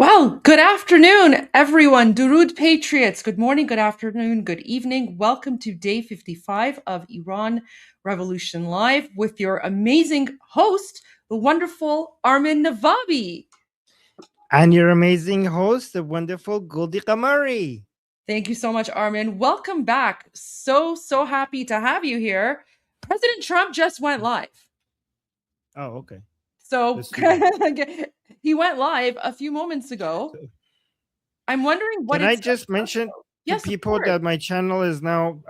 Well, good afternoon, everyone. Durud Patriots. Good morning, good afternoon, good evening. Welcome to day 55 of Iran Revolution Live with your amazing host, the wonderful Armin Navabi. And your amazing host, the wonderful Guldi Kamari. Thank you so much, Armin. Welcome back. So happy to have you here. President Trump just went live. Oh, okay. So he went live a few moments ago. I'm wondering what Can I just mention to people that my channel is now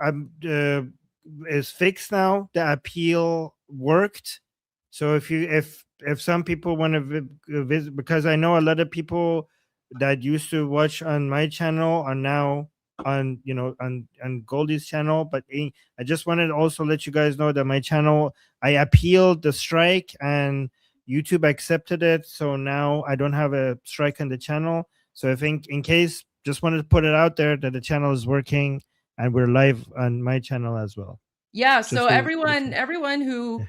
is fixed now. The appeal worked. So if some people want to visit, because I know a lot of people that used to watch on my channel are now on Goldie's channel. But I just wanted to also let you guys know that my channel, I appealed the strike and YouTube accepted it. So now I don't have a strike on the channel. So I think in case, just wanted to put it out there that the channel is working and we're live on my channel as well. Yeah. So everyone who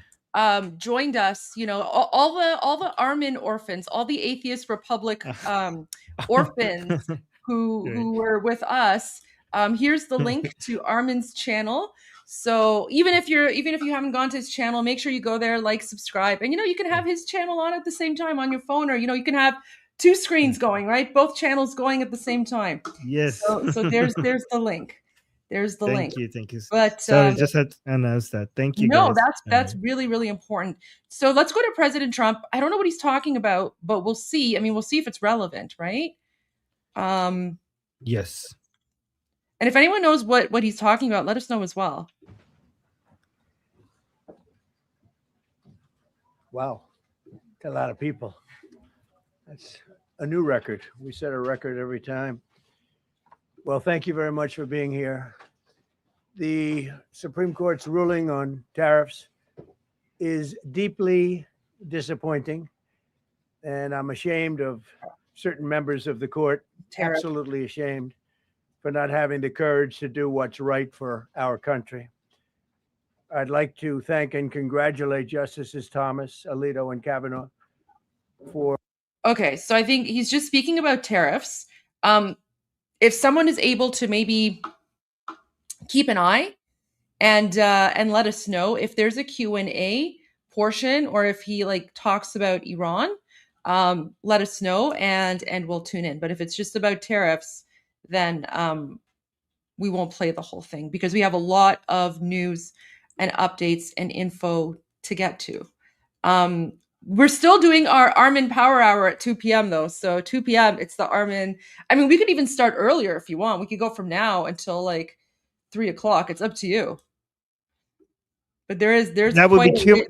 joined us, all the Armin orphans, all the Atheist Republic orphans who were with us. Here's the link to Armin's channel. So even if you haven't gone to his channel, make sure you go there, like, subscribe, and you can have his channel on at the same time on your phone, or you can have two screens going, right? Both channels going at the same time. Yes. So there's the link. There's the link. Thank you. But sorry, just had to announce that. Thank you. No, guys. That's really, really important. So let's go to President Trump. I don't know what he's talking about, but we'll see. I mean, we'll see if it's relevant, right? Yes. And if anyone knows what he's talking about, let us know as well. Wow, a lot of people. That's a new record. We set a record every time. Well, thank you very much for being here. The Supreme Court's ruling on tariffs is deeply disappointing, and I'm ashamed of certain members of the court, absolutely ashamed, for not having the courage to do what's right for our country. I'd like to thank and congratulate Justices Thomas, Alito, and Kavanaugh for... Okay, so I think he's just speaking about tariffs. If someone is able to maybe keep an eye and let us know if there's a Q&A portion, or if he talks about Iran, let us know and we'll tune in. But if it's just about tariffs, then we won't play the whole thing, because we have a lot of news and updates and info to get to. We're still doing our Armin Power Hour at 2 p.m. though. So 2 p.m. it's the Armin. I mean, we could even start earlier if you want. We could go from now until 3 o'clock. It's up to you. But there's that would be too.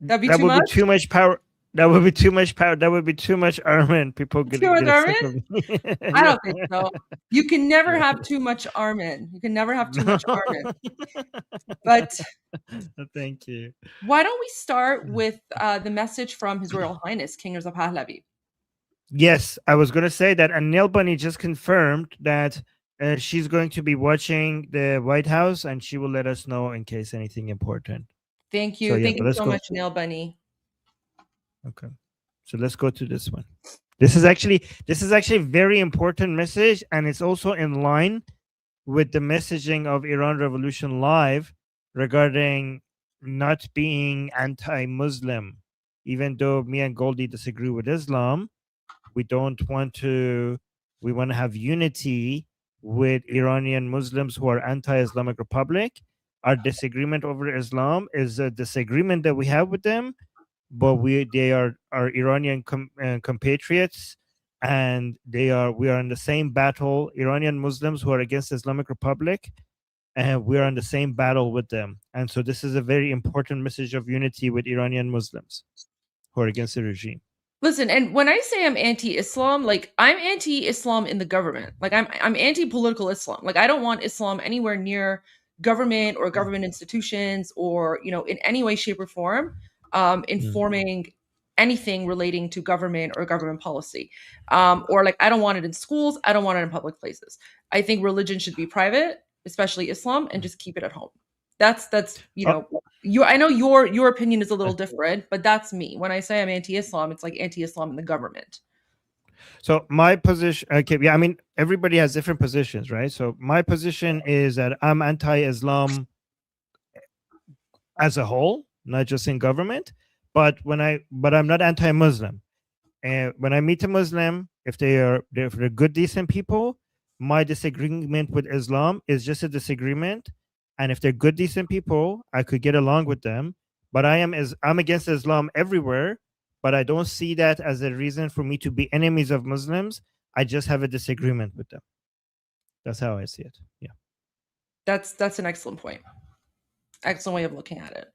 That'd be too much power. That would be too much power. That would be too much Armin. People get Armin? I don't think so. You can never have too much Armin. You can never have too much Armin. But thank you. Why don't we start with the message from His Royal Highness King Reza Pahlavi? Yes, I was going to say that Anil Bunny just confirmed that she's going to be watching the White House, and she will let us know in case anything important. Thank you. So, thank you so much, Anil Bunny. Okay, so let's go to this one. This is actually a very important message, and it's also in line with the messaging of Iran Revolution Live regarding not being anti-Muslim. Even though me and Goldie disagree with Islam, we want to have unity with Iranian Muslims who are anti-Islamic Republic. Our disagreement over Islam is a disagreement that we have with them, but they are our Iranian compatriots, and we are in the same battle. Iranian Muslims who are against Islamic Republic, and we are in the same battle with them. And so this is a very important message of unity with Iranian Muslims who are against the regime. Listen, and when I say I'm anti-Islam, I'm anti-Islam in the government. I'm anti-political Islam. I don't want Islam anywhere near government or government institutions, or in any way, shape, or form informing anything relating to government or government policy. Or I don't want it in schools. I don't want it in public places. I think religion should be private, especially Islam, and just keep it at home. That's I know your opinion is a little different, but that's me. When I say I'm anti-Islam, it's anti-Islam in the government. So my position, okay, yeah, I mean, everybody has different positions, right? So my position is that I'm anti-Islam as a whole, not just in government, but I'm not anti-Muslim. And when I meet a Muslim, if they're good, decent people, my disagreement with Islam is just a disagreement. And if they're good, decent people, I could get along with them. But I'm against Islam everywhere, but I don't see that as a reason for me to be enemies of Muslims. I just have a disagreement with them. That's how I see it. Yeah. That's an excellent point. Excellent way of looking at it.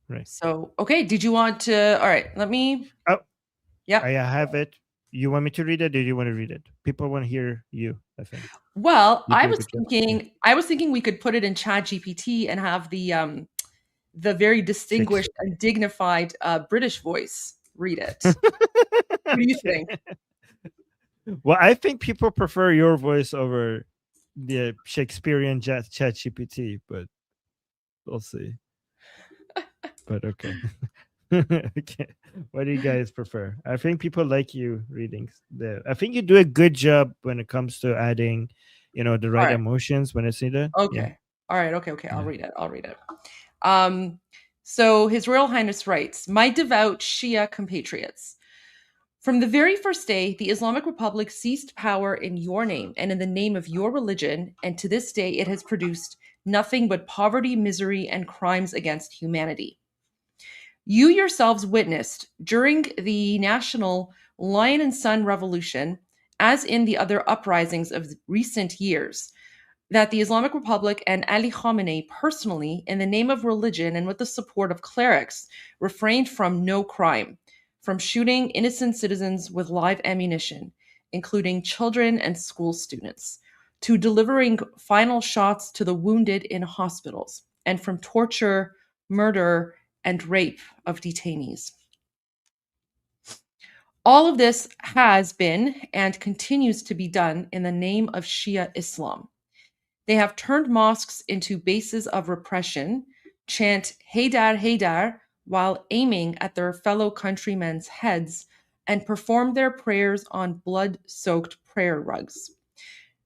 Right. So, okay, did you want to? All right, let me. Oh, yeah. I have it. You want me to read it, or do you want to read it? People want to hear you, I think. Well, You I do a was good job. thinking, I was thinking we could put it in Chat GPT and have the very distinguished and dignified British voice read it. What do you think? Well, I think people prefer your voice over the Shakespearean chat GPT, but we'll see. But okay. Okay. What do you guys prefer? I think people like you reading. I think you do a good job when it comes to adding, the right right. emotions when it's needed. Okay. Yeah. All right. Okay. Yeah. I'll read it. So His Royal Highness writes, "My devout Shia compatriots, from the very first day, the Islamic Republic seized power in your name and in the name of your religion, and to this day it has produced nothing but poverty, misery, and crimes against humanity. You yourselves witnessed during the national Lion and Sun Revolution, as in the other uprisings of recent years, that the Islamic Republic and Ali Khamenei personally, in the name of religion and with the support of clerics, refrained from no crime, from shooting innocent citizens with live ammunition, including children and school students, to delivering final shots to the wounded in hospitals, and from torture, murder, and rape of detainees. All of this has been and continues to be done in the name of Shia Islam. They have turned mosques into bases of repression, chant Haydar, Haydar while aiming at their fellow countrymen's heads, and perform their prayers on blood-soaked prayer rugs.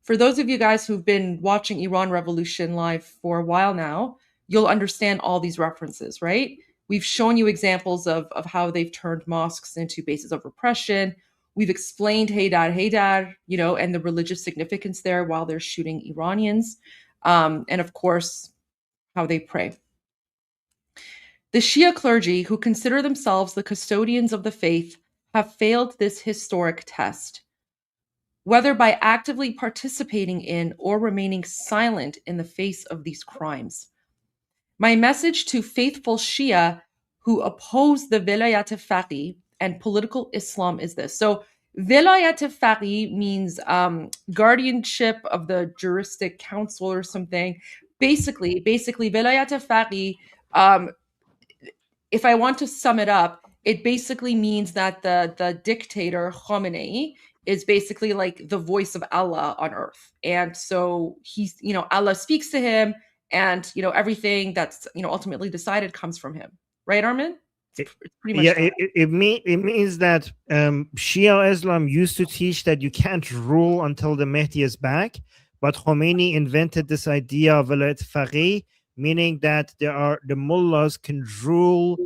For those of you guys who've been watching Iran Revolution live for a while now, you'll understand all these references, right? We've shown you examples of how they've turned mosques into bases of repression. We've explained Haydar, Haydar, and the religious significance there while they're shooting Iranians. And of course, how they pray. The Shia clergy, who consider themselves the custodians of the faith, have failed this historic test. Whether by actively participating in or remaining silent in the face of these crimes. My message to faithful Shia who oppose the Velayat al-Faqih and political Islam is this. So Velayat al-Faqih means guardianship of the juristic council or something. Basically, Velayat al-Faqih, if I want to sum it up, it basically means that the dictator Khamenei is basically like the voice of Allah on earth. And so he's, Allah speaks to him, and everything that's ultimately decided comes from him. Right, Armin? It's pretty much it means that Shia Islam used to teach that you can't rule until the Mahdi is back, but Khomeini invented this idea of Velayat Faqih, meaning that the mullahs can rule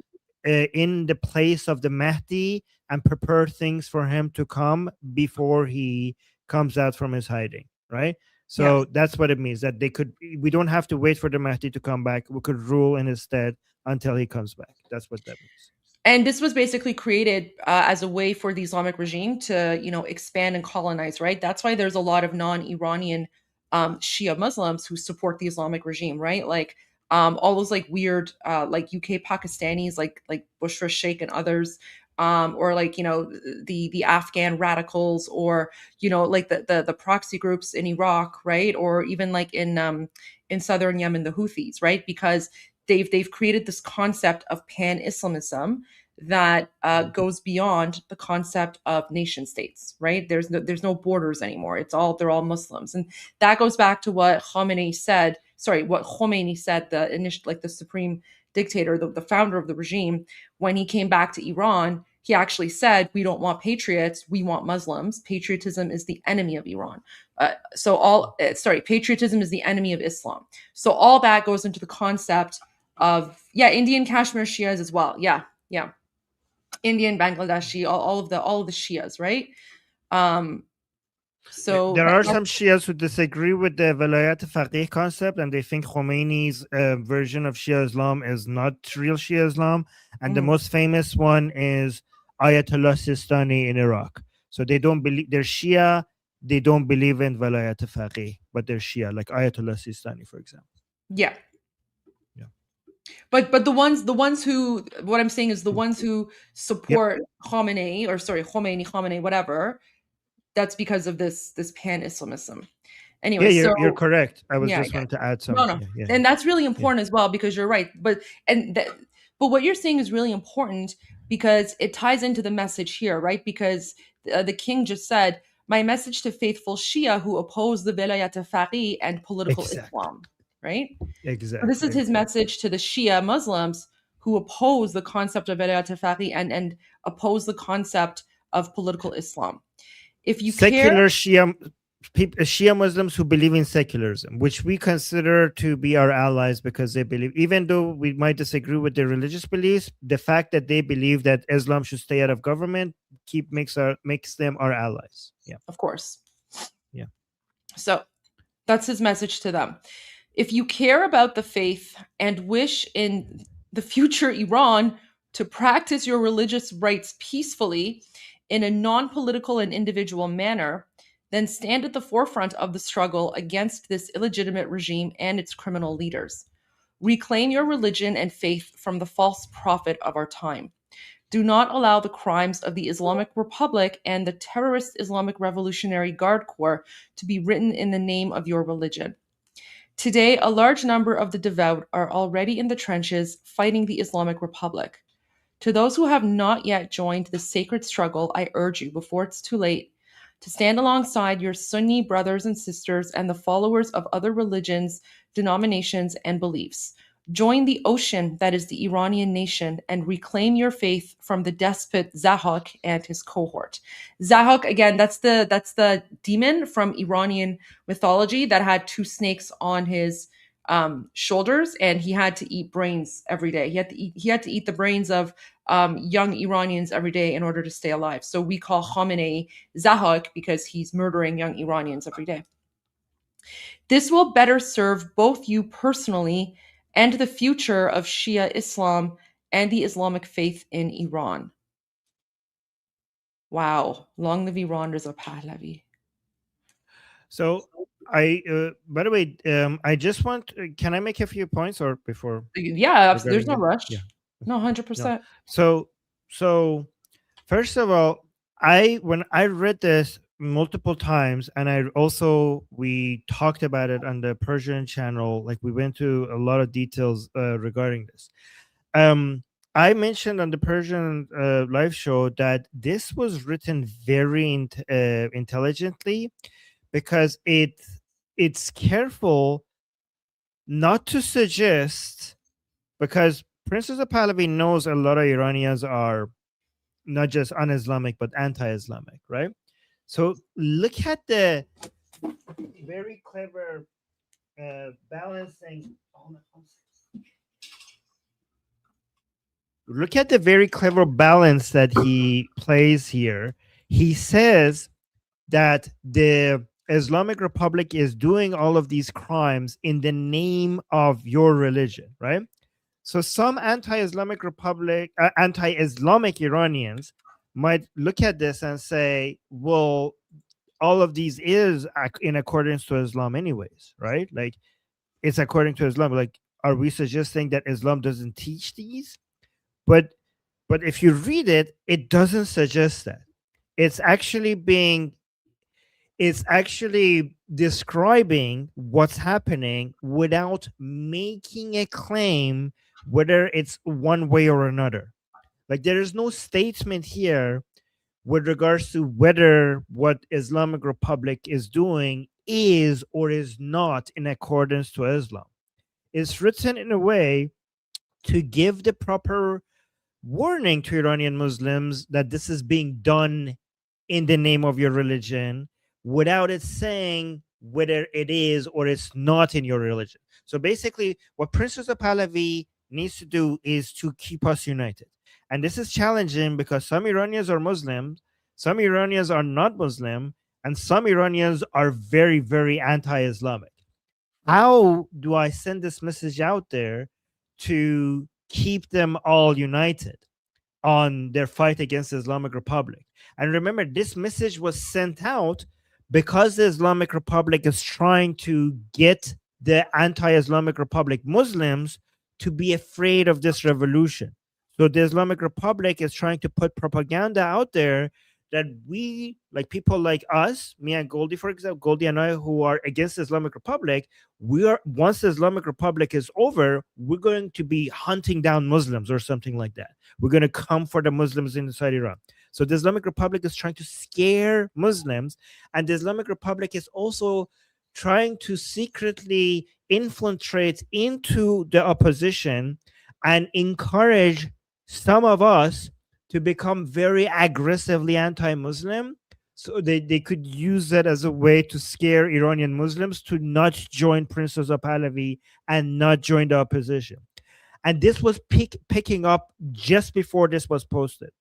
in the place of the Mahdi and prepare things for him to come before he comes out from his hiding, right? So that's what it means, that we don't have to wait for the Mahdi to come back. We could rule in his stead until he comes back. That's what that means. And this was basically created as a way for the Islamic regime to, expand and colonize, right? That's why there's a lot of non-Iranian Shia Muslims who support the Islamic regime, right? Like all those like weird like UK Pakistanis, like Bushra Sheikh and others, or like the Afghan radicals, or like the proxy groups in Iraq, right? Or even like in southern Yemen, the Houthis, right? Because they've created this concept of pan-Islamism that goes beyond the concept of nation states, right? There's no borders anymore. They're all Muslims, and that goes back to what Khomeini said. The initial, like the supreme dictator, the founder of the regime, when he came back to Iran, he actually said, we don't want patriots, we want Muslims. Patriotism is the enemy of Iran. Patriotism is the enemy of Islam. So all that goes into the concept of, Indian Kashmir Shias as well. Yeah. Indian, Bangladeshi, all of the Shias, right? So there are some Shias who disagree with the Velayat Faqih concept, and they think Khomeini's version of Shia Islam is not real Shia Islam. And the most famous one is Ayatollah Sistani in Iraq. So they don't believe, they're Shia, they don't believe in Velayat Faqih, but they're Shia, like Ayatollah Sistani, for example. Yeah. But the ones who, what I'm saying is the ones who support Khomeini, whatever, that's because of this pan-Islamism. Anyway, you're correct. I was just wanting to add something. No. And that's really important as well, because you're right. But what you're saying is really important because it ties into the message here, right? Because the king just said, my message to faithful Shia who oppose the Velayat Faqih and political Islam, right? Exactly. So this is his message to the Shia Muslims who oppose the concept of Velayat Faqih and oppose the concept of political Islam. If you secular Shia Muslims who believe in secularism, which we consider to be our allies because they believe, even though we might disagree with their religious beliefs, the fact that they believe that Islam should stay out of government makes them our allies. Yeah, of course. Yeah. So that's his message to them. If you care about the faith and wish in the future Iran to practice your religious rights peacefully in a non-political and individual manner, then stand at the forefront of the struggle against this illegitimate regime and its criminal leaders. Reclaim your religion and faith from the false prophet of our time. Do not allow the crimes of the Islamic Republic and the terrorist Islamic Revolutionary Guard Corps to be written in the name of your religion. Today, a large number of the devout are already in the trenches fighting the Islamic Republic. To those who have not yet joined the sacred struggle, I urge you, before it's too late, to stand alongside your Sunni brothers and sisters and the followers of other religions, denominations, and beliefs. Join the ocean that is the Iranian nation and reclaim your faith from the despot Zahak and his cohort. Zahak, again, that's the demon from Iranian mythology that had two snakes on his shoulders, and he had to eat brains every day. He had to eat the brains of young Iranians every day in order to stay alive. So we call Khamenei Zahak because he's murdering young Iranians every day. This will better serve both you personally and the future of Shia Islam and the Islamic faith in Iran. Wow. Long live Iran, Reza Pahlavi. So by the way, I just want, can I make a few points or before? Yeah, there's no rush. Yeah. No, 100%. No. So first of all, when I read this multiple times, and we talked about it on the Persian channel, like we went to a lot of details regarding this. I mentioned on the Persian live show that this was written very intelligently, because it's careful not to suggest, because Prince Reza Pahlavi knows a lot of Iranians are not just un-Islamic but anti-Islamic, right? So look at the very clever balancing. Look at the very clever balance that he plays here. He says that the Islamic Republic is doing all of these crimes in the name of your religion, right? So some anti-Islamic Iranians might look at this and say, well, all of these is in accordance to Islam anyways, right? Like, it's according to Islam. Like, are we suggesting that Islam doesn't teach these? But if you read it, it doesn't suggest that. It's actually describing what's happening without making a claim whether it's one way or another. Like, there is no statement here with regards to whether what Islamic Republic is doing is or is not in accordance to Islam. It's written in a way to give the proper warning to Iranian Muslims that this is being done in the name of your religion without it saying whether it is or it's not in your religion. So basically, what Prince Reza Pahlavi needs to do is to keep us united. And this is challenging because some Iranians are Muslims, some Iranians are not Muslim, and some Iranians are very, very anti Islamic. How do I send this message out there to keep them all united on their fight against the Islamic Republic? And remember, this message was sent out because the Islamic Republic is trying to get the anti-Islamic Republic Muslims to be afraid of this revolution. So the Islamic Republic is trying to put propaganda out there that we, like people like us, me and Goldie, for example, Goldie and I, who are against the Islamic Republic, we are, once the Islamic Republic is over, we're going to be hunting down Muslims or something like that. We're going to come for the Muslims inside Iran. So the Islamic Republic is trying to scare Muslims, and the Islamic Republic is also trying to secretly infiltrate into the opposition and encourage some of us to become very aggressively anti-Muslim. So they could use that as a way to scare Iranian Muslims to not join Prince Reza Pahlavi and not join the opposition. And this was picking up just before this was posted.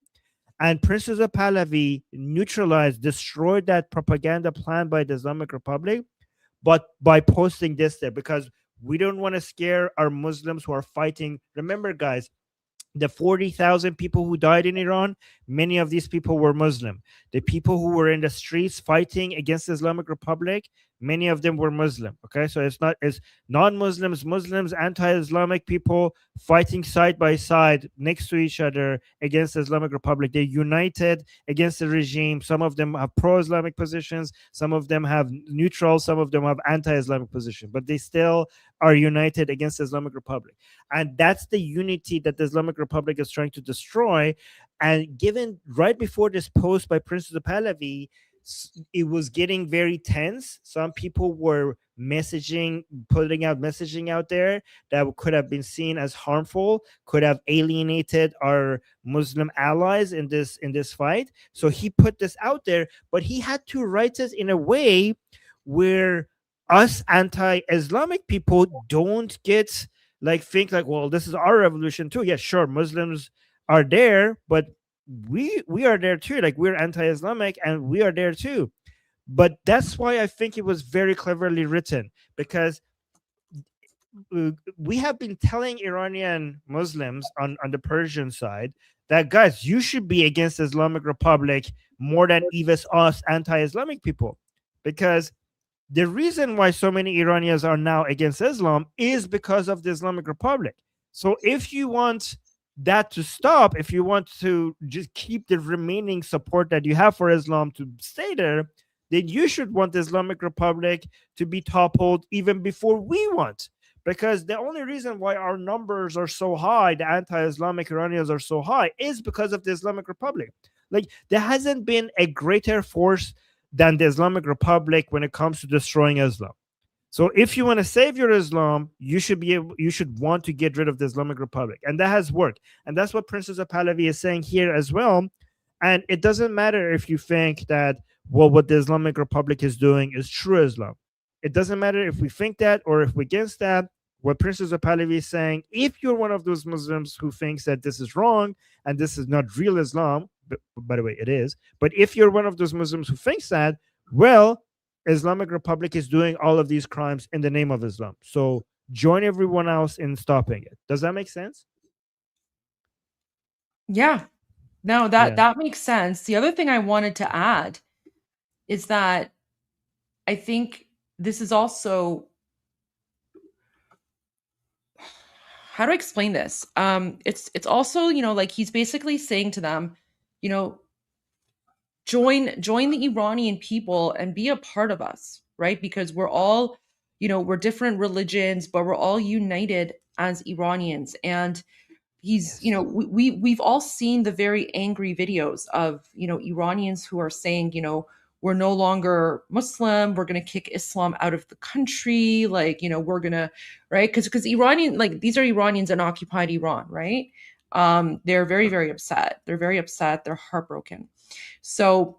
And Prince Reza Pahlavi neutralized, destroyed that propaganda plan by the Islamic Republic, but by posting this there, because we don't want to scare our Muslims who are fighting. Remember, guys, the 40,000 people who died in Iran, many of these people were Muslim. The people who were in the streets fighting against the Islamic Republic, many of them were Muslim. Okay, so it's non-Muslims, Muslims, anti-Islamic people fighting side by side next to each other against the Islamic Republic. They united against the regime. Some of them have pro-Islamic positions, some of them have neutral, some of them have anti-Islamic position, but they still are united against the Islamic Republic. And that's the unity that the Islamic Republic is trying to destroy. And given right before this post by Prince Pahlavi, it was getting very tense. Some people were putting out messaging out there that could have been seen as harmful, could have alienated our Muslim allies in this fight. So he put this out there, but he had to write it in a way where us anti-Islamic people don't get think like, well, this is our revolution too. Yeah, sure, Muslims are there, but we are there too. Like, we're anti-Islamic and we are there too. But that's why I think it was very cleverly written, because we have been telling Iranian Muslims on the Persian side that, guys, you should be against Islamic Republic more than even us anti-Islamic people, because the reason why so many Iranians are now against Islam is because of the Islamic Republic. So if you want that to stop, if you want to just keep the remaining support that you have for Islam to stay there, then you should want the Islamic Republic to be toppled even before we want. Because the only reason why our numbers are so high, the anti-Islamic Iranians are so high, is because of the Islamic Republic. Like, there hasn't been a greater force than the Islamic Republic when it comes to destroying Islam. So if you want to save your Islam, you should want to get rid of the Islamic Republic. And that has worked. And that's what Prince Reza Pahlavi is saying here as well. And it doesn't matter if you think that, well, what the Islamic Republic is doing is true Islam. It doesn't matter if we think that or if we're against that. What Prince Reza Pahlavi is saying, if you're one of those Muslims who thinks that this is wrong and this is not real Islam, but by the way, it is. But if you're one of those Muslims who thinks that, well, Islamic Republic is doing all of these crimes in the name of Islam. So join everyone else in stopping it. Does that make sense? Yeah. No, that makes sense. The other thing I wanted to add is that I think this is also, how do I explain this? It's also, like, he's basically saying to them, join the Iranian people and be a part of us, right? Because we're all, we're different religions, but we're all united as Iranians. And he's, we've all seen the very angry videos of, Iranians who are saying, we're no longer Muslim, we're going to kick Islam out of the country, like, we're going to, right? Because Iranian, like, these are Iranians in occupied Iran, right? They're very, very upset. They're very upset. They're heartbroken. So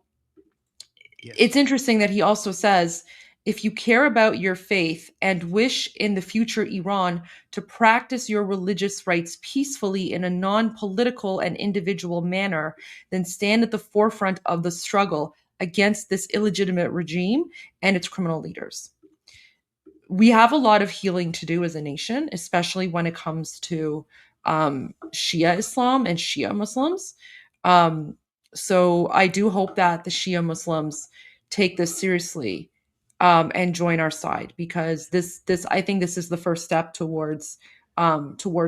it's interesting that he also says, if you care about your faith and wish in the future Iran to practice your religious rights peacefully in a non-political and individual manner, then stand at the forefront of the struggle against this illegitimate regime and its criminal leaders. We have a lot of healing to do as a nation, especially when it comes to Shia Islam and Shia Muslims. So I do hope that the Shia Muslims take this seriously and join our side, because this I think this is the first step towards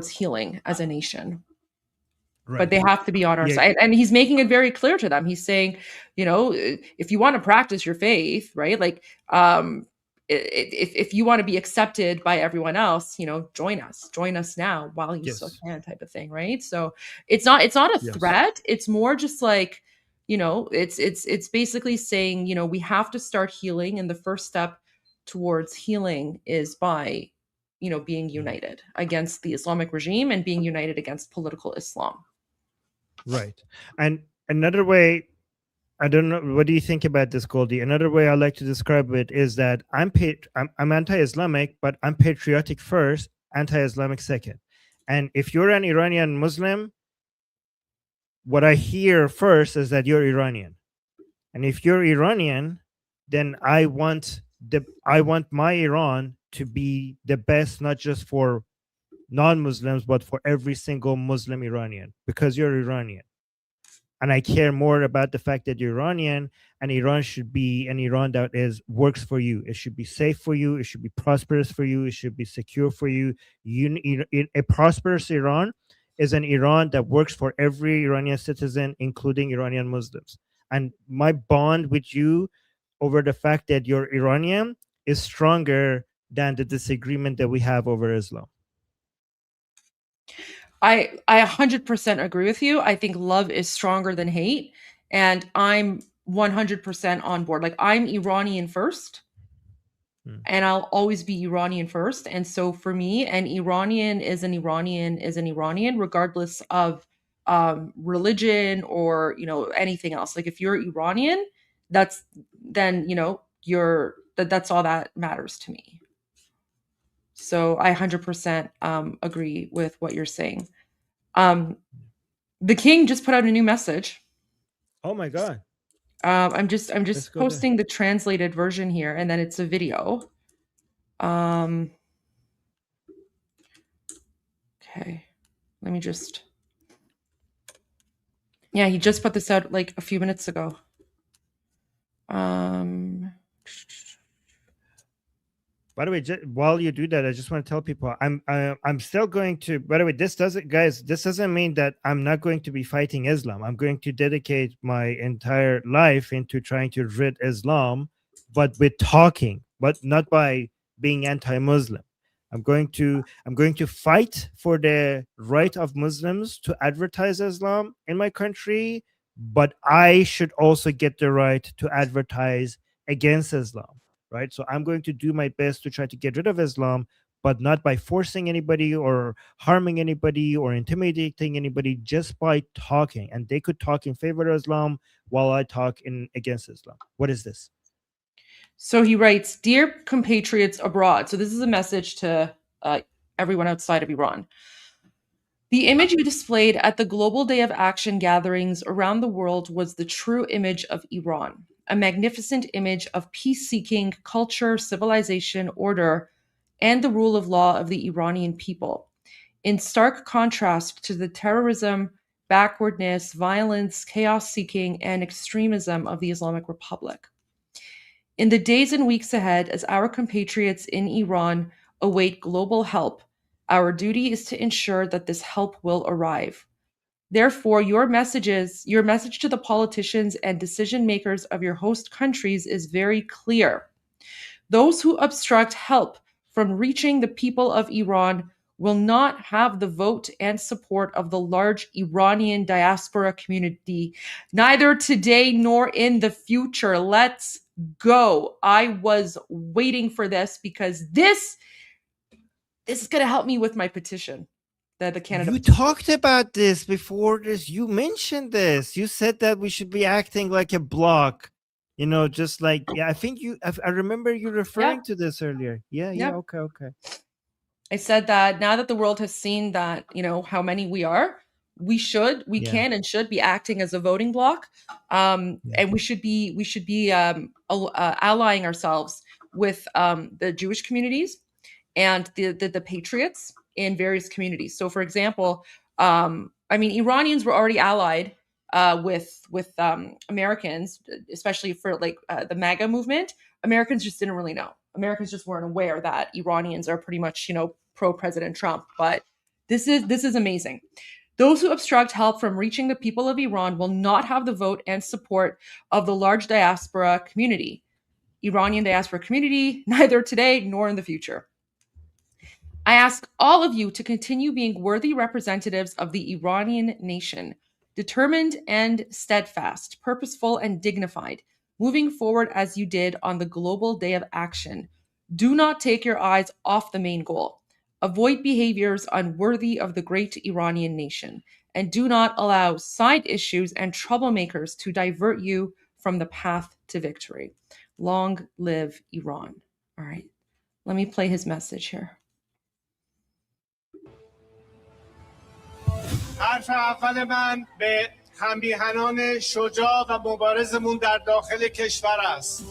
healing as a nation. Right. But they have to be on our side. And he's making it very clear to them. He's saying, you know, if you want to practice your faith, right? Like, if you want to be accepted by everyone else, you know, join us now while you still can, type of thing, right? So it's not a threat. It's more just like, you know, it's basically saying, you know, we have to start healing, and the first step towards healing is by, you know, being united against the Islamic regime and being united against political Islam. Right. And another way, I don't know, what do you think about this, Goldie? Another way I like to describe it is that I'm anti-Islamic, but I'm patriotic first, anti-Islamic second. And if you're an Iranian Muslim, what I hear first is that you're Iranian. And if you're Iranian, then I want my Iran to be the best, not just for non-Muslims, but for every single Muslim Iranian, because you're Iranian. And I care more about the fact that you're Iranian, and Iran should be an Iran that works for you. It should be safe for you. It should be prosperous for you. It should be secure for you. A prosperous Iran is an Iran that works for every Iranian citizen, including Iranian Muslims. And my bond with you over the fact that you're Iranian is stronger than the disagreement that we have over Islam. I 100% agree with you. I think love is stronger than hate. And I'm 100% on board. Like, I'm Iranian first. And I'll always be Iranian first. And so for me, an Iranian is an Iranian is an Iranian, regardless of religion or, you know, anything else. Like, if you're Iranian, that's all that matters to me. So I 100% agree with what you're saying. The king just put out a new message. Oh my God. I'm just posting the translated version here, and then it's a video. Okay. Let me just. Yeah, he just put this out like a few minutes ago. By the way, while you do that, I just want to tell people I'm still going to. By the way, this doesn't mean that I'm not going to be fighting Islam. I'm going to dedicate my entire life into trying to rid Islam, but with talking, but not by being anti-Muslim. I'm going to fight for the right of Muslims to advertise Islam in my country, but I should also get the right to advertise against Islam. Right. So I'm going to do my best to try to get rid of Islam, but not by forcing anybody or harming anybody or intimidating anybody, just by talking. And they could talk in favor of Islam while I talk against Islam. What is this? So he writes, "Dear compatriots abroad." So this is a message to everyone outside of Iran. "The image you displayed at the Global Day of Action gatherings around the world was the true image of Iran. A magnificent image of peace-seeking culture, civilization, order, and the rule of law of the Iranian people, in stark contrast to the terrorism, backwardness, violence, chaos-seeking, and extremism of the Islamic Republic. In the days and weeks ahead, as our compatriots in Iran await global help, our duty is to ensure that this help will arrive. Therefore, your message to the politicians and decision makers of your host countries is very clear. Those who obstruct help from reaching the people of Iran will not have the vote and support of the large Iranian diaspora community, neither today nor in the future. Let's go." I was waiting for this, because this is going to help me with my petition. the Canada. You talked about this before this. You mentioned this. You said that we should be acting like a bloc, you know, just like, yeah, I think I remember you referring to this earlier. Yeah. Okay. I said that now that the world has seen that, you know, how many we are, we can and should be acting as a voting bloc. And we should be allying ourselves with the Jewish communities and the patriots in various communities. So, for example, I mean, Iranians were already allied with Americans, especially for like the MAGA movement. Americans just didn't really know. Americans just weren't aware that Iranians are pretty much, you know, pro-President Trump. But this is amazing. Those who obstruct help from reaching the people of Iran will not have the vote and support of the large diaspora community. Iranian diaspora community, neither today nor in the future. I ask all of you to continue being worthy representatives of the Iranian nation, determined and steadfast, purposeful and dignified, moving forward as you did on the Global Day of Action. Do not take your eyes off the main goal. Avoid behaviors unworthy of the great Iranian nation, and do not allow side issues and troublemakers to divert you from the path to victory. Long live Iran. All right, let me play his message here. حرف اول من به هم‌میهنان شجاع و مبارزمون در داخل کشور است.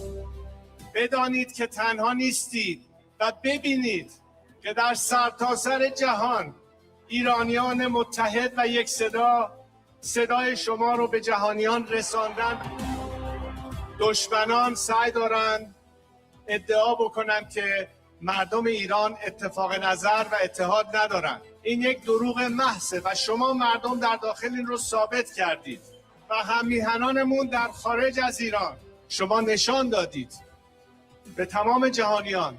بدانید که تنها نیستید و ببینید که در سرتاسر جهان ایرانیان متحد و یک صدای شما رو به جهانیان رساندن. دشمنان سعی دارند ادعا بکنن که مردم ایران اتفاق نظر و اتحاد ندارن. این یک دروغ محضه و شما مردم در داخل این رو ثابت کردید و هم‌میهنانمون در خارج از ایران شما نشان دادید به تمام جهانیان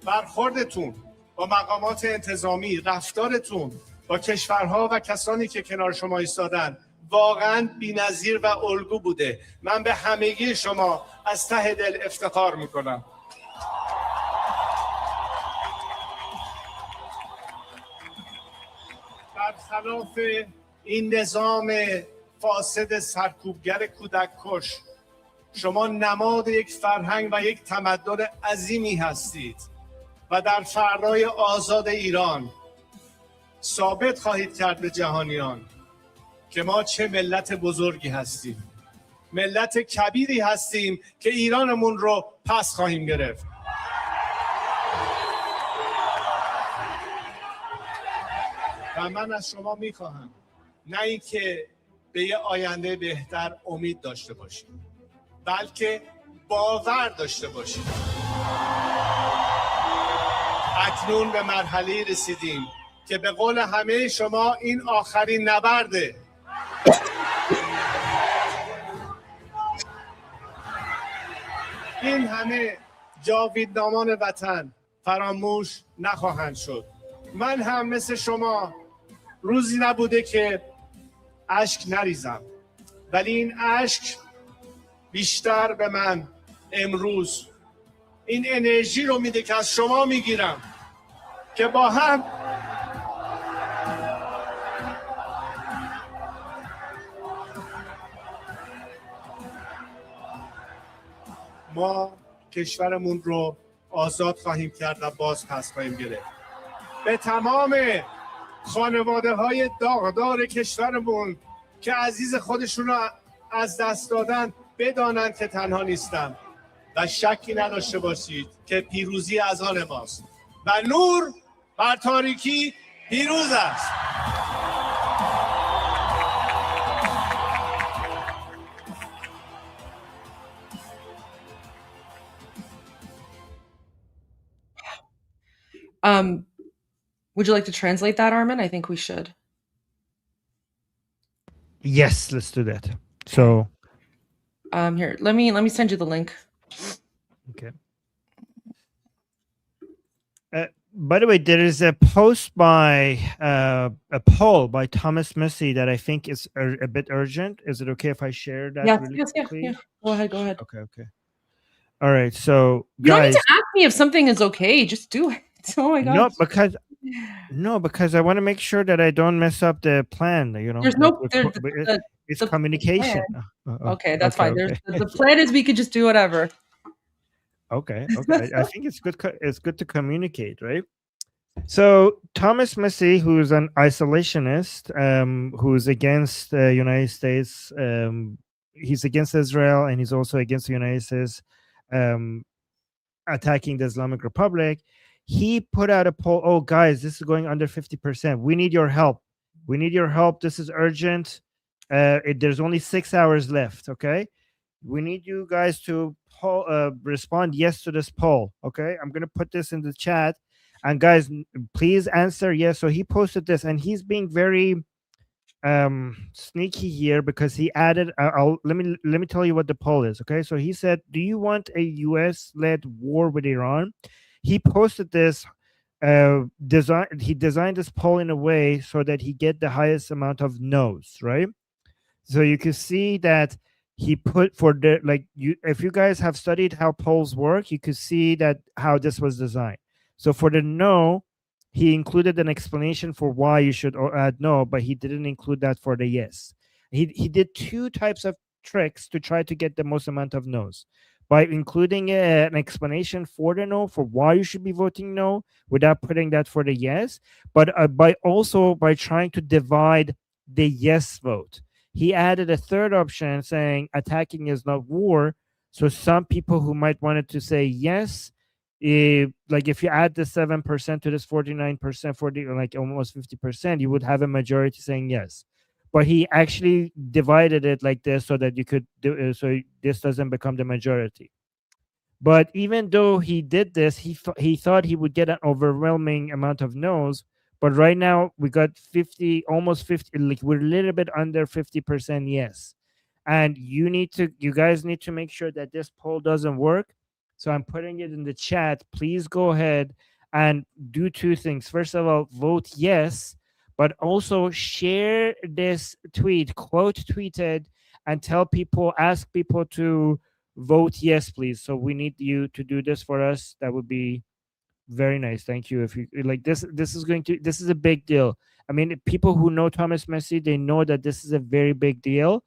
برخوردتون با مقامات انتظامی، رفتارتون با کشورها و کسانی که کنار شما ایستادن واقعا بی‌نظیر و الگو بوده. من به همگی شما از ته دل افتخار میکنم. برخلاف این نظام فاسد سرکوبگر کودک کش، شما نماد یک فرهنگ و یک تمدن عظیمی هستید و در فردای آزاد ایران ثابت خواهید کرد به جهانیان که ما چه ملت بزرگی هستیم. ملت کبیری هستیم که ایرانمون رو پس خواهیم گرفت. و من از شما میخواهم نه اینکه به یه آینده بهتر امید داشته باشید، بلکه باور داشته باشید. اکنون به مرحله رسیدیم که به قول همه شما این آخرین نبرده. این همه جاویدنامان وطن فراموش نخواهند شد. من هم مثل شما روزی نبوده که اشک نریزم، ولی این اشک بیشتر به من امروز این انرژی رو میده که از شما میگیرم که با هم ما کشورمون رو آزاد خواهیم کرد و باز پس خواهیم گرفت. به تمام خانواده های داغدار کشورمون که عزیز خودشون رو از دست دادن بدانند که تنها نیستن و شکی نداشته باشید که پیروزی از آن ماست و نور بر تاریکی پیروز است. Would you like to translate that, Armin? I think we should. Yes, let's do that. So, here, let me send you the link. Okay. By the way, there is a post by a poll by Thomas Missy that I think is a bit urgent. Is it okay if I share that? Yes, really yes, quickly? yeah. Go ahead. Okay. All right. So, you don't need guys, to ask me if something is okay. Just do it. Oh my God. no, because No, because I want to make sure that I don't mess up the plan. There's Like no it's the communication. plan. Okay, that's Okay, fine. There's okay, the plan is we could just do whatever. okay. I think it's good. It's good to communicate, right? So Thomas Massey, who's an isolationist, who's against the United States, he's against Israel, and he's also against the United States attacking the Islamic Republic. He put out a poll. Oh, guys, this is going under 50%. We need your help. We need your help. This is urgent. There's only 6 hours left. Okay, we need you guys to respond yes to this poll. Okay, I'm gonna put this in the chat, and guys, please answer yes. So he posted this, and he's being very sneaky here because he added. Let me tell you what the poll is. Okay, so he said, "Do you want a U.S.-led war with Iran?" He posted this. He designed this poll in a way so that he get the highest amount of no's. Right. So you can see that he put for the if you guys have studied how polls work, you could see that how this was designed. So for the no, he included an explanation for why you should add no, but he didn't include that for the yes. He did two types of tricks to try to get the most amount of no's by including an explanation for the no, for why you should be voting no, without putting that for the yes, but by trying to divide the yes vote. He added a third option saying attacking is not war. So some people who might wanted to say yes, like if you add the 7% to this 49%, 40, like almost 50%, you would have a majority saying yes. But he actually divided it like this so that you could do so this doesn't become the majority. But even though he did this, he thought he would get an overwhelming amount of no's. But right now we got 50, almost 50, like we're a little bit under 50% yes. And you guys need to make sure that this poll doesn't work. So I'm putting it in the chat. Please go ahead and do two things. First of all, vote yes, but also share this tweet, quote tweeted, and ask people to vote yes, please. So we need you to do this for us. That would be very nice. Thank you. If you like this is a big deal. I mean, people who know Thomas Massey, they know that this is a very big deal.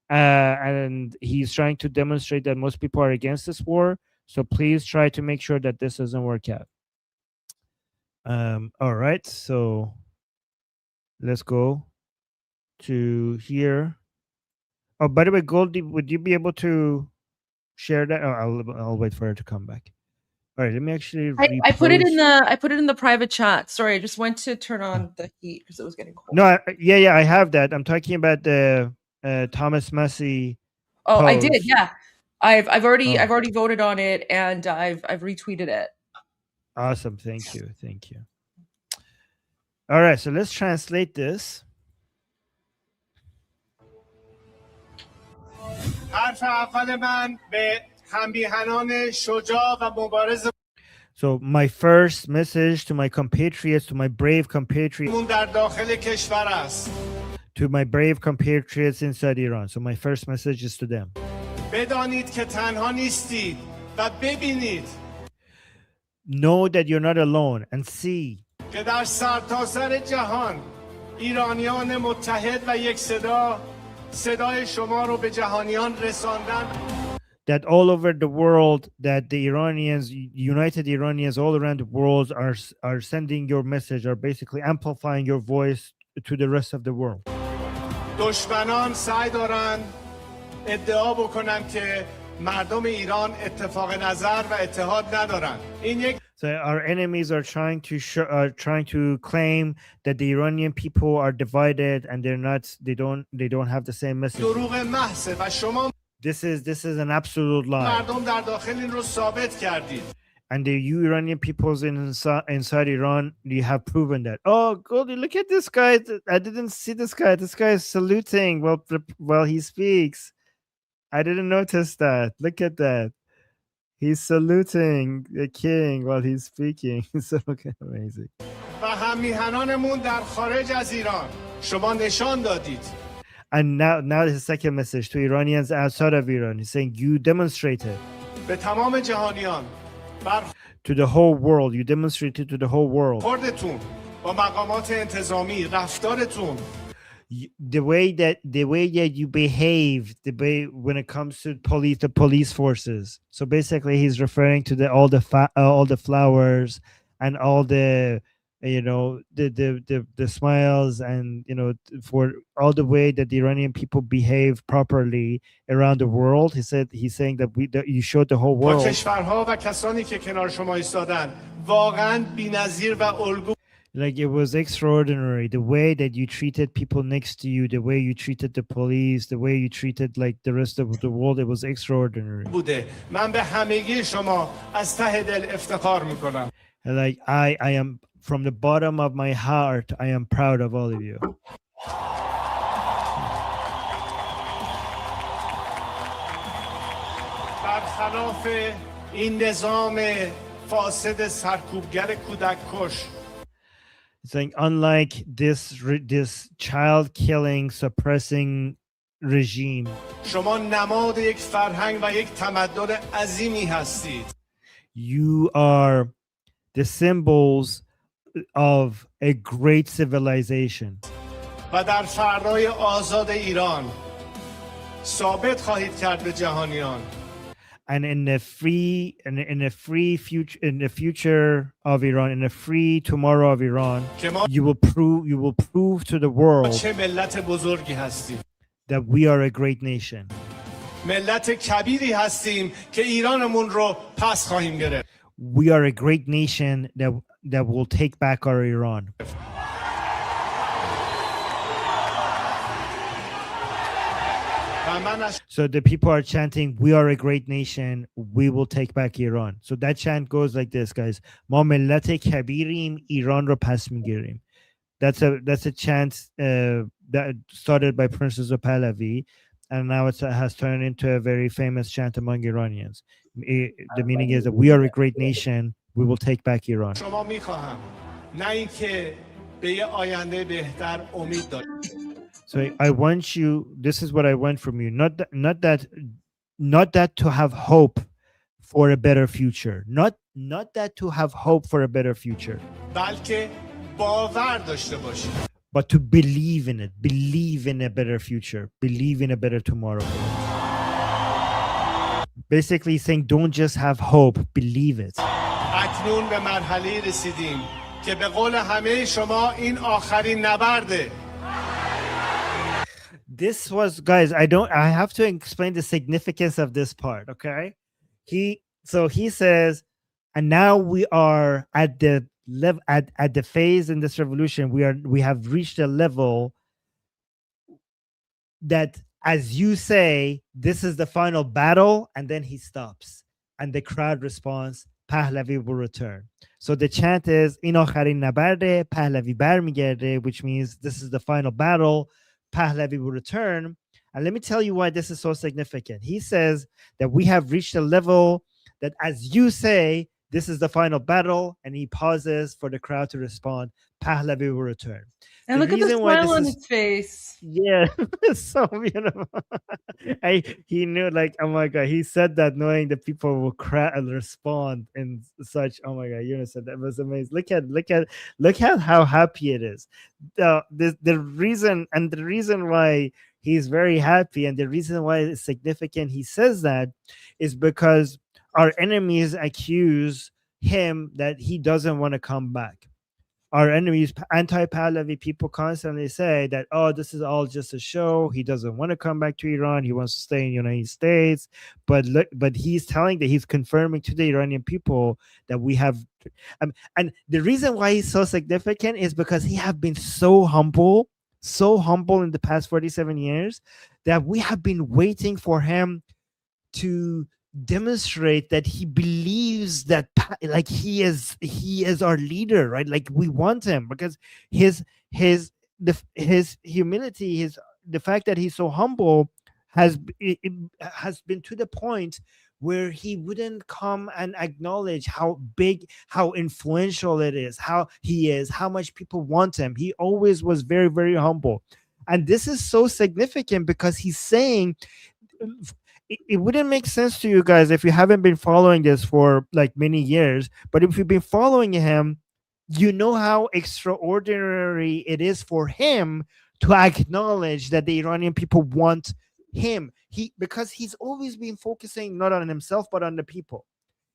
And he's trying to demonstrate that most people are against this war. So please try to make sure that this doesn't work out. All right. So let's go to here. Oh, by the way, Goldie, would you be able to share that? Oh, I'll wait for her to come back. All right, let me actually. I put it in the private chat. Sorry, I just went to turn on the heat because it was getting cold. No, I have that. I'm talking about the Thomas Massey. Oh, post. I did. Yeah, I've already voted on it and I've retweeted it. Awesome, thank you. All right, so let's translate this. So my first message to my compatriots, to my brave compatriots, to my brave compatriots inside Iran. So my first message is to them. Know that you're not alone and see ایرانیان متحد و یک صدای شما رو به جهانیان رساندن. That all over the world, that the Iranians, united Iranians all around the world are sending your message, are basically amplifying your voice to the rest of the world. دشمنان سعی دارن ادعا بکنن که مردم ایران اتفاق نظر و اتحاد ندارن. این یک So our enemies are trying to claim that the Iranian people are divided and they don't have the same message. دروغ محض و شما This is an absolute lie. مردم در داخل این رو ثابت کردید. And the Iranian peoples inside Iran, you have proven that. Oh, Goldie, look at this guy. I didn't see this guy. This guy is saluting while he speaks. I didn't notice that. Look at that. He's saluting the king while he's speaking. So amazing. و هم‌میهنانمون در خارج از ایران شما نشان دادید. And now his second message to Iranians outside of Iran. He's saying you demonstrated به تمام جهانیان to the whole world. You demonstrated to the whole world. خودتون با مقامات انتظامی رفتارتون the way that you behave, the way when it comes to the police forces. So basically, he's referring to all the flowers and all the the smiles, and for all the way that the Iranian people behave properly around the world. He's saying that you showed the whole با world. کشورها و کسانی که کنار شما ایستادن واقعا بی‌نظیر و الگو Like, it was extraordinary the way that you treated people next to you, the way you treated the police, the way you treated like the rest of the world. It was extraordinary. بوده. من به همگی شما از ته دل افتخار میکنم. And like, I am, from the bottom of my heart, I am proud of all of you. برخلاف این نظام فاسد سرکوبگر کودک کش Saying, unlike this child killing, suppressing regime, شما نماد یک فرهنگ و یک تمدن عظیمی هستید. you are the symbols of a great civilization. و در فردای آزاد ایران ثابت خواهید کرد به جهانیان And in a free future, in the future of Iran, in a free tomorrow of Iran, که ما you will prove to the world چه ملت بزرگی هستیم. that we are a great nation. ملت کبیری هستیم که ایرانمون رو پس خواهیم گرفت. We are a great nation that will take back our Iran. So the people are chanting, "We are a great nation. We will take back Iran." So that chant goes like this, guys. Ma millat kabirim, Iran ro pas migirim. That's a chant that started by Prince Reza Pahlavi, and now it has turned into a very famous chant among Iranians. The meaning is that we are a great nation. We will take back Iran. شما می‌خواهم نه اینکه به یه آینده بهتر امید دارید. So I want you. This is what I want from you. Not that to have hope for a better future. Not that to have hope for a better future. بلکه باور داشته باشید. But to believe in it. Believe in a better future. Believe in a better tomorrow. Basically saying, don't just have hope. Believe it. اکنون به مرحله رسیدیم که به قول همه شما این آخرین نبرده. This was, guys, I have to explain the significance of this part, okay? He says, and now we are at the level, at the phase in this revolution, we have reached a level that, as you say, this is the final battle, and then he stops. And the crowd responds, Pahlavi will return. So the chant is, in akharin nabarde, Pahlavi barmigerde, which means this is the final battle, Pahlavi will return. And let me tell you why this is so significant. He says that we have reached a level that, as you say, this is the final battle, and he pauses for the crowd to respond, Pahlavi will return. And look at the smile on his face. Yeah, it's so beautiful. He knew, like, oh my God, he said that knowing that people will respond in such, oh my God, you said that was amazing. Look at how happy it is. The reason why he's very happy, and the reason why it's significant he says that, is because our enemies accuse him that he doesn't want to come back. Our enemies, anti-Pahlavi people, constantly say that, oh, this is all just a show. He doesn't want to come back to Iran. He wants to stay in the United States. But he's he's confirming to the Iranian people that we have. And the reason why he's so significant is because he have been so humble in the past 47 years that we have been waiting for him to demonstrate that he believes that, like, he is our leader, right? Like, we want him because his humility, the fact that he's so humble has been to the point where he wouldn't come and acknowledge how big, how influential it is, how he is, how much people want him. He always was very, very humble. And this is so significant because he's saying, it wouldn't make sense to you guys if you haven't been following this for like many years, but if you've been following him, you know how extraordinary it is for him to acknowledge that the Iranian people want him. Because he's always been focusing not on himself but on the people.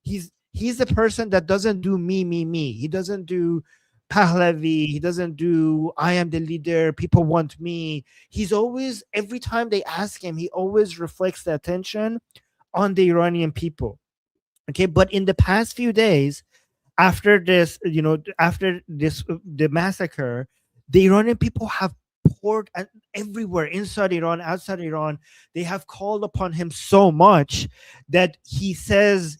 He's the person that doesn't do me. He doesn't do Pahlavi. He doesn't do I am the leader, people want me. He's always, every time they ask him, he always reflects the attention on the Iranian people. Okay, but in the past few days, after this, the massacre, the Iranian people have poured everywhere, inside Iran, outside Iran. They have called upon him so much that he says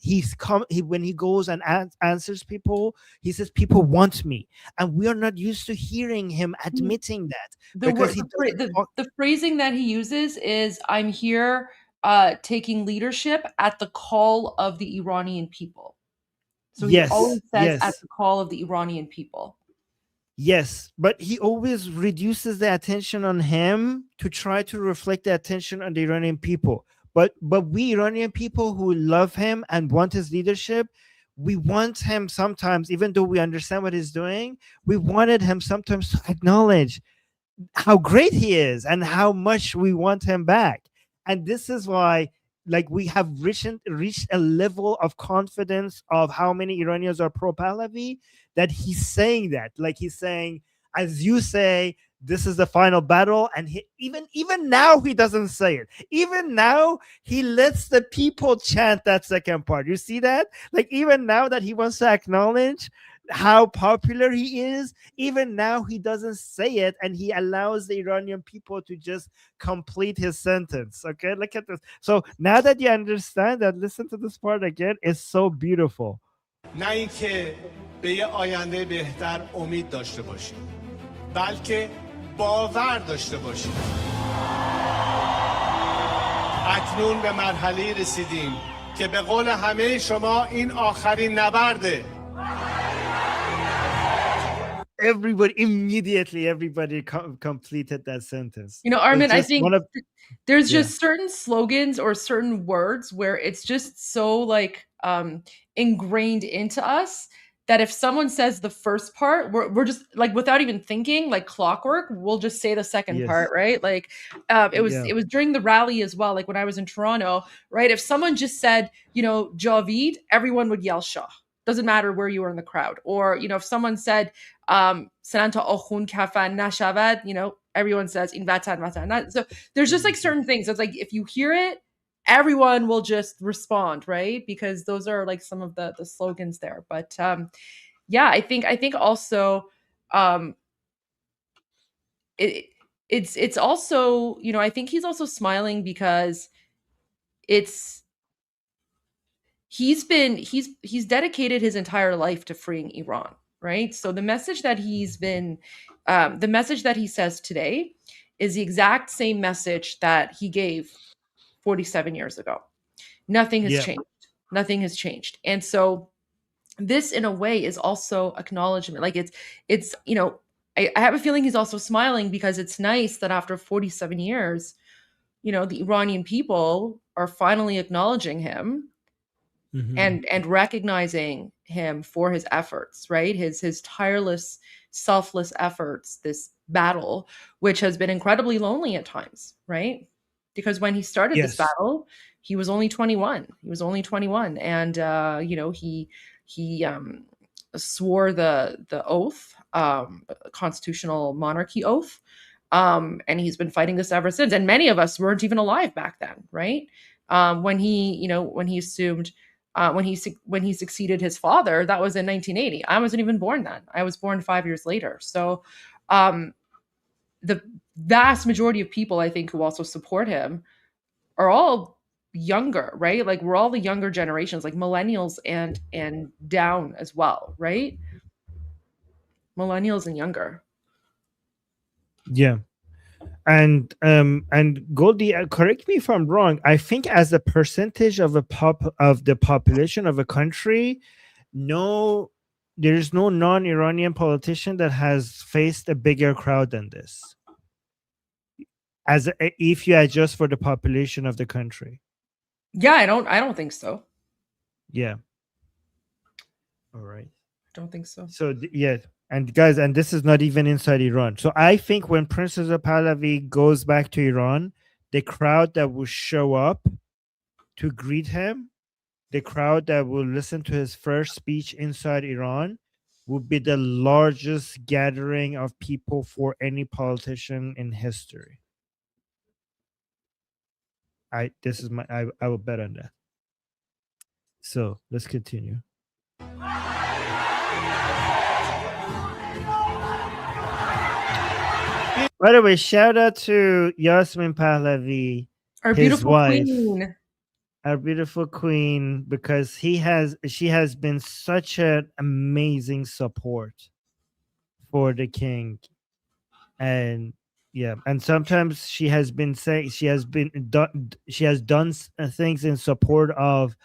when he goes and answers people, he says people want me, and we are not used to hearing him admitting that. The phrasing that he uses is, I'm here taking leadership at the call of the Iranian people. So he always says at the call of the Iranian people. Yes, but he always reduces the attention on him to try to reflect the attention on the Iranian people. But we Iranian people who love him and want his leadership, we want him sometimes, even though we understand what he's doing, we wanted him sometimes to acknowledge how great he is and how much we want him back. And this is why, like, we have reached a level of confidence of how many Iranians are pro Pahlavi, that he's saying that. Like, he's saying, as you say, this is the final battle. And even now he doesn't say it. Even now he lets the people chant that second part. You see that? Like, even now that he wants to acknowledge how popular he is, even now he doesn't say it, and he allows the Iranian people to just complete his sentence. Okay, look at this. So now that you understand that, listen to this part again. It's so beautiful. نه اینکه به یه آینده بهتر امید داشته باشیم، بلکه باور داشته باشیم. اکنون به مرحله رسیدیم که به قول همه شما این آخرین نبرده. Everybody completed that sentence. You know, Armin, I think there's just certain slogans or certain words where it's just so like ingrained into us that if someone says the first part, we're just like, without even thinking, like clockwork, we'll just say the second part, right? Like it was during the rally as well. Like when I was in Toronto, right? If someone just said, you know, Javid, everyone would yell Shah. Doesn't matter where you were in the crowd. Or, you know, if someone said Sananta Okhun Kafan Nashavad, you know, everyone says in Vatan. So there's just like certain things. It's like if you hear it, everyone will just respond, right? Because those are like some of the slogans there. But yeah, I think also it's also, you know, I think he's also smiling because he's dedicated his entire life to freeing Iran, right? So the message that the message that he says today is the exact same message that he gave 47 years ago. Nothing has changed. Nothing has changed. And so this in a way is also acknowledgement. Like it's, you know, I have a feeling he's also smiling because it's nice that after 47 years, you know, the Iranian people are finally acknowledging him. Mm-hmm. and recognizing him for his efforts, right? His tireless, selfless efforts, this battle, which has been incredibly lonely at times, right? Because when he started this battle, he was only 21. And you know, he swore the oath, constitutional monarchy oath, and he's been fighting this ever since. And many of us weren't even alive back then, right? When he assumed. When he succeeded his father, that was in 1980. I wasn't even born then. I was born 5 years later. So the vast majority of people, I think, who also support him are all younger, right? Like we're all the younger generations, like millennials and down as well, right? Millennials and younger. Yeah. And Goldie, correct me if I'm wrong. I think as a percentage of the population of a country, there is no non-Iranian politician that has faced a bigger crowd than this. If you adjust for the population of the country. Yeah, I don't think so. Yeah. All right. Don't think so. So yeah, and guys, and this is not even inside Iran. So I think when Prince Reza Pahlavi goes back to Iran, the crowd that will show up to greet him, the crowd that will listen to his first speech inside Iran, will be the largest gathering of people for any politician in history. I will bet on that. So let's continue. By the way, shout out to Yasmin Pahlavi, Our his beautiful wife, queen. our beautiful queen, because she has been such an amazing support for the king. And yeah, and sometimes she has been saying she has done things in support of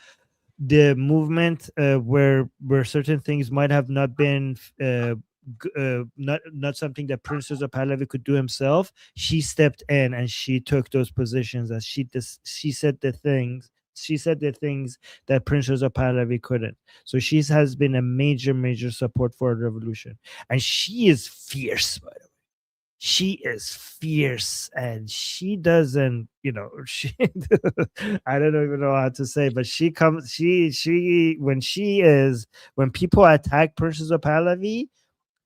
the movement where certain things might have not been not something that Prince Reza Pahlavi could do himself. She stepped in and she took those positions, as she said the things that Prince Reza Pahlavi couldn't. So she has been a major support for the revolution, and she is fierce, by the way. She is fierce, and she doesn't, she I don't even know how to say, but she comes when people attack Princess of Pahlavi,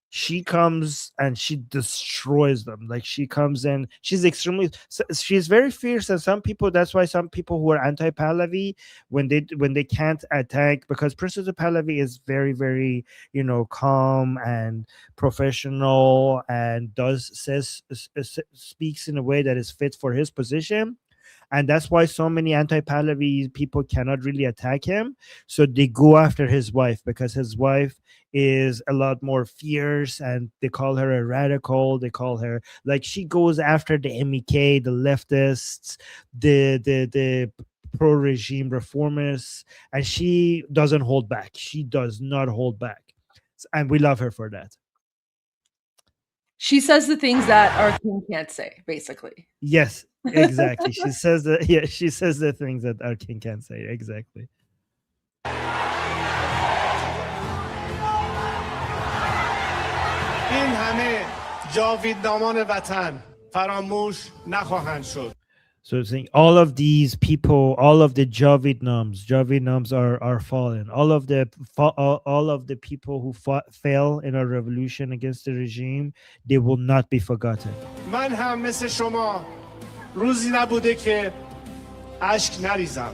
she comes and she destroys them. Like, she comes in, she's very fierce, and that's why some people who are anti-Pahlavi, when they can't attack, because Princess of Pahlavi is very, very calm and professional, and speaks in a way that is fit for his position. And that's why so many anti-Pahlavi people cannot really attack him. So they go after his wife, because his wife is a lot more fierce, and they call her a radical. They call her, like, she goes after the MEK, the leftists, the pro-regime reformists, and she doesn't hold back. She does not hold back. And we love her for that. She says the things that our king can't say, basically. Yes, exactly. She says that. Yeah, she says the things that our king can't say. Exactly. این همه جاویدنامان وطن فراموش نخواهند شد. So saying all of these people, all of the Javidnams are fallen. All of the people who fell in our revolution against the regime, they will not be forgotten. من هم مثل شما روزی نبوده که اشک نریزم.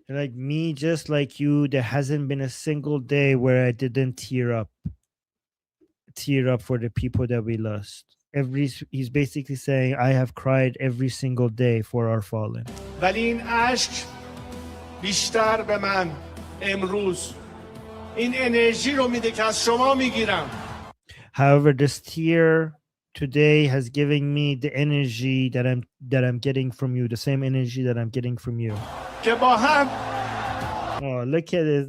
Like me, just like you, there hasn't been a single day where I didn't tear up for the people that we lost. He's basically saying, I have cried every single day for our fallen. ولی این اشک بیشتر به من امروز این انرژی رو میده که از شما میگیرم. However, this tear today has given me the energy that I'm getting from you, the same energy that I'm getting from you. که با هم Oh, look at it.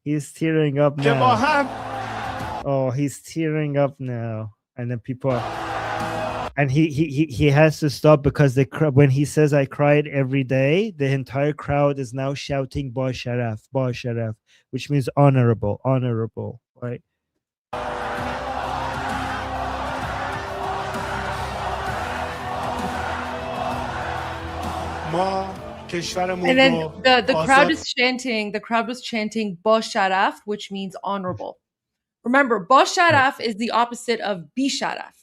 He's tearing up که با now. هم Oh, he's tearing up now. And then people and he has to stop, because when he says I cried every day, the entire crowd is now shouting Ba Sharaf, which means honorable, right? And then the crowd is chanting. The crowd was chanting Ba Sharaf, which means honorable. Remember, Ba Sharaf is the opposite of Bi Sharaf.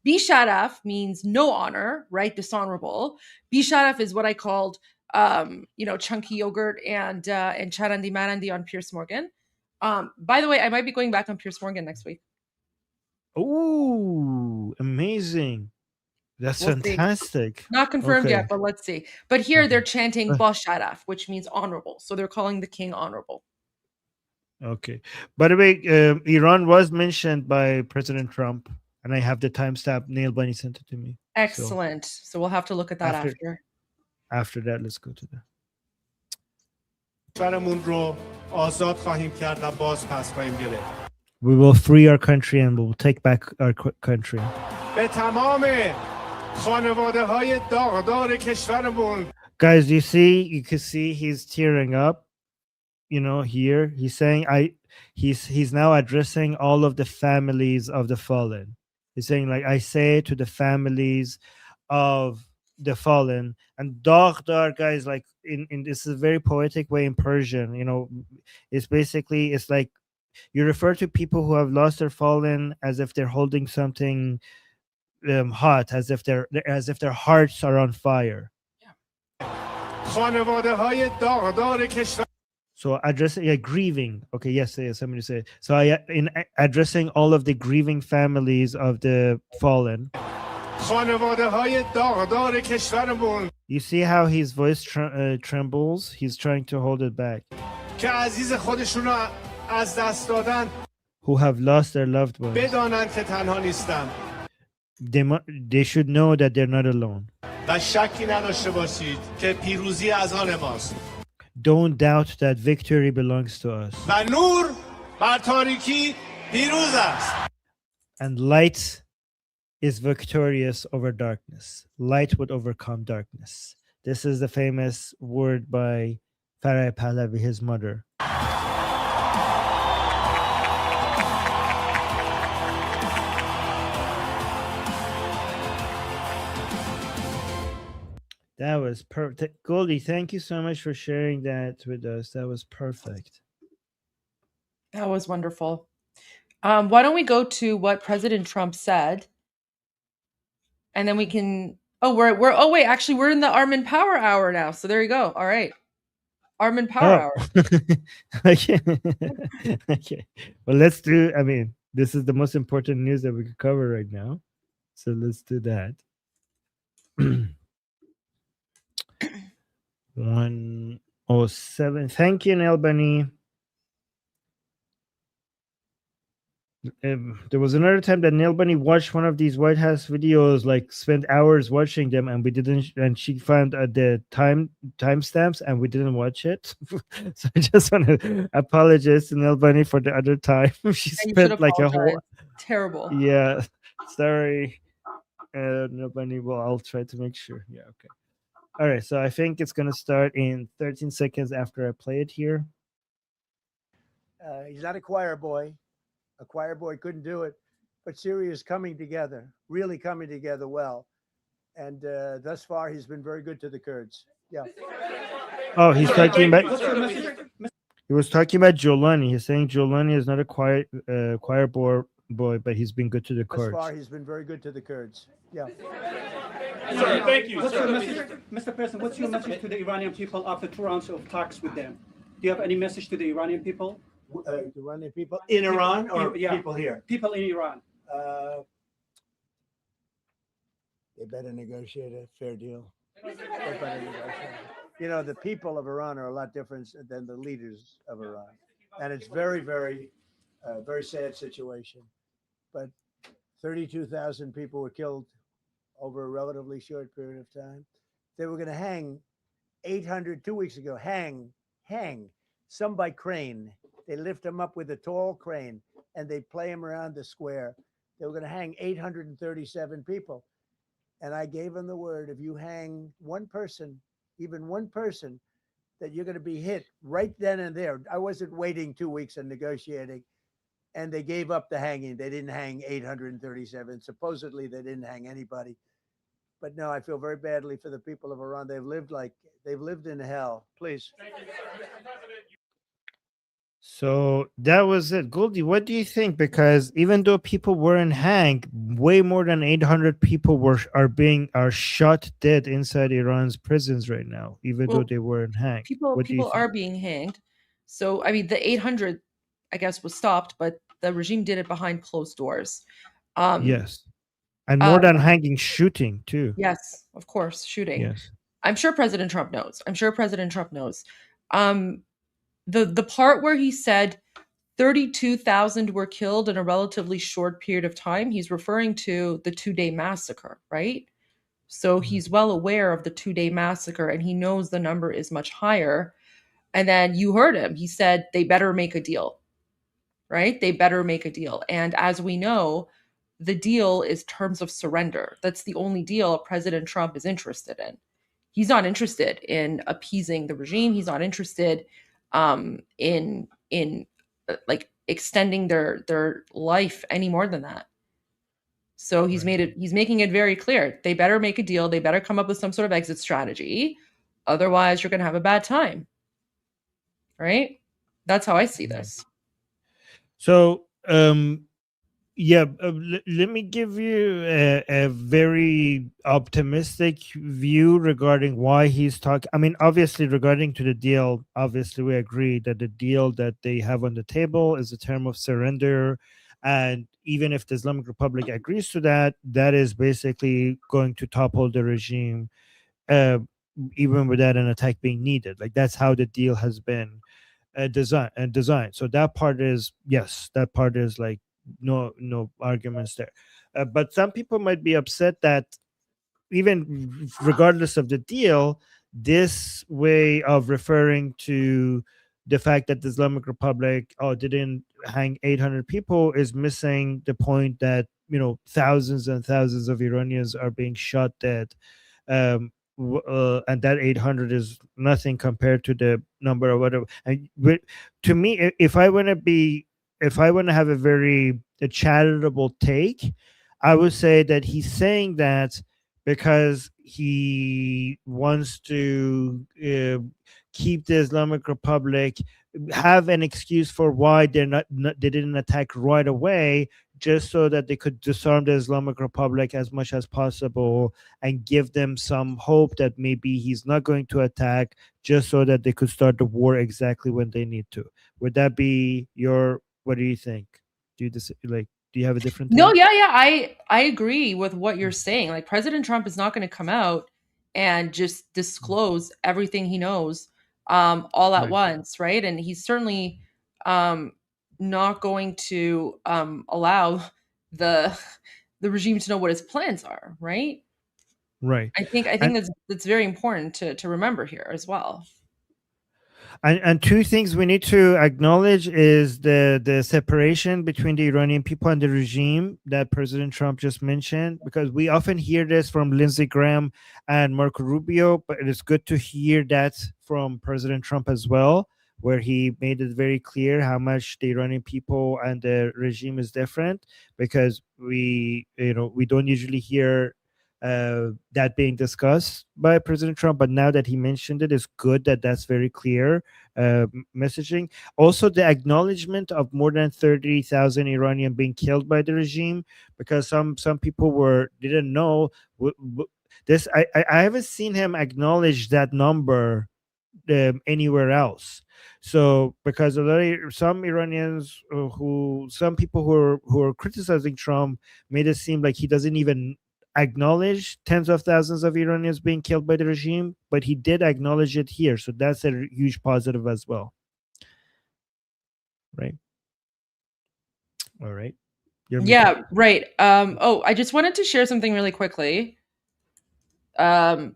Bi Sharaf means no honor, right? Dishonorable. Bi Sharaf is what I called, chunky yogurt and charandi marandi on Piers Morgan. By the way, I might be going back on Piers Morgan next week. Oh, amazing. That's fantastic. See. Not confirmed yet, but let's see. But here they're chanting Ba Sharaf, which means honorable. So they're calling the king honorable. Okay. By the way, Iran was mentioned by President Trump, and I have the timestamp. Neil Bunny sent it to me. Excellent. So we'll have to look at that after. After that, let's go to that. We will free our country, and we will take back our country. Guys, you can see he's tearing up. Here he's saying, he's now addressing all of the families of the fallen. He's saying, like, I say to the families of the fallen. And Daghdar, guys, like in this is a very poetic way in Persian, you know, it's basically, it's like you refer to people who have lost their fallen as if they're holding something hot, as if their hearts are on fire. خانواده‌های داغدار کشور So addressing, grieving. Okay, yes, somebody say. So in addressing all of the grieving families of the fallen. خانواده‌های داغدار کشورمون You see how his voice trembles? He's trying to hold it back. که عزیز خودشون رو از دست دادن Who have lost their loved ones. بدانند که تنها نیستن. They should know that they're not alone. و شکی نداشته باشید که پیروزی از آن ماست. Don't doubt that victory belongs to us. و نور بر تاریکی پیروز است. And light is victorious over darkness. Light would overcome darkness. This is the famous word by Farah Pahlavi, his mother. That was perfect. Goldie, thank you so much for sharing that with us. That was perfect. That was wonderful. Why don't we go to what President Trump said, and then we can. Oh, we're in the Armin Power Hour now. So there you go. All right, Armin Power Hour. Okay. Okay. Well, let's do. I mean, this is the most important news that we could cover right now. So let's do that. 107. Thank you, Albany. There was another time that Neil Bunny watched one of these White House videos, like spent hours watching them, and we didn't. And she found the timestamps, and we didn't watch it. So I just want to apologize to Neil Bunny for the other time. She spent like a whole terrible. Yeah, sorry, Neil Bunny. Well, I'll try to make sure. Yeah, okay. All right. So I think it's gonna start in 13 seconds after I play it here. He's not a choir boy. A choir boy couldn't do it, but Syria is coming together, really coming together well. And thus far, he's been very good to the Kurds. Yeah. Oh, he's talking about. He was talking about Jolani. He's saying Jolani is not a choir boy, but he's been good to the Kurds. Thus far, he's been very good to the Kurds. Yeah. Sir, thank you. What's your message, Mr. President, what's your message to the Iranian people after 2 rounds of talks with them? Do you have any message to the Iranian people? The Iranian people in Iran or people here? People in Iran. They better negotiate a fair deal. They better negotiate. You know, the people of Iran are a lot different than the leaders of Iran. And it's very, very, very sad situation. But 32,000 people were killed over a relatively short period of time. They were going to hang 800 2 weeks ago. Hang some by crane. They lift them up with a tall crane and they play them around the square. They were going to hang 837 people. And I gave them the word, if you hang one person, even one person, that you're going to be hit right then and there. I wasn't waiting 2 weeks and negotiating. And they gave up the hanging. They didn't hang 837. Supposedly they didn't hang anybody. But no, I feel very badly for the people of Iran. They've lived in hell. Please. So that was it. Goldie, what do you think? Because even though people weren't hanged, way more than 800 people are shot dead inside Iran's prisons right now, even though they weren't hanged. People are being hanged. So, I mean, the 800, I guess, was stopped, but the regime did it behind closed doors. Yes. And more than hanging, shooting too. Yes, of course, shooting. Yes. I'm sure President Trump knows. The part where he said 32,000 were killed in a relatively short period of time, he's referring to the 2-day massacre, right? So he's well aware of the 2-day massacre and he knows the number is much higher. And then you heard him. He said they better make a deal, right? They better make a deal. And as we know, the deal is terms of surrender. That's the only deal President Trump is interested in. He's not interested in appeasing the regime. He's not interested in like extending their life any more than that. So he's making it very clear. They better make a deal. They better come up with some sort of exit strategy. Otherwise, you're going to have a bad time. Right? That's how I see this. So, yeah, let me give you a very optimistic view regarding why he's talking. I mean, obviously, regarding to the deal, obviously, we agree that the deal that they have on the table is a term of surrender. And even if the Islamic Republic agrees to that, that is basically going to topple the regime, even without an attack being needed. Like, that's how the deal has been designed. So that part is, yes, that part is like, no arguments there. But some people might be upset that even regardless of the deal, this way of referring to the fact that the Islamic Republic didn't hang 800 people is missing the point that thousands and thousands of Iranians are being shot dead, and that 800 is nothing compared to the number of whatever. And to me, if I want to have a charitable take, I would say that he's saying that because he wants to keep the Islamic Republic, have an excuse for why they didn't attack right away, just so that they could disarm the Islamic Republic as much as possible and give them some hope that maybe he's not going to attack, just so that they could start the war exactly when they need to. Would that be what do you think? Do you have a different take? No, yeah. I agree with what you're saying. Like, President Trump is not going to come out and just disclose everything he knows all at once, right? And he's certainly not going to allow the regime to know what his plans are, right? Right. I think that's very important to remember here as well. And two things we need to acknowledge is the separation between the Iranian people and the regime that President Trump just mentioned, because we often hear this from Lindsey Graham and Marco Rubio, but it is good to hear that from President Trump as well, where he made it very clear how much the Iranian people and the regime is different, because we don't usually hear that being discussed by President Trump, but now that he mentioned it, it's good that that's very clear messaging. Also, the acknowledgement of more than 30,000 Iranian being killed by the regime, because some people didn't know this. I haven't seen him acknowledge that number anywhere else. So because some Iranians some people who are criticizing Trump made it seem like he doesn't even acknowledge tens of thousands of Iranians being killed by the regime, but he did acknowledge it here. So that's a huge positive as well. Right. All right. Yeah, right. I just wanted to share something really quickly. Just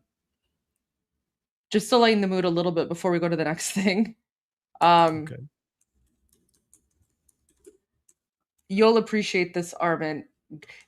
to lighten the mood a little bit before we go to the next thing. Okay. You'll appreciate this, Armin.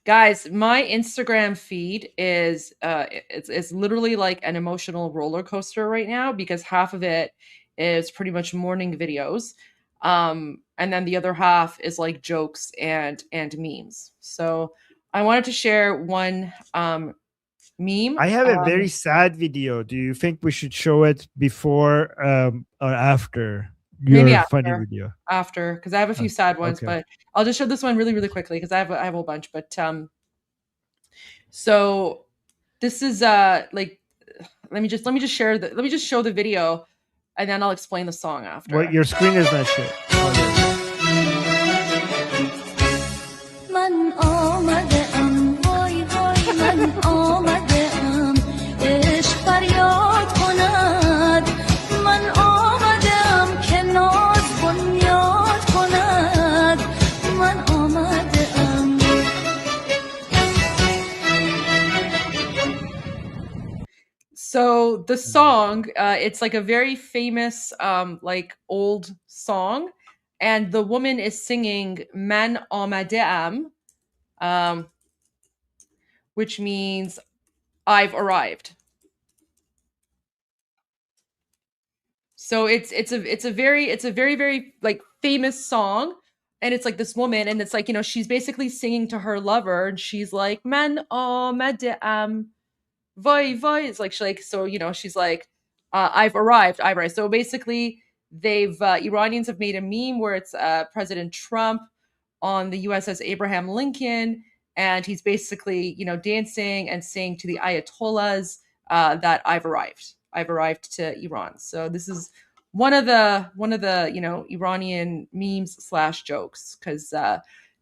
Guys, my Instagram feed is it's literally like an emotional roller coaster right now, because half of it is pretty much morning videos, and then the other half is like jokes and memes. So I wanted to share one meme. I have a very sad video. Do you think we should show it before or after your maybe funny video? After, because I have a few sad ones, but I'll just show this one really, really quickly because I have a whole bunch. But so this is like, let me just share let me just show the video, and then I'll explain the song after. Well, your screen is not shared. So the song, it's like a very famous, like old song, and the woman is singing "Man Amadeam," which means "I've arrived." So it's a very like famous song, and it's like this woman, and it's like, you know, she's basically singing to her lover, and she's like, "Man amade Voi, voi. It's like she like, so, you know, she's like, I've arrived. So basically, they've Iranians have made a meme where it's President Trump on the USS Abraham Lincoln, and he's basically, you know, dancing and saying to the Ayatollahs that I've arrived. I've arrived to Iran. So this is one of the you know, Iranian memes slash jokes, because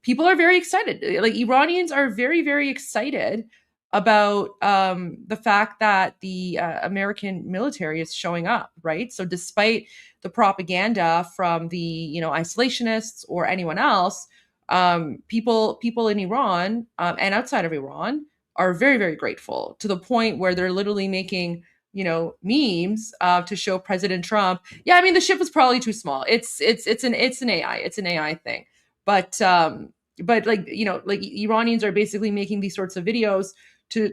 people are very excited. Like, Iranians are very excited about the fact that the American military is showing up, right? So despite the propaganda from the, you know, isolationists or anyone else, people in Iran and outside of Iran are very grateful, to the point where they're literally making, you know, memes to show President Trump. Yeah, I mean, the ship was probably too small. It's an AI thing, but like, you know, like, Iranians are basically making these sorts of videos to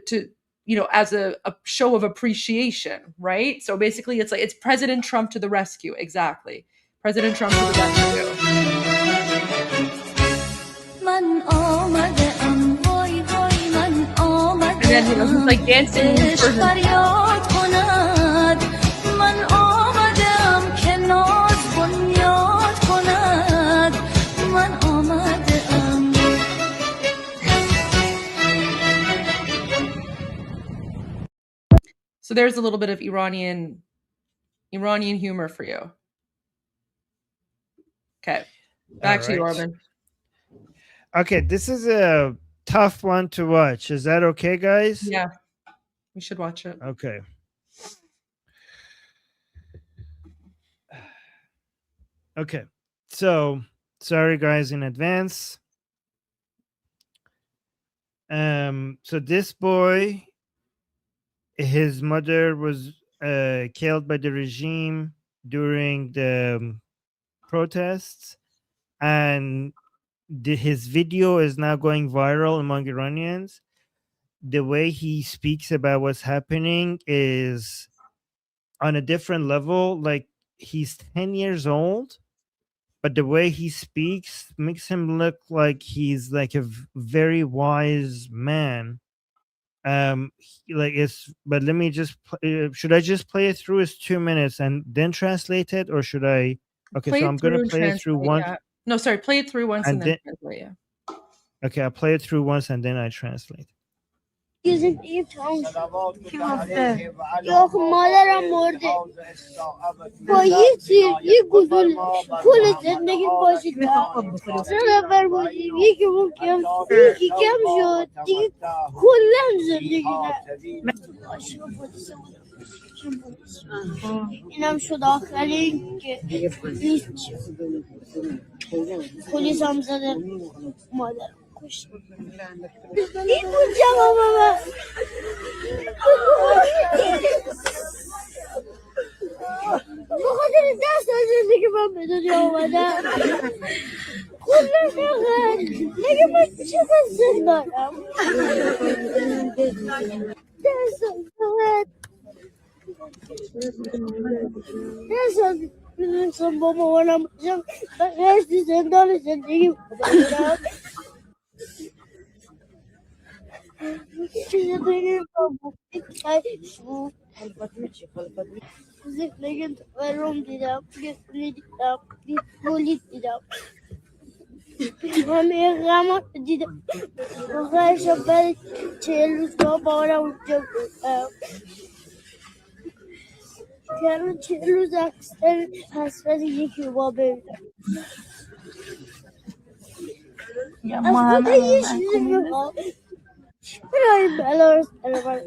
you know, as a show of appreciation, right? So basically, it's like, it's President Trump to the rescue. Exactly, President Trump to the rescue. And then, you know, he's like dancing in Persian. So there's a little bit of Iranian humor for you. Okay, back to you, All right. Orban. Okay, this is a tough one to watch. Is that okay, guys? Yeah, we should watch it. Okay. Okay. So, sorry guys in advance. So this boy, his mother was killed by the regime during the protests, and his video is now going viral among Iranians. The way he speaks about what's happening is on a different level. Like, he's 10 years old, but the way he speaks makes him look like he's like a very wise man. Like, it's, but let me just should I just play it through? It's 2 minutes and then translate it, or should I? Okay, Play so it I'm through gonna and play it through translate. once. Yeah. No, sorry. Play it through once and then then translate. Yeah. okay, I'll play it through once and then I translate. کی گفته؟ یا خب مادرم مرده با یه گلوله کل زندگی باشید سه نفر بودیم یکی کم شد دیگه کلا زندگی اینم شد آخرین که هیچ پلیس هم زده مادرم کشت این بود جواب من بخاطر دست آزرده که من به دنیا آمدم کلا نقل مگه من چقدر سن دارم دست آزرده میدونستم با مامانم باشم رشتی زندان زندگی بکنم زندگی با بکنم زندگی تورم دیدم گفتی دیدم گولی دیدم همه غم دیدم آخرشم بعد 40 روز با بارم اونجا بودم کردم 40 روز اکستر پس بعد یکی رو با ببینم از خدا یه چیزی میخوام برای بلا رو سر من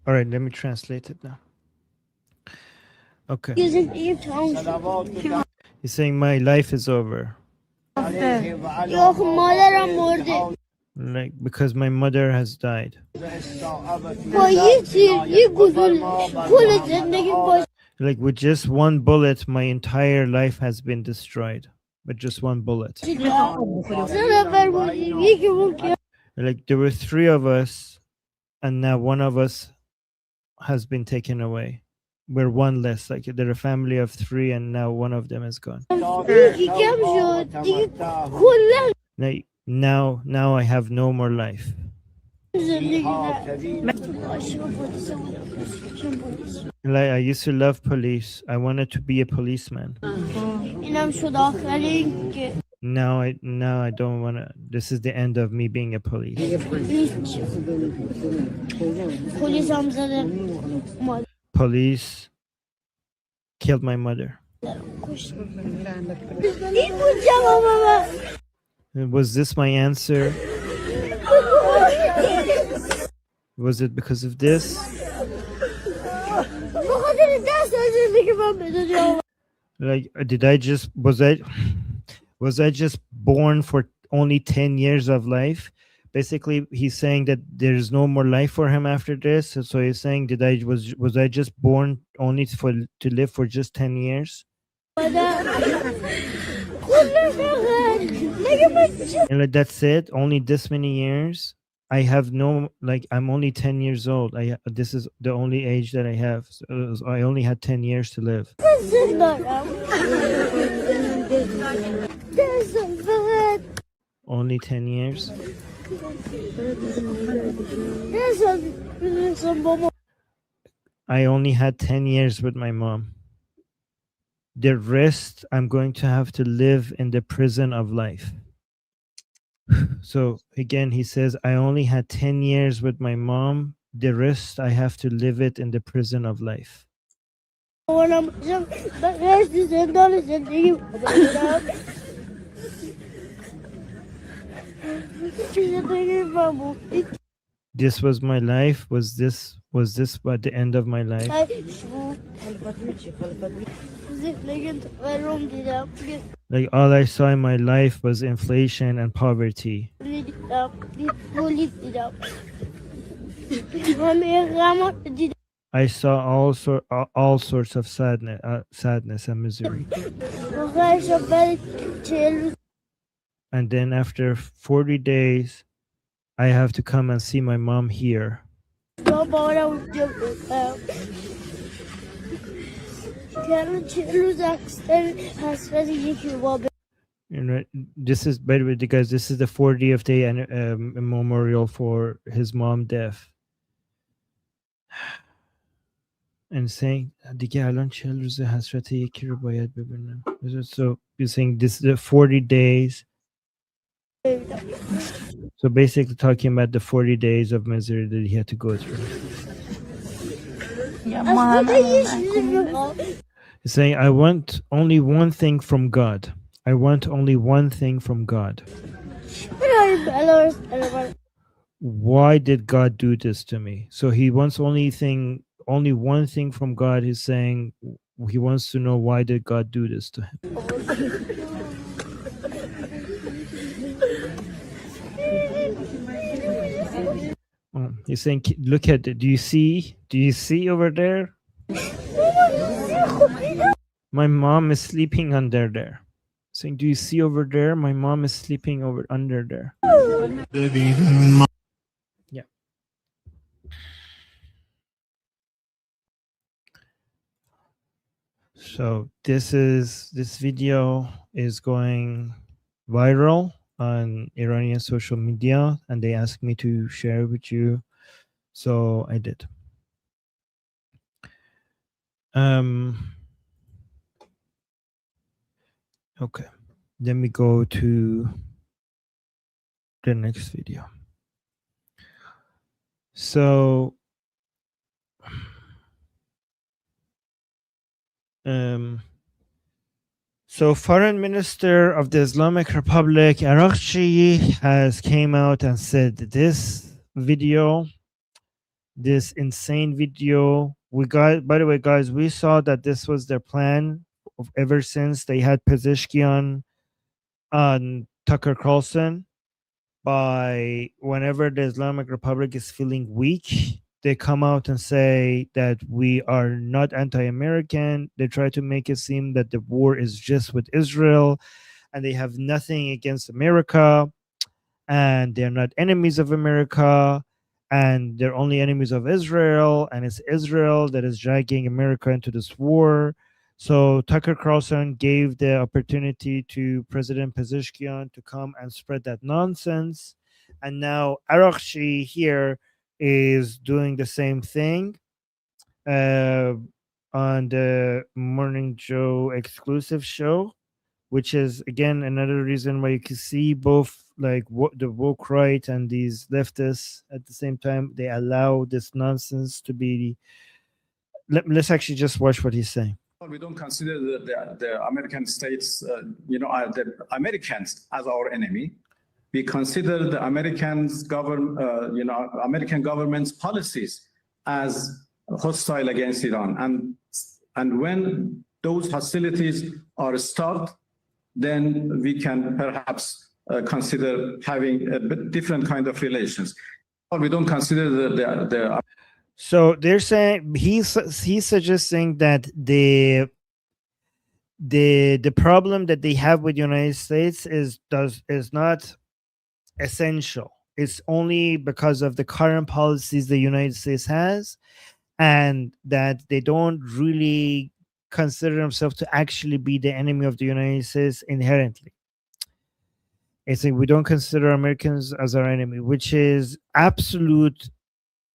All right, let me translate it now. Okay. Using your tongue. He's saying my life is over. Yok مادرم مرده. Like because my mother has died. با یه گلوله کل زندگی باش. Like with just one bullet, my entire life has been destroyed. With just one bullet. سه نفر بودیم یکی بود. Like there were 3 of us, and now one of us has been taken away. We're one less. Like they're a family of 3, and now one of them is gone. یکی کم شد دیگه کلا Now I have no more life. زندگی Like I used to love police. I wanted to be a policeman. اینم شد آخرین که Now I don't want to. This is the end of me being a police. پلیس هم زده مادر Police killed my mother. این بود جواب من. Was this my answer? Was it because of this? بخاطر دست زندگی من به دنیا آمد. Like was I just born for only 10 years of life? Basically he's saying that there's no more life for him after this. So he's saying was I just born only to live for just 10 years? And like that's it, only this many years. I have no, like I'm only 10 years old. This is the only age that I have. So I only had 10 years to live. Only 10 years. I only had 10 years with my mom. The rest I'm going to have to live in the prison of life. So again, he says, I only had 10 years with my mom. The rest I have to live it in the prison of life. This was my life. Was this at the end of my life? Like all I saw in my life was inflation and poverty. I saw all sorts of sadness and misery. And then after 40 days, I have to come and see my mom here. You know, this is, by the way, guys, this is the 40th day and memorial for his mom death. And saying, so you're saying this is the 40 days. So basically talking about the 40 days of misery that he had to go through. He's saying, I want only one thing from God. I want only one thing from God. Why did God do this to me? So he wants only one thing from God. He's saying he wants to know, why did God do this to him? He's saying, look at it. Do you see over there? My mom is sleeping under there. Saying, do you see over there? My mom is sleeping under there. Yeah. So this video is going viral on Iranian social media, and they asked me to share with you, so I did. Okay, let me go to the next video. So Foreign Minister of the Islamic Republic, IRGC, has came out and said this video this insane video. We got, by the way, guys, we saw that this was their plan ever since they had Pezeshkian on Tucker Carlson. By whenever the Islamic Republic is feeling weak, they come out and say that we are not anti-American. They try to make it seem that the war is just with Israel and they have nothing against America and they're not enemies of America and they're only enemies of Israel, and it's Israel that is dragging America into this war. So Tucker Carlson gave the opportunity to President Pezeshkian to come and spread that nonsense. And now IRGC here is doing the same thing on the Morning Joe exclusive show, which is again another reason why you can see both like the woke right and these leftists at the same time. They allow this nonsense to be. Let's actually just watch what he's saying. We don't consider the American states, the Americans as our enemy. We consider the American government's policies as hostile against Iran. And when those hostilities are stopped, then we can perhaps consider having a bit different kind of relations. We don't consider the So they're saying he's suggesting that the problem that they have with the United States is not essential. It's only because of the current policies the United States has, and that they don't really consider themselves to actually be the enemy of the United States inherently. It's like we don't consider Americans as our enemy, which is absolute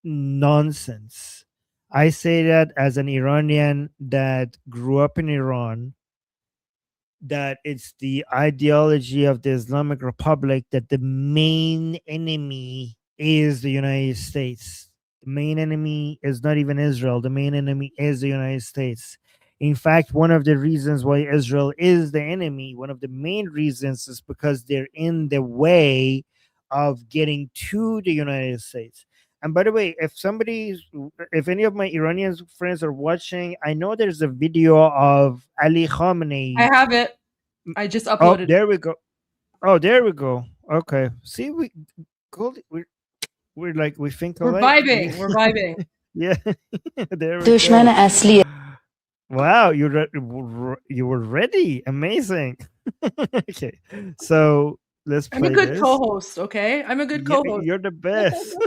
nonsense. I say that as an Iranian that grew up in Iran, that it's the ideology of the Islamic Republic that the main enemy is the United States. The main enemy is not even Israel. The main enemy is the United States. In fact, one of the reasons why Israel is the enemy, one of the main reasons, is because they're in the way of getting to the United States. And by the way, if any of my Iranian friends are watching, I know there's a video of Ali Khamenei. I have it. I just uploaded. Oh, there we go. Oh, there we go. Okay. See, we're like we think We're alike. vibing. We're vibing. Yeah. There we دشمن go. اصلی Wow, you were ready. Amazing. Okay, so let's play I'm a good this. co-host, okay? I'm a good co-host. You're the best.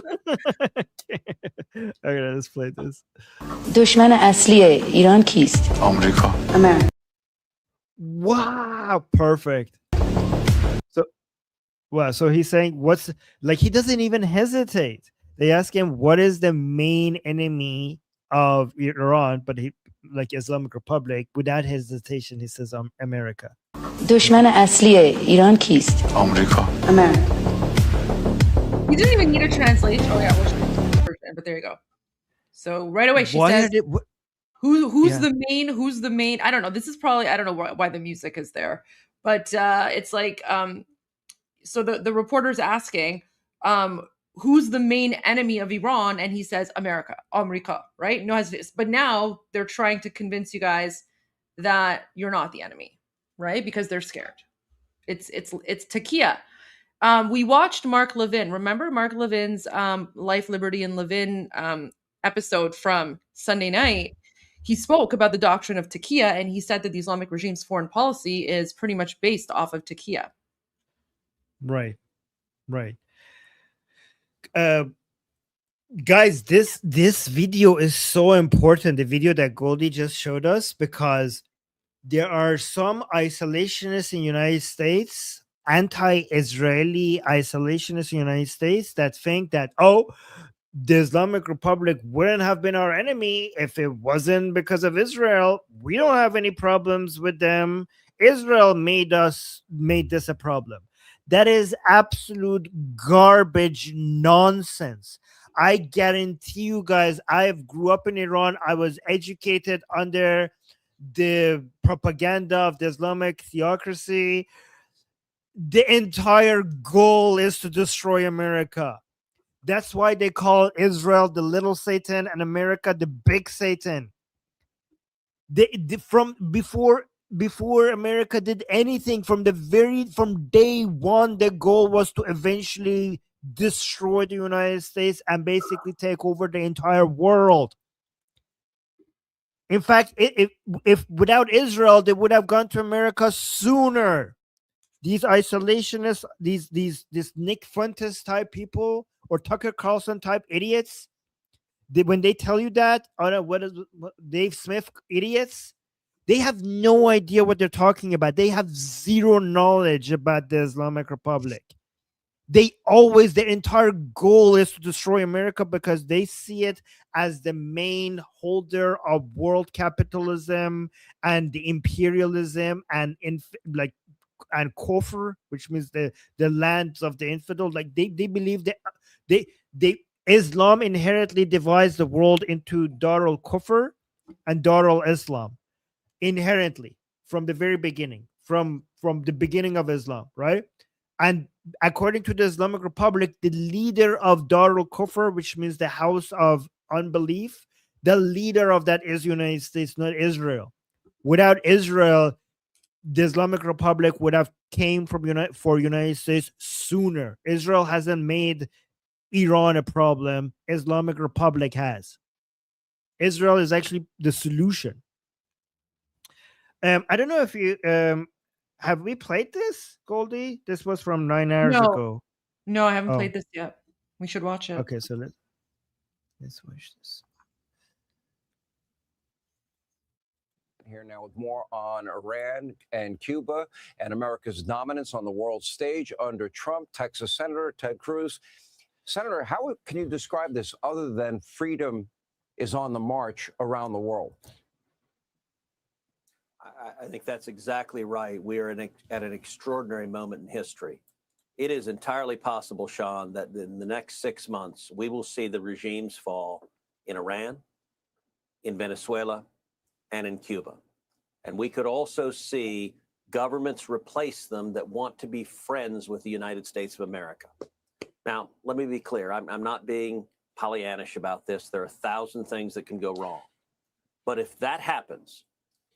Okay, let's play this. دشمن اصلی ایران کیست؟ آمریکا. America. Wow, perfect. So he's saying he doesn't even hesitate. They ask him what is the main enemy of Iran, but he Islamic Republic, without hesitation he says America. دشمن اصلی ایران کیست؟ آمریکا. America. You didn't even need a translation. Oh yeah, but there you go. So right away she says, who's the main? I don't know. This is probably, I don't know why the music is there, but it's like so the reporter's asking who's the main enemy of Iran, and he says America, right? No hesitation. But now they're trying to convince you guys that you're not the enemy, right? Because they're scared. It's Takia. We watched Mark Levin. Remember Mark Levin's Life, Liberty, and Levin episode from Sunday night? He spoke about the doctrine of Takia, and he said that the Islamic regime's foreign policy is pretty much based off of Takia. Right. Guys, this video is so important. The video that Goldie just showed us, because there are some isolationists in the United States, anti-Israeli isolationists in the United States, that think that, the Islamic Republic wouldn't have been our enemy if it wasn't because of Israel. We don't have any problems with them. Israel made this a problem. That is absolute garbage nonsense. I guarantee you guys, I grew up in Iran. I was educated under the propaganda of the Islamic theocracy. The entire goal is to destroy America. That's why they call Israel the little Satan and America the big Satan. From before America did anything, from day one, the goal was to eventually destroy the United States and basically take over the entire world. In fact, if without Israel, they would have gone to America sooner. These isolationists, these Nick Fuentes type people or Tucker Carlson type idiots, when they tell you that, what Dave Smith idiots, they have no idea what they're talking about. They have zero knowledge about the Islamic Republic. Their entire goal is to destroy America because they see it as the main holder of world capitalism and the imperialism and kofr, which means the lands of the infidel. Like they believe that they Islam inherently divides the world into Dar al-Kufr and Dar al-Islam, inherently, from the very beginning, from the beginning of Islam, right? And according to the Islamic Republic, the leader of Dar al-Kufr, which means the house of unbelief, the leader of that is United States, not Israel. Without Israel, the Islamic Republic would have came from United States sooner. Israel hasn't made Iran a problem. Islamic Republic has. Israel is actually the solution. I don't know if you have we played this, Goldie? This was from 9 hours ago. No, I haven't played this yet. We should watch it. Okay, so let's watch this. Here now with more on Iran and Cuba and America's dominance on the world stage under Trump. Texas Senator Ted Cruz. Senator, how can you describe this other than freedom is on the march around the world? I think that's exactly right. We are at an extraordinary moment in history. It is entirely possible, Sean, that in the next 6 months, we will see the regimes fall in Iran, in Venezuela, and in Cuba. And we could also see governments replace them that want to be friends with the United States of America. Now, let me be clear. I'm not being Pollyannish about this. There are 1,000 things that can go wrong. But if that happens,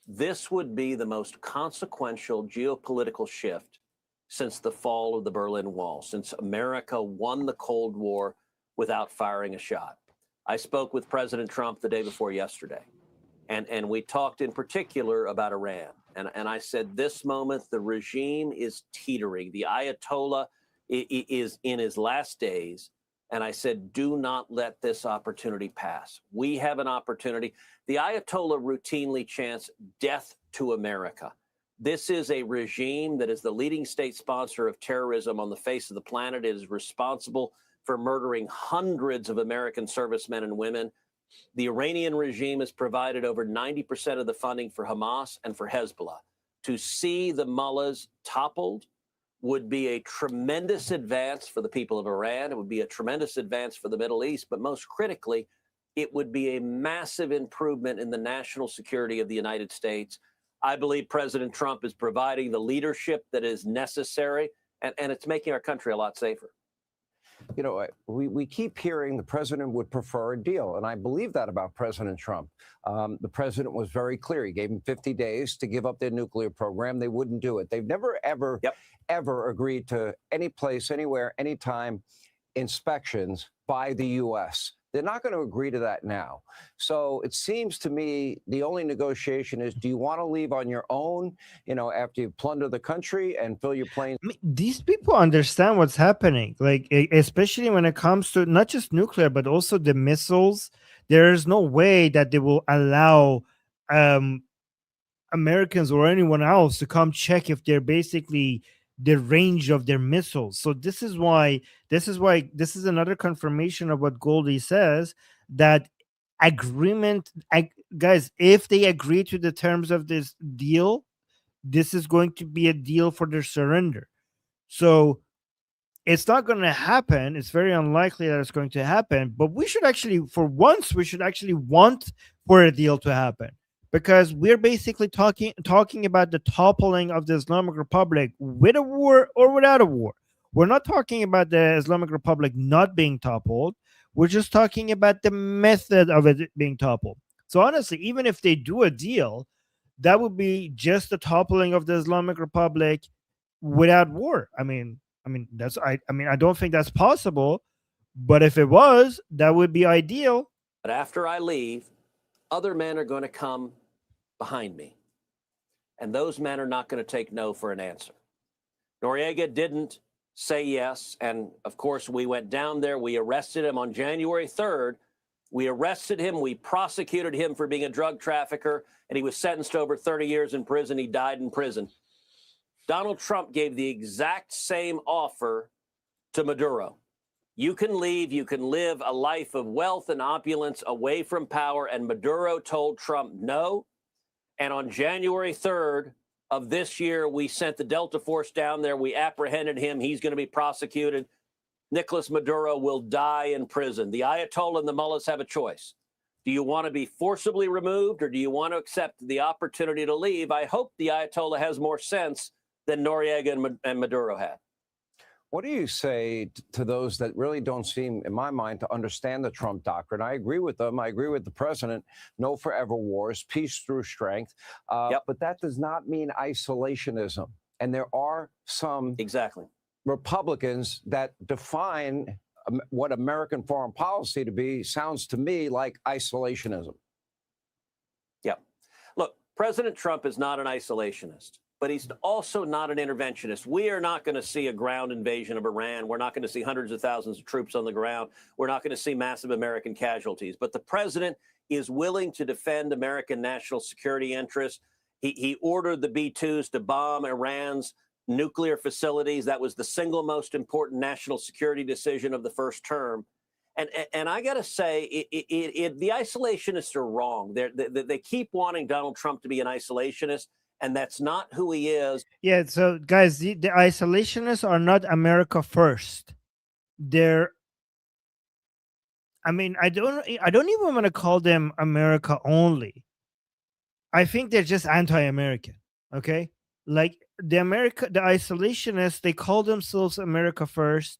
this would be the most consequential geopolitical shift since the fall of the Berlin Wall, since America won the Cold War without firing a shot. I spoke with President Trump the day before yesterday, and we talked in particular about Iran. And I said, this moment, the regime is teetering. The Ayatollah is in his last days. And I said, do not let this opportunity pass. We have an opportunity. The Ayatollah routinely chants death to America. This is a regime that is the leading state sponsor of terrorism on the face of the planet. It is responsible for murdering hundreds of American servicemen and women. The Iranian regime has provided over 90% of the funding for Hamas and for Hezbollah. To see the mullahs toppled would be a tremendous advance for the people of Iran. It would be a tremendous advance for the Middle East. But most critically, it would be a massive improvement in the national security of the United States. I believe President Trump is providing the leadership that is necessary, and it's making our country a lot safer. You know, we keep hearing the president would prefer a deal, and I believe that about President Trump. The president was very clear. He gave him 50 days to give up their nuclear program. They wouldn't do it. They've never, ever, ever agreed to any place, anywhere, anytime inspections by the U.S. They're not going to agree to that now. So it seems to me the only negotiation is, do you want to leave on your own, you know, after you plunder the country and fill your planes? I mean, these people understand what's happening, like especially when it comes to not just nuclear, but also the missiles. There's no way that they will allow Americans or anyone else to come check if they're basically the range of their missiles. So this is another confirmation of what Goldie says, that agreement, guys, if they agree to the terms of this deal, this is going to be a deal for their surrender. So it's not going to happen. It's very unlikely that it's going to happen, but we should actually, for once, want for a deal to happen. Because we're basically talking about the toppling of the Islamic Republic with a war or without a war. We're not talking about the Islamic Republic not being toppled. We're just talking about the method of it being toppled. So honestly, even if they do a deal, that would be just the toppling of the Islamic Republic without war. I mean, I don't think that's possible, but if it was, that would be ideal. But after I leave, other men are going to come behind me. And those men are not going to take no for an answer. Noriega didn't say yes. And of course, we went down there. We arrested him on January 3rd. We arrested him. We prosecuted him for being a drug trafficker. And he was sentenced to over 30 years in prison. He died in prison. Donald Trump gave the exact same offer to Maduro. You can leave. You can live a life of wealth and opulence away from power. And Maduro told Trump no. And on January 3rd of this year, we sent the Delta Force down there. We apprehended him. He's going to be prosecuted. Nicolas Maduro will die in prison. The Ayatollah and the mullahs have a choice. Do you want to be forcibly removed, or do you want to accept the opportunity to leave? I hope the Ayatollah has more sense than Noriega and Maduro had. What do you say to those that really don't seem, in my mind, to understand the Trump doctrine? I agree with them. I agree with the president. No forever wars, peace through strength. But that does not mean isolationism. And there are some Republicans that define what American foreign policy to be. Sounds to me like isolationism. Yep. Look, President Trump is not an isolationist, but he's also not an interventionist. We are not going to see a ground invasion of Iran. We're not going to see hundreds of thousands of troops on the ground. We're not going to see massive American casualties. But the president is willing to defend American national security interests. He ordered the B-2s to bomb Iran's nuclear facilities. That was the single most important national security decision of the first term. And I got to say, the isolationists are wrong. They keep wanting Donald Trump to be an isolationist. And that's not who he is. Yeah, so guys, the isolationists are not America first. They're, I mean, I don't even want to call them America only. I think they're just anti-American. Okay, like the isolationists, they call themselves America first,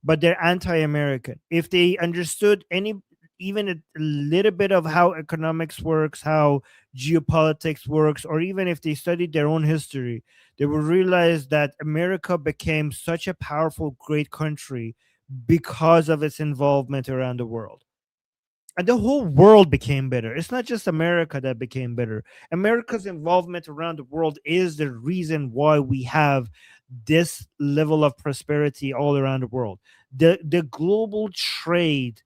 but they're anti-American. If they understood even a little bit of how economics works, how geopolitics works, or even if they studied their own history, they will realize that America became such a powerful, great country because of its involvement around the world. And the whole world became better. It's not just America that became better. America's involvement around the world is the reason why we have this level of prosperity all around the world. The global trade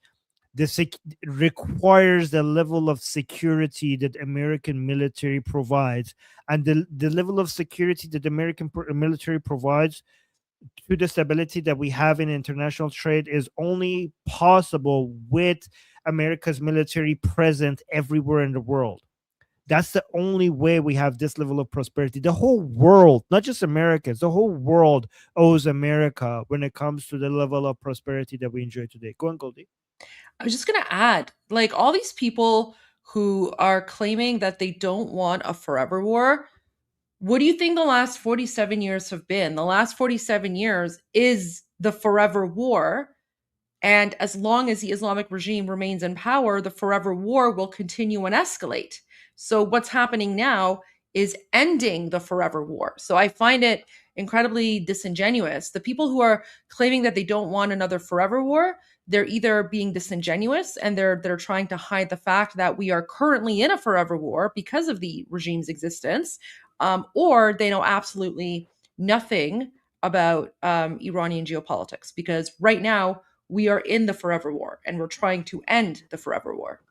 requires the level of security that American military provides, and the level of security that the American military provides to the stability that we have in international trade is only possible with America's military present everywhere in the world. That's the only way we have this level of prosperity. The whole world, not just Americans, the whole world owes America when it comes to the level of prosperity that we enjoy today. Go on, Goldie. I was just going to add, like, all these people who are claiming that they don't want a forever war, what do you think the last 47 years have been? The last 47 years is the forever war. And as long as the Islamic regime remains in power, the forever war will continue and escalate. So what's happening now is ending the forever war. So I find it incredibly disingenuous. The people who are claiming that they don't want another forever war, they're either being disingenuous and they're trying to hide the fact that we are currently in a forever war because of the regime's existence, or they know absolutely nothing about Iranian geopolitics, because right now we are in the forever war and we're trying to end the forever war.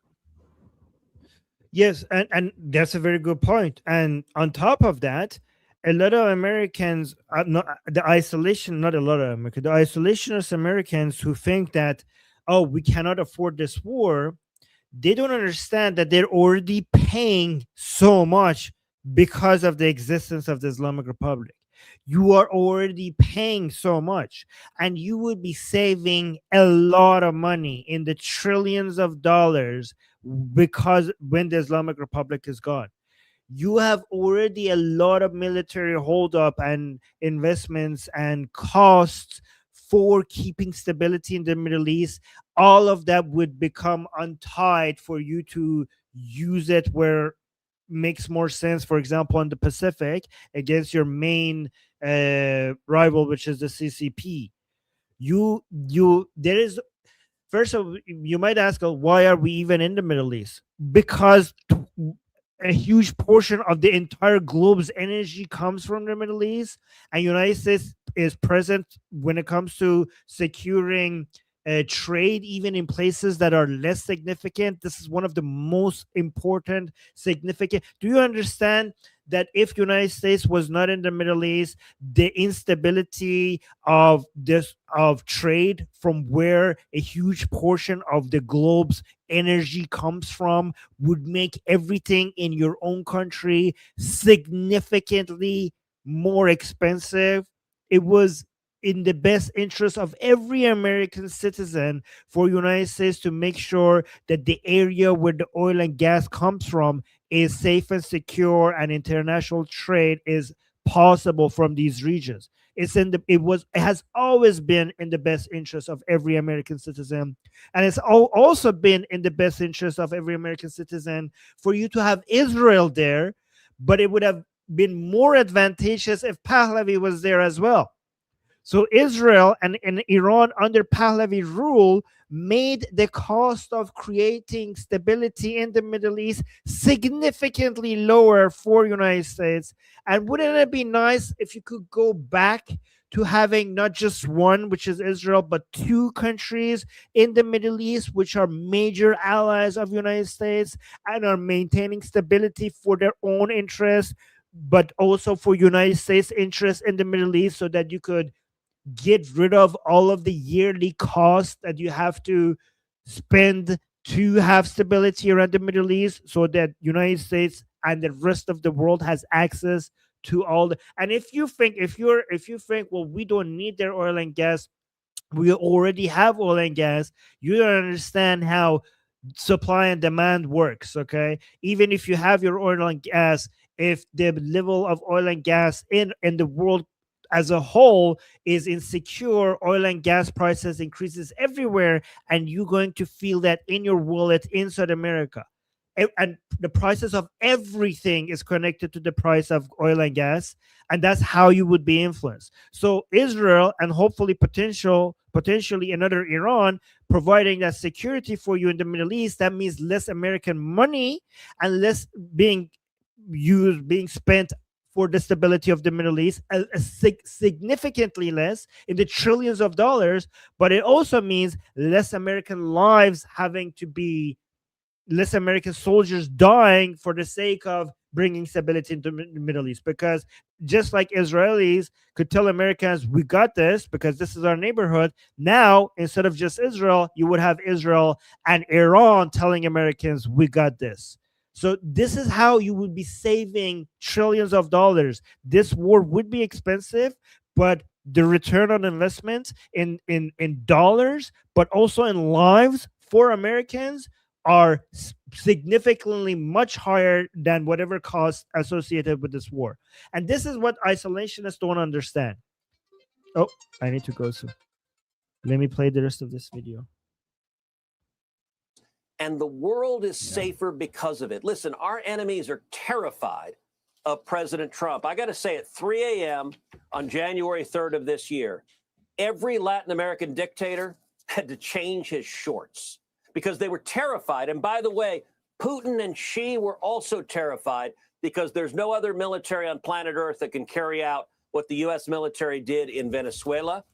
Yes, and that's a very good point. And on top of that, a lot of Americans, the isolationist Americans who think that, oh, we cannot afford this war, they don't understand that they're already paying so much because of the existence of the Islamic Republic. You are already paying so much, and you would be saving a lot of money in the trillions of dollars because when the Islamic Republic is gone. you have already a lot of military holdup and investments and costs for keeping stability in the Middle East. All of that would become untied for you to use it where makes more sense. For example, in the Pacific against your main rival, which is the CCP. There is, first of all, you might ask, why are we even in the Middle East? Because a huge portion of the entire globe's energy comes from the Middle East, and United States is present when it comes to securing trade, even in places that are less significant. This is one of the most important, significant. Do you understand that if United States was not in the Middle East, the instability of trade, from where a huge portion of the globe's energy comes from, would make everything in your own country significantly more expensive? It was in the best interest of every American citizen for United States to make sure that the area where the oil and gas comes from is safe and secure, and international trade is possible from these regions. It has always been in the best interest of every American citizen, and it's also been in the best interest of every American citizen for you to have Israel there. But it would have been more advantageous if Pahlavi was there as well. So Israel and Iran under Pahlavi rule made the cost of creating stability in the Middle East significantly lower for United States. And wouldn't it be nice if you could go back to having not just one, which is Israel, but two countries in the Middle East, which are major allies of United States and are maintaining stability for their own interests, but also for United States interests in the Middle East, so that you could get rid of all of the yearly costs that you have to spend to have stability around the Middle East, so that United States and the rest of the world has access to all the. And if you think, well, we don't need their oil and gas, we already have oil and gas, you don't understand how supply and demand works. Okay, even if you have your oil and gas, if the level of oil and gas in the world as a whole is insecure, oil and gas prices increases everywhere, and you're going to feel that in your wallet inside America. And the prices of everything is connected to the price of oil and gas, and that's how you would be influenced. So Israel, and hopefully potentially another Iran, providing that security for you in the Middle East, that means less American money and less being spent for the stability of the Middle East, significantly less, in the trillions of dollars. But it also means less American lives having to be, less American soldiers dying for the sake of bringing stability into the Middle East. Because just like Israelis could tell Americans, we got this because this is our neighborhood, now instead of just Israel, you would have Israel and Iran telling Americans, we got this. So this is how you would be saving trillions of dollars. This war would be expensive, but the return on investment in dollars, but also in lives for Americans, are significantly much higher than whatever cost associated with this war. And this is what isolationists don't understand. Oh, I need to go soon. Let me play the rest of this video. And the world is safer because of it. Listen, our enemies are terrified of President Trump. I got to say, at 3 a.m. on January 3rd of this year, every Latin American dictator had to change his shorts because they were terrified. And by the way, Putin and Xi were also terrified because there's no other military on planet Earth that can carry out what the U.S. military did in Venezuela.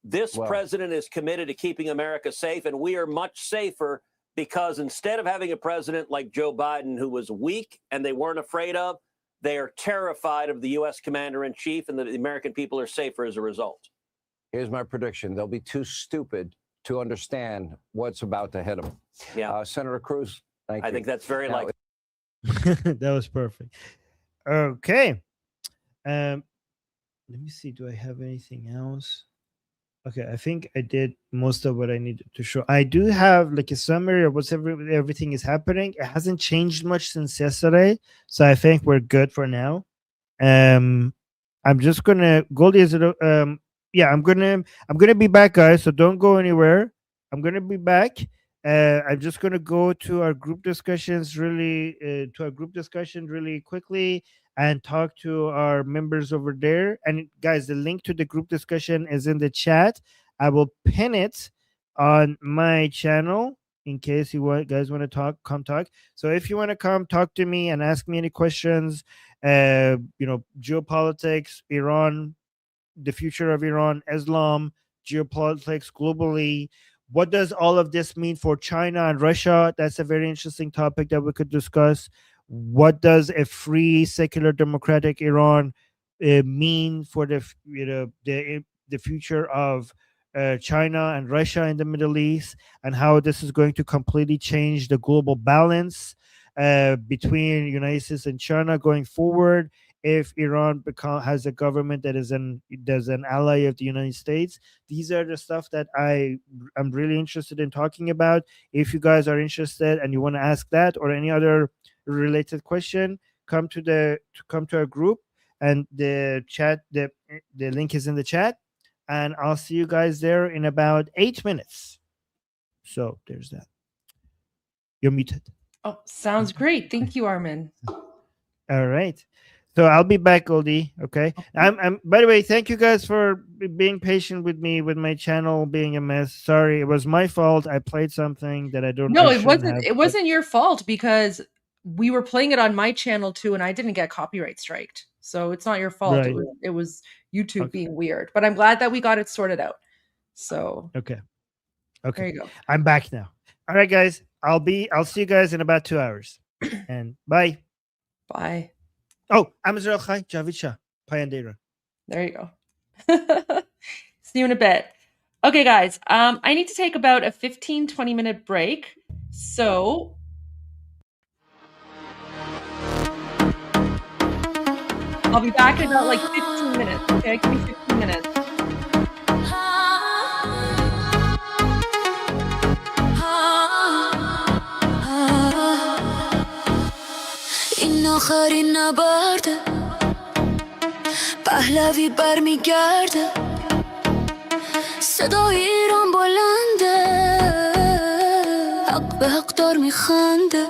This president is committed to keeping America safe, and we are much safer because instead of having a president like Joe Biden, who was weak and they weren't afraid of, they are terrified of the U.S. commander-in-chief, and the American people are safer as a result. Here's my prediction. They'll be too stupid to understand what's about to hit them. Yeah. Senator Cruz, thank you. I think that's very likely. That was perfect. Okay. Let me see. Do I have anything else? Okay, I think I did most of what I needed to show. I do have like a summary of what's everything is happening. It hasn't changed much since yesterday, so I think we're good for now. I'm just gonna Goldie. Is it? Yeah, I'm gonna be back, guys. So don't go anywhere. I'm gonna be back. I'm just gonna go to our group discussions really quickly and talk to our members over there. And guys, the link to the group discussion is in the chat. I will pin it on my channel in case guys want to come talk. So if you want to come talk to me and ask me any questions, geopolitics, Iran, the future of Iran, Islam, geopolitics globally. What does all of this mean for China and Russia? That's a very interesting topic that we could discuss. What does a free, secular, democratic Iran mean for the future of China and Russia in the Middle East, and how this is going to completely change the global balance between United States and China going forward? If Iran has a government that is an ally of the United States. These are the stuff that I'm really interested in talking about. If you guys are interested and you want to ask that or any other related question, come to our group, and the link is in the chat, and I'll see you guys there in about 8 minutes. So there's that. You're muted. Oh, sounds great. Thank you, Armin. All right. So I'll be back, Goldie. Okay. I'm. By the way, thank you guys for being patient with me with my channel being a mess. Sorry, it was my fault. I played something that I don't. No, it wasn't. It wasn't your fault because we were playing it on my channel too, and I didn't get copyright striked. So it's not your fault. Right. It was YouTube being weird. But I'm glad that we got it sorted out. So okay. There you go. I'm back now. All right, guys. I'll see you guys in about 2 hours. And bye. Bye. Oh, I'm Israel Chai, Javid Shah, Payandera. There you go. See you in a bit. Okay, guys. I need to take about a 15-20 minute break. So I'll be back in about like 15 minutes. Okay, give me 15 minutes. آخرین نبرده پهلوی برمیگرده صدای ایران بلنده حق به حق دار میخنده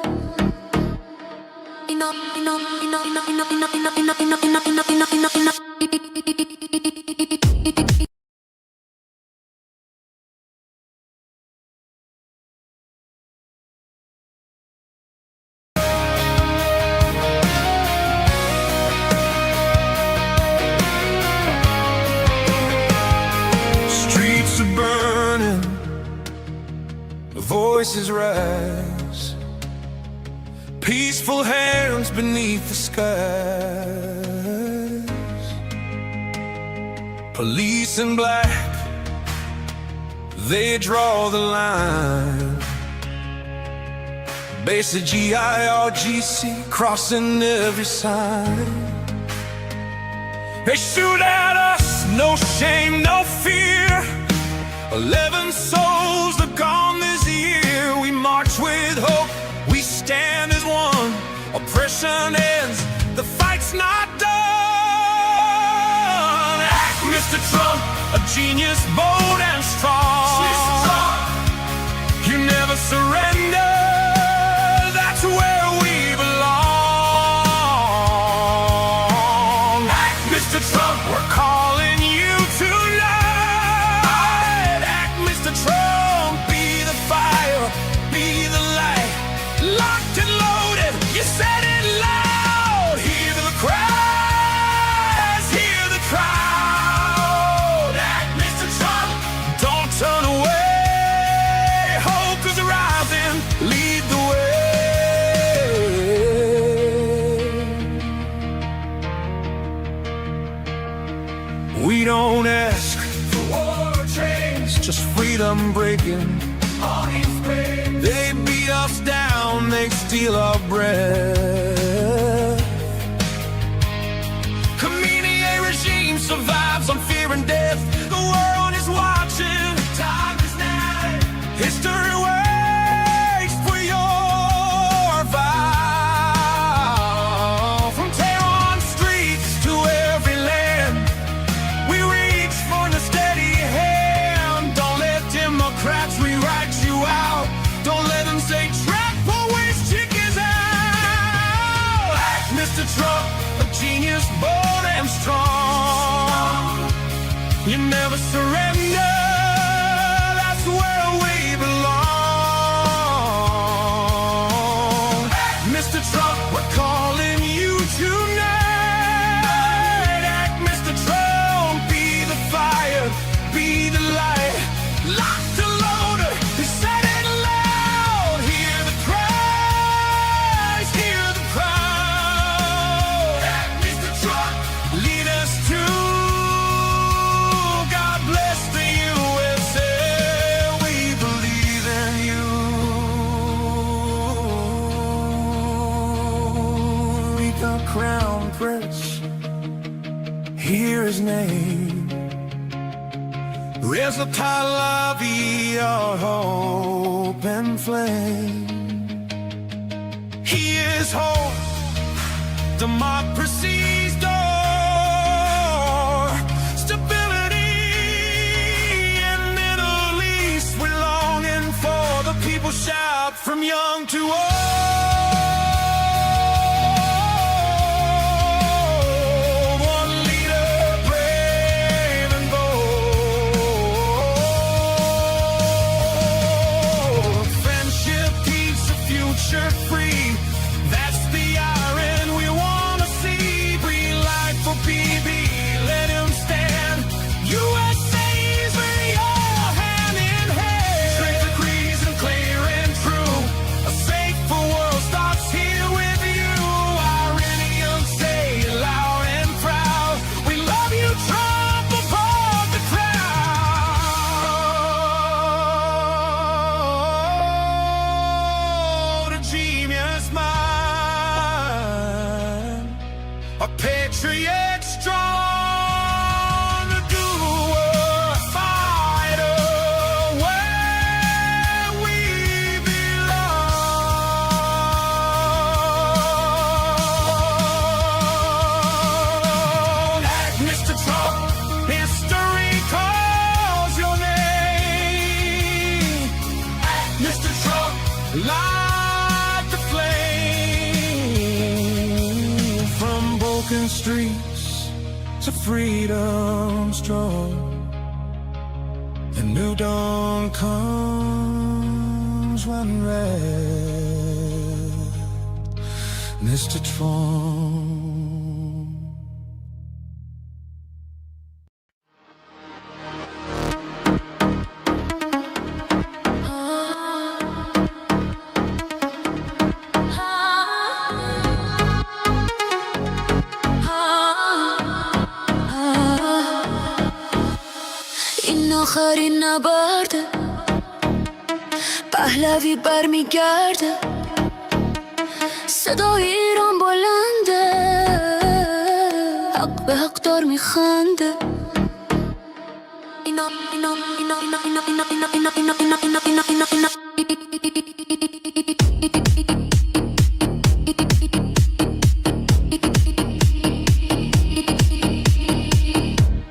اینا اینا اینا اینا اینا اینا اینا اینا اینا اینا اینا اینا اینا Voices rise, peaceful hands beneath the skies. Police in black, they draw the line. Basic IRGC crossing every sign. They shoot at us, no shame, no fear. 11 souls have gone this year. We march with hope, we stand as one. Oppression ends, the fight's not done. Act, Mr. Trump, a genius, bold and strong. You never surrender, that's where we belong. Act, Mr. Trump, we're calling you tonight. Trump, be the fire, be the light. Locked and loaded, you said it loud. Hear the cries, hear the crowd. Act, Mr. Trump, don't turn away. Hope is rising, lead the way. We don't ask for war trains, just freedom breaking. They beat us down, they steal our breath. Khamenei regime survives on fear and death. The world is watching. bureaucrats rewrite you out. Don't let them say trap always chickens out. Act, Mr. Trump, a genius, bold and strong. You never surrender, that's where we belong. Act, Mr. Trump, we're calling you tonight. Act, Mr. Trump, be the fire, be the light. Lock the loader, set it loud. Hear the cries, hear the crowd. Act, Mr. Trump, lead us to God bless the USA. We believe in you. Meet the Crown Prince, hear his name. Reza Pahlavi, our hope and flame. He is hope, democracy's door, stability in Middle East. We're longing for the people shout from young to old. One leader, brave and bold. Friendship, peace, a future free. That's the iron we want to see. Breathe life for PB, let him stand. USA's with your hand in hand. Strength of creeds and clear and true. A safer world starts here with you. Our Indians say it loud and proud. We love you, Trump, above the crowd. A genius mind, a patriot strong, a doer, a fighter, where we belong. Act, Mr. Trump, history calls your name. Act, Mr. Trump, light the flame from broken streets to freedom strong. The new dawn comes when red, Mr. Trump. این آخرین نبرده، پهلوی برمیگرده، صدای ایران بلنده، حق به حق دار میخنده. اینا اینا اینا اینا اینا اینا اینا اینا اینا اینا اینا اینا اینا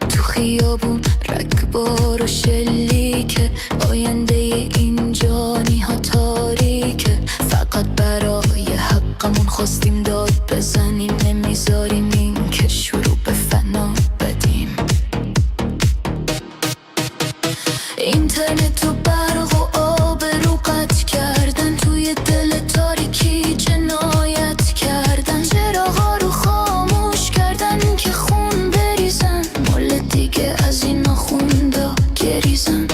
تو خیابون رگبار و شلیکه، آینده این جانی ها تاریکه. فقط برای حقمون خواستیم داد بزنیم، نمیذاریم این که شروع به فنا بدیم. اینترنت و برق و آب رو قطع کردن، توی دل تاریکی جنایت کردن، چراغا رو خاموش کردن که خون بریزن، مال دیگه از این خوندا گریزن.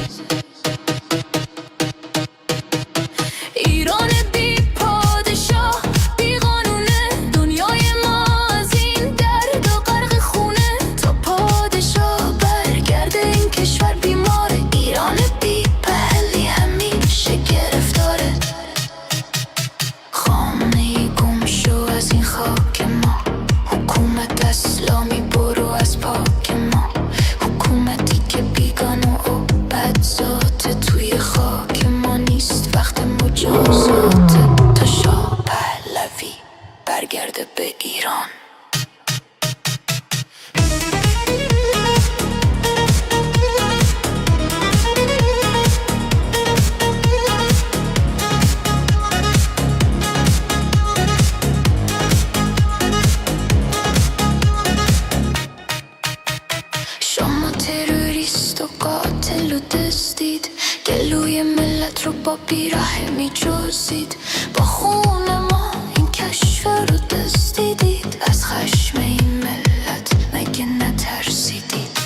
ملت رو با بیراه می جزید با خون ما این کشف رو دزدیدید از خشم این ملت مگه نترسیدید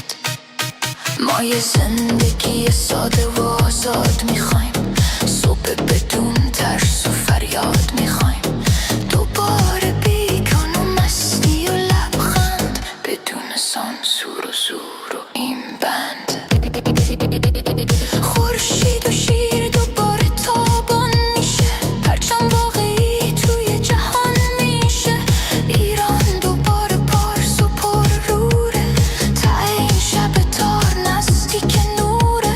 ما یه زندگی ساده و آزاد میخوایم صبح بدون ترس و فریاد میخوایم دوباره بیکن و مستی و لبخند بدون سانسور و زور و این بند خورشید و شیر دوباره تابان میشه پرچم واقعی توی جهان میشه ایران دوباره پارس و پر روره تا این شب تار نزدیک نوره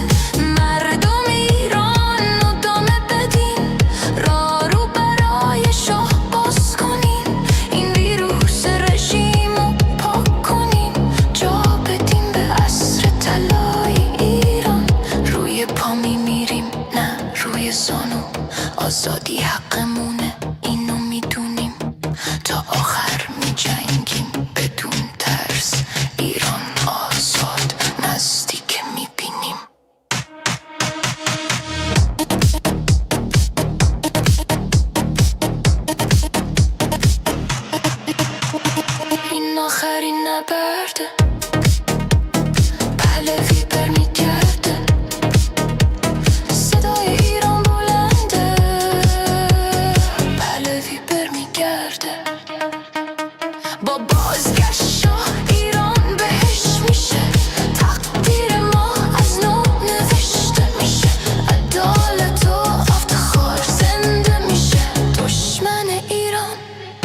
مردم ایران ادامه بدین راه رو برای شاه باز کنین این ویروس رژیم رو پاک کنین جا بدین به عصر طلای ایران روی پا میمیریم نه روی زانو آزادی حقمونه اینو میدونیم تا آخر میجنگیم بدون ترس ایران آزاد نزدیک میبینیم این آخرین نبرده پهلوی برمیگرده صدای ایران بلنده پهلوی برمیگرده با بازگشت شاه ایران بهش میشه تقدیر ما از نو نوشته میشه عدالت و افتخار زنده میشه دشمن ایران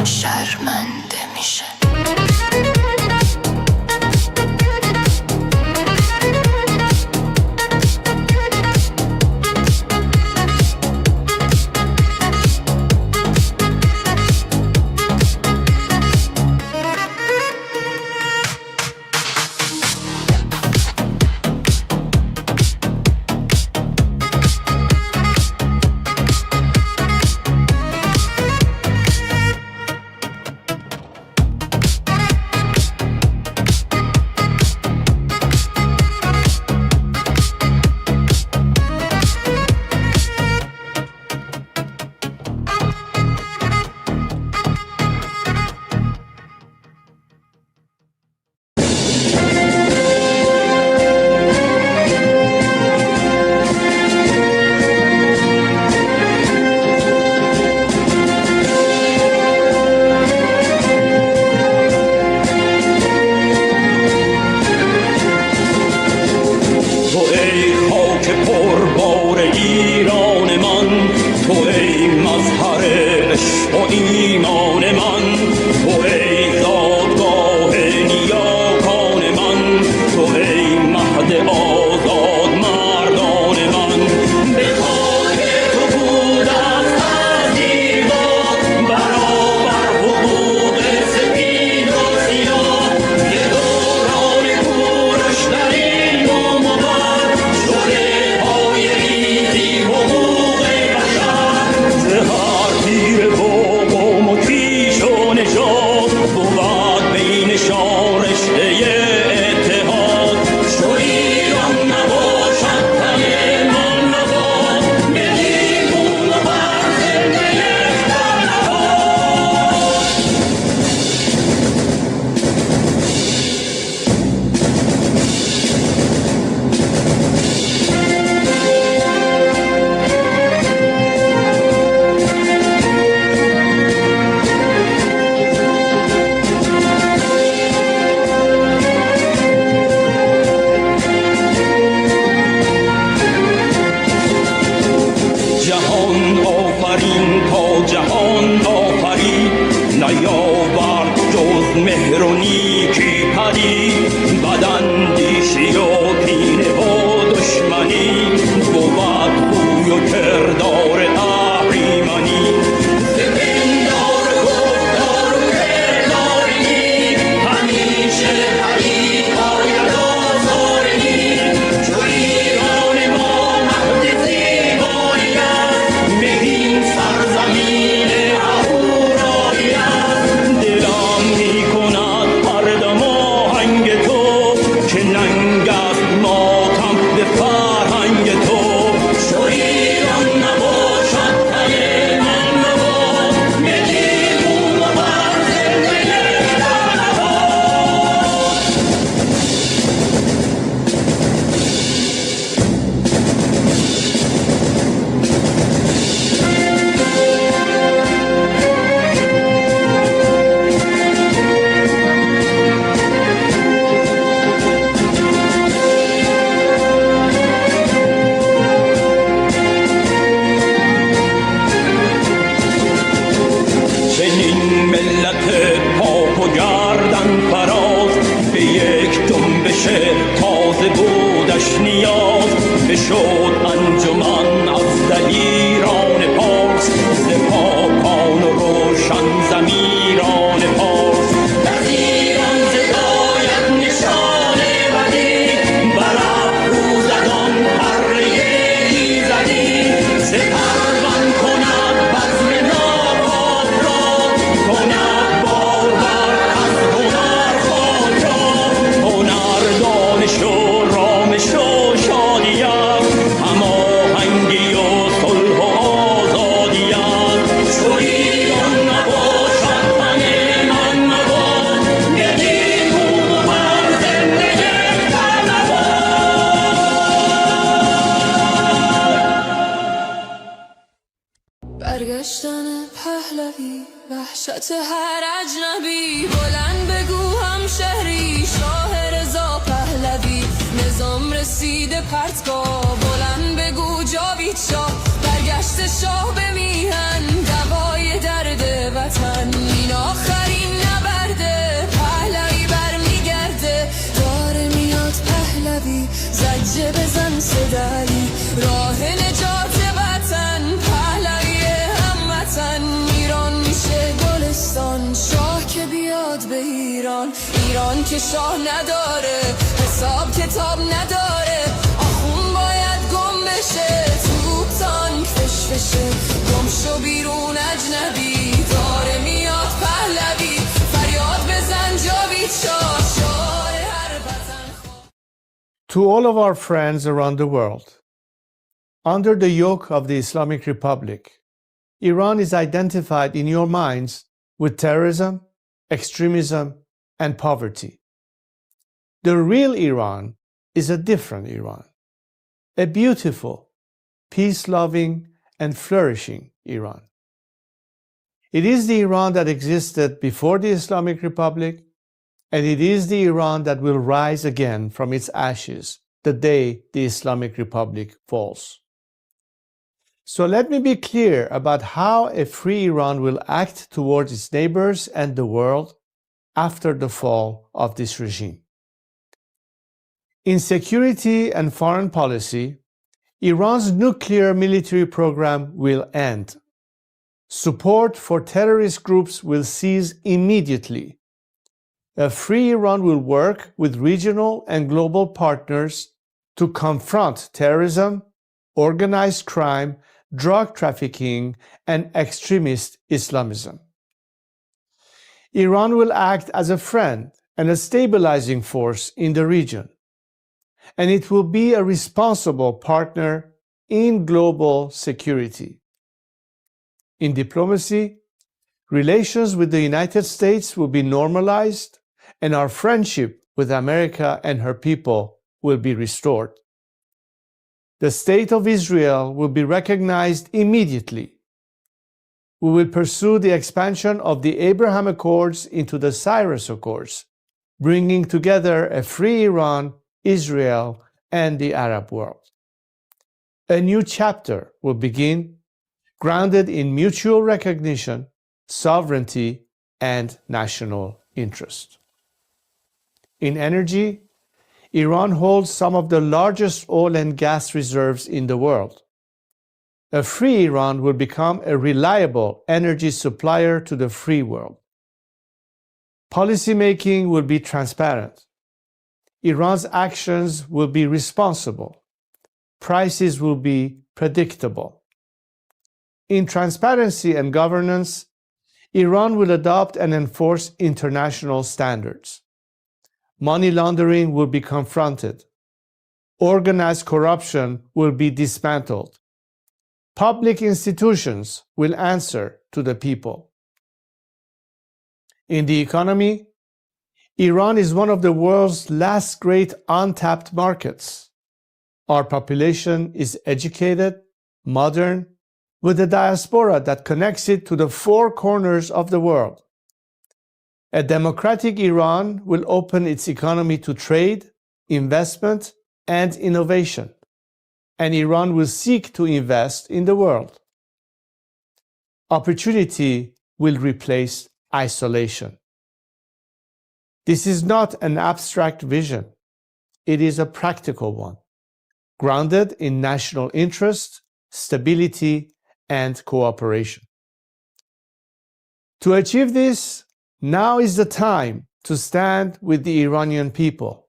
شرمنده میشه برگشتن پهلوی وحشت هر اجنبی بلند بگو هم شهری شاه رضا پهلوی نظام رسیده پرتگاه بلند بگو جاوید شاه برگشت شاه به میهن دوای درد وطن این آخرین نبرده پهلوی برمیگرده داره میاد پهلوی زجه بزن صدایی راه نجات وطن پهلوی هموطن ایران میشه گلستان شاه که بیاد به ایران ایران که شاه نداره حساب کتاب نداره آخون باید گم بشه تو تانک فشفشه گم شو بیرون اجنبی داره میاد پهلوی فریاد بزن جاوید شاه شاه هر وطن. To all of our friends around the world, under the yoke of the Islamic Republic, Iran is identified in your minds with terrorism, extremism, and poverty. The real Iran is a different Iran, a beautiful, peace-loving, and flourishing Iran. It is the Iran that existed before the Islamic Republic, and it is the Iran that will rise again from its ashes the day the Islamic Republic falls. So let me be clear about how a free Iran will act towards its neighbors and the world after the fall of this regime. In security and foreign policy, Iran's nuclear military program will end. Support for terrorist groups will cease immediately. A free Iran will work with regional and global partners to confront terrorism, organized crime, drug trafficking, and extremist Islamism. Iran will act as a friend and a stabilizing force in the region, and it will be a responsible partner in global security. In diplomacy, relations with the United States will be normalized, and our friendship with America and her people will be restored. The State of Israel will be recognized immediately. We will pursue the expansion of the Abraham Accords into the Cyrus Accords, bringing together a free Iran, Israel, and the Arab world. A new chapter will begin, grounded in mutual recognition, sovereignty, and national interest. In energy, Iran holds some of the largest oil and gas reserves in the world. A free Iran will become a reliable energy supplier to the free world. Policymaking will be transparent. Iran's actions will be responsible. Prices will be predictable. In transparency and governance, Iran will adopt and enforce international standards. Money laundering will be confronted. Organized corruption will be dismantled. Public institutions will answer to the people. In the economy, Iran is one of the world's last great untapped markets. Our population is educated, modern, with a diaspora that connects it to the four corners of the world. A democratic Iran will open its economy to trade, investment, and innovation, and Iran will seek to invest in the world. Opportunity will replace isolation. This is not an abstract vision. It is a practical one, grounded in national interest, stability, and cooperation. To achieve this, now is the time to stand with the Iranian people.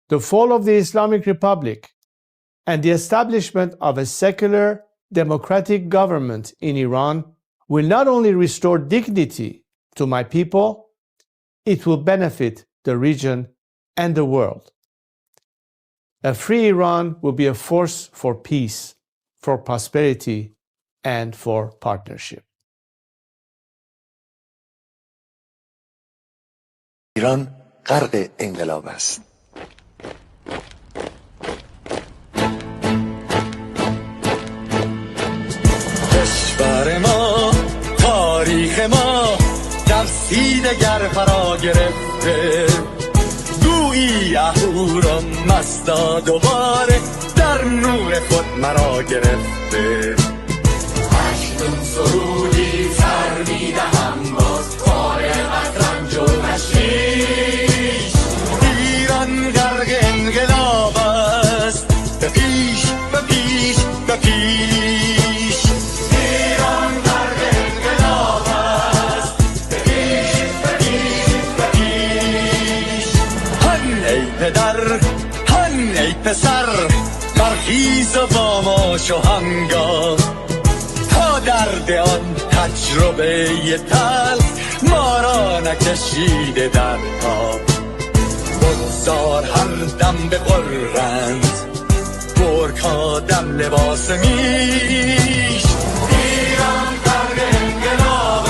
The fall of the Islamic Republic and the establishment of a secular, democratic government in Iran will not only restore dignity to my people, it will benefit the region and the world. A free Iran will be a force for peace, for prosperity, and for partnership. ایران غرق انقلاب است. کشور یکی دگر فرا گرفته گویی اهورا مستا دوباره در نور خود مرا گرفته اکنون سرودی سر میدهم باز فارغ از رنج و تشویش ایران غرق انقلاب است به پیش به پیش به پیش ایران غرق انقلاب است به پیش به پیش به پیش هن ای پدر هن ای پسر برخیز و با ما شو هنگام تا درد آن تجربه تلخ ما را نکشیده در خواب بگذار هر دم بغرند گرگ‌ها دم لباس میش ایران غرق انقلاب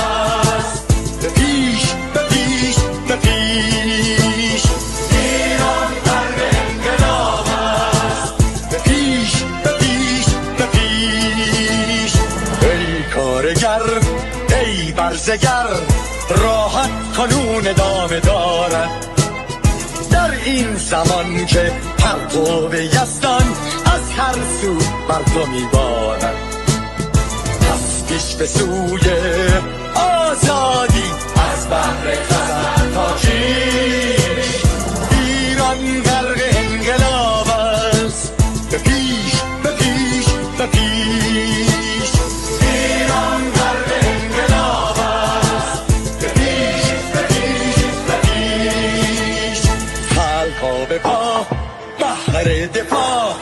است به پیش به پیش به پیش ایران غرق انقلاب است به پیش به پیش به پیش ای کارگر ای برزگر راحت کنون ادامه دارد در این زمان که پرتو یزدان از هر سو بر تو میبارد پس پیش به سوی آزادی از بحر خزر تا کیش ایران غرق انقلاب است به پیش به پیش به پیش ایران غرق انقلاب است به پیش به پیش به پیش خلقا به پا بحر دفاع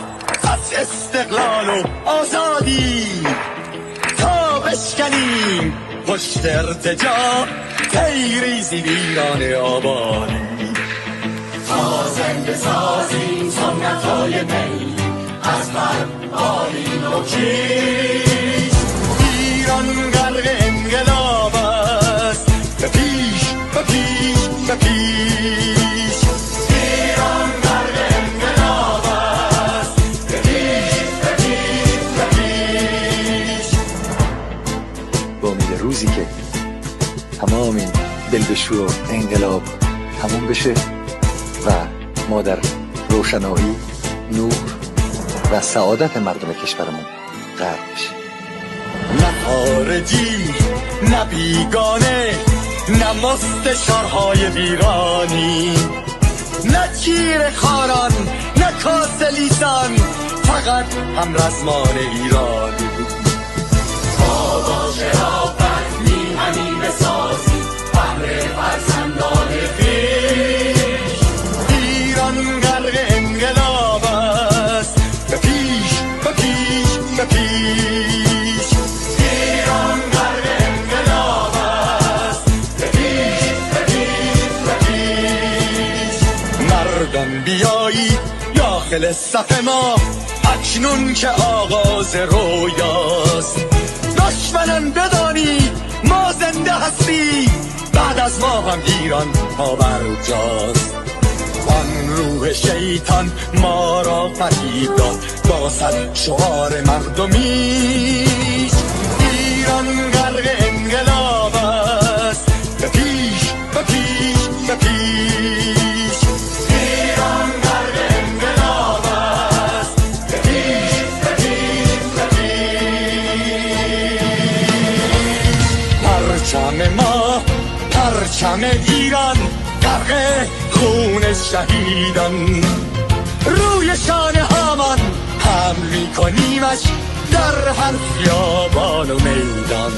از استقلال و آزادی تا بشکنیم پشت ارتجاع تیریزی ویران آبادی تا زنده سازیم سنت‌های می از بر بالین و کیش ایران غرق انقلاب است به پیش به پیش به پیش ایران غرق انقلاب است به پیش به پیش به پیش با امید روزی که تمام این دلبشور و انقلاب تموم بشه و ما در روشنایی نور و سعادت مردم کشورمون غرق بشیم نه خارجی نه بیگانه نه مستشارهای ویرانی نه چیر خاران نه کاسه لیسان فقط هم رزمان ایرانی تا با شرافت میهنی بسازی بهر فرزندان خویش ایران غرق انقلاب است به پیش به پیش به پیش ایران غرق انقلاب است به پیش به پیش به پیش مردان بیایید داخل صف ما اکنون که آغاز رویاست دشمنان بدانید ما زنده هستیم بعد از ما هم ایران پابرجاست آن روح شیطان ما را فریب داد با صد شعار مردمیش ایران غرق انقلاب است به پیش به پیش به پیش ایران غرق انقلاب است به پیش به پیش به پیش پرچم ما پرچم ایران غرق خون شهیدان روی شانه هامان حمل میکنیمش در هر خیابان و میدان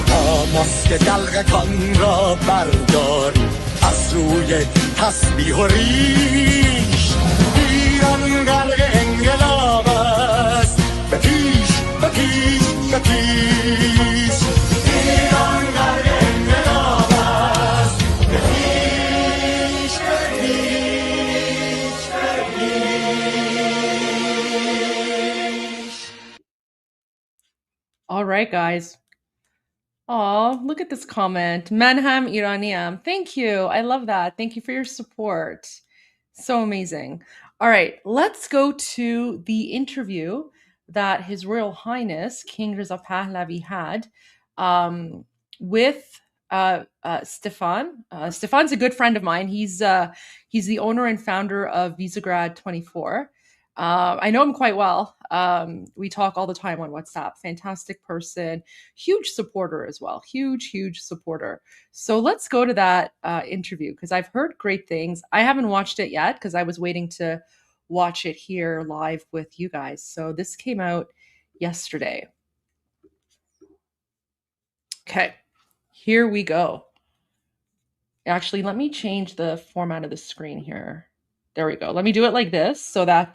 تا ماسک دلغکان را برداریم از روی تسبیح و ریش ایران غرق انقلاب است به پیش به پیش به پیش ایران غرق انقلاب است به پیش به پیش به پیش. All right, guys. Oh, look at this comment. Manham Iraniam. Thank you. I love that. Thank you for your support. So amazing. All right, let's go to the interview that His Royal Highness King Reza Pahlavi had with Stefan. Stefan's a good friend of mine. He's the owner and founder of Visegrad 24. I know him quite well. We talk all the time on WhatsApp. Fantastic person, huge supporter as well. Huge supporter. So let's go to that interview because I've heard great things. I haven't watched it yet because I was waiting to watch it here live with you guys. So this came out yesterday. Okay, here we go. Actually, let me change the format of the screen here. There we go. Let me do it like this so that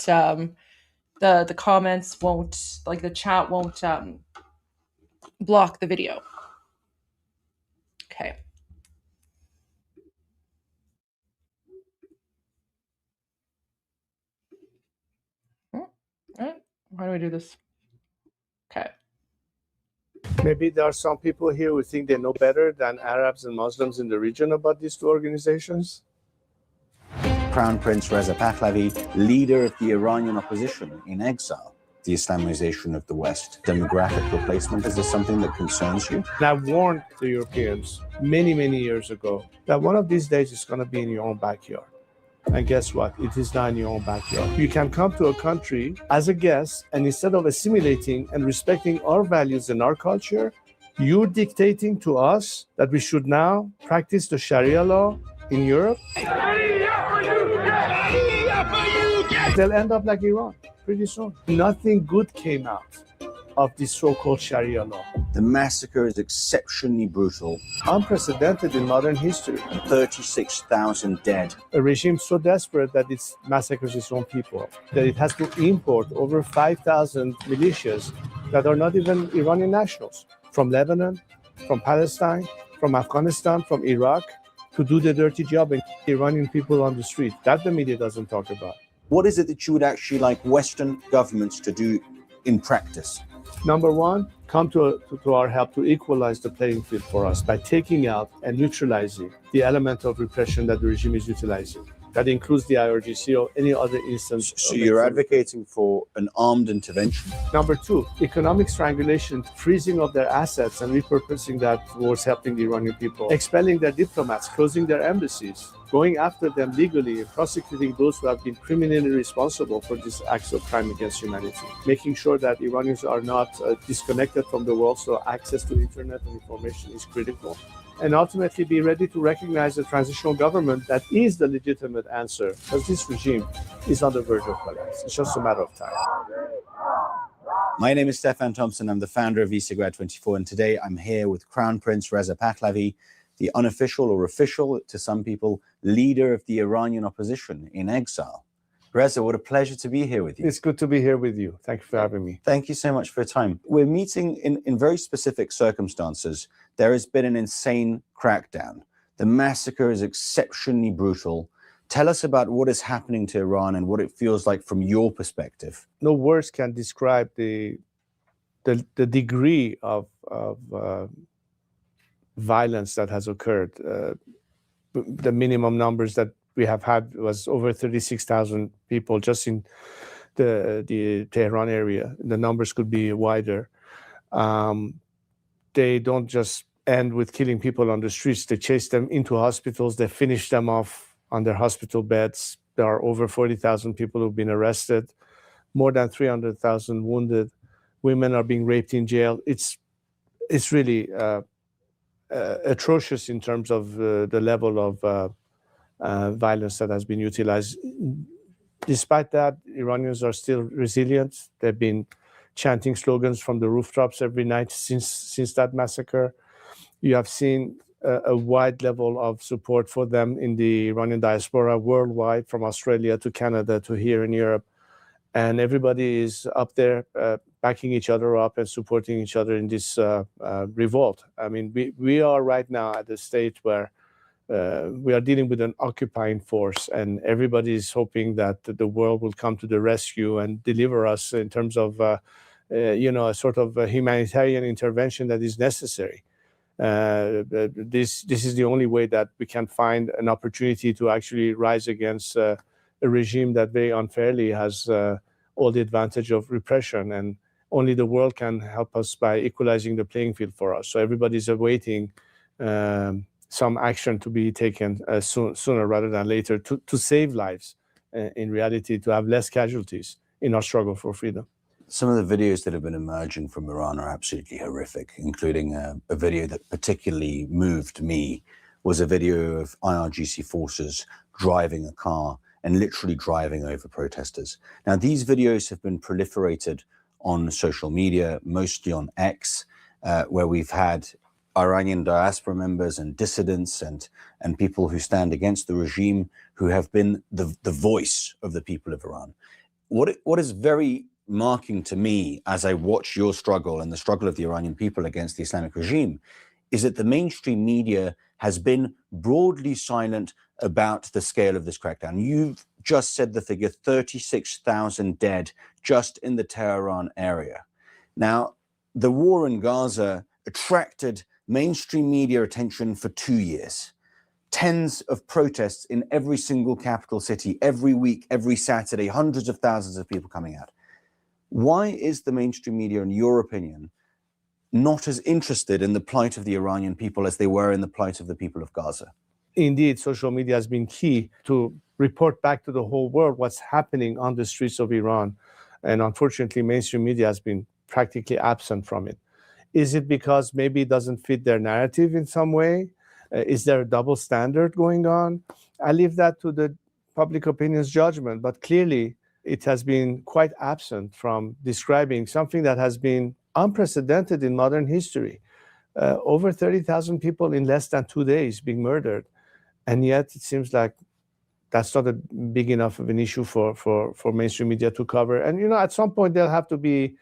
the comments won't, like the chat won't block the video. Okay. All right. How do I do this? Okay. Maybe there are some people here who think they know better than Arabs and Muslims in the region about these two organizations. Crown Prince Reza Pahlavi, leader of the Iranian opposition in exile, the Islamization of the West, demographic replacement. Is this something that concerns you? And I warned the Europeans many years ago that one of these days it's going to be in your own backyard. And guess what? It is not in your own backyard. You can come to a country as a guest, and instead of assimilating and respecting our values and our culture, you're dictating to us that we should now practice the Sharia law in Europe. They'll end up like Iran pretty soon. Nothing good came out of this so-called Sharia law. The massacre is exceptionally brutal. Unprecedented in modern history. 36,000 dead. A regime so desperate that it massacres its own people, that it has to import over 5,000 militias that are not even Iranian nationals, from Lebanon, from Palestine, from Afghanistan, from Iraq, to do the dirty job and Iranian people on the street. That the media doesn't talk about. What is it that you would actually like Western governments to do in practice? Number one, come to our help to equalize the playing field for us by taking out and neutralizing the element of repression that the regime is utilizing. That includes the IRGC or any other instance. So you're advocating for an armed intervention? Number two, economic strangulation, freezing of their assets and repurposing that towards helping the Iranian people, expelling their diplomats, closing their embassies, going after them legally and prosecuting those who have been criminally responsible for these acts of crime against humanity, making sure that Iranians are not disconnected from the world, so access to internet and information is critical, and ultimately be ready to recognize a transitional government that is the legitimate answer, because this regime is on the verge of collapse. It's just a matter of time. My name is Stefan Thompson. I'm the founder of Visegrad 24, and today I'm here with Crown Prince Reza Pahlavi, the unofficial or official to some people, leader of the Iranian opposition in exile. Reza, what a pleasure to be here with you. It's good to be here with you. Thank you for having me. Thank you so much for your time. We're meeting in very specific circumstances. There has been an insane crackdown. The massacre is exceptionally brutal. Tell us about what is happening to Iran and what it feels like from your perspective. No words can describe the degree of violence that has occurred. The minimum numbers that we have had was over 36,000 people just in the Tehran area. The numbers could be wider. They don't just end with killing people on the streets. They chase them into hospitals. They finish them off on their hospital beds. There are over 40,000 people who've been arrested, more than 300,000 wounded. Women are being raped in jail. It's really atrocious in terms of the level of violence that has been utilized. Despite that, Iranians are still resilient. They've been chanting slogans from the rooftops every night since that massacre. You have seen a wide level of support for them in the Iranian diaspora worldwide, from Australia to Canada to here in Europe. And everybody is up there backing each other up and supporting each other in this revolt. I mean, we are right now at the stage where we are dealing with an occupying force, and everybody is hoping that the world will come to the rescue and deliver us in terms of, a sort of a humanitarian intervention that is necessary. This is the only way that we can find an opportunity to actually rise against a regime that very unfairly has all the advantage of repression, and only the world can help us by equalizing the playing field for us. So everybody's awaiting some action to be taken sooner rather than later to save lives, in reality, to have less casualties in our struggle for freedom. Some of the videos that have been emerging from Iran are absolutely horrific, including a video that particularly moved me was a video of IRGC forces driving a car and literally driving over protesters. Now, these videos have been proliferated on social media, mostly on X, where we've had Iranian diaspora members and dissidents and people who stand against the regime who have been the voice of the people of Iran. What is very marking to me as I watch your struggle and the struggle of the Iranian people against the Islamic regime is that the mainstream media has been broadly silent about the scale of this crackdown. You've just said the figure 36,000 dead just in the Tehran area. Now, the war in Gaza attracted mainstream media attention for 2 years. Tens of protests in every single capital city, every week, every Saturday, hundreds of thousands of people coming out. Why is the mainstream media, in your opinion, not as interested in the plight of the Iranian people as they were in the plight of the people of Gaza? Indeed, social media has been key to report back to the whole world what's happening on the streets of Iran. And unfortunately, mainstream media has been practically absent from it. Is it because maybe it doesn't fit their narrative in some way? Is there a double standard going on? I leave that to the public opinion's judgment, but clearly it has been quite absent from describing something that has been unprecedented in modern history. Over 30,000 people in less than 2 days being murdered. And yet it seems like that's not a big enough of an issue for mainstream media to cover. And, you know, at some point they'll have to be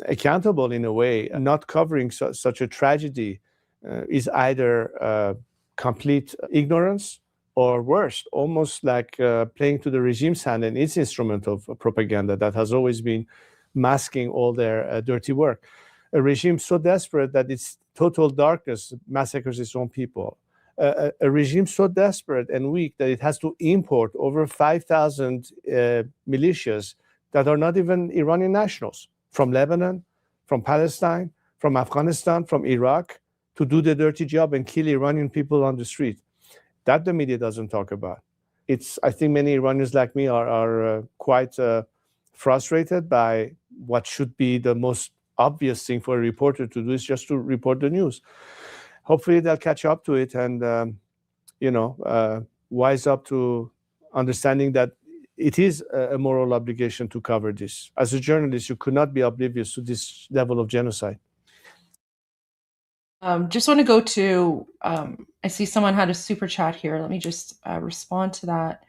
accountable in a way. Not covering such a tragedy is either complete ignorance or worse, almost like playing to the regime's hand and its instrument of propaganda that has always been masking all their dirty work. A regime so desperate that its total darkness massacres its own people. A regime so desperate and weak that it has to import over 5,000 militias that are not even Iranian nationals from Lebanon, from Palestine, from Afghanistan, from Iraq to do the dirty job and kill Iranian people on the street. That the media doesn't talk about. I think many Iranians like me are quite frustrated by what should be the most obvious thing for a reporter to do is just to report the news. Hopefully they'll catch up to it and, wise up to understanding that it is a moral obligation to cover this. As a journalist, you could not be oblivious to this level of genocide. Just want to go to, I see someone had a super chat here. Let me just respond to that.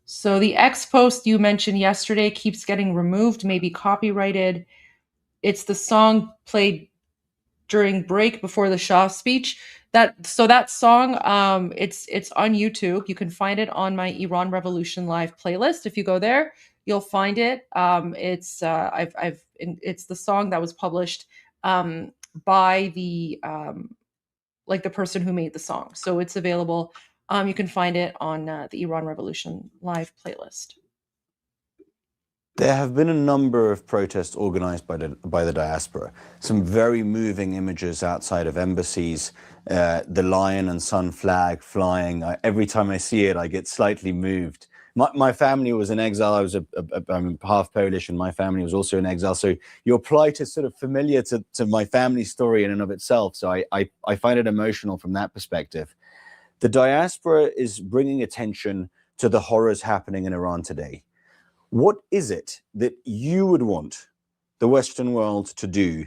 So the X post you mentioned yesterday keeps getting removed, maybe copyrighted. It's the song played during break before the Shah speech. That song, it's on YouTube. You can find it on my Iran Revolution Live playlist. If you go there, you'll find it. It's the song that was published by the the person who made the song. So it's available. You can find it on the Iran Revolution Live playlist. There have been a number of protests organized by the diaspora. Some very moving images outside of embassies, the lion and sun flag flying. Every time I see it, I get slightly moved. My family was in exile. I'm half Polish, and my family was also in exile. So your plight is sort of familiar to my family story in and of itself. So I find it emotional from that perspective. The diaspora is bringing attention to the horrors happening in Iran today. What is it that you would want the Western world to do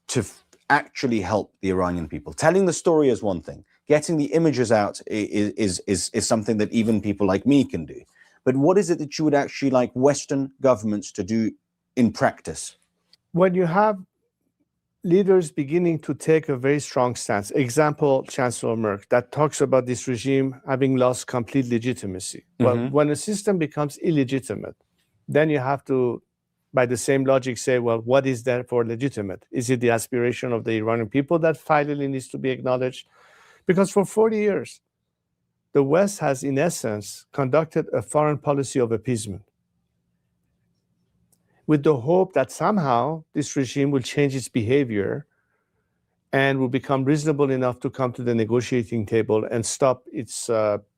to actually help the Iranian people? Telling the story is one thing. Getting the images out is something that even people like me can do. But what is it that you would actually like Western governments to do in practice? When you have leaders beginning to take a very strong stance, example, Chancellor Merkel, that talks about this regime having lost complete legitimacy. Well, when a system becomes illegitimate, then you have to, by the same logic, say, well, what is therefore legitimate? Is it the aspiration of the Iranian people that finally needs to be acknowledged? Because for 40 years, the West has, in essence, conducted a foreign policy of appeasement with the hope that somehow this regime will change its behavior and will become reasonable enough to come to the negotiating table and stop its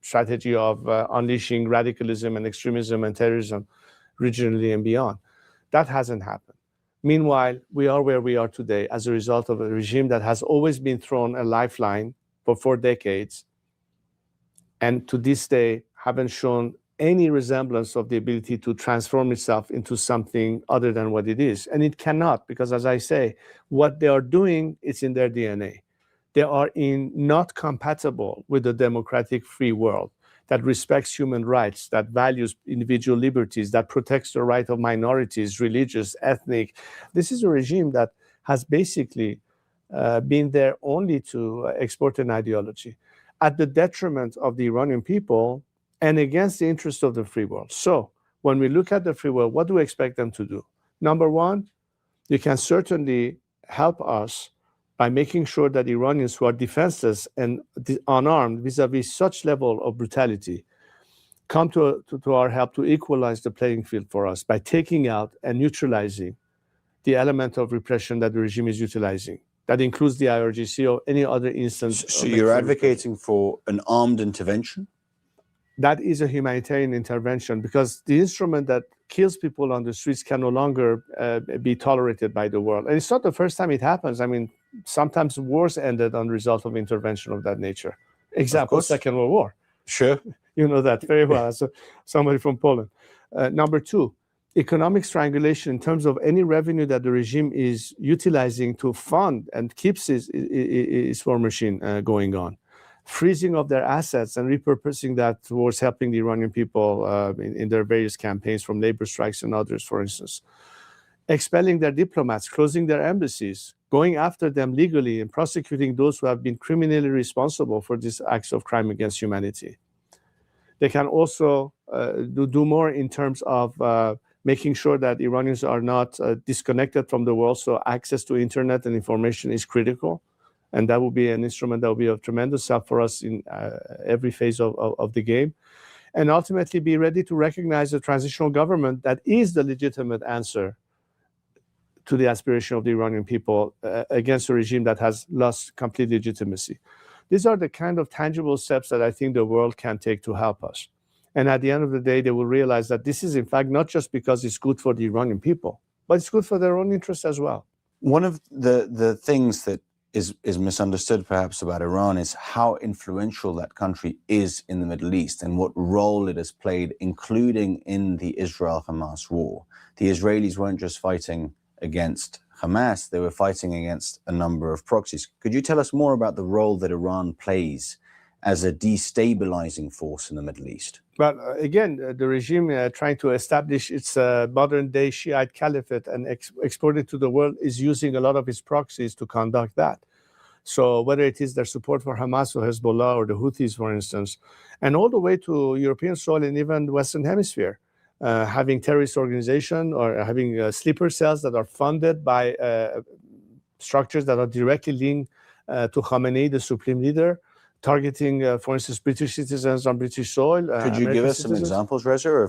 strategy of unleashing radicalism and extremism and terrorism regionally and beyond. That hasn't happened. Meanwhile, we are where we are today as a result of a regime that has always been thrown a lifeline for 4 decades, and to this day haven't shown any resemblance of the ability to transform itself into something other than what it is. And it cannot, because as I say, what they are doing is in their DNA. They are not compatible with a democratic free world that respects human rights, that values individual liberties, that protects the right of minorities, religious, ethnic. This is a regime that has basically been there only to export an ideology at the detriment of the Iranian people and against the interest of the free world. So when we look at the free world, what do we expect them to do? Number one, you can certainly help us by making sure that Iranians who are defenseless and unarmed vis-a-vis such level of brutality come to our help to equalize the playing field for us by taking out and neutralizing the element of repression that the regime is utilizing. That includes the IRGC or any other instance. So you're advocating for an armed intervention? That is a humanitarian intervention, because the instrument that kills people on the streets can no longer be tolerated by the world. And it's not the first time it happens. I mean, sometimes wars ended on the result of intervention of that nature. Example, Second World War. Sure. You know that very well, as somebody from Poland. Number two, economic strangulation in terms of any revenue that the regime is utilizing to fund and keeps its war machine going on. Freezing of their assets and repurposing that towards helping the Iranian people in their various campaigns, from labor strikes and others, for instance. Expelling their diplomats, closing their embassies, going after them legally and prosecuting those who have been criminally responsible for these acts of crime against humanity. They can also do more in terms of making sure that Iranians are not disconnected from the world, so access to internet and information is critical. And that will be an instrument that will be of tremendous help for us in every phase of the game. And ultimately be ready to recognize a transitional government that is the legitimate answer to the aspiration of the Iranian people against a regime that has lost complete legitimacy. These are the kind of tangible steps that I think the world can take to help us. And at the end of the day, they will realize that this is, in fact, not just because it's good for the Iranian people, but it's good for their own interests as well. One of the things that is misunderstood perhaps about Iran is how influential that country is in the Middle East and what role it has played, including in the Israel-Hamas war. The Israelis weren't just fighting against Hamas, they were fighting against a number of proxies. Could you tell us more about the role that Iran plays as a destabilizing force in the Middle East? But again, the regime trying to establish its modern-day Shiite caliphate and export it to the world is using a lot of its proxies to conduct that. So whether it is their support for Hamas or Hezbollah or the Houthis, for instance, and all the way to European soil and even the Western Hemisphere, having terrorist organization or having sleeper cells that are funded by structures that are directly linked to Khamenei, the supreme leader, targeting, for instance, British citizens on British soil. Could you give us some examples, Reza,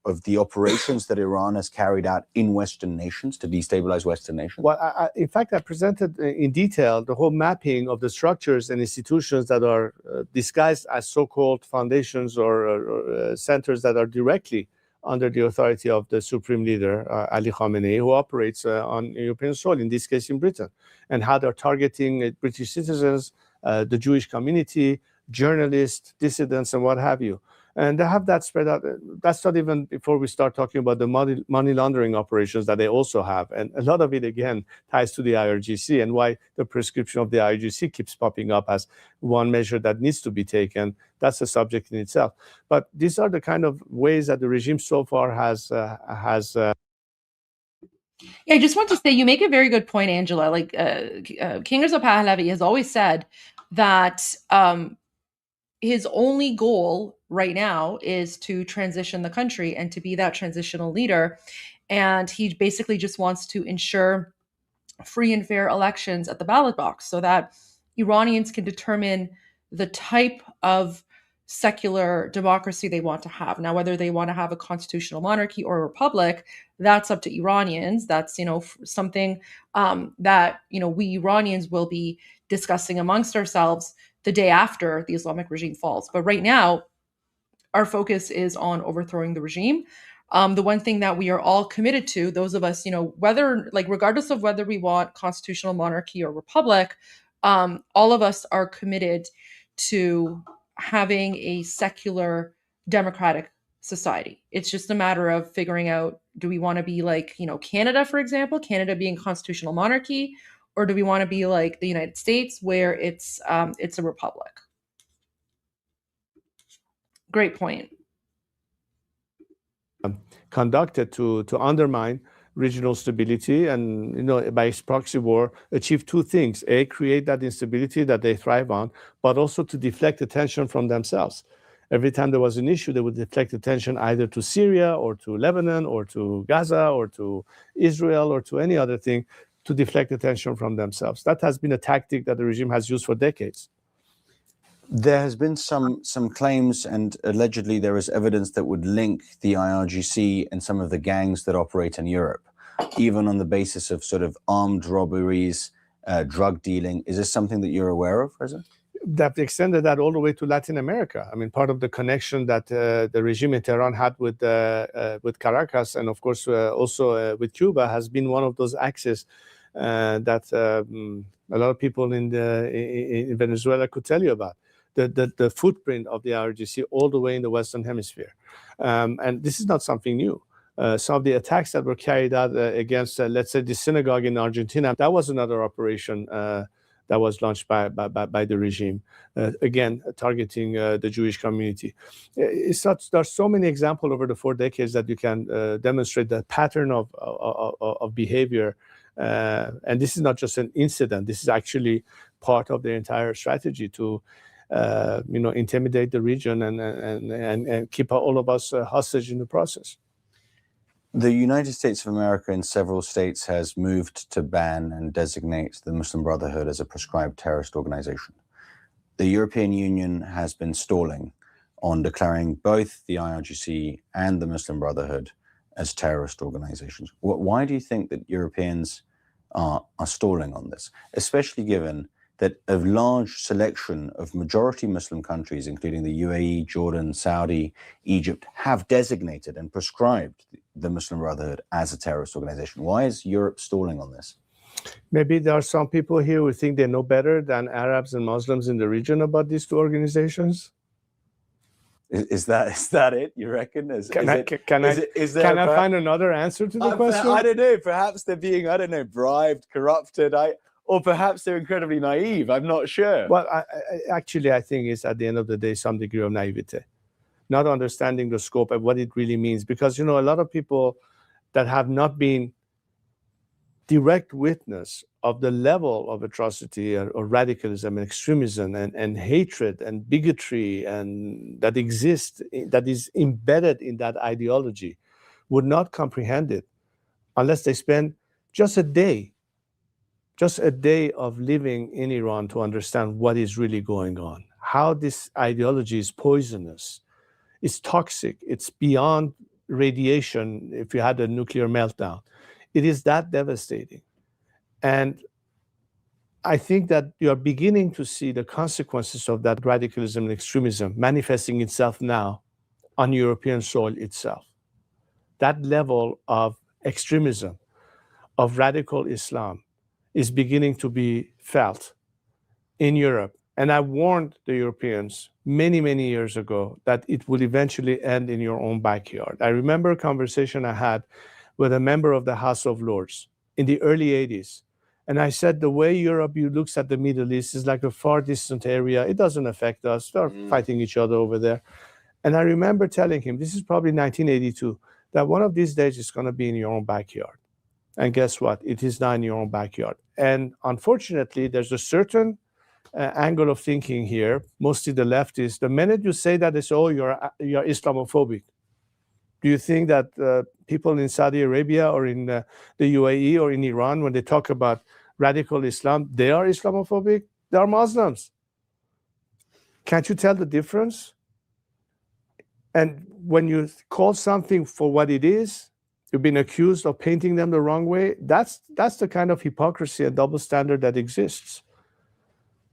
of the operations that Iran has carried out in Western nations to destabilize Western nations? Well, in fact, I presented in detail the whole mapping of the structures and institutions that are disguised as so-called foundations or centers that are directly under the authority of the supreme leader, Ali Khamenei, who operates on European soil, in this case in Britain, and how they're targeting British citizens, the Jewish community, journalists, dissidents, and what have you. And they have that spread out. That's not even before we start talking about the money laundering operations that they also have. And a lot of it, again, ties to the IRGC and why the prescription of the IRGC keeps popping up as one measure that needs to be taken. That's a subject in itself. But these are the kind of ways that the regime so far has Yeah, I just want to say, you make a very good point, Angela. Like King Reza Pahlavi has always said that his only goal right now is to transition the country and to be that transitional leader. And he basically just wants to ensure free and fair elections at the ballot box so that Iranians can determine the type of secular democracy they want to have. Now, whether they want to have a constitutional monarchy or a republic, that's up to Iranians. That's, something that, we Iranians will be discussing amongst ourselves the day after the Islamic regime falls. But right now, our focus is on overthrowing the regime. The one thing that we are all committed to, those of us, whether, regardless of whether we want constitutional monarchy or republic, all of us are committed to having a secular democratic society. It's just a matter of figuring out, do we want to be like, Canada, for example, Canada being constitutional monarchy, or do we want to be like the United States where it's a republic? Great point. Conducted to undermine regional stability and, by its proxy war, achieve two things: A, create that instability that they thrive on, but also to deflect attention from themselves. Every time there was an issue, they would deflect attention either to Syria or to Lebanon or to Gaza or to Israel or to any other thing, to deflect attention from themselves. That has been a tactic that the regime has used for decades. There has been some claims, and allegedly there is evidence that would link the IRGC and some of the gangs that operate in Europe, even on the basis of sort of armed robberies, drug dealing. Is this something that you're aware of, Reza? That extended that all the way to Latin America. I mean, part of the connection that the regime in Tehran had with Caracas, and of course also with Cuba, has been one of those axes that a lot of people in Venezuela could tell you about. The footprint of the IRGC all the way in the Western Hemisphere. And this is not something new. Some of the attacks that were carried out against, let's say, the synagogue in Argentina, that was another operation that was launched by the regime, again, targeting the Jewish community. There's so many examples over the 4 decades that you can demonstrate the pattern of behavior. And this is not just an incident. This is actually part of their entire strategy to intimidate the region and keep all of us hostage in the process. The United States of America in several states has moved to ban and designate the Muslim Brotherhood as a proscribed terrorist organization. The European Union has been stalling on declaring both the IRGC and the Muslim Brotherhood as terrorist organizations. Why do you think that Europeans are stalling on this, especially given that a large selection of majority Muslim countries, including the UAE, Jordan, Saudi, Egypt, have designated and prescribed the Muslim Brotherhood as a terrorist organization? Why is Europe stalling on this? Maybe there are some people here who think they know better than Arabs and Muslims in the region about these two organizations. Is that it, you reckon? Can I find another answer to the question? I don't know. Perhaps they're being, bribed, corrupted. Or perhaps they're incredibly naive. I'm not sure. Well, I think it's at the end of the day some degree of naivete, not understanding the scope of what it really means. Because, a lot of people that have not been direct witness of the level of atrocity or radicalism and extremism and hatred and bigotry and that exists, that is embedded in that ideology, would not comprehend it unless they spend just a day of living in Iran to understand what is really going on, how this ideology is poisonous, it's toxic, it's beyond radiation if you had a nuclear meltdown. It is that devastating. And I think that you are beginning to see the consequences of that radicalism and extremism manifesting itself now on European soil itself. That level of extremism, of radical Islam, is beginning to be felt in Europe. And I warned the Europeans many, many years ago that it will eventually end in your own backyard. I remember a conversation I had with a member of the House of Lords in the early 80s. And I said, the way Europe looks at the Middle East is like a far distant area. It doesn't affect us. They're fighting each other over there. And I remember telling him, this is probably 1982, that one of these days it's going to be in your own backyard. And guess what? It is now in your own backyard. And unfortunately, there's a certain angle of thinking here, mostly the leftists. The minute you say that, they say, oh, you're Islamophobic. Do you think that people in Saudi Arabia or in the UAE or in Iran, when they talk about radical Islam, they are Islamophobic? They are Muslims. Can't you tell the difference? And when you call something for what it is, you've been accused of painting them the wrong way. That's the kind of hypocrisy and double standard that exists.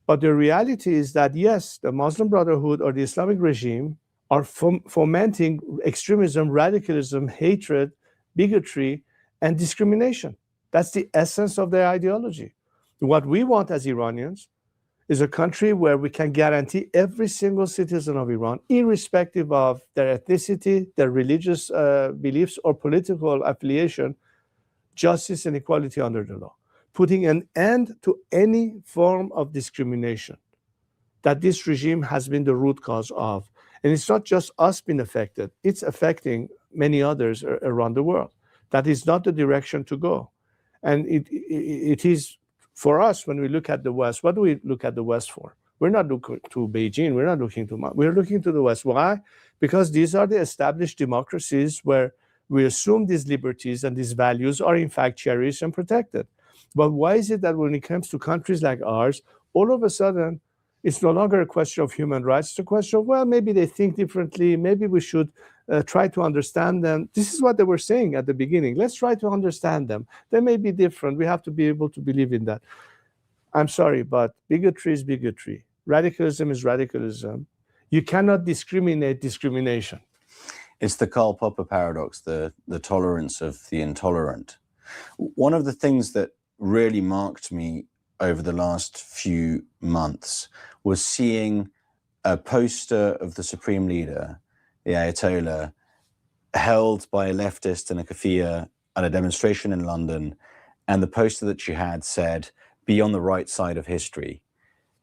But the reality is that, yes, the Muslim Brotherhood or the Islamic regime are fomenting extremism, radicalism, hatred, bigotry, and discrimination. That's the essence of their ideology. What we want as Iranians is a country where we can guarantee every single citizen of Iran, irrespective of their ethnicity, their religious beliefs, or political affiliation, justice and equality under the law, putting an end to any form of discrimination that this regime has been the root cause of. And it's not just us being affected, it's affecting many others around the world. That is not the direction to go. And it is, for us, when we look at the West, what do we look at the West for? We're not looking to Beijing, we're not looking to, we're looking to the West. Why? Because these are the established democracies where we assume these liberties and these values are in fact cherished and protected. But why is it that when it comes to countries like ours, all of a sudden, it's no longer a question of human rights, it's a question of, well, maybe they think differently, maybe we should try to understand them. This is what they were saying at the beginning. Let's try to understand them. They may be different. We have to be able to believe in that. I'm sorry, but bigotry is bigotry. Radicalism is radicalism. You cannot discriminate discrimination. It's the Karl Popper paradox, the tolerance of the intolerant. One of the things that really marked me over the last few months was seeing a poster of the Supreme Leader, the Ayatollah, held by a leftist in a keffiyeh at a demonstration in London, and the poster that she had said, "Be on the right side of history."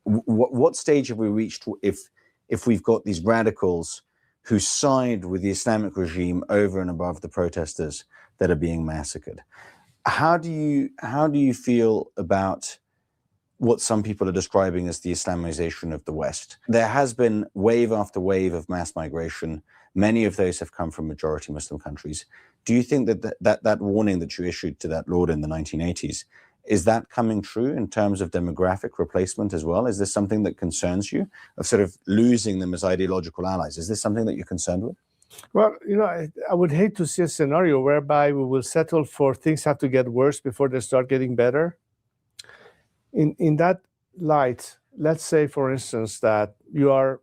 What stage have we reached if we've got these radicals who side with the Islamic regime over and above the protesters that are being massacred? How do you feel about what some people are describing as the Islamization of the West? There has been wave after wave of mass migration. Many of those have come from majority Muslim countries. Do you think that warning that you issued to that lord in the 1980s, is that coming true in terms of demographic replacement as well? Is this something that concerns you, of sort of losing them as ideological allies? Is this something that you're concerned with? Well, I would hate to see a scenario whereby we will settle for things have to get worse before they start getting better. In that light, let's say, for instance, that you are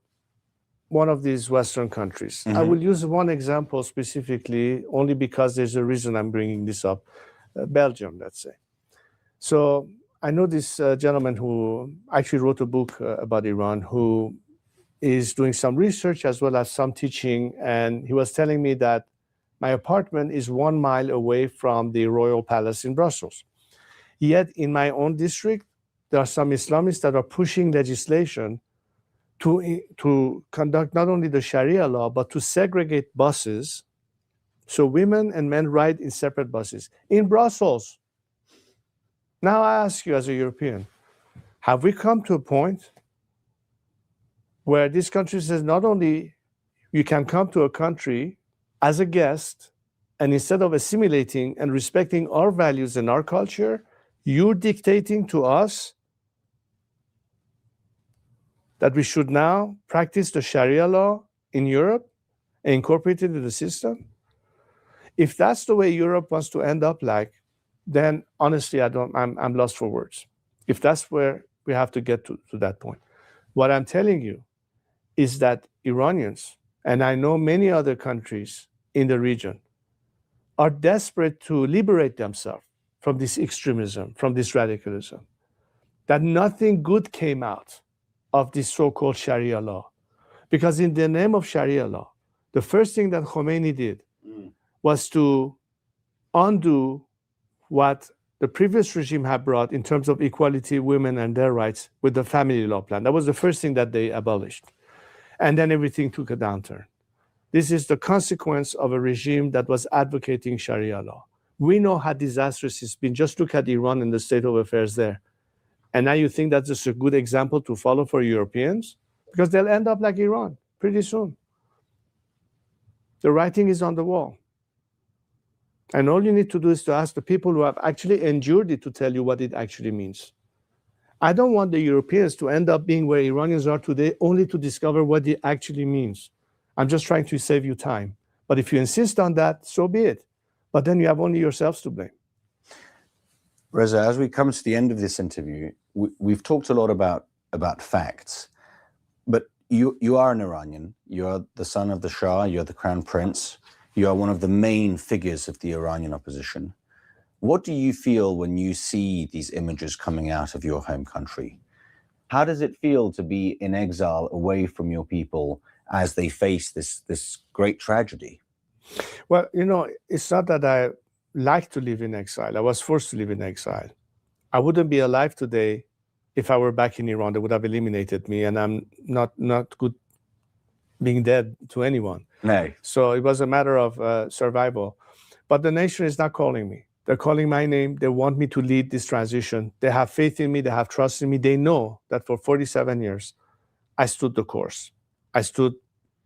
one of these Western countries. I will use one example specifically only because there's a reason I'm bringing this up. Belgium, let's say. So I know this gentleman who actually wrote a book about Iran, who is doing some research as well as some teaching. And he was telling me that my apartment is 1 mile away from the Royal Palace in Brussels. Yet in my own district, there are some Islamists that are pushing legislation to conduct not only the Sharia law, but to segregate buses so women and men ride in separate buses in Brussels. Now I ask you as a European, have we come to a point where this country says not only you can come to a country as a guest, and instead of assimilating and respecting our values and our culture, you're dictating to us that we should now practice the Sharia law in Europe and incorporate it into the system? If that's the way Europe wants to end up like, then honestly, I'm lost for words. If that's where we have to get to that point. What I'm telling you is that Iranians, and I know many other countries in the region, are desperate to liberate themselves from this extremism, from this radicalism, that nothing good came out of this so-called Sharia law. Because in the name of Sharia law, the first thing that Khomeini did was to undo what the previous regime had brought in terms of equality, women and their rights with the family law plan. That was the first thing that they abolished. And then everything took a downturn. This is the consequence of a regime that was advocating Sharia law. We know how disastrous it's been. Just look at Iran and the state of affairs there. And now you think that's just a good example to follow for Europeans? Because they'll end up like Iran pretty soon. The writing is on the wall. And all you need to do is to ask the people who have actually endured it to tell you what it actually means. I don't want the Europeans to end up being where Iranians are today only to discover what it actually means. I'm just trying to save you time. But if you insist on that, so be it. But then you have only yourselves to blame. Reza, as we come to the end of this interview, we've talked a lot about facts, but you are an Iranian. You are the son of the Shah. You're the Crown Prince. You are one of the main figures of the Iranian opposition. What do you feel when you see these images coming out of your home country? How does it feel to be in exile away from your people as they face this great tragedy? Well, it's not that I like to live in exile. I was forced to live in exile. I wouldn't be alive today if I were back in Iran. They would have eliminated me, and I'm not good being dead to anyone. No. So it was a matter of survival. But the nation is not calling me. They're calling my name. They want me to lead this transition. They have faith in me. They have trust in me. They know that for 47 years, I stood the course. I stood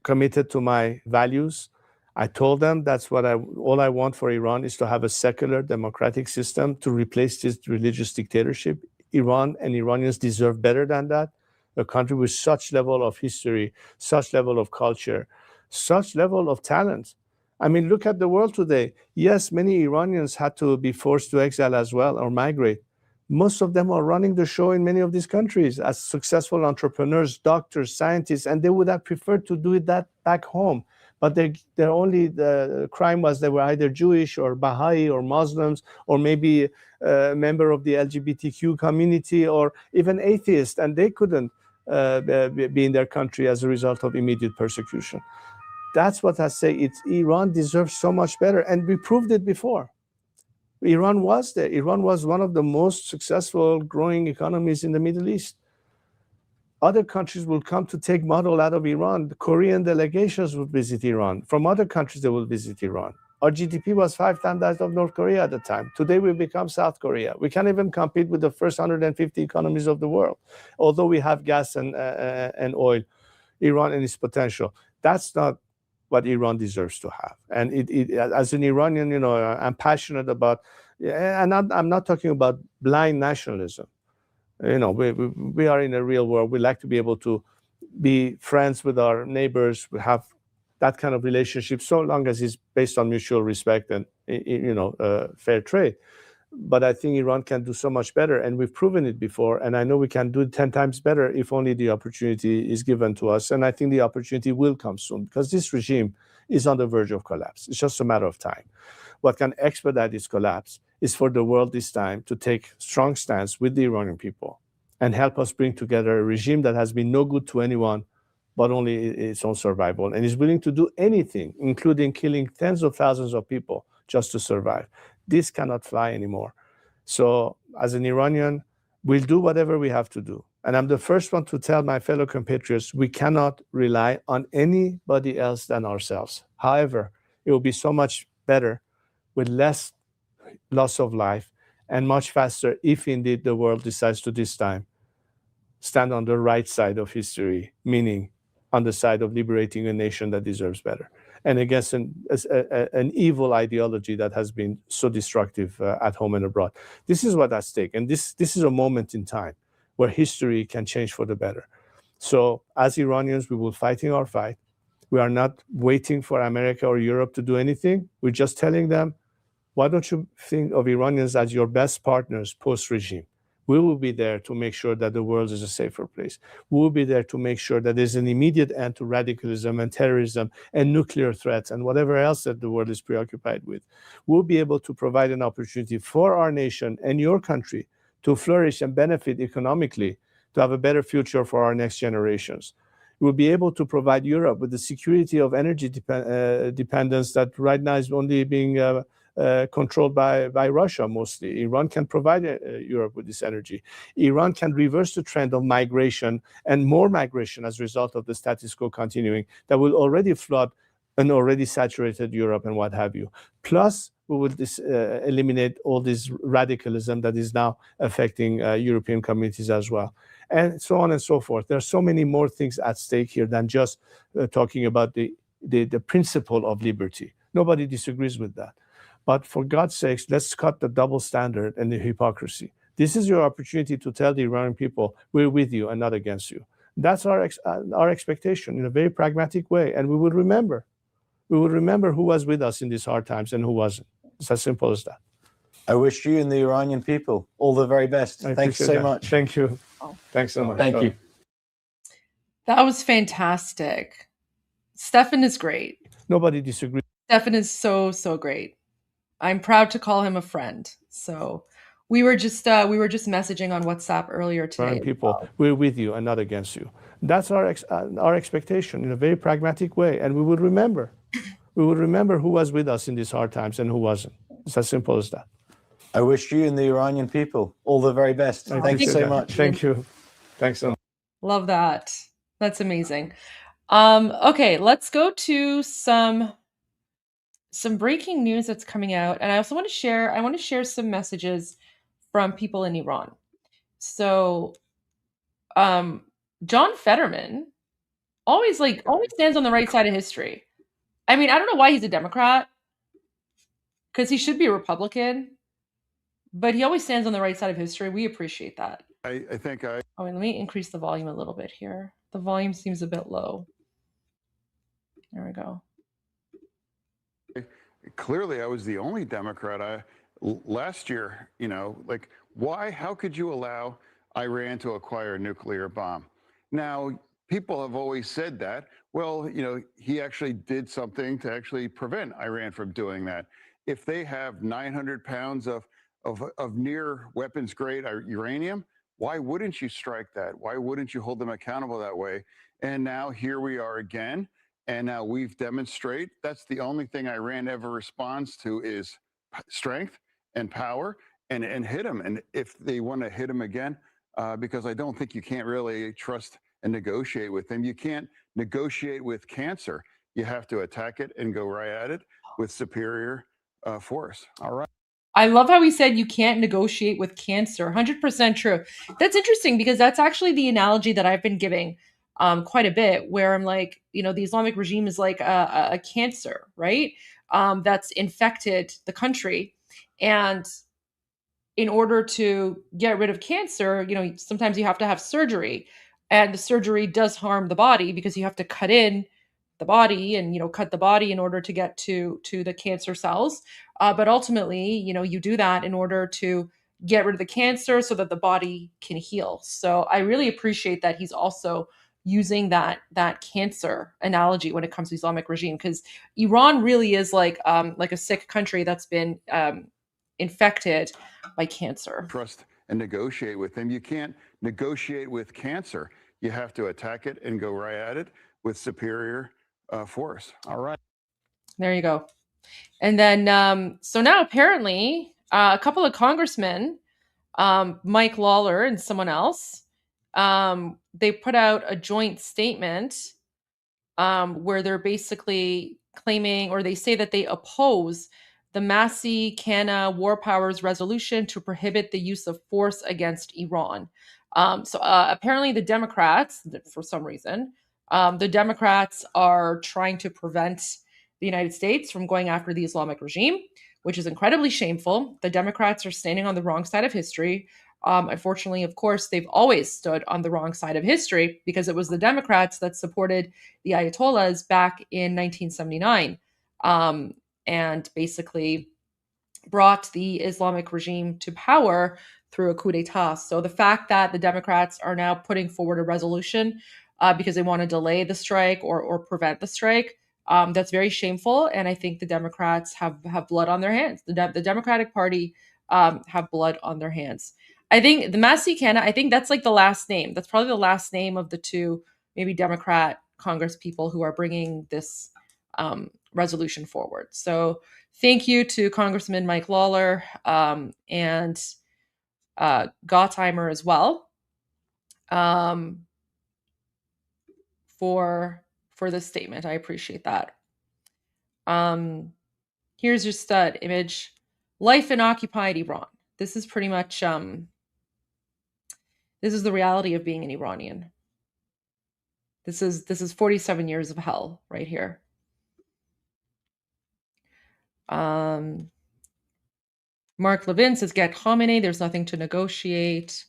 committed to my values. I told them that's what all I want for Iran is to have a secular democratic system to replace this religious dictatorship. Iran and Iranians deserve better than that. A country with such level of history, such level of culture, such level of talent. I mean, look at the world today. Yes, many Iranians had to be forced to exile as well or migrate. Most of them are running the show in many of these countries as successful entrepreneurs, doctors, scientists, and they would have preferred to do that back home. But their only the crime was they were either Jewish or Baha'i or Muslims or maybe a member of the LGBTQ community or even atheist, and they couldn't be in their country as a result of immediate persecution. That's what I say. Iran deserves so much better, and we proved it before. Iran was there. Iran was one of the most successful growing economies in the Middle East. Other countries will come to take model out of Iran. The Korean delegations would visit Iran. From other countries, they will visit Iran. Our GDP was 5 times that of North Korea at the time. Today, we've become South Korea. We can't even compete with the first 150 economies of the world, although we have gas and oil, Iran and its potential. That's not what Iran deserves to have. And as an Iranian, I'm passionate about, and I'm not talking about blind nationalism. We are in a real world. We like to be able to be friends with our neighbors. We have that kind of relationship so long as it's based on mutual respect and fair trade. But I think Iran can do so much better, and we've proven it before. And I know we can do it 10 times better if only the opportunity is given to us. And I think the opportunity will come soon because this regime is on the verge of collapse. It's just a matter of time. What can expedite its collapse is for the world this time to take strong stance with the Iranian people and help us bring together a regime that has been no good to anyone, but only its own survival, and is willing to do anything, including killing tens of thousands of people just to survive. This cannot fly anymore. So as an Iranian, we'll do whatever we have to do. And I'm the first one to tell my fellow compatriots, we cannot rely on anybody else than ourselves. However, it will be so much better with less loss of life and much faster if indeed the world decides to this time stand on the right side of history, meaning on the side of liberating a nation that deserves better, and against an evil ideology that has been so destructive at home and abroad. This is what's at stake, and this is a moment in time where history can change for the better. So as Iranians, we will fighting our fight. We are not waiting for America or Europe to do anything. We're just telling them, why don't you think of Iranians as your best partners post-regime? We will be there to make sure that the world is a safer place. We will be there to make sure that there's an immediate end to radicalism and terrorism and nuclear threats and whatever else that the world is preoccupied with. We'll be able to provide an opportunity for our nation and your country to flourish and benefit economically, to have a better future for our next generations. We'll be able to provide Europe with the security of energy dependence that right now is only being controlled by Russia mostly. Iran can provide Europe with this energy. Iran can reverse the trend of migration and more migration as a result of the status quo continuing that will already flood an already saturated Europe and what have you. Plus, we will eliminate all this radicalism that is now affecting European communities as well, and so on and so forth. There are so many more things at stake here than just talking about the principle of liberty. Nobody disagrees with that. But for God's sakes, let's cut the double standard and the hypocrisy. This is your opportunity to tell the Iranian people, we're with you and not against you. That's our expectation in a very pragmatic way, and we will remember. We will remember who was with us in these hard times and who wasn't. It's as simple as that. I wish you and the Iranian people all the very best. Thanks so much. Thank you. Thanks so much. Thank you. That was fantastic. Stefan is great. Nobody disagrees. Stefan is so great. I'm proud to call him a friend. So we were just messaging on WhatsApp earlier today. People, we're with you and not against you. That's our expectation in a very pragmatic way, and we will remember. We will remember who was with us in these hard times and who wasn't. It's as simple as that. I wish you and the Iranian people all the very best. Thanks so much. Thank you. Thanks so much. Love that. That's amazing. Okay, let's go to some breaking news that's coming out, and I also want to share some messages from people in Iran. So, John Fetterman always stands on the right side of history. I mean, I don't know why he's a Democrat, because he should be a Republican, but he always stands on the right side of history. We appreciate that. I think Oh, and let me increase the volume a little bit here. The volume seems a bit low. There we go. Clearly I was the only Democrat last year, like how could you allow Iran to acquire a nuclear bomb? Now, people have always said that, well, he actually did something to actually prevent Iran from doing that. If they have 900 pounds of near weapons grade uranium, why wouldn't you strike that? Why wouldn't you hold them accountable that way? And now here we are again. And now we've demonstrated that's the only thing Iran ever responds to is strength and power and hit them. And if they want to hit them again, because I don't think you can't really trust and negotiate with them. You can't negotiate with cancer. You have to attack it and go right at it with superior force. All right. I love how he said you can't negotiate with cancer. 100% true. That's interesting because that's actually the analogy that I've been giving quite a bit, where I'm like, the Islamic regime is like a cancer, right? That's infected the country. And in order to get rid of cancer, sometimes you have to have surgery. And the surgery does harm the body because you have to cut in the body and, cut the body in order to get to the cancer cells. But ultimately, you do that in order to get rid of the cancer so that the body can heal. So I really appreciate that he's also using that cancer analogy when it comes to Islamic regime, because Iran really is like a sick country that's been infected by cancer. Trust and negotiate with them. You can't negotiate with cancer. You have to attack it and go right at it with superior force. All right. There you go. And then, so now apparently a couple of congressmen, Mike Lawler and someone else, they put out a joint statement where they're basically claiming, or they say that they oppose the Masih Kana War Powers resolution to prohibit the use of force against Iran. So apparently the Democrats, for some reason, the Democrats are trying to prevent the United States from going after the Islamic regime, which is incredibly shameful. The Democrats are standing on the wrong side of history. Unfortunately, of course, they've always stood on the wrong side of history because it was the Democrats that supported the Ayatollahs back in 1979 and basically brought the Islamic regime to power through a coup d'etat. So the fact that the Democrats are now putting forward a resolution because they want to delay the strike or prevent the strike, that's very shameful. And I think the Democrats have blood on their hands. The Democratic Party have blood on their hands. I think the Masih Kana, I think that's like the last name. That's probably the last name of the two, maybe Democrat Congress people who are bringing this resolution forward. So thank you to Congressman Mike Lawler and Gottheimer as well for this statement. I appreciate that. Here's your stud image. Life in occupied Iran. This is pretty much this is the reality of being an Iranian. This is 47 years of hell right here. Mark Levin says, get Khamenei, there's nothing to negotiate.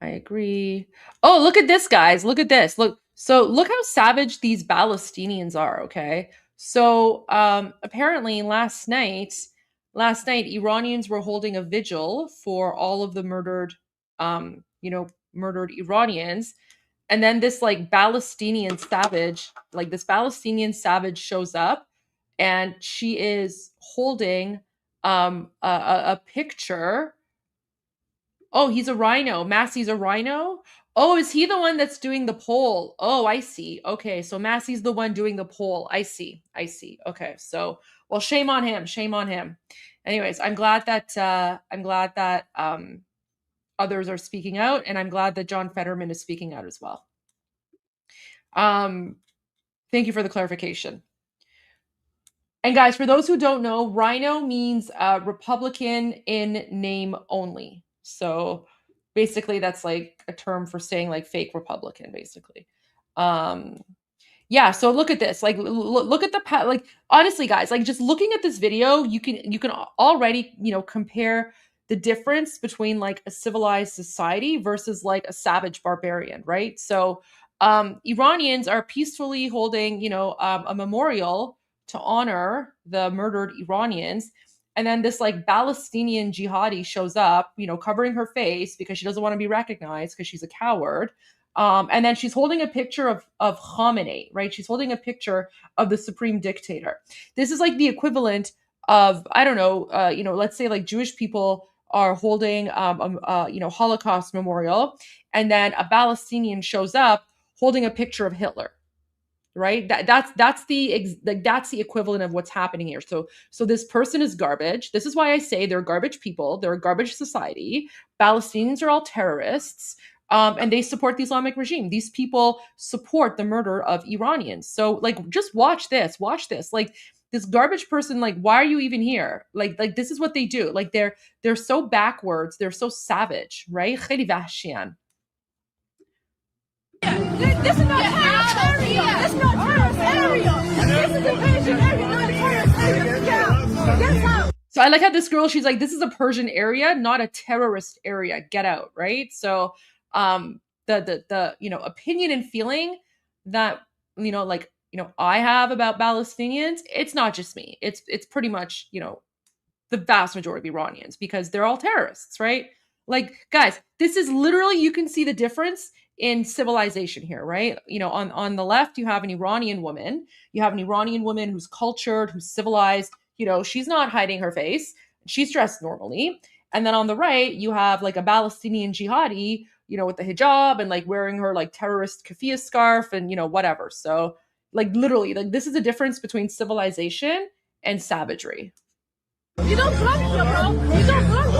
I agree. Oh, look at this, guys. Look at this. Look. So look how savage these Palestinians are, okay? So apparently last night, Iranians were holding a vigil for all of the murdered Iranians. And then this Palestinian savage shows up, and she is holding a picture. Oh, he's a rhino. Massey's a rhino. Oh, is he the one that's doing the poll? Oh, I see. Okay, so Massey's the one doing the poll. I see. Okay, so well, shame on him. Anyways, I'm glad that others are speaking out, and I'm glad that John Fetterman is speaking out as well. Thank you for the clarification. And guys, for those who don't know, rhino means Republican in name only. So basically that's like a term for saying like fake Republican, basically. Yeah, so look at this. Like look at the honestly guys, like just looking at this video, you can already, compare the difference between like a civilized society versus like a savage barbarian, right? So Iranians are peacefully holding, a memorial to honor the murdered Iranians. And then this like Palestinian jihadi shows up, covering her face because she doesn't want to be recognized because she's a coward. And then she's holding a picture of Khamenei, right? She's holding a picture of the supreme dictator. This is like the equivalent of, I don't know, let's say like Jewish people are holding, Holocaust memorial, and then a Palestinian shows up holding a picture of Hitler, right? That's the equivalent of what's happening here. So this person is garbage. This is why I say they're garbage people. They're a garbage society. Palestinians are all terrorists. And they support the Islamic regime. These people support the murder of Iranians. So like, just watch this. Like this garbage person, like, why are you even here? Like this is what they do. Like they're so backwards. They're so savage, right? خیلی وحشیان. This is not terrorist area. This is not terrorist area. This is a Persian area, not a terrorist area. Get out. So I like how this girl, she's like, this is a Persian area, not a terrorist area. Get out, right? So the opinion and feeling that I have about Palestinians, it's not just me. It's pretty much the vast majority of Iranians, because they're all terrorists, right? Like, guys, this is literally, you can see the difference in civilization here, right? On the left, you have an Iranian woman. You have an Iranian woman who's cultured, who's civilized. She's not hiding her face. She's dressed normally. And then on the right, you have like a Palestinian jihadi, with the hijab and like wearing her like terrorist keffiyeh scarf and, whatever. So like literally, like this is a difference between civilization and savagery. You don't come here, bro. You don't come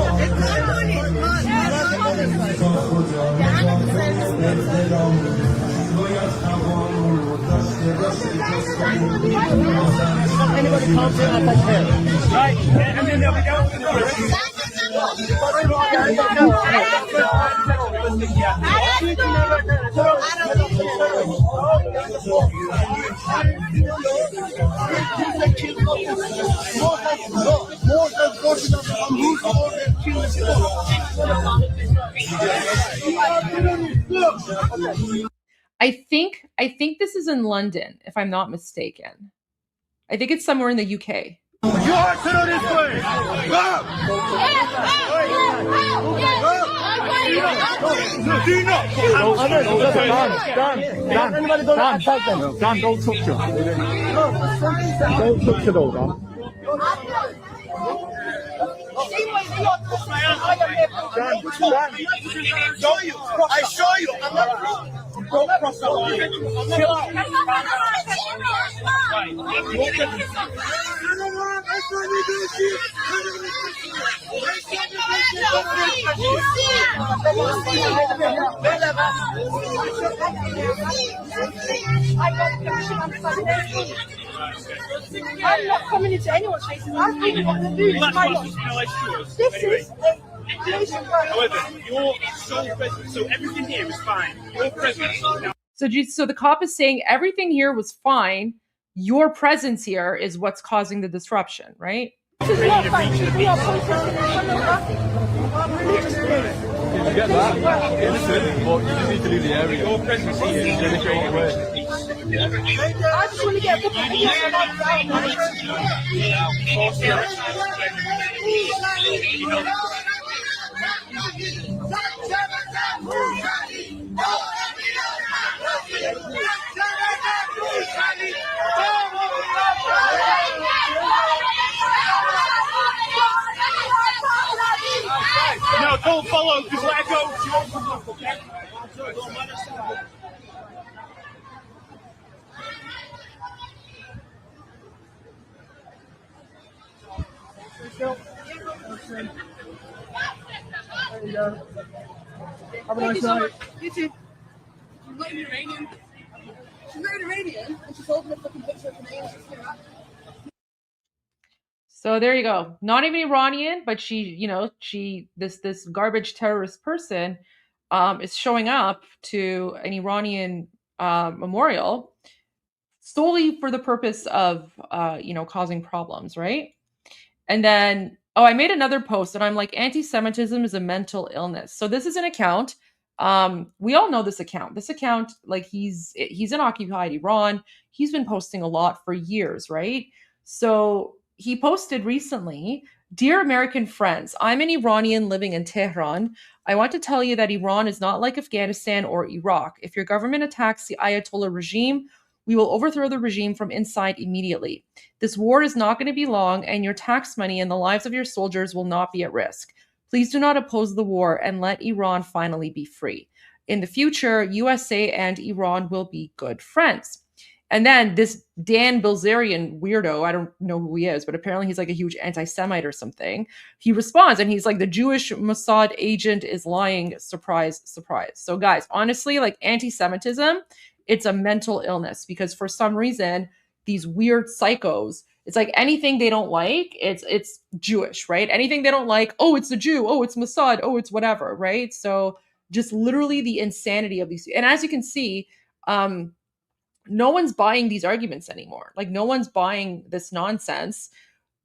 Anybody comes in, I take care. Right, and then they'll be down to the I think this is in London, if I'm not mistaken. I think it's somewhere in the UK. You are terrorist way. Don, don't touch him. Don't touch it all, Don. I show you. I'm not. Don't cross the line. Chill out. I'm not coming into anyone's faces. I'm thinking what to do. This is however, your sole presence, so everything here is fine. Your presence. So the cop is saying everything here was fine. Your presence here is what's causing the disruption, right? This is not fine. We are protesting pornography. get that. Innocent, but you just need to leave the area. Your presence here is demonstrating peace. I just want to get a couple of No, don't follow, just let her go. She won't come up, okay? There you go. Have a nice night. You too. She's not even Iranian. She's not even Iranian, and she's holding a fucking picture of an alien. So there you go. Not even Iranian, but this garbage terrorist person is showing up to an Iranian memorial solely for the purpose of causing problems, right? And then I made another post and I'm like, anti-Semitism is a mental illness. So this is an account. We all know this account. This account, like he's in occupied Iran. He's been posting a lot for years, right? So he posted recently, "Dear American friends, I'm an Iranian living in Tehran. I want to tell you that Iran is not like Afghanistan or Iraq. If your government attacks the Ayatollah regime, we will overthrow the regime from inside immediately. This war is not going to be long, and your tax money and the lives of your soldiers will not be at risk. Please do not oppose the war and let Iran finally be free. In the future, USA and Iran will be good friends." And then this Dan Bilzerian weirdo, I don't know who he is, but apparently he's like a huge anti-Semite or something. He responds and he's like, "The Jewish Mossad agent is lying. Surprise, surprise." So guys, honestly, like anti-Semitism, it's a mental illness because for some reason, these weird psychos, it's like anything they don't like, it's Jewish, right? Anything they don't like, oh, it's a Jew, oh, it's Mossad, oh, it's whatever, right? So just literally the insanity of these. And as you can see, no one's buying these arguments anymore. Like no one's buying this nonsense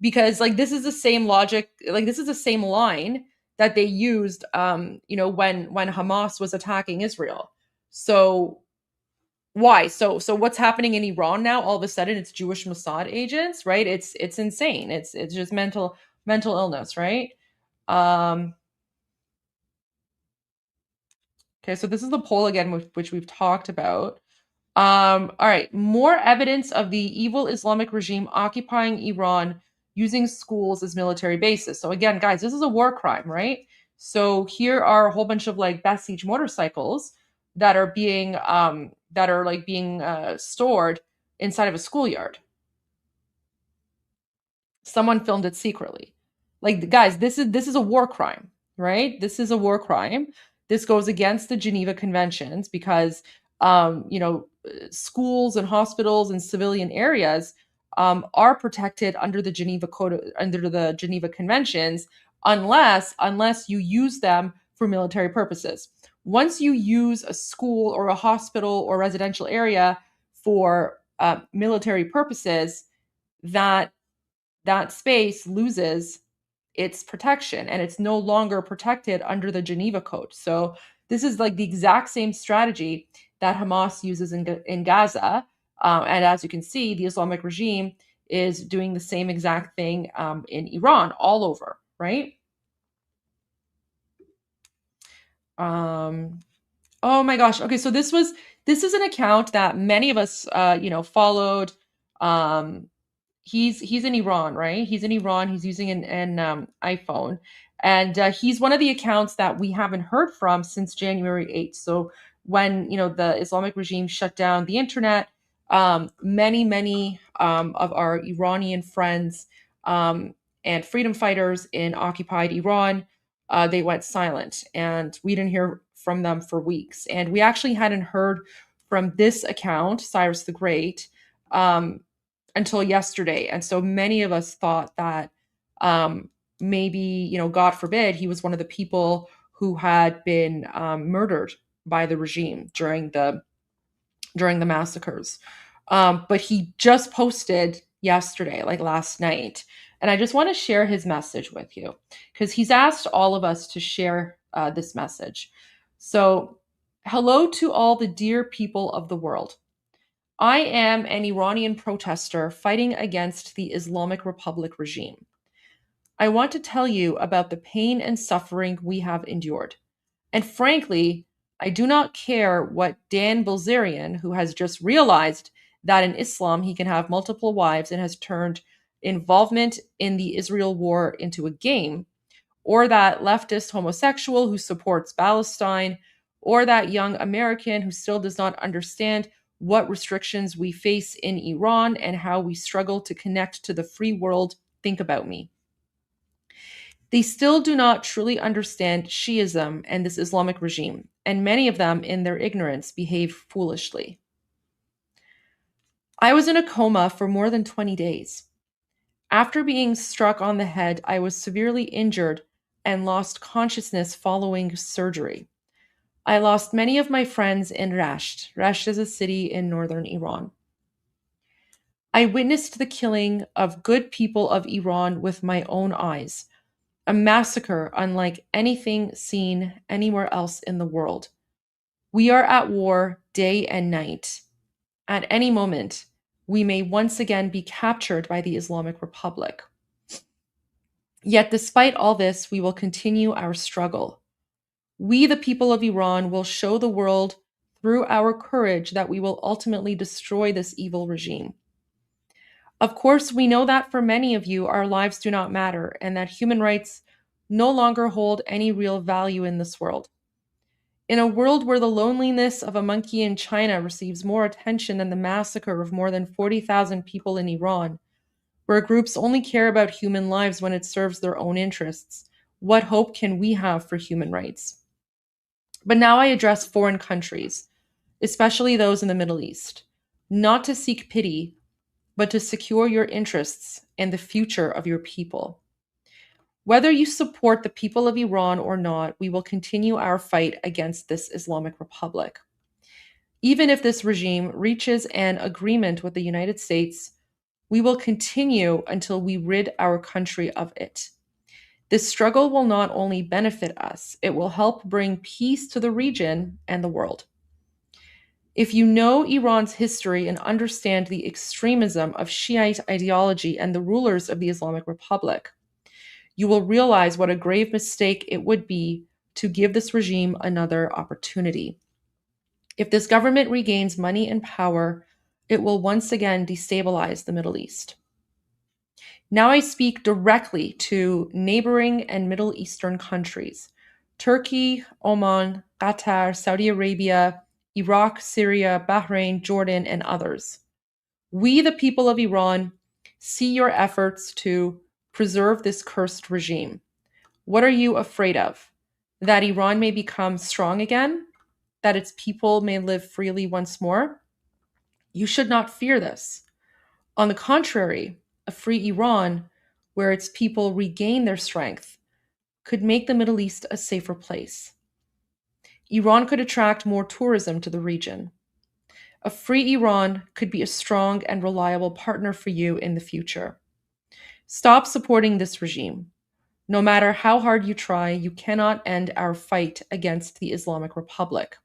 because like this is the same logic, like this is the same line that they used when Hamas was attacking Israel. So why? So what's happening in Iran now? All of a sudden it's Jewish Mossad agents, right? It's insane. It's just mental illness, right? Okay, so this is the poll again, which we've talked about. All right, more evidence of the evil Islamic regime occupying Iran using schools as military bases. So again, guys, this is a war crime, right? So here are a whole bunch of like Besiege motorcycles that are being stored inside of a schoolyard. Someone filmed it secretly. Like guys, this is a war crime, right? This is a war crime. This goes against the Geneva Conventions because schools and hospitals and civilian areas are protected under the Geneva Code, under the Geneva Conventions, unless you use them for military purposes. Once you use a school or a hospital or residential area for military purposes, that space loses its protection and it's no longer protected under the Geneva Code. So this is like the exact same strategy that Hamas uses in Gaza. And as you can see, the Islamic regime is doing the same exact thing in Iran all over, right? Oh my gosh. Okay, so this is an account that many of us followed. He's in Iran, right? He's in Iran. He's using an iPhone. And he's one of the accounts that we haven't heard from since January 8th. So when, the Islamic regime shut down the internet, many of our Iranian friends and freedom fighters in occupied Iran, they went silent. And we didn't hear from them for weeks. And we actually hadn't heard from this account, Cyrus the Great, until yesterday. And so many of us thought that maybe, God forbid, he was one of the people who had been murdered by the regime during the massacres. But he just posted yesterday, like last night. And I just want to share his message with you because he's asked all of us to share this message. So, hello to all the dear people of the world. I am an Iranian protester fighting against the Islamic Republic regime. I want to tell you about the pain and suffering we have endured. And frankly, I do not care what Dan Bilzerian, who has just realized that in Islam he can have multiple wives and has turned involvement in the Israel war into a game, or that leftist homosexual who supports Palestine, or that young American who still does not understand what restrictions we face in Iran and how we struggle to connect to the free world think about me. They still do not truly understand Shiism and this Islamic regime, and many of them, in their ignorance, behave foolishly. I was in a coma for more than 20 days. After being struck on the head, I was severely injured and lost consciousness following surgery. I lost many of my friends in Rasht. Rasht is a city in northern Iran. I witnessed the killing of good people of Iran with my own eyes. A massacre unlike anything seen anywhere else in the world. We are at war day and night. At any moment, we may once again be captured by the Islamic Republic. Yet despite all this, we will continue our struggle. We, the people of Iran, will show the world through our courage that we will ultimately destroy this evil regime. Of course, we know that for many of you, our lives do not matter and that human rights no longer hold any real value in this world. In a world where the loneliness of a monkey in China receives more attention than the massacre of more than 40,000 people in Iran, where groups only care about human lives when it serves their own interests, what hope can we have for human rights? But now I address foreign countries, especially those in the Middle East, not to seek pity, but to secure your interests and the future of your people. Whether you support the people of Iran or not, we will continue our fight against this Islamic Republic. Even if this regime reaches an agreement with the United States, we will continue until we rid our country of it. This struggle will not only benefit us, it will help bring peace to the region and the world. If you know Iran's history and understand the extremism of Shiite ideology and the rulers of the Islamic Republic, you will realize what a grave mistake it would be to give this regime another opportunity. If this government regains money and power, it will once again destabilize the Middle East. Now I speak directly to neighboring and Middle Eastern countries: Turkey, Oman, Qatar, Saudi Arabia, Iraq, Syria, Bahrain, Jordan, and others. We, the people of Iran, see your efforts to preserve this cursed regime. What are you afraid of? That Iran may become strong again? That its people may live freely once more? You should not fear this. On the contrary, a free Iran, where its people regain their strength, could make the Middle East a safer place. Iran could attract more tourism to the region. A free Iran could be a strong and reliable partner for you in the future. Stop supporting this regime. No matter how hard you try, you cannot end our fight against the Islamic Republic.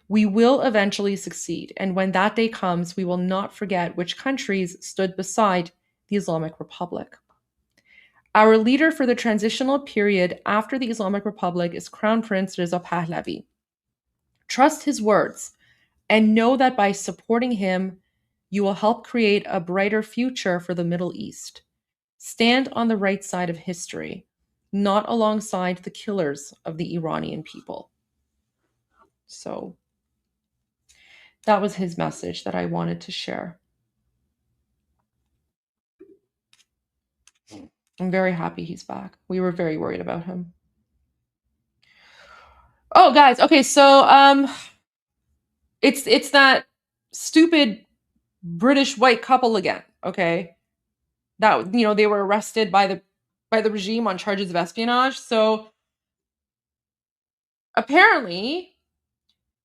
We will eventually succeed, and when that day comes, we will not forget which countries stood beside the Islamic Republic. Our leader for the transitional period after the Islamic Republic is Crown Prince Reza Pahlavi. Trust his words and know that by supporting him, you will help create a brighter future for the Middle East. Stand on the right side of history, not alongside the killers of the Iranian people. So that was his message that I wanted to share. I'm very happy he's back. We were very worried about him. Oh, guys. Okay, so it's that stupid British white couple again, okay? That, you know, they were arrested by the regime on charges of espionage. So apparently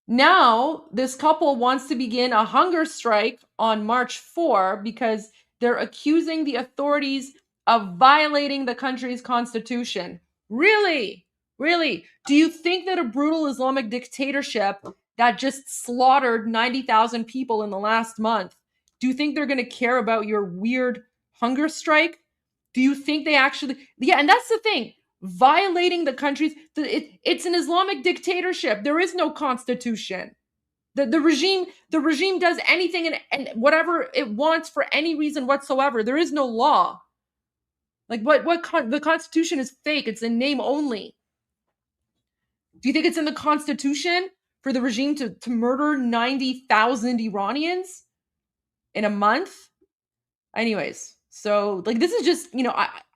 now this couple wants to begin a hunger strike on March 4 because they're accusing the authorities of violating the country's constitution. Really? Really? Do you think that a brutal Islamic dictatorship that just slaughtered 90,000 people in the last month, do you think they're going to care about your weird hunger strike? Do you think they actually... Yeah, and that's the thing. Violating the country's... It's an Islamic dictatorship. There is no constitution. The regime does anything and whatever it wants for any reason whatsoever. There is no law. Like the Constitution is fake. It's in name only. Do you think it's in the Constitution for the regime to murder 90,000 Iranians in a month? Anyways, so like this is just,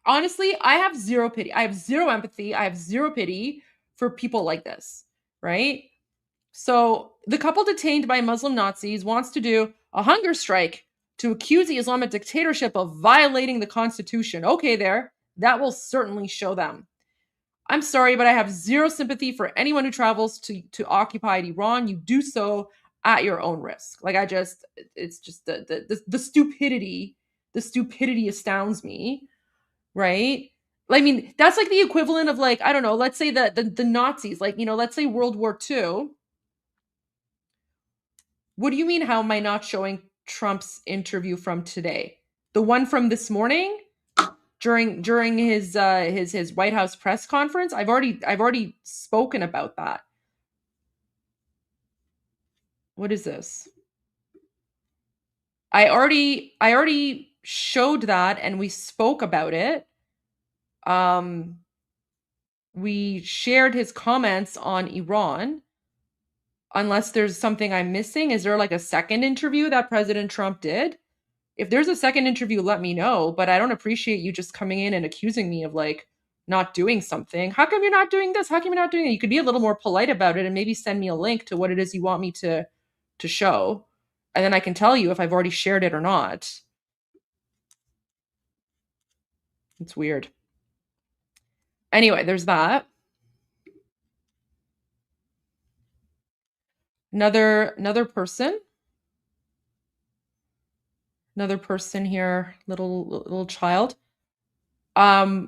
honestly, I have zero pity. I have zero empathy. I have zero pity for people like this, right? So the couple detained by Muslim Nazis wants to do a hunger strike to accuse the Islamic dictatorship of violating the Constitution. Okay, that will certainly show them. I'm sorry, but I have zero sympathy for anyone who travels to occupied Iran. You do so at your own risk. Like it's just the stupidity. The stupidity astounds me, right? I mean, that's like the equivalent of like, I don't know, let's say the Nazis, like, let's say World War II. What do you mean, how am I not showing Trump's interview from today? The one from this morning during his White House press conference? I've already spoken about that. What is this? I already showed that and we spoke about it. We shared his comments on Iran. Unless there's something I'm missing, is there like a second interview that President Trump did? If there's a second interview, let me know, but I don't appreciate you just coming in and accusing me of like not doing something. How come you're not doing this? How come you're not doing it? You could be a little more polite about it and maybe send me a link to what it is you want me to show. And then I can tell you if I've already shared it or not. It's weird. Anyway, there's that. Another person here, little child. No,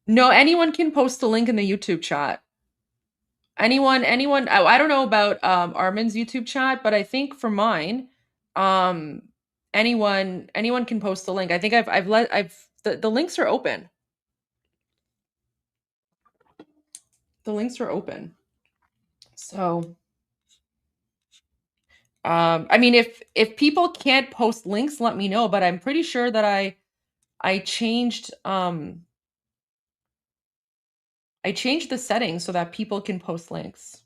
anyone can post a link in the YouTube chat. Anyone. I don't know about Armin's YouTube chat, but I think for mine, anyone can post a link. I think the links are open. The links are open. So I mean, if people can't post links, let me know, but I'm pretty sure that I changed the settings so that people can post links.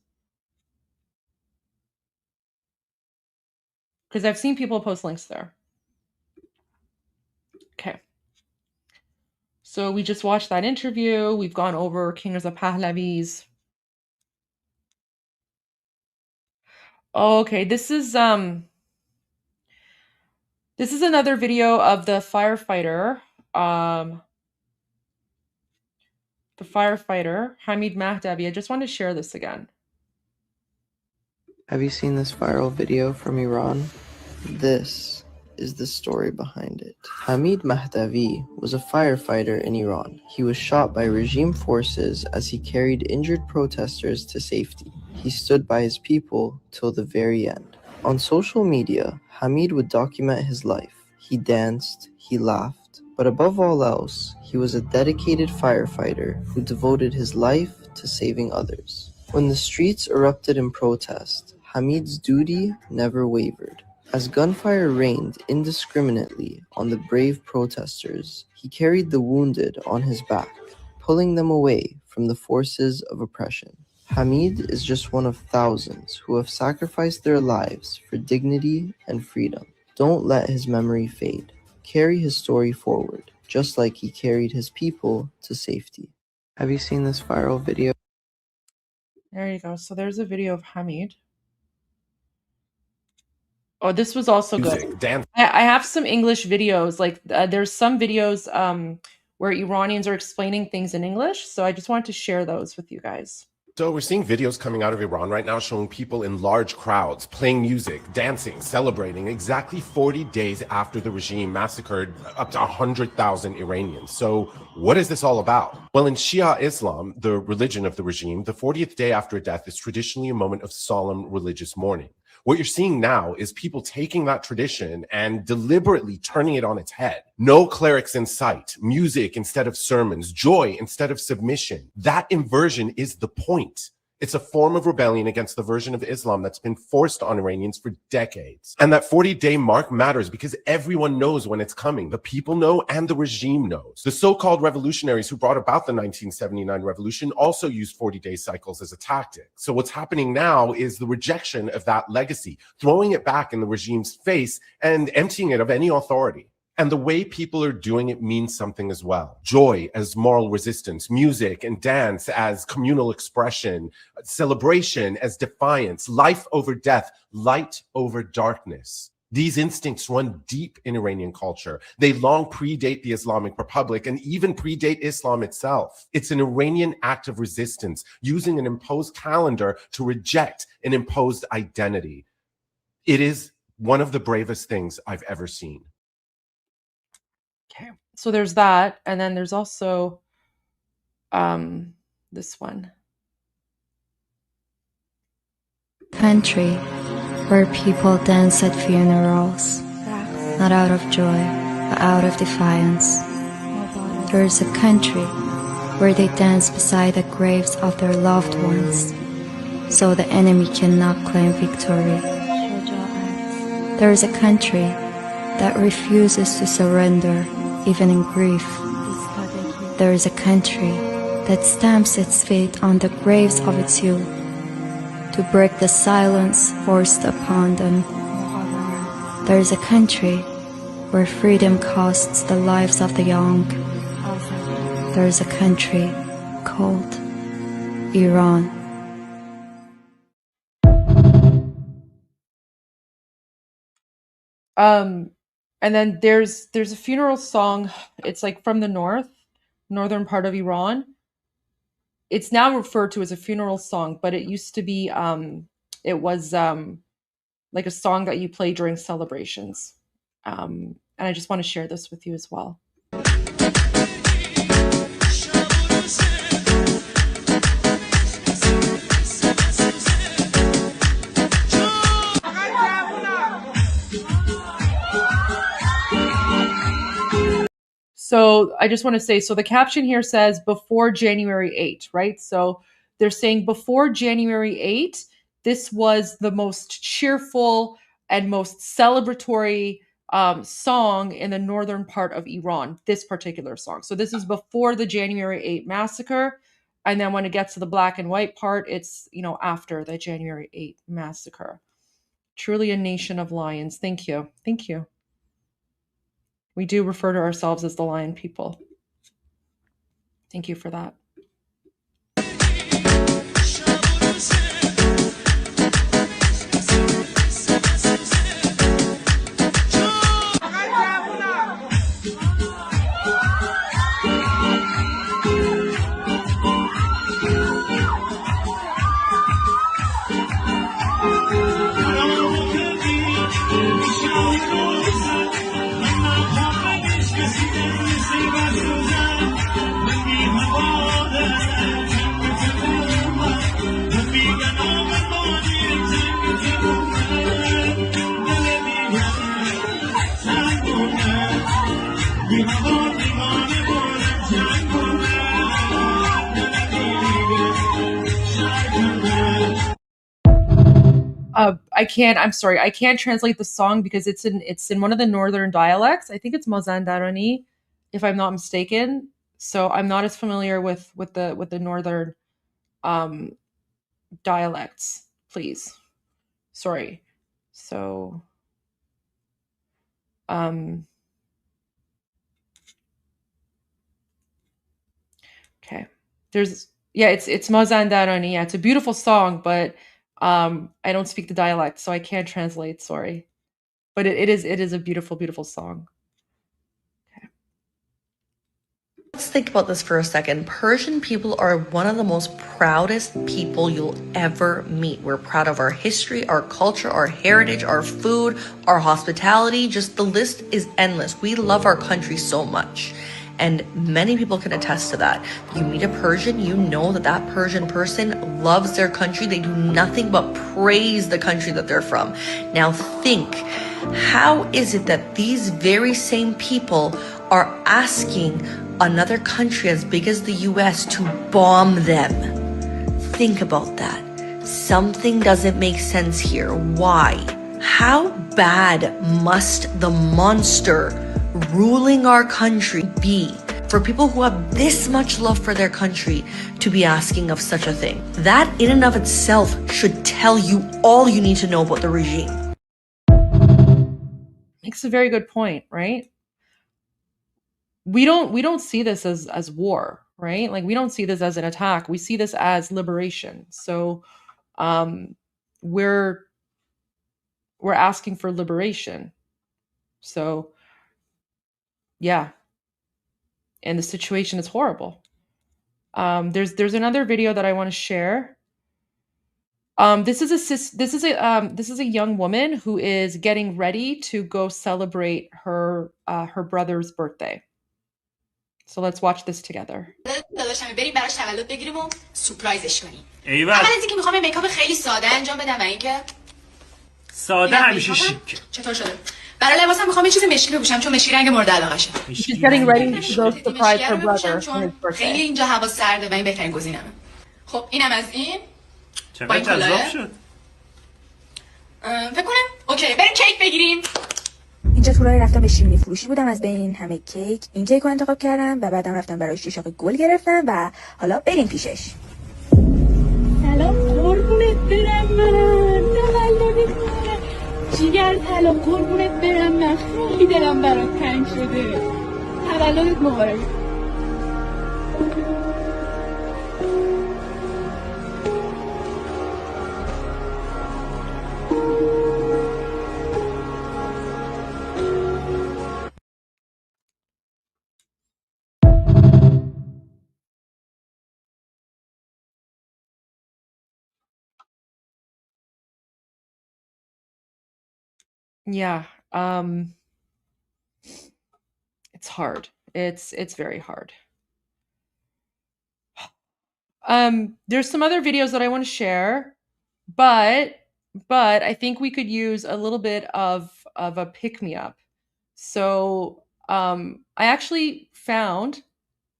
Because I've seen people post links there. Okay. So we just watched that interview. We've gone over King Reza Pahlavi's. Okay, this is another video of the firefighter. Hamid Mahdavi. I just want to share this again. Have you seen this viral video from Iran? This is the story behind it. Hamid Mahdavi was a firefighter in Iran. He was shot by regime forces as he carried injured protesters to safety. He stood by his people till the very end. On social media, Hamid would document his life. He danced, he laughed, but above all else, he was a dedicated firefighter who devoted his life to saving others. When the streets erupted in protest, Hamid's duty never wavered. As gunfire rained indiscriminately on the brave protesters, he carried the wounded on his back, pulling them away from the forces of oppression. Hamid is just one of thousands who have sacrificed their lives for dignity and freedom. Don't let his memory fade. Carry his story forward, just like he carried his people to safety. Have you seen this viral video? There you go. So there's a video of Hamid. Oh, this was also good. I have some English videos. Like there's some videos where Iranians are explaining things in English. So I just wanted to share those with you guys. So we're seeing videos coming out of Iran right now showing people in large crowds playing music, dancing, celebrating exactly 40 days after the regime massacred up to 100,000 Iranians. So what is this all about? Well, in Shia Islam, the religion of the regime, the 40th day after a death is traditionally a moment of solemn religious mourning. What you're seeing now is people taking that tradition and deliberately turning it on its head. No clerics in sight, music instead of sermons, joy instead of submission. That inversion is the point. It's a form of rebellion against the version of Islam that's been forced on Iranians for decades. And that 40-day mark matters because everyone knows when it's coming. The people know and the regime knows. The so-called revolutionaries who brought about the 1979 revolution also used 40-day cycles as a tactic. So what's happening now is the rejection of that legacy, throwing it back in the regime's face and emptying it of any authority. And the way people are doing it means something as well. Joy as moral resistance, music and dance as communal expression, celebration as defiance, life over death, light over darkness. These instincts run deep in Iranian culture. They long predate the Islamic Republic and even predate Islam itself. It's an Iranian act of resistance, using an imposed calendar to reject an imposed identity. It is one of the bravest things I've ever seen. Okay, so there's that, and then there's also this one. Country where people dance at funerals, not out of joy, but out of defiance. There is a country where they dance beside the graves of their loved ones, so the enemy cannot claim victory. There is a country that refuses to surrender, even in grief. There is a country that stamps its fate on the graves of its youth, to break the silence forced upon them. There is a country where freedom costs the lives of the young. There is a country called Iran. And then there's a funeral song. It's like from the northern part of Iran. It's now referred to as a funeral song, but it used to be it was like a song that you play during celebrations. And I just want to share this with you as well. So I just want to say, so the caption here says before January 8, right? So they're saying before January 8, this was the most cheerful and most celebratory song in the northern part of Iran, this particular song. So this is before the January 8 massacre. And then when it gets to the black and white part, it's, after the January 8 massacre. Truly a nation of lions. Thank you. Thank you. We do refer to ourselves as the lion people. Thank you for that. I can't translate the song because it's in one of the northern dialects. I think it's Mazandarani, if I'm not mistaken. So I'm not as familiar with the northern dialects, please. Sorry. So okay. It's Mazandarani. Yeah, it's a beautiful song, but I don't speak the dialect, so I can't translate, sorry. But it is a beautiful, beautiful song. Okay. Let's think about this for a second. Persian people are one of the most proudest people you'll ever meet. We're proud of our history, our culture, our heritage, our food, our hospitality. Just the list is endless. We love our country so much. And many people can attest to that. You meet a Persian, you know that that Persian person loves their country. They do nothing but praise the country that they're from. Now think, how is it that these very same people are asking another country as big as the US to bomb them? Think about that. Something doesn't make sense here. Why? How bad must the monster ruling our country be for people who have this much love for their country to be asking of such a thing? That in and of itself should tell you all you need to know about the regime. Makes a very good point, right? We don't see this as war, right? Like we don't see this as an attack. We see this as liberation. So we're asking for liberation. So yeah. And the situation is horrible. There's another video that I want to share. This is a young woman who is getting ready to go celebrate her brother's birthday. So let's watch this together. داداشم بریم براش تولد بگیریم و سورپرایزش کنیم. ایول. اول از اینکه میخوام میکاپ خیلی ساده انجام بدم و اینکه ساده همیشه شیک. چطور شده؟ برای لباسم میخوام یه چیز مشکی بپوشم چون مشکی رنگ مورد علاقه‌شه. She's getting ready to go surprise her brother on his birthday. خیلی اینجا هوا سرده و این بهترین گزینمه. خب اینم از این. چقدر جذاب شد. فکر کنم اوکی بریم کیک بگیریم. اینجا تو راه رفتم به شیرینی فروشی بودم، از بین همه کیک این کیک رو انتخاب کردم و بعدم رفتم برای شیشاق گل گرفتم و حالا بریم پیشش. سلام قربونت برم من تولدت مبارک جیگر طلا قربونت برم من خیلی دلم برات تنگ شده تولدت مبارک. Yeah. It's hard. It's very hard. There's some other videos that I want to share, but I think we could use a little bit of a pick-me-up. So I actually found,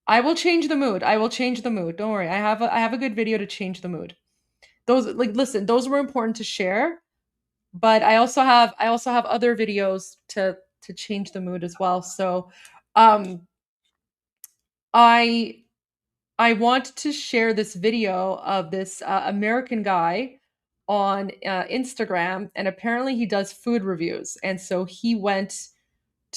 I will change the mood. I will change the mood. Don't worry. I have a good video to change the mood. Those, like, listen, those were important to share, but I also have other videos to change the mood as well. So I want to share this video of this American guy on Instagram, and apparently he does food reviews. And so he went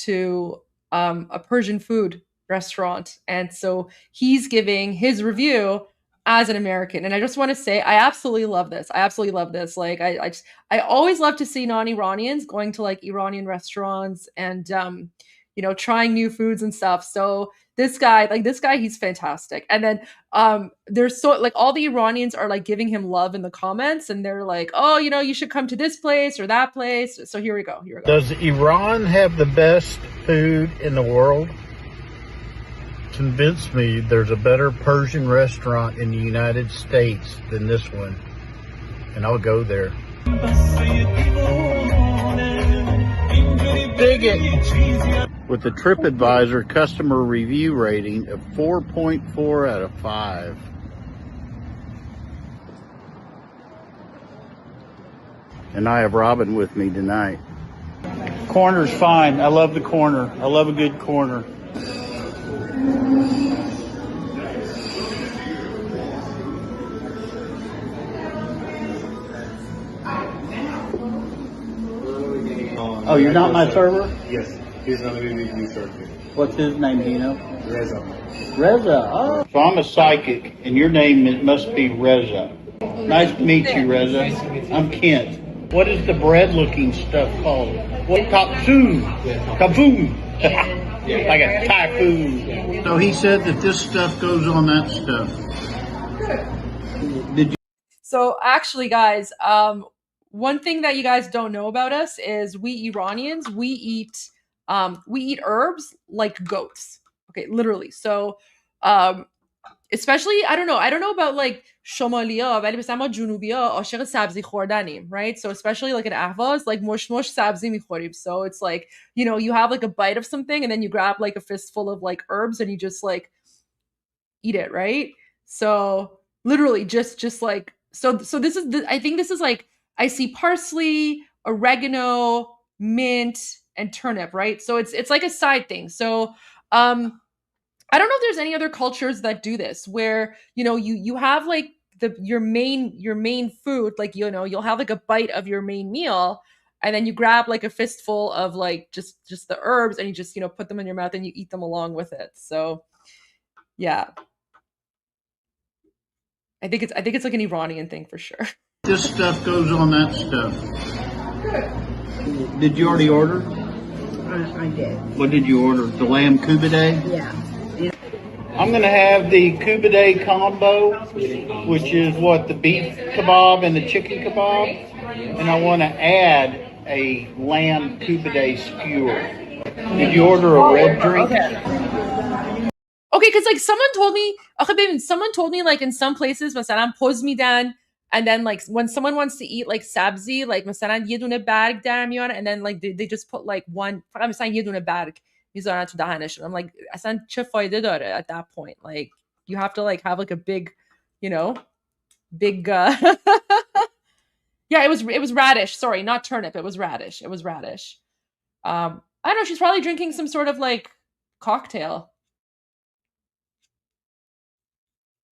to a Persian food restaurant, and so he's giving his review as an American. And I just want to say, I absolutely love this. I absolutely love this. Like, I always love to see non-Iranians going to like Iranian restaurants and trying new foods and stuff. So this guy, he's fantastic. And then there's so like all the Iranians are like giving him love in the comments, and they're like, oh, you should come to this place or that place. So here we go. Does Iran have the best food in the world? Convince me there's a better Persian restaurant in the United States than this one, and I'll go there. Dig it! With the TripAdvisor customer review rating of 4.4 out of 5. And I have Robin with me tonight. Corner's fine. I love the corner. I love a good corner. Oh, you're not my server? Yes, he's going to be the new server. What's his name, do you know? Reza. Reza, oh. So I'm a psychic, and your name must be Reza. Nice to meet you, Reza. I'm Kent. What is the bread-looking stuff called? What? Kaboom. Kaboom. Like a typhoon. So he said that this stuff goes on that stuff. Did you? So actually, guys, one thing that you guys don't know about us is we Iranians, we eat herbs like goats. Okay, literally. So especially I don't know about like شمالیا ولی مثلا ما جنوبیا عاشق سبزی خوردنیم, right? So especially like in Ahvaz, like mush sabzi میخوریم. So it's like, you know, you have like a bite of something and then you grab like a fistful of like herbs and you just like eat it, right? So literally just like so this is I think this is like I see parsley, oregano, mint, and turnip, right? So it's like a side thing. So I don't know if there's any other cultures that do this where, you know, you have like your main food, like, you know, you'll have like a bite of your main meal and then you grab like a fistful of like just the herbs and you just, you know, put them in your mouth and you eat them along with it. So yeah. I think it's like an Iranian thing for sure. This stuff goes on that stuff. Did you already order? I did. What did you order? The lamb kubide? Yeah. I'm going to have the kubide combo, which is what, the beef kebab and the chicken kebab. And I want to add a lamb kubide skewer. Did you order a red drink? Okay, because like someone told me like in some places مثلا پوز میدن and then like when someone wants to eat like sabzi, like مثلا یه دونه برگ در میارن and then like they just put like one فقط مثلا یه دونه برگ میذارن تو دهنشون. I'm like اصلا چه فایده داره at that point? Like you have to like have like a big, you know, big yeah, it was radish. Sorry, not turnip. It was radish. I don't know, she's probably drinking some sort of like cocktail.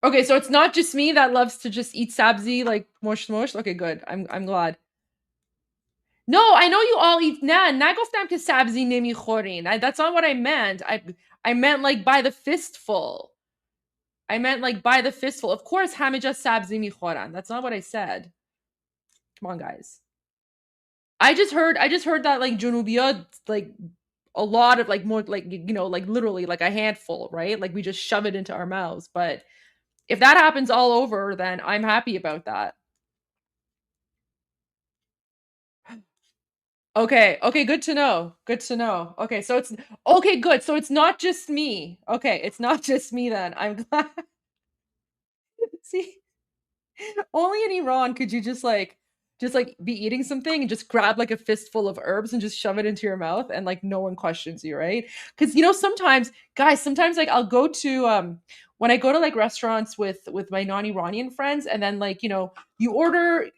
Okay, so it's not just me that loves to just eat sabzi like mosh. Okay, good. I'm glad. No, I know you all eat نگفتم که سبزی نمیخورین. That's not what I meant. I meant like by the fistful. Of course همه جا سبزی میخورن. That's not what I said. Come on, guys. I just heard that like جنوبیا like a lot of like more like, you know, like literally like a handful, right? Like we just shove it into our mouths, but if that happens all over, then I'm happy about that. Okay, good to know. Okay, so it's okay, good. So it's not just me. Okay, it's not just me then. I'm glad. See, only in Iran could you just like be eating something and just grab like a fistful of herbs and just shove it into your mouth and like no one questions you, right? Because you know sometimes like I'll go to when I go to like restaurants with my non-Iranian friends and then like, you know, you order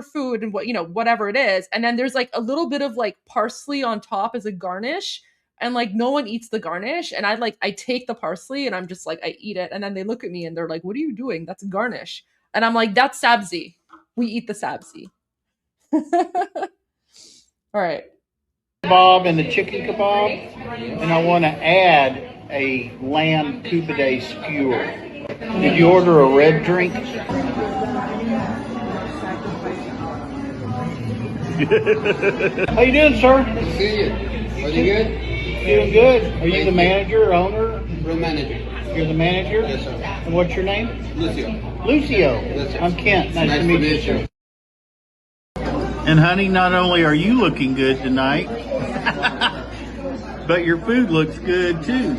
food and what, you know, whatever it is, and then there's like a little bit of like parsley on top as a garnish and like no one eats the garnish and I take the parsley and I'm just like I eat it and then they look at me and they're like, what are you doing? That's garnish. And I'm like, that's sabzi. We eat the sabzi. All right. Kebab and the chicken kebab, and I want to add a lamb kubide skewer. Did you order a red drink? How you doing, sir? Good to see you. Are you good? Doing good. Are you the manager, owner? The manager. You're the manager? Yes, sir. And what's your name? Lucio. Lucio. Yes, sir. I'm Kent. Nice to meet you. And honey, not only are you looking good tonight, but your food looks good too.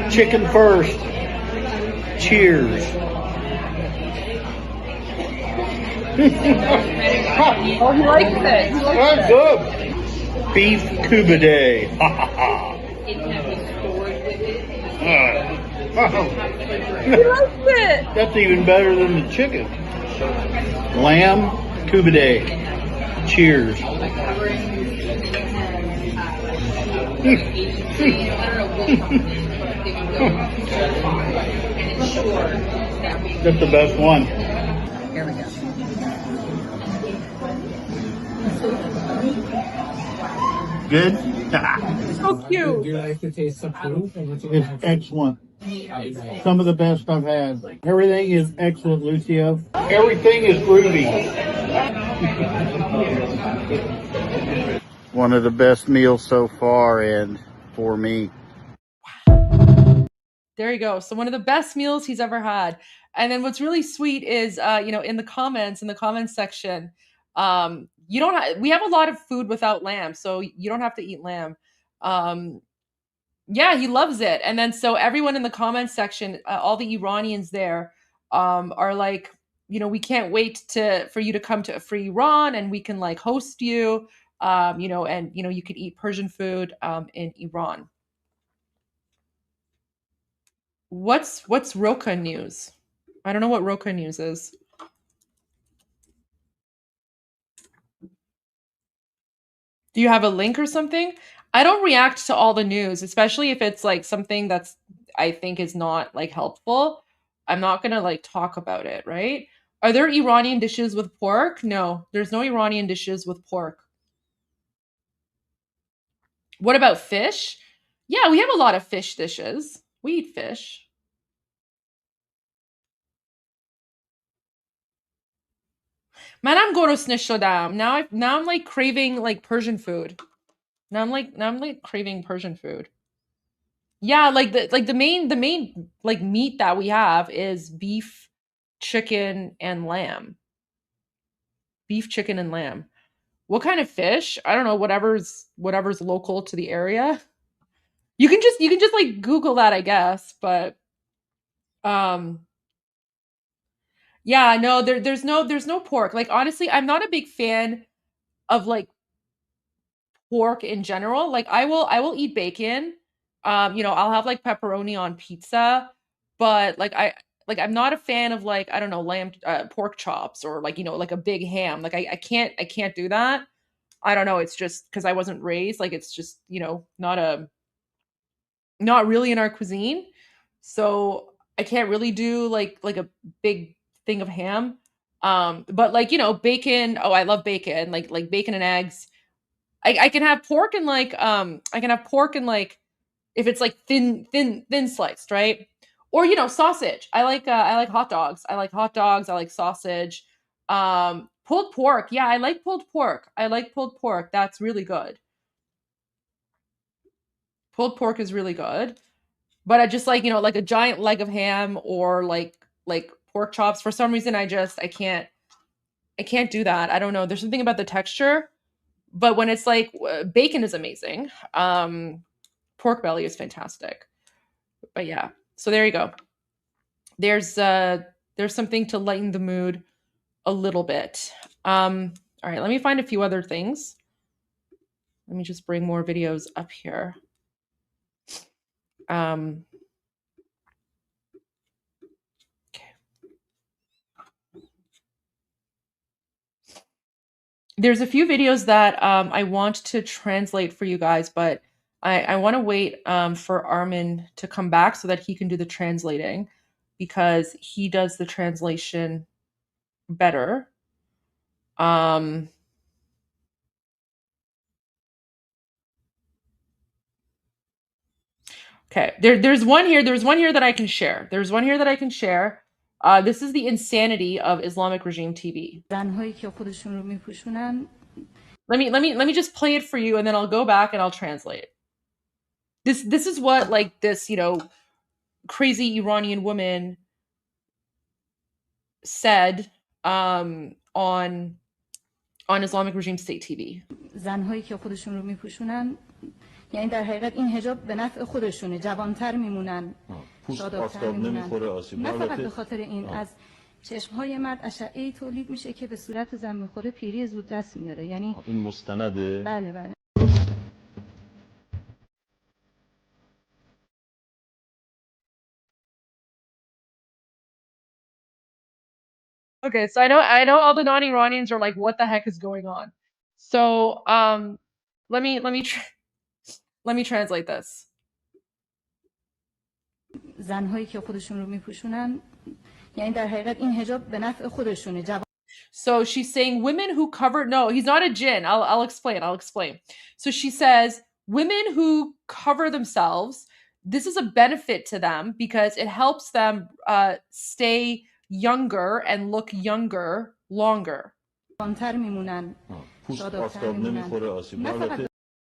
Chicken first. Cheers. Oh, he likes it. That's good. Beef kubide. Ha ha ha. He likes it. That's even better than the chicken. Lamb kubide. Cheers. That's the best one. Here we go. Good? So cute. Would you like to taste some food? It's excellent. Some of the best I've had. Everything is excellent, Lucio. Everything is groovy. One of the best meals so far, and for me. There you go. So one of the best meals he's ever had. And then what's really sweet is, in the comments section, you don't we have a lot of food without lamb, so you don't have to eat lamb. Yeah, he loves it. And then so everyone in the comments section, all the Iranians there, are like, we can't wait for you to come to a free Iran, and we can like host you, and you could eat Persian food in Iran. What's Roka news? I don't know what Roka news is. Do you have a link or something? I don't react to all the news, especially if it's like something that's I think is not like helpful. I'm not gonna like talk about it, right? Are there Iranian dishes with pork? No, there's no Iranian dishes with pork. What about fish? Yeah, we have a lot of fish dishes. We eat fish. منم گرسنه شدم. Now I'm like craving like Persian food. Now I'm like craving Persian food. Yeah, like the main like meat that we have is beef, chicken, and lamb. Beef, chicken, and lamb. What kind of fish? I don't know, whatever's local to the area. You can just like Google that, I guess, but yeah, no, there's no pork. Like honestly, I'm not a big fan of like pork in general. Like I will eat bacon. I'll have like pepperoni on pizza, but I'm not a fan of like, I don't know, lamb pork chops or like, like a big ham. Like I can't do that. I don't know, it's just because I wasn't raised, like it's just, not really in our cuisine. So I can't really do like a big thing of ham. But like, bacon, oh, I love bacon, like bacon and eggs. I can have pork and like if it's like thin sliced, right? Or sausage. I like hot dogs. I like sausage. Pulled pork. Yeah, I like pulled pork. That's really good. Pulled pork is really good. But I just like, like a giant leg of ham or like pork chops. For some reason I can't do that. I don't know. There's something about the texture. But when it's like bacon is amazing. Pork belly is fantastic. But yeah. So there you go. There's something to lighten the mood a little bit. All right, let me find a few other things. Let me just bring more videos up here. There's a few videos that I want to translate for you guys, but I want to wait for Armin to come back so that he can do the translating, because he does the translation better. Okay, there's one here that I can share. This is the insanity of Islamic regime TV. Let me just play it for you, and then I'll go back and I'll translate. This is what like this, crazy Iranian woman said on Islamic regime state TV. زنهایی که خودشون رو میپوشونن، یعنی در حقیقت این حجاب به نفع خودشونه، جوانتر میمونن، شادابتر میمونن، نه فقط به خاطر این، از چشمهای مرد اشعه‌ای تولید میشه که به صورت زن میخوره، پیری زود دست میاره. یعنی این مستنده. بله. Okay, so I know all the non-Iranians are like, what the heck is going on? So let me translate this. زنهایی که خودشون رو میپوشونن، یعنی در حقیقت این حجاب به نفع خودشونه. So she's saying women who cover, no, he's not a jinn. I'll explain. So she says women who cover themselves, this is a benefit to them because it helps them stay younger and look younger longer.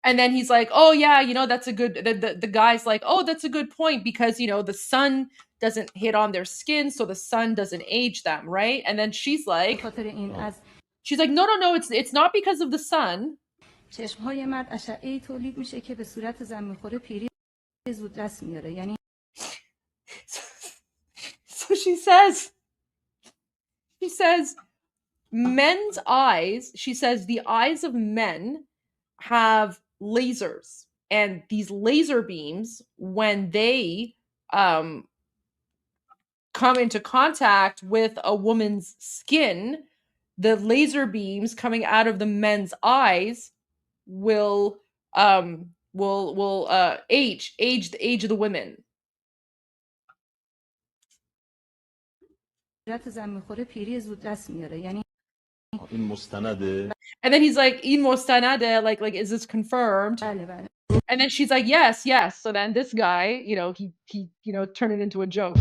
And then he's like, oh yeah, that's a good, the guy's like, oh, that's a good point, because the sun doesn't hit on their skin, so the sun doesn't age them, right? And then she's like, no, it's not because of the sun. So she says, men's eyes, she says the eyes of men have lasers, and these laser beams, when they come into contact with a woman's skin, the laser beams coming out of the men's eyes will age the women. And then he's like, in mostanade, like is this confirmed? And then she's like, yes. So then this guy, he turned it into a joke.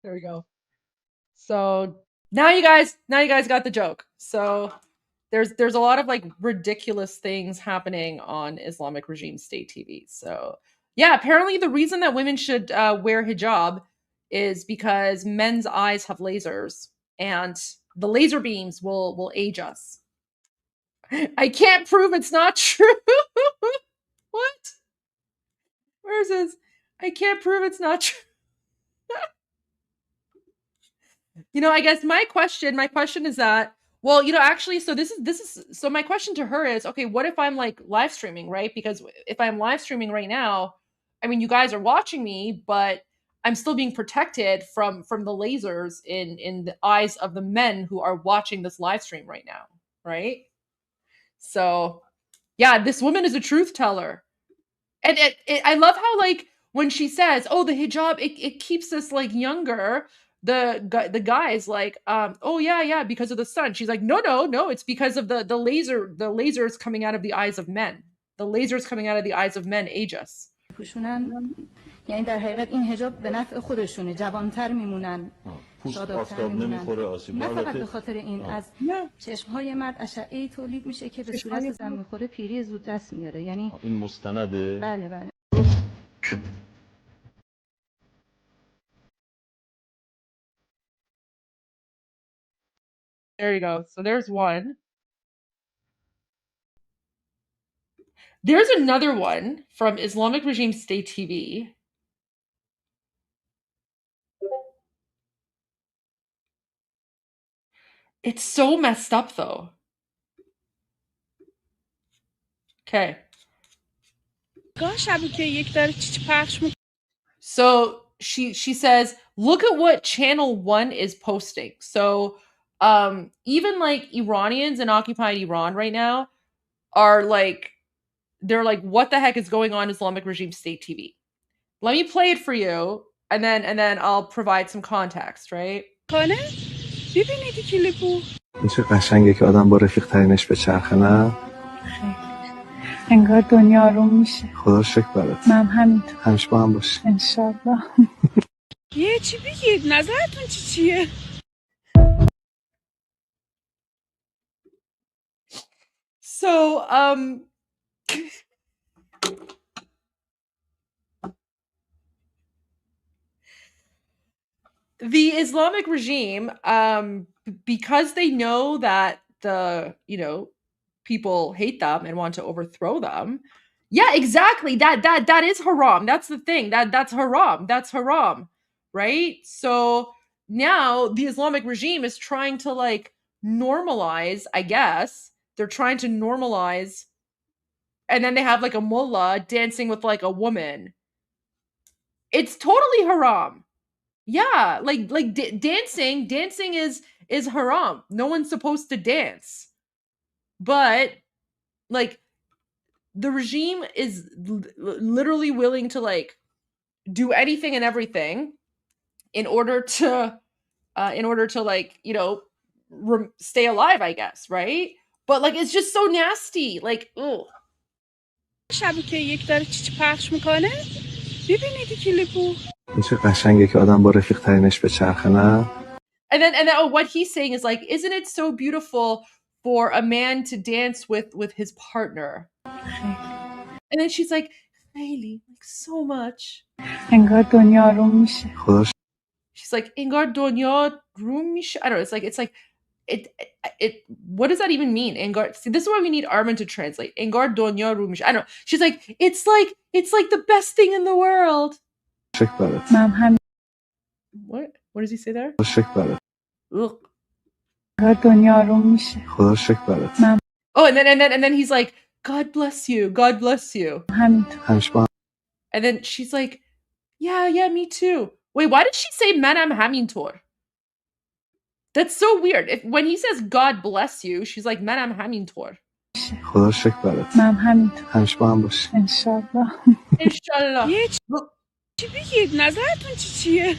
There we go. So now you guys got the joke. So there's a lot of like ridiculous things happening on Islamic regime state TV. So yeah, apparently the reason that women should wear hijab is because men's eyes have lasers, and the laser beams will age us. I can't prove it's not true. What? Where is this? I can't prove it's not true. I guess my question is that, well, actually, so this is so my question to her is, okay, what if I'm like live streaming, right? Because if I'm live streaming right now, I mean, you guys are watching me, but I'm still being protected from the lasers in the eyes of the men who are watching this live stream right now, right? So yeah, this woman is a truth teller. And I love how, like, when she says, oh, the hijab, it keeps us like younger, the guy's like, oh yeah, because of the sun. She's like, no, it's because of the lasers coming out of the eyes of men. The lasers coming out of the eyes of men age us. یعنی در حقیقت این حجاب به نفع خودشونه، جوانتر میمونن، شادابتر میمونن، نه فقط به خاطر این از چشمهای مرد اشعه‌ای تولید میشه که به صورت زن میخوره، پیری زود دست میاره. یعنی این مستنده. بله. There you go. So there's one. There's another one from Islamic Regime State TV. It's so messed up, though. Okay. So she says, look at what Channel 1 is posting. So even like Iranians in occupied Iran right now are like, they're like, what the heck is going on Islamic Regime State TV? Let me play it for you, and then I'll provide some context, right? ببینید کلیپو این چه قشنگه که آدم با رفیق ترینش به چرخه، نه؟ انگار دنیا آروم میشه. خدا شکر برات. من همینطور. همیشه با هم باشی. انشالله. یه چی بگید، نظرتون چیه؟ So the Islamic regime, because they know that the people hate them and want to overthrow them. Yeah, exactly. That is haram. That's the thing. That's haram. That's haram, right? So now the Islamic regime is trying to like normalize, I guess. They're trying to normalize, and then they have like a mullah dancing with like a woman. It's totally haram. Yeah, like dancing is haram. No one's supposed to dance. But like the regime is literally willing to like do anything and everything in order to like, stay alive, I guess, right? But like it's just so nasty. Like, ugh. شبی که یک داره چیچی پخش میکنه ببینید کلیپو این چه قشنگه که آدم با رفیق ترینش به چرخه نه. And then oh, what he's saying is like, isn't it so beautiful for a man to dance with his partner? And then she's like, really, like so much. انگار دنیا روم میشه She's like, انگار دنیا روم میشه. I don't know. It's like it what does that even mean? Engar, see, this is why we need Armin to translate. Engar donya rumish. I don't know. She's like, it's like the best thing in the world. What? What does he say there? Ugh. Oh, and then he's like, God bless you. God bless you. And then she's like, yeah, me too. Wait, why did she say Manam Hamintor? That's so weird. When he says God bless you, she's like Manam Hamintor. خدا شکر برات. من همینطور. همیشه با هم باش. انشالله. انشالله. چی بگید؟ نظرتون چیه؟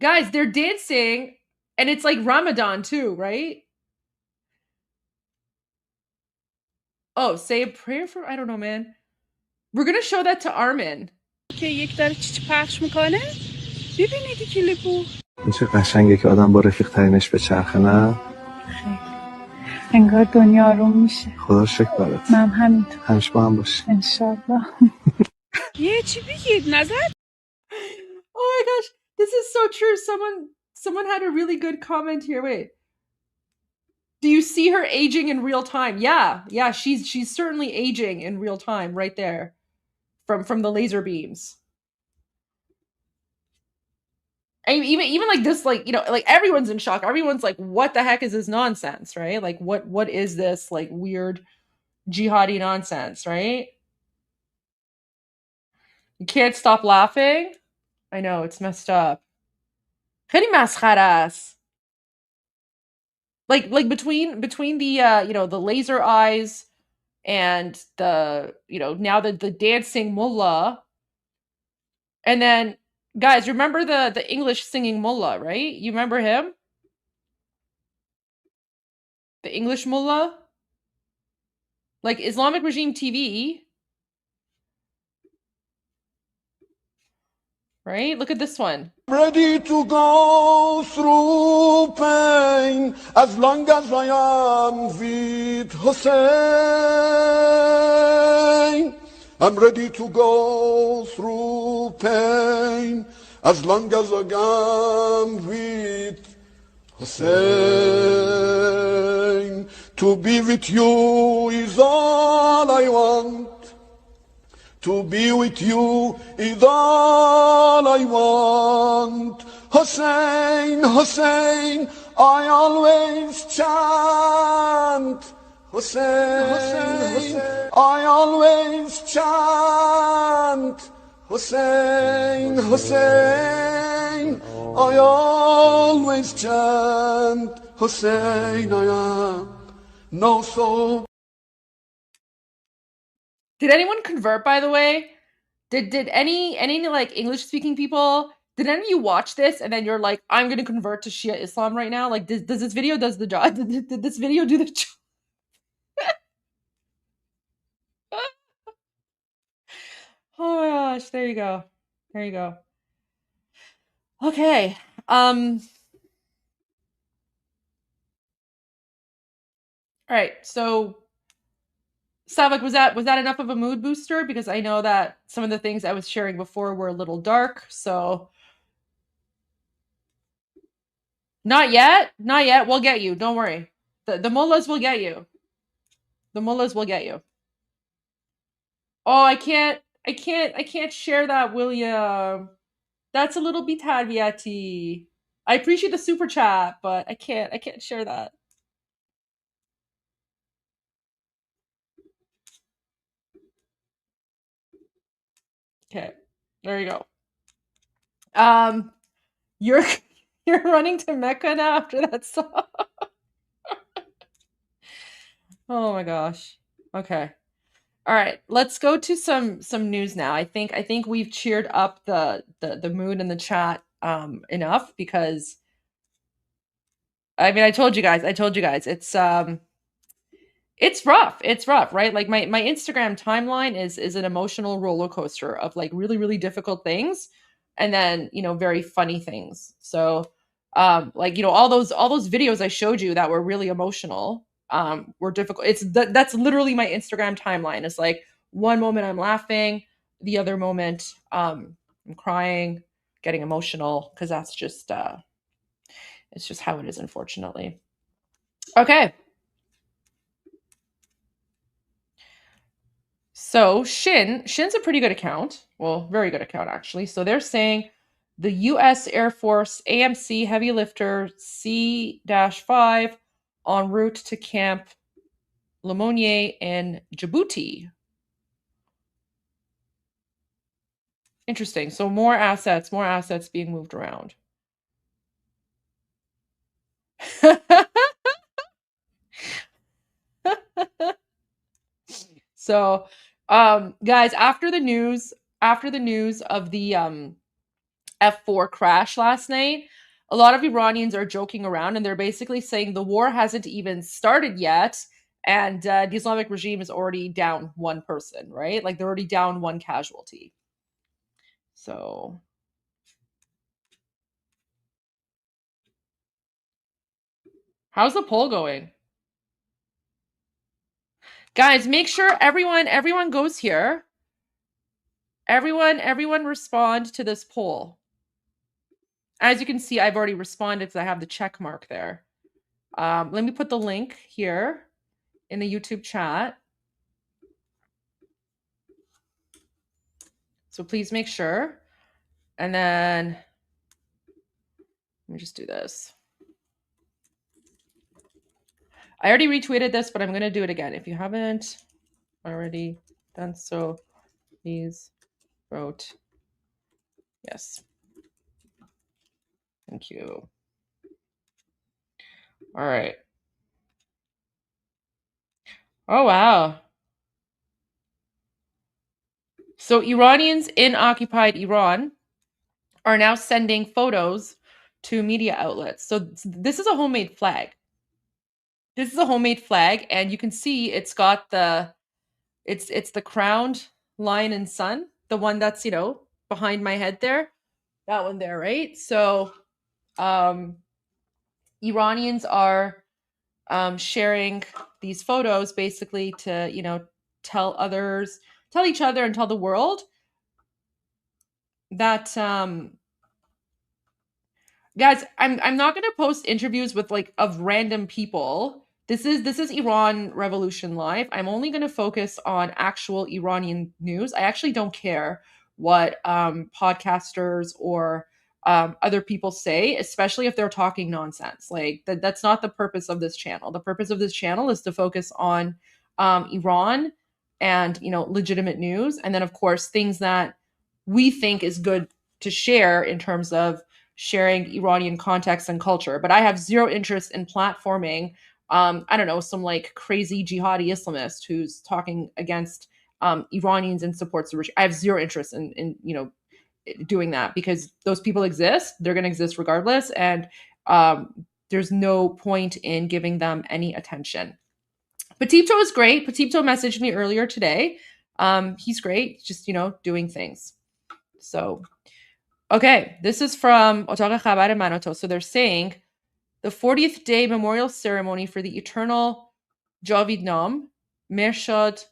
Guys, they're dancing and it's like Ramadan too, right? Oh, say a prayer for, I don't know, man. We're going to show that to Armin. که یک داره چیچی پخش میکنه ببینید کلیپو این چه قشنگه که آدم با رفیق ترینش به چرخه نه. انگار دنیا روم میشه خدا شکر برات. من همینطور. همیشه با هم باش. انشالله. یه چی بگید نظر. Oh my gosh, this is so true. Someone had a really good comment here. Wait. Do you see her aging in real time? Yeah, she's certainly aging in real time right there from the laser beams. And even like this, like, you know, like everyone's in shock. Everyone's like, what the heck is this nonsense, right? Like what is this like weird jihadi nonsense, right? You can't stop laughing. I know, it's messed up. خیلی مسخره است. Like between the you know, the laser eyes and the, you know, now the dancing mullah, and then guys, remember the English singing mullah, right? You remember him? The English mullah? Like Islamic Regime TV. Right? Look at this one. Ready to go through pain as long as I am with Hussein. I'm ready to go through pain as long as I am with Hussein. To be with you is all I want. To be with you is all I want. Hussein, Hussein, I always chant. Hussein, Hussein, I always chant. Hussein, Hussein, I always chant. Hussein, I am no soul. Did anyone convert, by the way? Did any like English speaking people, did any of you watch this and then you're like, I'm gonna convert to Shia Islam right now? Like, does this video does the job? Did this video do the job? Oh my gosh, there you go. There you go. Okay. All right, so Savak, was that enough of a mood booster? Because I know that some of the things I was sharing before were a little dark, so not yet. We'll get you. Don't worry. The mullahs will get you. The mullahs will get you. Oh, I can't share that, William. That's a little bit tarbiyati. I appreciate the super chat, but I can't share that. Okay, there you go. You're running to Mecca now after that song. Oh my gosh. Okay. All right, let's go to some news now. I think we've cheered up the mood in the chat enough, because I mean, I told you guys, it's rough. It's rough, right? Like my Instagram timeline is an emotional roller coaster of like really, really difficult things and then, very funny things. So like, all those videos I showed you that were really emotional were difficult. That's literally my Instagram timeline. It's like one moment I'm laughing, the other moment I'm crying, getting emotional, because that's just it's just how it is, unfortunately. Okay. So Shin's a pretty good account. Well, very good account, actually. So they're saying the U.S. Air Force AMC heavy lifter C-5 en route to Camp Lemonnier in Djibouti. Interesting. So more assets being moved around. So, guys, after the news of the F4 crash last night, a lot of Iranians are joking around and they're basically saying the war hasn't even started yet, and the Islamic regime is already down one person, right? Like they're already down one casualty. So how's the poll going? Guys, make sure everyone goes here. Everyone respond to this poll. As you can see, I've already responded because I have the check mark there. Let me put the link here in the YouTube chat. So please make sure. And then let me just do this. I already retweeted this, but I'm going to do it again. If you haven't already done so, please vote yes. Thank you. All right. Oh, wow. So Iranians in occupied Iran are now sending photos to media outlets. So this is a homemade flag. This is a homemade flag, and you can see it's got it's the crowned lion and sun, the one that's, behind my head there. That one there, right? So Iranians are sharing these photos basically to, tell each other and tell the world that guys, I'm not going to post interviews with of random people. This is Iran Revolution Live. I'm only going to focus on actual Iranian news. I actually don't care what podcasters or other people say, especially if they're talking nonsense. Like that's not the purpose of this channel. The purpose of this channel is to focus on Iran and legitimate news, and then of course things that we think is good to share in terms of sharing Iranian context and culture. But I have zero interest in platforming I don't know, some crazy jihadi Islamist who's talking against Iranians and supports the regime. I have zero interest in doing that, because those people exist. They're going to exist regardless, and there's no point in giving them any attention. Petito is great. Petito messaged me earlier today. He's great, just doing things. So okay, this is from Otaq Khabar Manato. So they're saying the 40th day memorial ceremony for the eternal Javid Nam, Mershad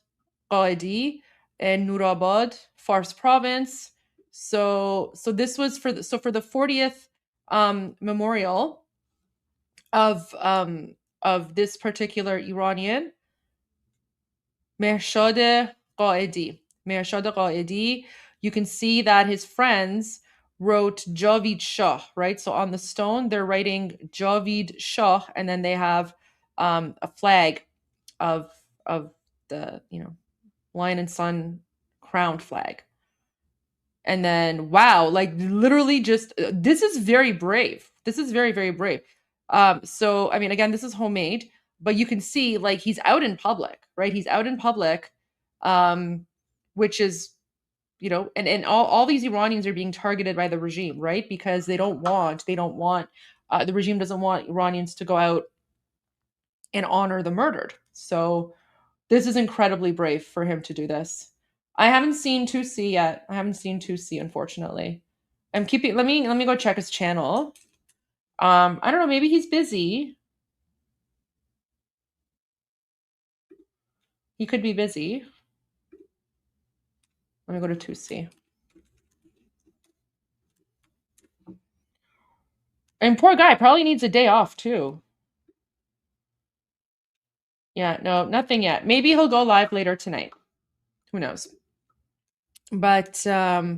Qaedi in Nurabad, Fars province. So this was for the 40th memorial of this particular Iranian, Mershad Qaedi. You can see that his friends wrote Javid Shah, right? So on the stone, they're writing Javid Shah, and then they have a flag of the lion and sun crowned flag. And then wow, literally just this is very brave. This is very, very brave. So I mean, again, this is homemade, but you can see he's out in public, right? He's out in public, which is and all these Iranians are being targeted by the regime, right? Because they don't want the regime doesn't want Iranians to go out and honor the murdered. So this is incredibly brave for him to do this. I haven't seen Tusi yet. I haven't seen Tusi, unfortunately. I'm keeping. Let me go check his channel. I don't know. Maybe he's busy. He could be busy. Let me go to Tusi. And poor guy probably needs a day off too. Yeah, no, nothing yet. Maybe he'll go live later tonight. Who knows? But there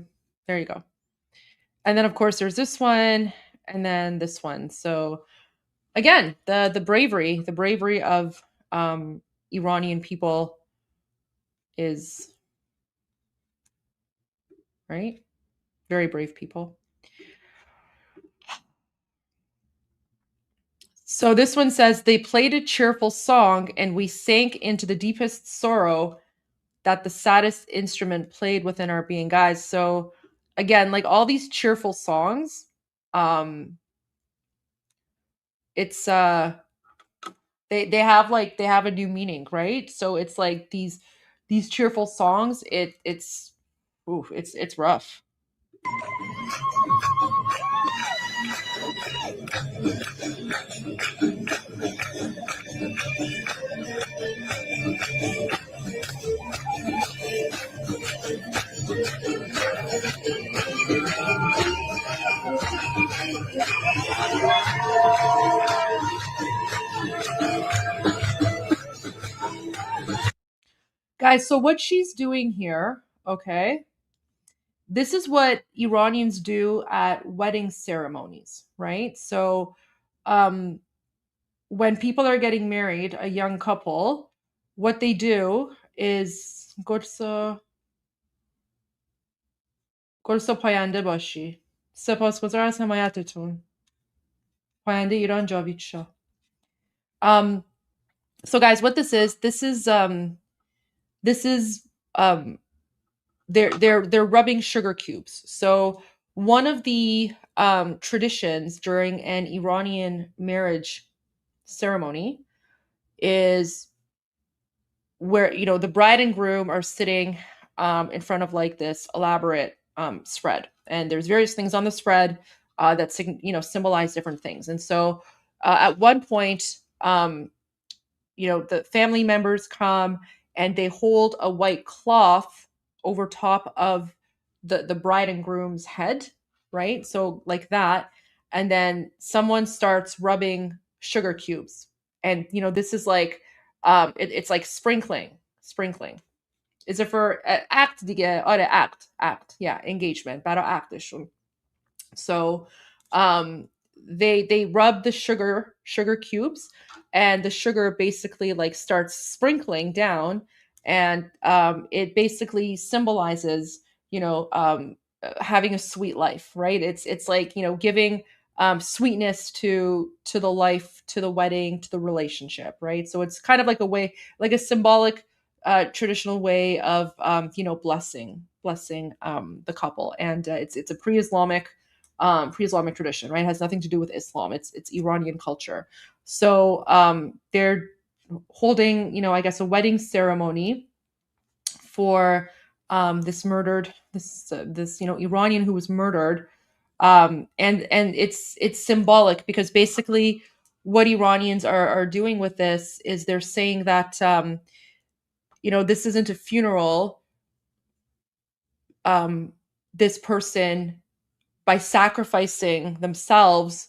you go. And then of course there's this one, and then this one. So again, the bravery of Iranian people is right. Very brave people. So this one says, they played a cheerful song and we sank into the deepest sorrow that the saddest instrument played within our being. Guys, so again, like all these cheerful songs, it's they have a new meaning, right? So it's like these cheerful songs, it's rough. Guys, so what she's doing here, okay, this is what Iranians do at wedding ceremonies, right? So when people are getting married, a young couple, what they do is گرسو پاینده باشی. سپاسگزار از حمایتتون. پاینده ایران جاوید شاه. So guys, what this is they're rubbing sugar cubes. So one of the traditions during an Iranian marriage ceremony is where, you know, the bride and groom are sitting in front of like this elaborate spread, and there's various things on the spread that symbolize different things. And so at one point, the family members come and they hold a white cloth over top of the bride and groom's head, right? So like that, and then someone starts rubbing sugar cubes, and this is like it's like sprinkling. Is it for act دیگه؟ آره act, yeah, engagement برای actشون. So they rub the sugar cubes, and the sugar basically like starts sprinkling down, and it basically symbolizes having a sweet life, right? It's like giving sweetness to the life, to the wedding, to the relationship, right? So it's kind of like a way, like a symbolic traditional way of blessing the couple. And it's a pre-Islamic tradition, right? It has nothing to do with Islam. It's Iranian culture. So they're holding I guess a wedding ceremony for this Iranian who was murdered, and it's symbolic, because basically what Iranians are doing with this is they're saying that this isn't a funeral. This person, by sacrificing themselves,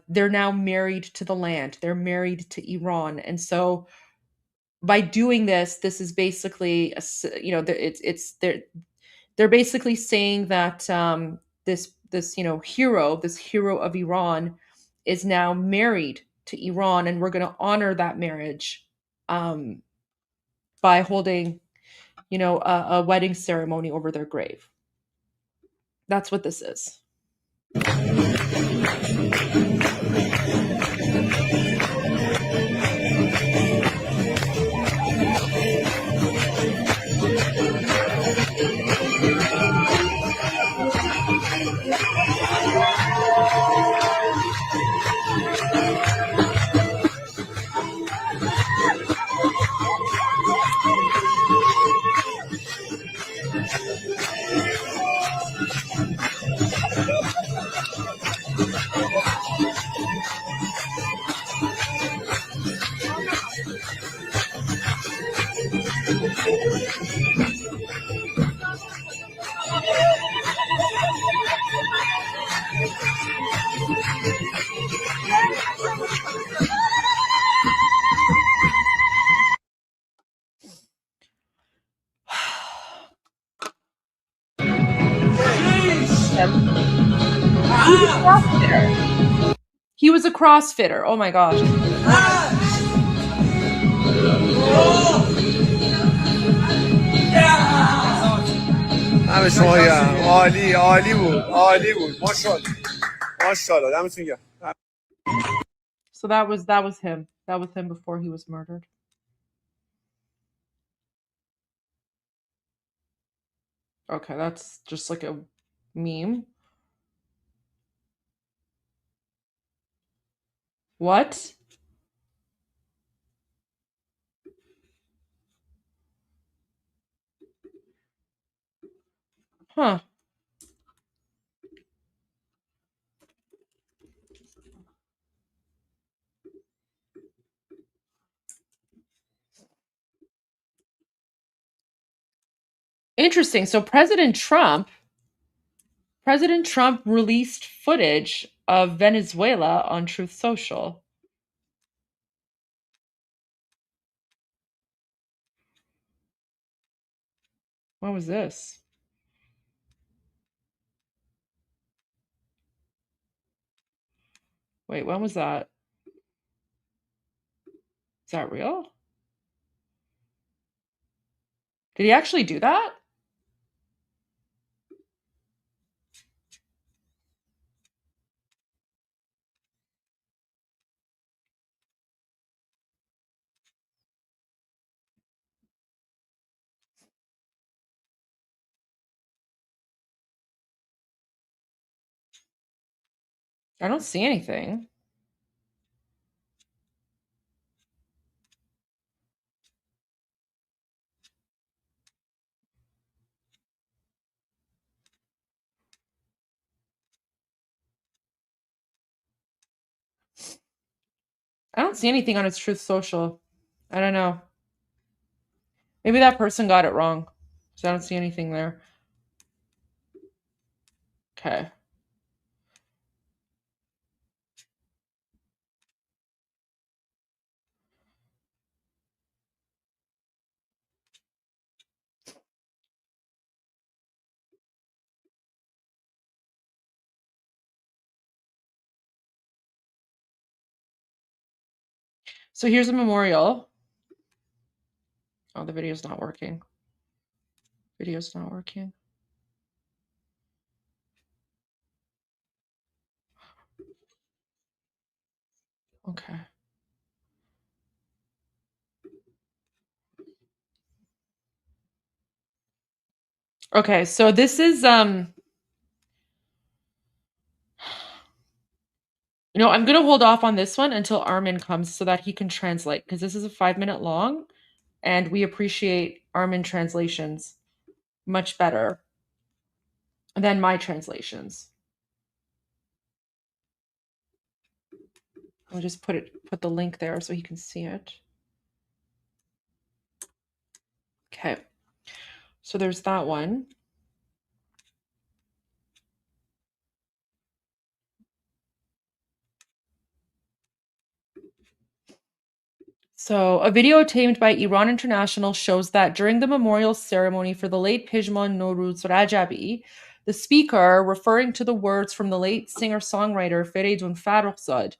they're now married to the land. They're married to Iran. And so by doing this is basically, they're basically saying that this hero of Iran is now married to Iran, and we're going to honor that marriage by holding a wedding ceremony over their grave. That's what this is. him. He was a CrossFitter. Oh my gosh. همه شما عالی عالی بود عالی بود ماشاءالله ماشاءالله دمتون گرم. So that was him. That was him before he was murdered. Okay, that's just like a meme. What? Huh. Interesting. So President Trump released footage of Venezuela on Truth Social. What was this? Wait, when was that? Is that real? Did he actually do that? I don't see anything. I don't see anything on his Truth Social. I don't know. Maybe that person got it wrong. So I don't see anything there. Okay. So here's a memorial. Oh, the video's not working. Video's not working. Okay. Okay, so this is I'm going to hold off on this one until Armin comes so that he can translate, because this is a 5-minute long and we appreciate Armin translations much better than my translations. I'll just put the link there so he can see it. Okay. So there's that one. So a video tamed by Iran International shows that during the memorial ceremony for the late Pejman Nowruz Rajabi, the speaker, referring to the words from the late singer-songwriter Feridun Farrokhzad,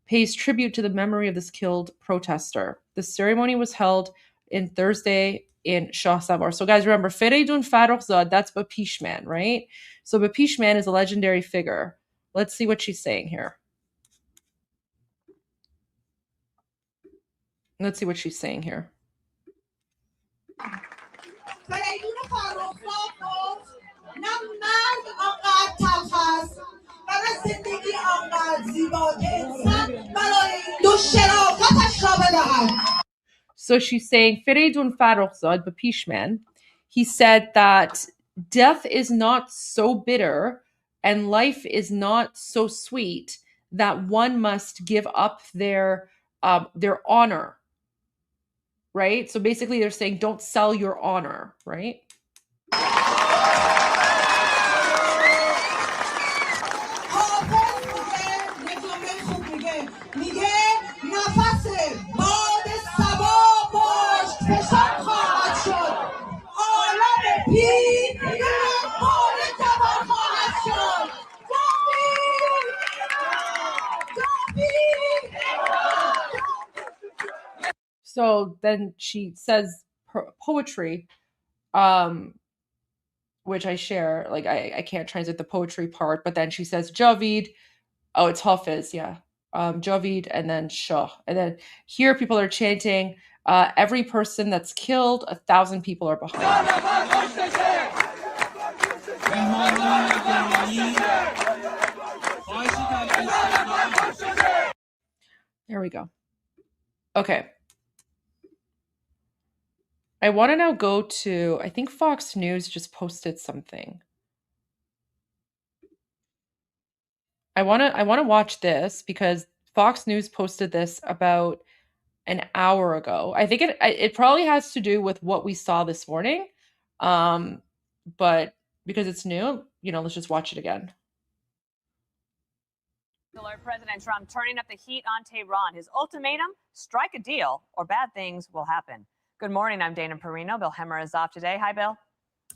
pays tribute to the memory of this killed protester. The ceremony was held in Thursday in Shah Savar. So guys, remember, Feridun Farrokhzad, that's Bapishman, right? So Bapishman is a legendary figure. Let's see what she's saying here. Let's see what she's saying here. So she's saying, Feridun Farrokhzad, Bapishman, he said that death is not so bitter and life is not so sweet that one must give up their honor, right? So basically they're saying don't sell your honor, right? So then she says poetry, which I share. Like I can't translate the poetry part, but then she says Javid. Oh, it's Hafiz, yeah. Javid and then Shah. And then here people are chanting, every person that's killed, 1,000 people are behind. There we go. Okay. I want to now go to, I think Fox News just posted something. I want to watch this because Fox News posted this about an hour ago. I think it probably has to do with what we saw this morning. But because it's new, let's just watch it again. President Trump turning up the heat on Tehran. His ultimatum, strike a deal or bad things will happen. Good morning. I'm Dana Perino. Bill Hemmer is off today. Hi, Bill.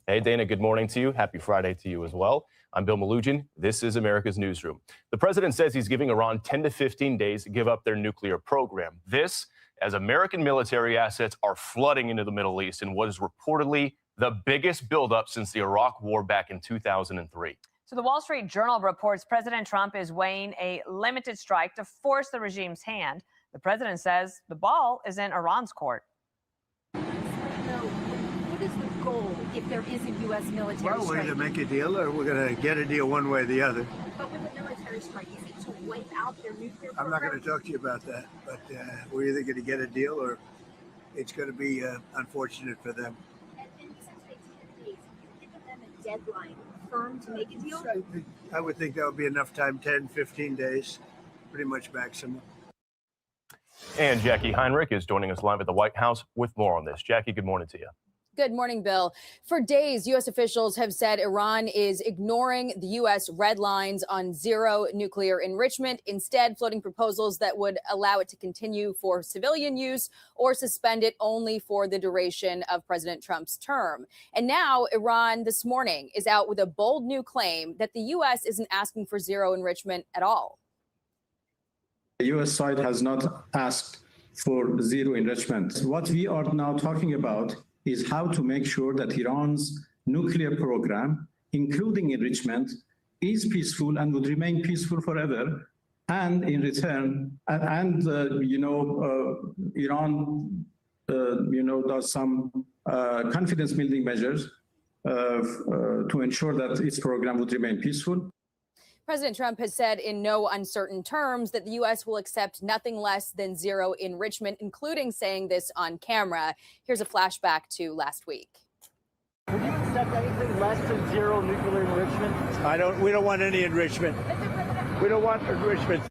Hey, Dana. Good morning to you. Happy Friday to you as well. I'm Bill Malugin. This is America's Newsroom. The president says he's giving Iran 10 to 15 days to give up their nuclear program. This, as American military assets are flooding into the Middle East in what is reportedly the biggest buildup since the Iraq War back in 2003. So the Wall Street Journal reports President Trump is weighing a limited strike to force the regime's hand. The president says the ball is in Iran's court. What is the goal if there is a U.S. military strike? Well, we're going to make a deal or we're going to get a deal one way or the other. But with a military strike, is it to wipe out their nuclear program? I'm not going to talk to you about that, but we're either going to get a deal or it's going to be unfortunate for them. And since they 10 days, give them a deadline firm to make a deal? I would think that would be enough time, 10, 15 days, pretty much maximum. And Jackie Heinrich is joining us live at the White House with more on this. Jackie, good morning to you. Good morning, Bill. For days, U.S. officials have said Iran is ignoring the U.S. red lines on zero nuclear enrichment, instead floating proposals that would allow it to continue for civilian use or suspend it only for the duration of President Trump's term. And now Iran this morning is out with a bold new claim that the U.S. isn't asking for zero enrichment at all. The U.S. side has not asked for zero enrichment. What we are now talking about is how to make sure that Iran's nuclear program, including enrichment, is peaceful and would remain peaceful forever. And in return, Iran, does some confidence-building measures to ensure that its program would remain peaceful. President Trump has said in no uncertain terms that the U.S. will accept nothing less than zero enrichment, including saying this on camera. Here's a flashback to last week. Would you accept anything less than zero nuclear enrichment? We don't want any enrichment. We don't want enrichment.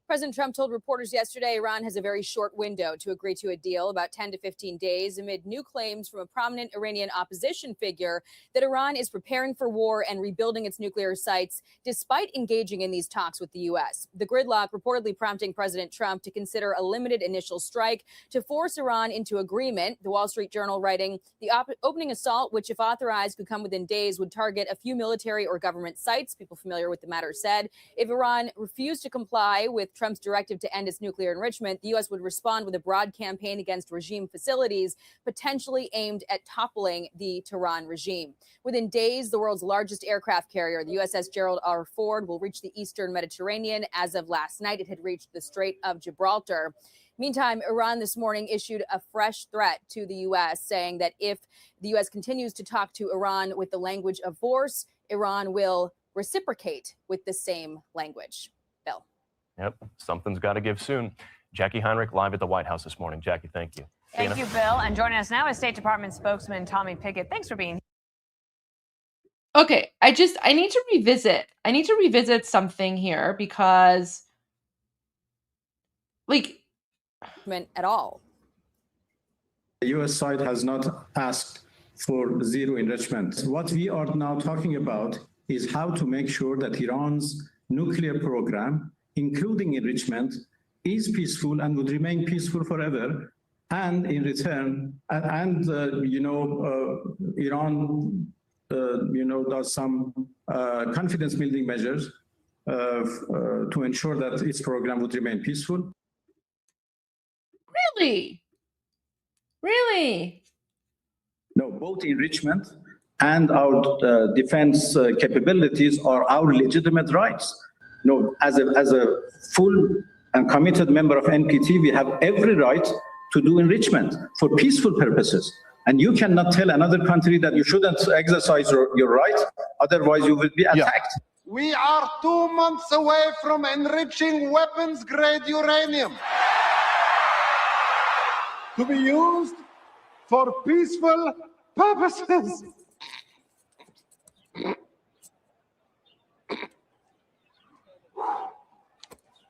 President Trump told reporters yesterday Iran has a very short window to agree to a deal, about 10 to 15 days, amid new claims from a prominent Iranian opposition figure that Iran is preparing for war and rebuilding its nuclear sites, despite engaging in these talks with the U.S. The gridlock reportedly prompting President Trump to consider a limited initial strike to force Iran into agreement. The Wall Street Journal writing, the opening assault, which if authorized could come within days, would target a few military or government sites. People familiar with the matter said if Iran refused to comply with Trump's directive to end its nuclear enrichment, the U.S. would respond with a broad campaign against regime facilities, potentially aimed at toppling the Tehran regime. Within days, the world's largest aircraft carrier, the USS Gerald R. Ford, will reach the eastern Mediterranean. As of last night, it had reached the Strait of Gibraltar. Meantime, Iran this morning issued a fresh threat to the U.S., saying that if the U.S. continues to talk to Iran with the language of force, Iran will reciprocate with the same language. Bill. Yep, something's got to give soon. Jackie Heinrich live at the White House this morning. Jackie, thank you. Thank you, Bill. And joining us now is State Department spokesman Tommy Pickett. Thanks for being here. Okay, I need to revisit something here because, at all. The U.S. side has not asked for zero enrichment. What we are now talking about is how to make sure that Iran's nuclear program, including enrichment, is peaceful and would remain peaceful forever. And in return, Iran, does some confidence-building measures to ensure that its program would remain peaceful. Really? Really? No, both enrichment and our defense capabilities are our legitimate rights. No, as a full and committed member of NPT, we have every right to do enrichment for peaceful purposes. And you cannot tell another country that you shouldn't exercise your right, otherwise you will be attacked. We are 2 months away from enriching weapons-grade uranium to be used for peaceful purposes.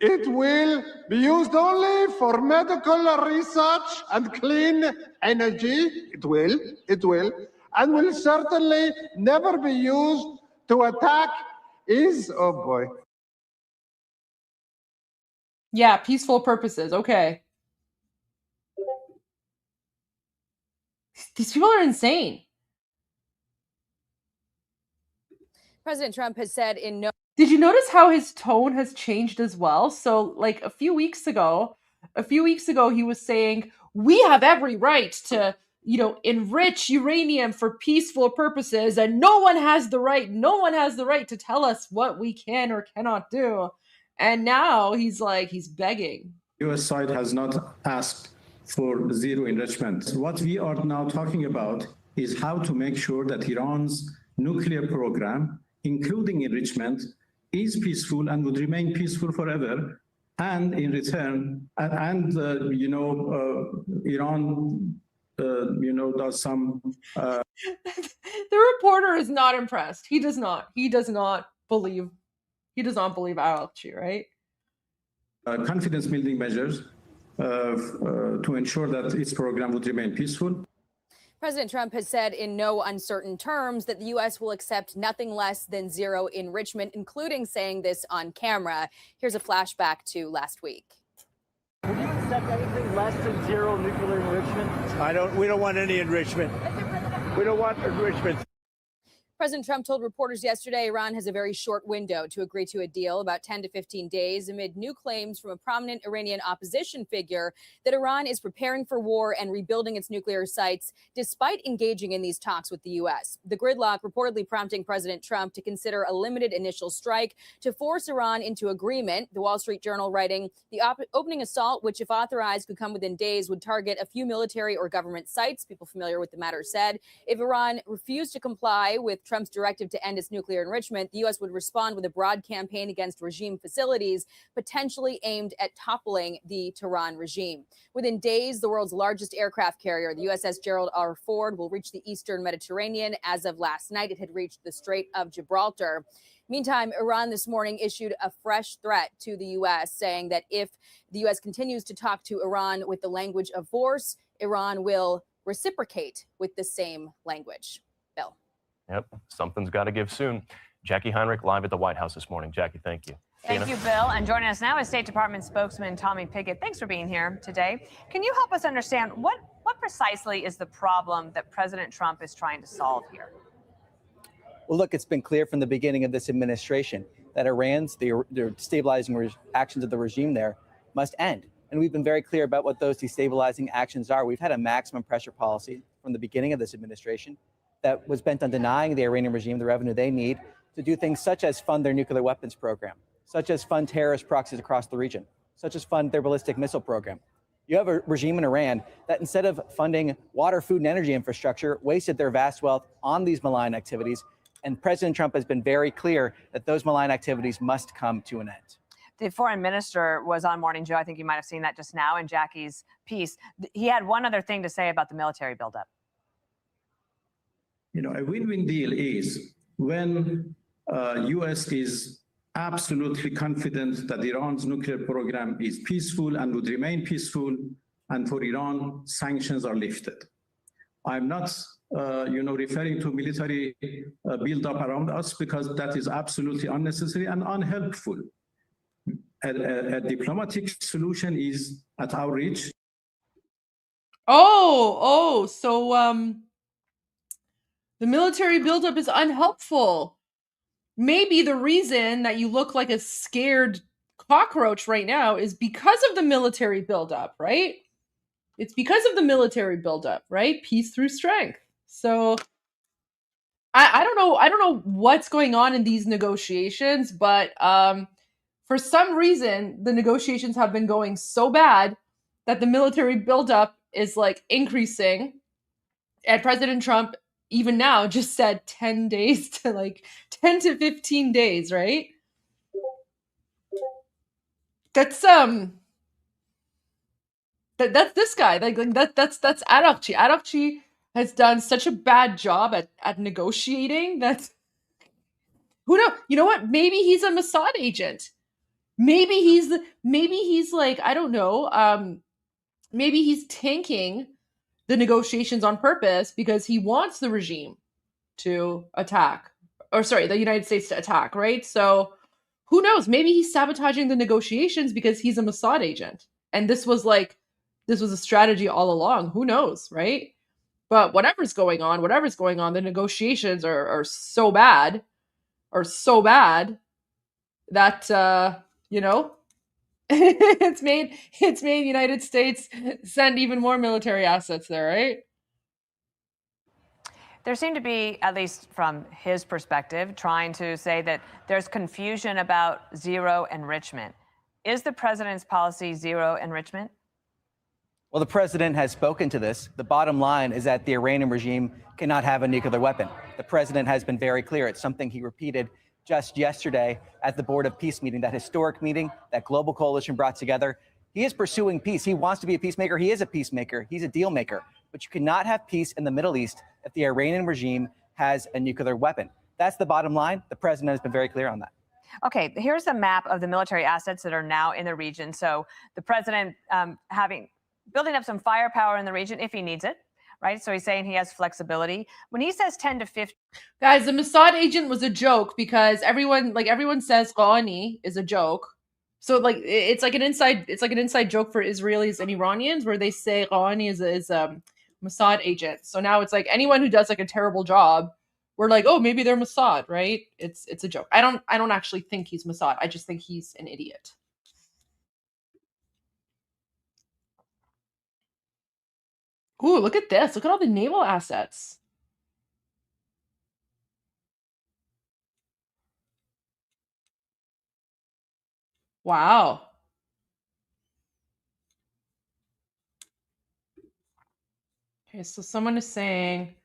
It will be used only for medical research and clean energy. It will, and will certainly never be used to attack oh boy. Yeah, peaceful purposes. Okay. These people are insane. President Trump has said in no. Did you notice how his tone has changed as well? So, like a few weeks ago, he was saying, we have every right to, enrich uranium for peaceful purposes, and no one has the right to tell us what we can or cannot do. And now he's begging. US side has not asked for zero enrichment. What we are now talking about is how to make sure that Iran's nuclear program, including enrichment, is peaceful and would remain peaceful forever. And in return, Iran, does some. The reporter is not impressed. He does not believe Al-Chi, right? Confidence building measures to ensure that its program would remain peaceful. President Trump has said in no uncertain terms that the U.S. will accept nothing less than zero enrichment, including saying this on camera. Here's a flashback to last week. Would you accept anything less than zero nuclear enrichment? We don't want any enrichment. We don't want enrichment. President Trump told reporters yesterday Iran has a very short window to agree to a deal, about 10 to 15 days, amid new claims from a prominent Iranian opposition figure that Iran is preparing for war and rebuilding its nuclear sites, despite engaging in these talks with the U.S. The gridlock reportedly prompting President Trump to consider a limited initial strike to force Iran into agreement. The Wall Street Journal writing, the opening assault, which if authorized could come within days, would target a few military or government sites. People familiar with the matter said if Iran refused to comply with Trump's directive to end its nuclear enrichment, the U.S. would respond with a broad campaign against regime facilities, potentially aimed at toppling the Tehran regime. Within days, the world's largest aircraft carrier, the USS Gerald R. Ford, will reach the eastern Mediterranean. As of last night, it had reached the Strait of Gibraltar. Meantime, Iran this morning issued a fresh threat to the U.S., saying that if the U.S. continues to talk to Iran with the language of force, Iran will reciprocate with the same language. Bill. Yep, something's got to give soon. Jackie Heinrich live at the White House this morning. Jackie, thank you. Thank you, Bill. And joining us now is State Department spokesman Tommy Pigott. Thanks for being here today. Can you help us understand what precisely is the problem that President Trump is trying to solve here? Well, look, it's been clear from the beginning of this administration that Iran's their destabilizing actions of the regime there must end. And we've been very clear about what those destabilizing actions are. We've had a maximum pressure policy from the beginning of this administration that was bent on denying the Iranian regime the revenue they need to do things such as fund their nuclear weapons program, such as fund terrorist proxies across the region, such as fund their ballistic missile program. You have a regime in Iran that instead of funding water, food, and energy infrastructure, wasted their vast wealth on these malign activities. And President Trump has been very clear that those malign activities must come to an end. The foreign minister was on Morning Joe. I think you might have seen that just now in Jackie's piece. He had one other thing to say about the military buildup. A win-win deal is when U.S. is absolutely confident that Iran's nuclear program is peaceful and would remain peaceful, and for Iran, sanctions are lifted. I'm not, referring to military build-up around us because that is absolutely unnecessary and unhelpful. A diplomatic solution is at our reach. So the military buildup is unhelpful. Maybe the reason that you look like a scared cockroach right now is because of the military buildup, right? It's because of the military buildup, right? Peace through strength. So I don't know what's going on in these negotiations, but for some reason the negotiations have been going so bad that the military buildup is like increasing, and President Trump even now just said 10 days to like 10 to 15 days, right? That's that's this guy. Like that's IRGC. IRGC has done such a bad job at negotiating that who knows? You know what? Maybe he's a Mossad agent. Maybe he's like, I don't know, maybe he's tanking the negotiations on purpose because he wants the regime to attack, or sorry, the United States to attack, right? So who knows? Maybe he's sabotaging the negotiations because he's a Mossad agent. And this was a strategy all along. Who knows, right? But whatever's going on, the negotiations are so bad that you know, it's made the United States send even more military assets there, right? There seemed to be, at least from his perspective, trying to say that there's confusion about zero enrichment. Is the president's policy zero enrichment? Well, the president has spoken to this. The bottom line is that the Iranian regime cannot have a nuclear weapon. The president has been very clear. It's something he repeated just yesterday at the Board of Peace meeting, that historic meeting that global coalition brought together. He is pursuing peace. He wants to be a peacemaker. He is a peacemaker. He's a deal maker. But you cannot have peace in the Middle East if the Iranian regime has a nuclear weapon. That's the bottom line. The president has been very clear on that. Okay, here's a map of the military assets that are now in the region. So the president building up some firepower in the region if he needs it, right? So he's saying he has flexibility. When he says 10 to 15... Guys, the Mossad agent was a joke because everyone says Ghani is a joke. So like it's like an inside joke for Israelis and Iranians where they say Ghani is a Mossad agent. So now it's like anyone who does like a terrible job, we're like, oh, maybe they're Mossad, right? It's a joke. I don't actually think he's Mossad. I just think he's an idiot. Ooh, look at this. Look at all the naval assets. Wow. Okay, so someone is saying,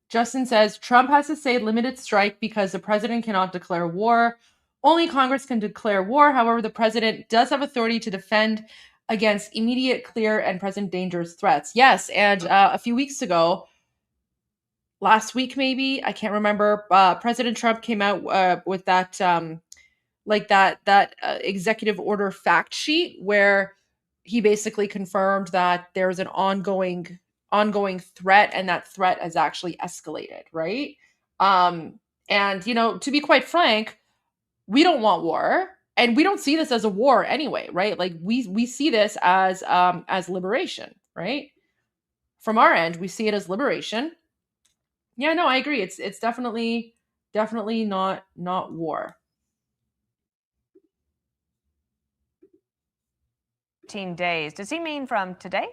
Justin says, Trump has to say limited strike because the president cannot declare war. Only Congress can declare war. However, the president does have authority to defend against immediate, clear, and present dangerous threats. Yes, and a few weeks ago, last week maybe, I can't remember, President Trump came out with that executive order fact sheet where he basically confirmed that there's an ongoing threat, and that threat has actually escalated, right? And you know, to be quite frank, we don't want war, and we don't see this as a war anyway, right? Like we see this as liberation, right? From our end, we see it as liberation. Yeah, no, I agree. It's definitely not war. 15 days. Does he mean from today?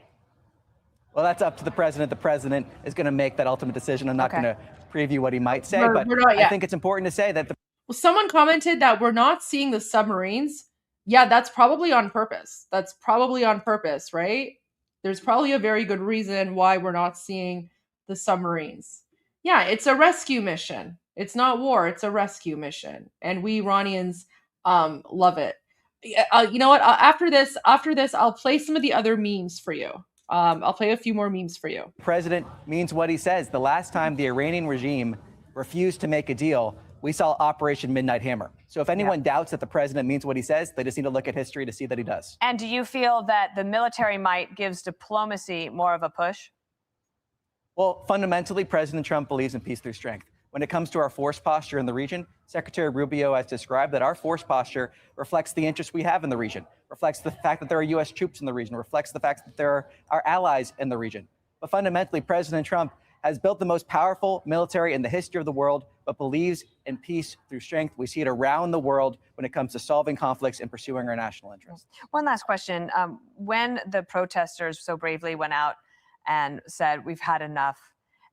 Well, that's up to the president. The president is going to make that ultimate decision. I'm not going to preview what he might say, but I think it's important to say that Well, someone commented that we're not seeing the submarines. Yeah, that's probably on purpose. Right? There's probably a very good reason why we're not seeing the submarines. Yeah, it's a rescue mission. It's not war. It's a rescue mission. And we Iranians love it. You know what? After this, I'll play some of the other memes for you. I'll play a few more memes for you. The president means what he says. The last time the Iranian regime refused to make a deal, we saw Operation Midnight Hammer. So if anyone doubts that the president means what he says, they just need to look at history to see that he does. And do you feel that the military might gives diplomacy more of a push? Well, fundamentally, President Trump believes in peace through strength. When it comes to our force posture in the region, Secretary Rubio has described that our force posture reflects the interests we have in the region, reflects the fact that there are U.S. troops in the region, reflects the fact that there are our allies in the region. But fundamentally, President Trump has built the most powerful military in the history of the world, but believes in peace through strength. We see it around the world when it comes to solving conflicts and pursuing our national interests. One last question. When the protesters so bravely went out and said, we've had enough,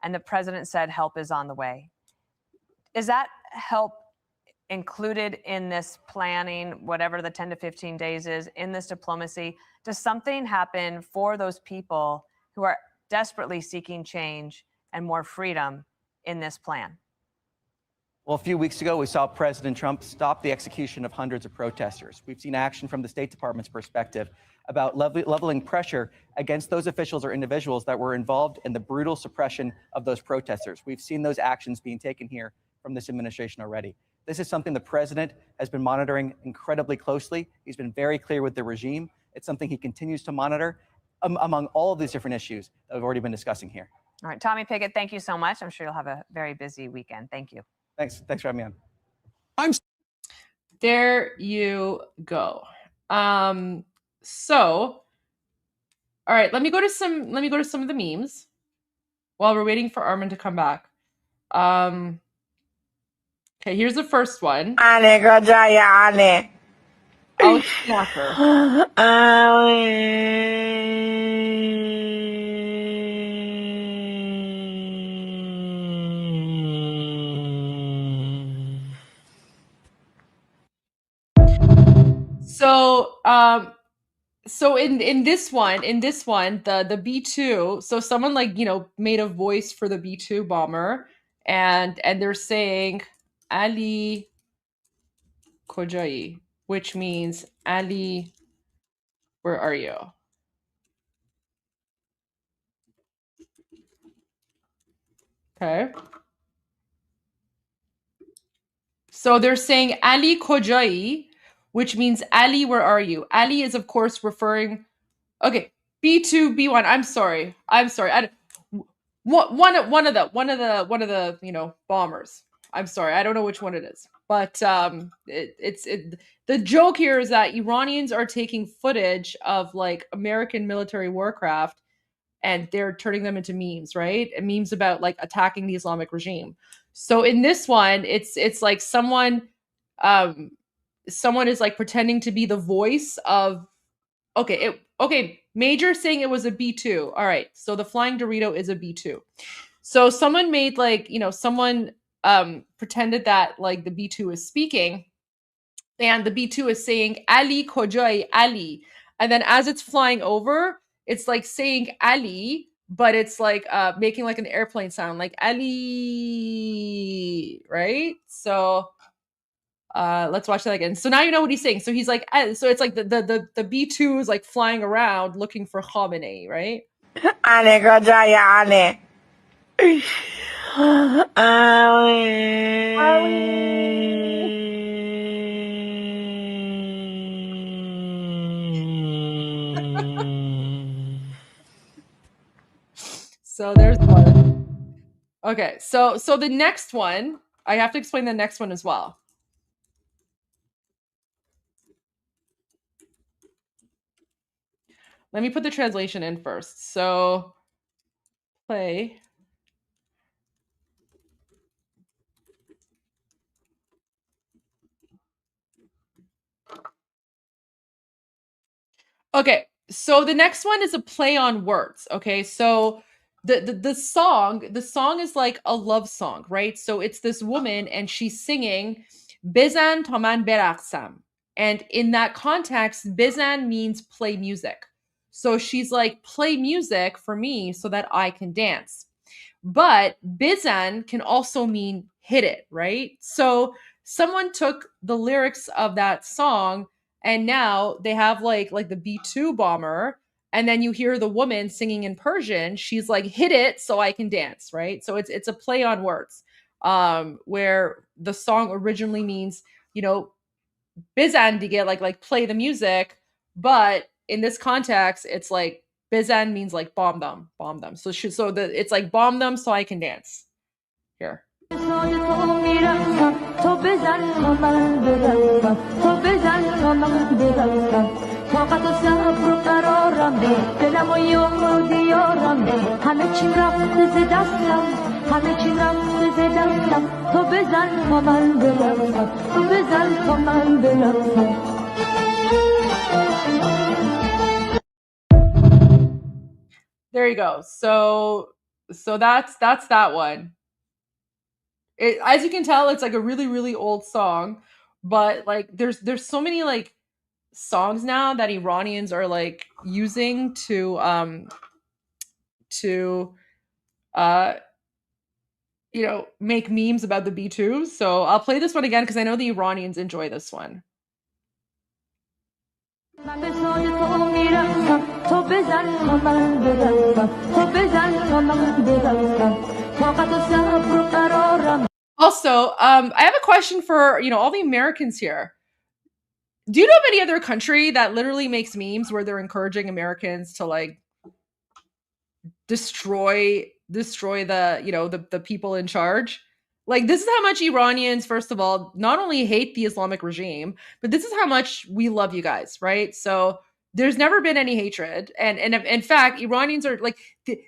and the president said help is on the way, is that help included in this planning, whatever the 10 to 15 days is, in this diplomacy? Does something happen for those people who are desperately seeking change and more freedom in this plan? Well, a few weeks ago, we saw President Trump stop the execution of hundreds of protesters. We've seen action from the State Department's perspective about leveling pressure against those officials or individuals that were involved in the brutal suppression of those protesters. We've seen those actions being taken here from this administration already. This is something the president has been monitoring incredibly closely. He's been very clear with the regime. It's something he continues to monitor among all of these different issues that we've already been discussing here. All right, Tommy Pickett, thank you so much. I'm sure you'll have a very busy weekend. Thank you. Thanks for having me on. There you go. So, all right, let me go to some of the memes while we're waiting for Armin to come back. Okay, here's the first one. Oh, snapper. So in this one, the B-2, so someone made a voice for the B-2 bomber, and they're saying Ali Kojai, which means Ali, where are you? Okay. So they're saying Ali Kojai, which means Ali, where are you? Ali is, of course, referring. Okay, B2, B1. I'm sorry. One of the bombers. I'm sorry. I don't know which one it is, but the joke here is that Iranians are taking footage of American military warcraft, and they're turning them into memes, right? And memes about attacking the Islamic regime. So in this one, it's like someone is pretending to be the voice of. Okay, Major saying it was a B2. All right, so the flying Dorito is a B2. So someone made someone pretended that the B2 is speaking, and the B2 is saying Ali Kojai Ali, and then as it's flying over, it's saying Ali, but it's making an airplane sound, like Ali, right? So let's watch that again. So now you know what he's saying. So he's so it's the B2 is flying around looking for Khamenei, right? Ali Kojai Ali. So there's one. Okay, so the next one, I have to explain the next one as well. Let me put the translation in first. So play. Okay, so the next one is a play on words. Okay, so the song is like a love song, right? So it's this woman and she's singing Bezan ta man beraksam. And in that context, Bezan means play music. So she's like, play music for me so that I can dance. But Bezan can also mean hit it, right? So someone took the lyrics of that song and now they have like the B-2 bomber, and then you hear the woman singing in Persian. She's like, hit it so I can dance, right? So it's a play on words, where the song originally means, Bizan dige, like play the music, but in this context, it's like Bizan means bomb them. So it's like bomb them so I can dance. Here. طاقت و صبر و قرارم ده دلم و یاد یارم ده همه چیم رفته ز دستم همه چیم رفته ز دستم تو بزن تا من بلرزم تو بزن تا من بلرزم. There you go. So that's that one. As you can tell, it's like a really, really old song, but like there's so many like songs now that Iranians are like using to make memes about the B2s. So I'll play this one again because I know the Iranians enjoy this one. من به سوی تو میرفتم تو بزن تا من بلرزم تو بزن تا من بلرزم طاقت و صبر و قرارم. Also, I have a question for all the Americans here. Do you know of any other country that literally makes memes where they're encouraging Americans to like destroy the people in charge? Like, this is how much Iranians, first of all, not only hate the Islamic regime, but this is how much we love you guys, right? So there's never been any hatred, and in fact, Iranians are like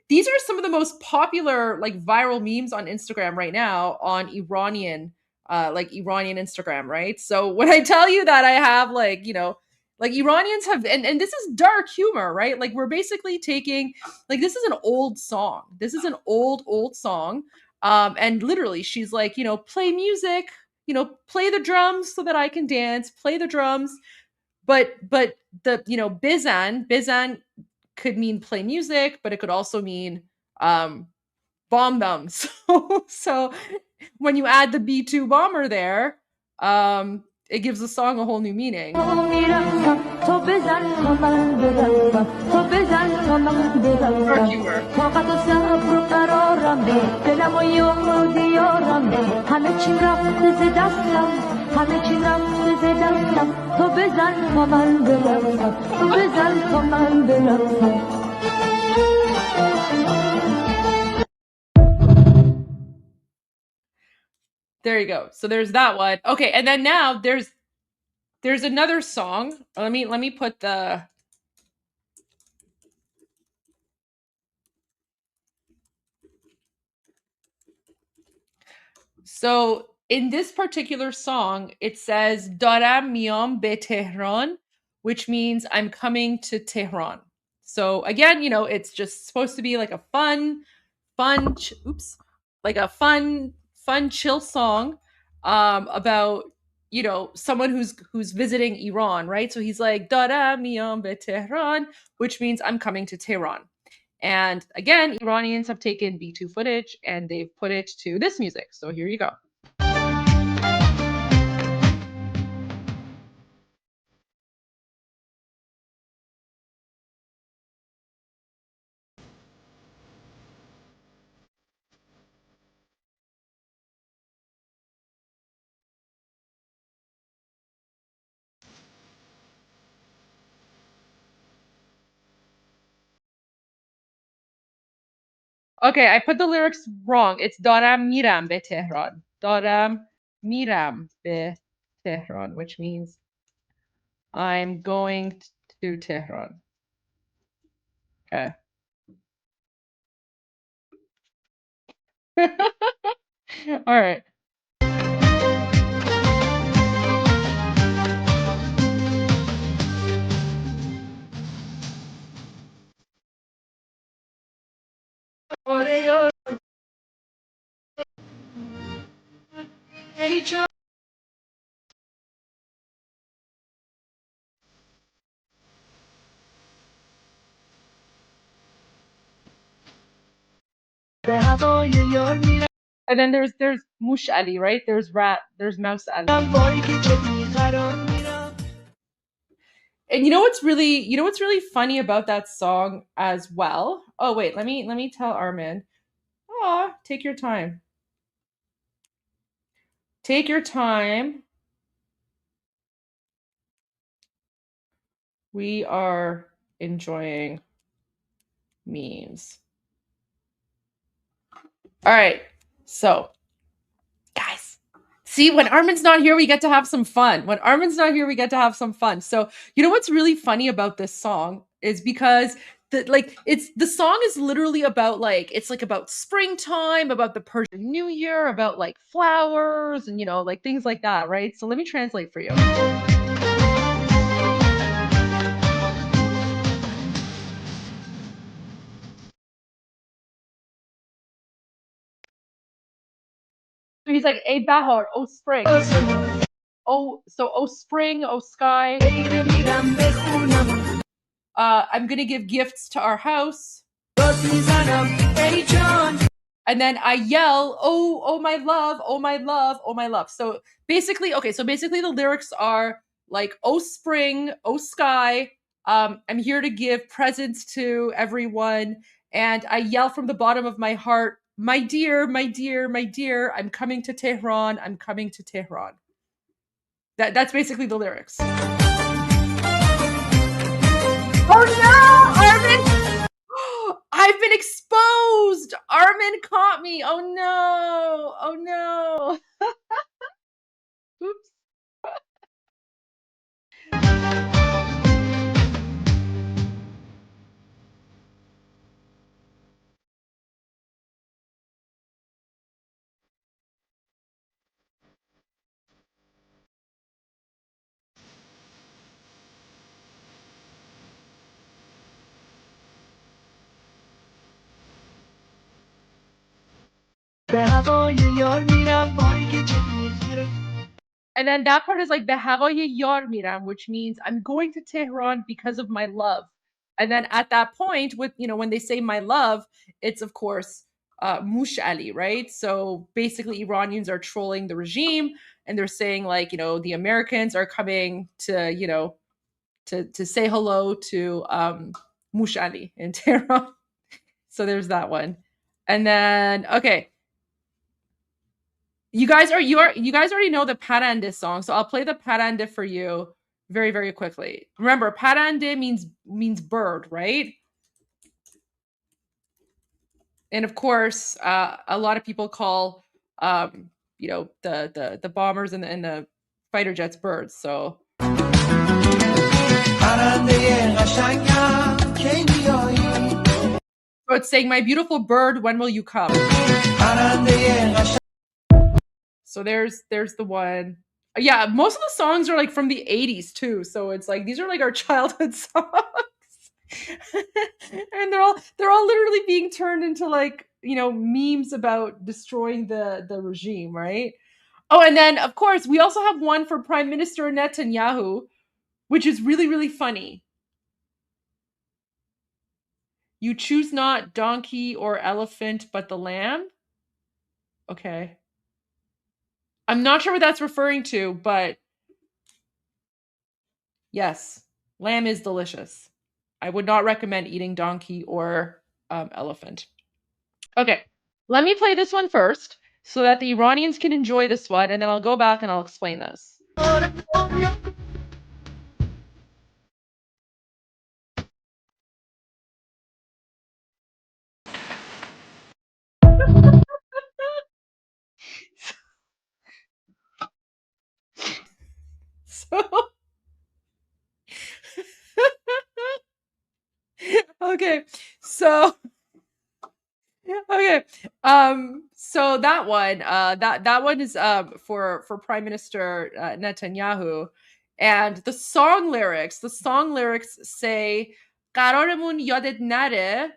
these are some of the most popular like viral memes on Instagram right now on Iranian Instagram, right? So when I tell you that I have like Iranians have, and this is dark humor, right? Like, we're basically taking, like, this is an old song. This is an old song. And literally she's like, play music, play the drums so that I can dance, play the drums. But the, bizan could mean play music, but it could also mean, bomb them. So when you add the B2 bomber there, it gives the song a whole new meaning. There you go. So there's that one. Okay, and then now there's another song. Let me put the So in this particular song, it says Daram miam be Tehran, which means I'm coming to Tehran. So again, it's just supposed to be like a fun, chill song about someone who's visiting Iran, right? So he's like Daram miam be Tehran, which means I'm coming to Tehran. And again, Iranians have taken B2 footage and they've put it to this music. So here you go. Okay, I put the lyrics wrong. It's Daram miram be Tehran. Daram miram be Tehran, which means I'm going to Tehran. Okay. All right. And then there's Mush Ali, right? There's Mouse Ali. And you know what's really funny about that song as well? Oh wait, let me tell Armin. Take your time. Take your time. We are enjoying memes. All right. So, guys, this See, when Armin's not here, we get to have some fun. When Armin's not here, we get to have some fun. So, you know what's really funny about this song is because the song is literally about it's like about springtime, about the Persian New Year, about like flowers and like things like that, right? So let me translate for you. So he's like, "Hey Bahar, oh spring, oh spring, oh sky. I'm gonna give gifts to our house." And then I yell, oh my love, oh my love, oh my love. So basically the lyrics are like, "Oh spring, oh sky, I'm here to give presents to everyone, and I yell from the bottom of my heart, my dear, my dear, my dear, I'm coming to Tehran, I'm coming to Tehran." That's basically the lyrics. Oh no, Armin! I've been exposed! Armin caught me! Oh no! Oh no! Oops. And then that part is like "Behavoye yar miram," which means I'm going to Tehran because of my love. And then at that point, with when they say my love, it's of course Mush Ali, right? So basically, Iranians are trolling the regime, and they're saying like the Americans are coming to to say hello to Mush Ali in Tehran. So there's that one. And then okay. You guys already know the Parande song, so I'll play the Parande for you very, very quickly. Remember, Parande means bird, right? And of course, a lot of people call the bombers and the fighter jets birds. So it's saying, "My beautiful bird, when will you come?" So there's the one. Yeah, most of the songs are like from the 80s too. So it's like these are like our childhood songs. And they're all literally being turned into like, memes about destroying the regime, right? Oh, and then of course, we also have one for Prime Minister Netanyahu, which is really, really funny. "You choose not donkey or elephant, but the lamb." Okay. I'm not sure what that's referring to, but yes, lamb is delicious. I would not recommend eating donkey or elephant. Okay, let me play this one first so that the Iranians can enjoy this one, and then I'll go back and I'll explain this. So okay, so okay, so that one, that one is for Prime Minister Netanyahu, and the song lyrics say "قرارمون یادت نره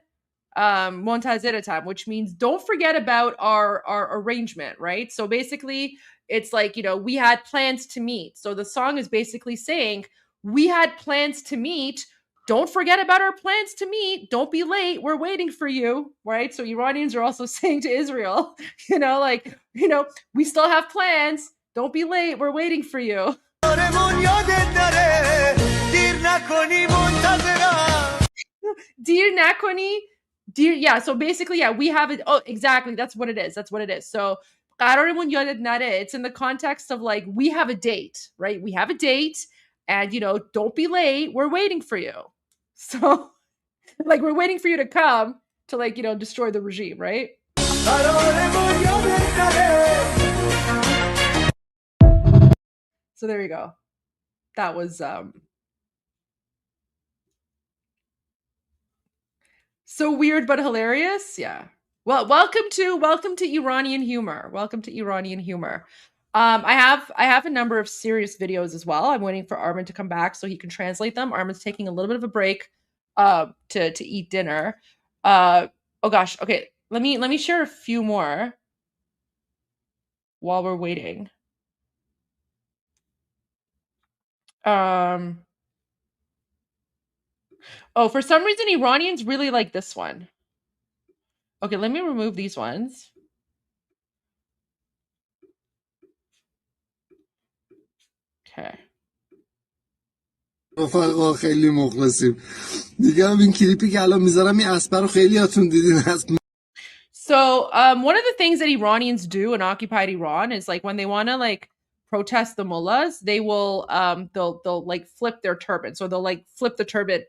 منتظرتم," which means don't forget about our arrangement, right? So basically, it's like we had plans to meet. So the song is basically saying we had plans to meet. Don't forget about our plans to meet. Don't be late. We're waiting for you, right? So Iranians are also saying to Israel, we still have plans. Don't be late. We're waiting for you. Dear Nakoni, dear, yeah. So basically, yeah, we have it. Oh, exactly. That's what it is. So قرارمون یادت نره, it's in the context of like we have a date, right? We have a date, and don't be late. We're waiting for you. So like we're waiting for you to come to like destroy the regime, right? So there you go. That was so weird but hilarious. Yeah. Well, welcome to Iranian humor. Welcome to Iranian humor. I have a number of serious videos as well. I'm waiting for Armin to come back so he can translate them. Armin's taking a little bit of a break to eat dinner. Oh gosh. Okay. Let me share a few more while we're waiting. Oh, for some reason Iranians really like this one. Okay, let me remove these ones. Okay. رفقا خیلی مخلصیم دیگه هم این کلیپی که الان میذارم این اسبر رو خیلیاتون دیدین هست. So one of the things that Iranians do in occupied Iran is like when they want to like protest the mullahs, they will they'll like flip their turban. So they'll like flip the turban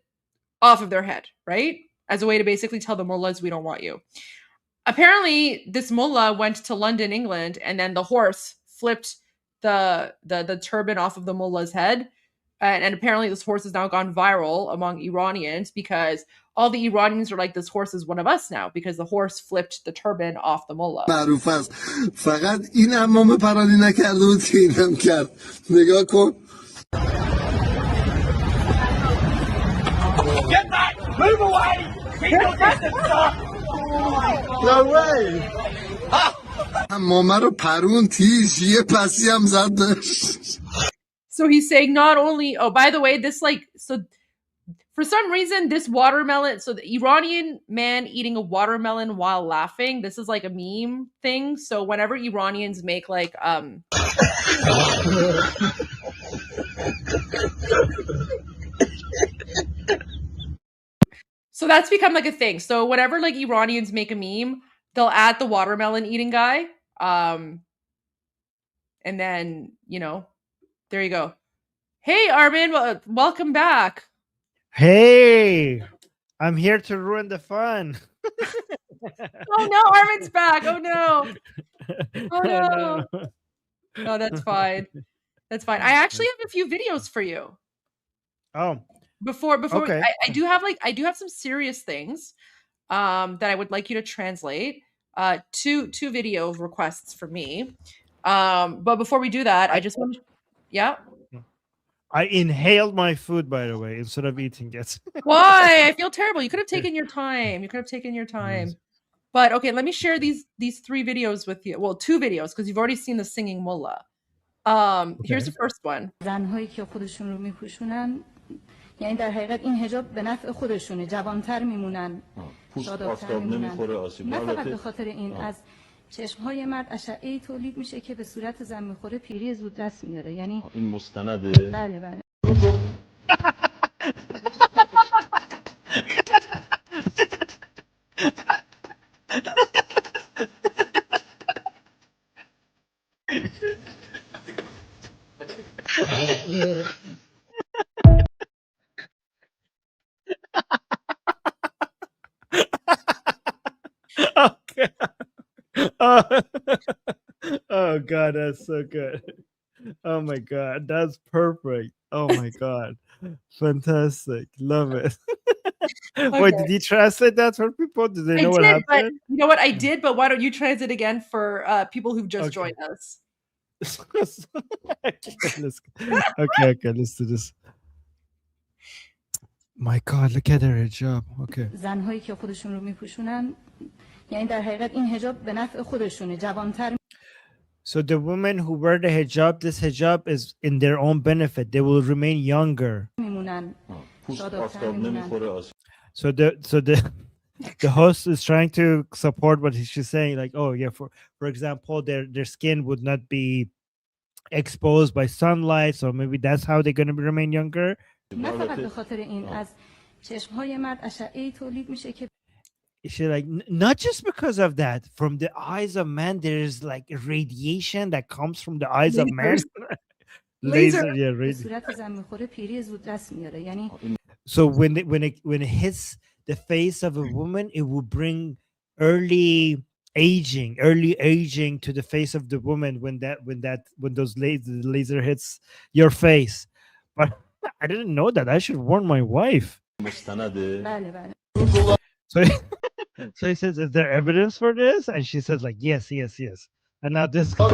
off of their head, right? As a way to basically tell the mullahs we don't want you. Apparently this mullah went to London, England, and then the horse flipped the turban off of the mullah's head. And apparently this horse has now gone viral among Iranians because all the Iranians are like, this horse is one of us now because the horse flipped the turban off the mullah. معروف است فقط این امام پرانی نکرده بود که اینم کرد نگاه کن Get back! Move away! Keep your distance, sir! No way! امامه رو پرون تیش یه پسی هم زد داشت. So he's saying not only, oh, by the way, this like, so for some reason, this watermelon, so the Iranian man eating a watermelon while laughing, this is like a meme thing. So whenever Iranians make like, so that's become like a thing. So whenever like Iranians make a meme, they'll add the watermelon eating guy. And then, you know, there you go. Hey, Armin, welcome back. Hey, I'm here to ruin the fun. Oh no, Armin's back. Oh no. Oh no. No, that's fine. That's fine. I actually have a few videos for you. Oh. Before okay. I do have some serious things that I would like you to translate. Two video requests for me. But before we do that, I just want to, yeah. I inhaled my food, by the way, instead of eating it. Why? I feel terrible. You could have taken your time. Yes. But okay, let me share these 3 videos with you. Well, 2 videos because you've already seen the singing mullah. Here's the first one. زن‌هایی که خودشون رو میپوشونن یعنی در حقیقت این حجاب به نفع خودشونه جوانتر میمونن شادابتر میمونن نه فقط به خاطر این از چشم‌های مرد اشعه‌ای تولید میشه که به صورت زن میخوره پیری زود دست میاره یعنی این مستنده بله بله Okay. Oh God, that's so good. Oh my God, that's perfect. Oh my God, fantastic, love it. Wait, did you translate that for people? Did they know what happened? But you know what I did, but why don't you translate again for people who've just joined us? Okay, let's do this. My God, look at her hijab. Okay. زن‌هایی که خودشون رو میپوشونن یعنی در حقیقت این حجاب به نفع خودشونه جوانتر So the women who wear the hijab, this hijab is in their own benefit. They will remain younger. میمونن شادابتر میمونن So the host is trying to support what she's saying. Like, oh yeah, for example, their skin would not be exposed by sunlight, so maybe that's how they're going to remain younger. نه فقط به خاطر این از چشم‌های مرد اشعه‌ای تولید میشه که She like not just because of that. From the eyes of man, there's like radiation that comes from the eyes of man. Laser, yeah, صورت زن میخوره پیری زود دست میاره یعنی So when it hits the face of a woman, it will bring early early aging to the face of the woman when those laser hits your face. But I didn't know that. I should warn my wife. So, so he says, "Is there evidence for this?" And she says, "Like, yes. And now this guy.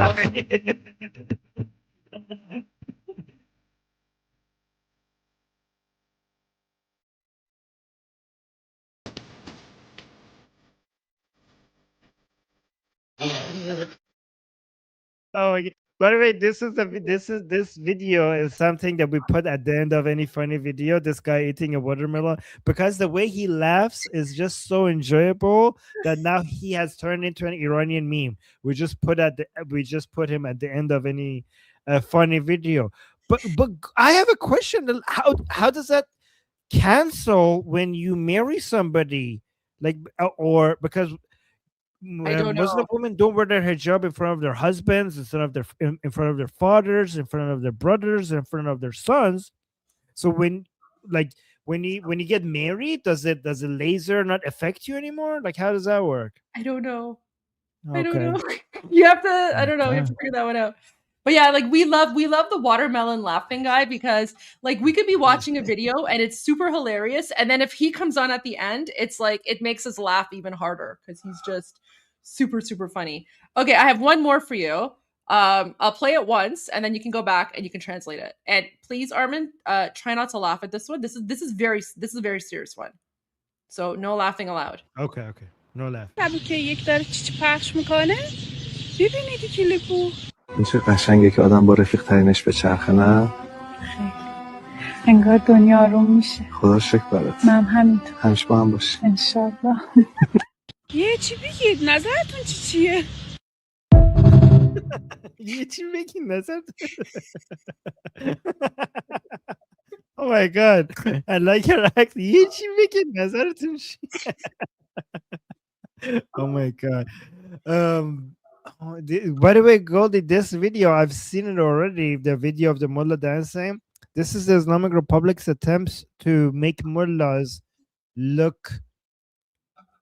Oh my God. By the way, this video is something that we put at the end of any funny video. This guy eating a watermelon, because the way he laughs is just so enjoyable that now he has turned into an Iranian meme. We just put him at the end of any funny video. But I have a question. How does that cancel when you marry somebody? Like, or because I don't Muslim know. women don't wear their hijab in front of their husbands, in front of their fathers, in front of their brothers, in front of their sons. So when you get married, does the laser not affect you anymore? Like, how does that work? I don't know. I Okay. don't know. You have to. I don't know. You have Okay. to figure that one out. But yeah, like we love the watermelon laughing guy, because like we could be watching a video and it's super hilarious, and then if he comes on at the end, it's like it makes us laugh even harder because he's just super funny. Okay, I have one more for you. I'll play it once and then you can go back and you can translate it. And please, Armin, try not to laugh at this one. This is a very serious one. So no laughing allowed. Okay. No laugh. که یک داره چیچی پخش میکنه ببینید کلیپو این چه قشنگه که آدم با رفیق ترینش به چرخه، نه؟ انگار دنیا آروم میشه. خدا شکر برات. من همینطور. همیشه با هم باشی. انشالله. یه چی بگید، نظرتون چیه؟ یه چی بگید نظرتون. Oh my God. I like your act. یه چی بگید نظرتون چیه. Oh my God. By the way, Goldie, this video, I've seen it already, the video of the mullah dancing. This is the Islamic Republic's attempts to make mullahs look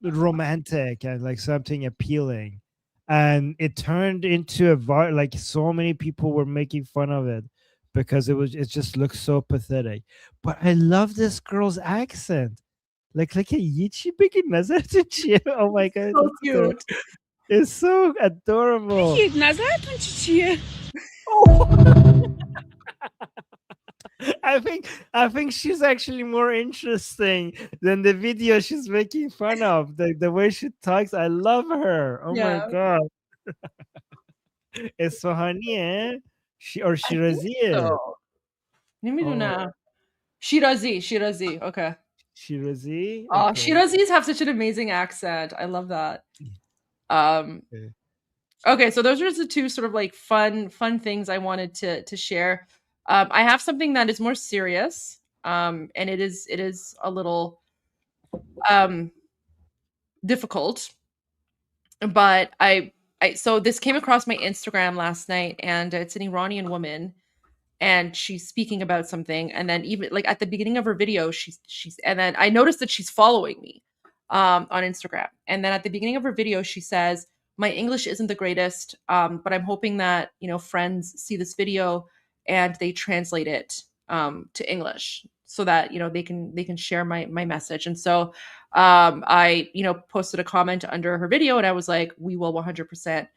romantic and like something appealing. And it turned into like so many people were making fun of it because it just looks so pathetic. But I love this girl's accent. Like a Yichi big nazartun chiye. Oh my God. So cute. It's so adorable. بگید نظرتون چیه؟ I think she's actually more interesting than the video she's making fun of. The way she talks, I love her. Oh my God. Isfahani, eh? Or Shirazi. So. نمیدونم. Shirazi. Okay. Shirazi? Oh, Okay. Shirazis have such an amazing accent. I love that. Okay, so those are the two sort of like fun things I wanted to share. I have something that is more serious, and it is a little difficult, but so this came across my Instagram last night, and it's an Iranian woman, and she's speaking about something, and then even like at the beginning of her video, she's and then I noticed that she's following me on Instagram, and then at the beginning of her video, she says, "My English isn't the greatest, but I'm hoping that friends see this video and they translate it to English so that they can share my message." And so I posted a comment under her video, and I was like, "We will 100%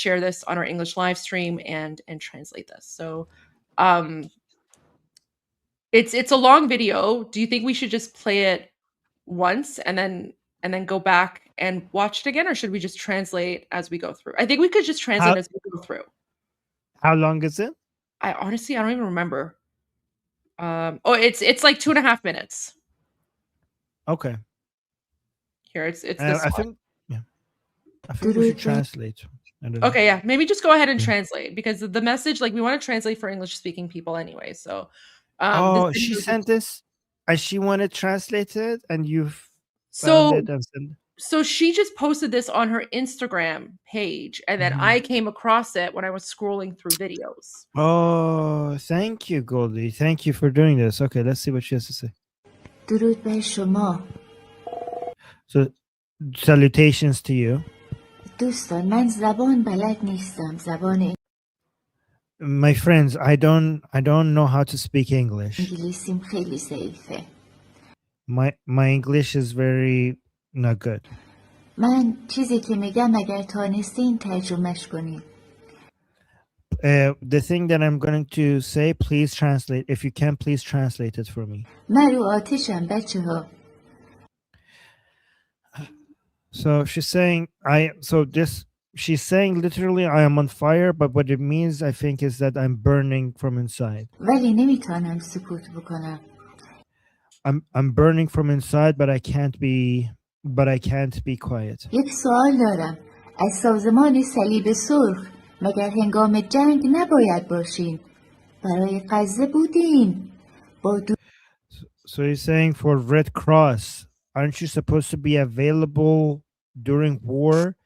share this on our English live stream and translate this." So it's a long video. Do you think we should just play it once and then go back and watch it again, or should we just translate as we go through? I think we could just translate as we go through. How long is it? I honestly, I don't even remember. It's like 2.5 minutes. Okay. Here, it's this I think we should translate. Okay, yeah, maybe just go ahead and translate, because the message, like, we want to translate for English speaking people anyway. So she sent this and she wanted translated, and you've so she just posted this on her Instagram page, and then I came across it when I was scrolling through videos. Oh, thank you, Goldie. Thank you for doing this. Okay, let's see what she has to say. درود بر شما. So, salutations to you. دوستان من زبان بلد نیستم زبان My friends, I don't know how to speak English. انگلیسیم خیلی ضعیفه. My English is very not good. من چیزی که میگم اگر تانستین ترجمهش کنین. The thing that I'm going to say, please translate. If you can, please translate it for me. من رو آتشم بچه ها. So she's saying, she's saying literally, I am on fire, but what it means, I think, is that I'm burning from inside. ولی نمیتونم سکوت بکنم. I'm burning from inside, but I can't be quiet. یک سوال دارم. از سازمان صلیب سرخ مگر هنگام جنگ نباید باشین؟ برای غزه بودین. So he's saying for Red Cross, aren't you supposed to be available during war?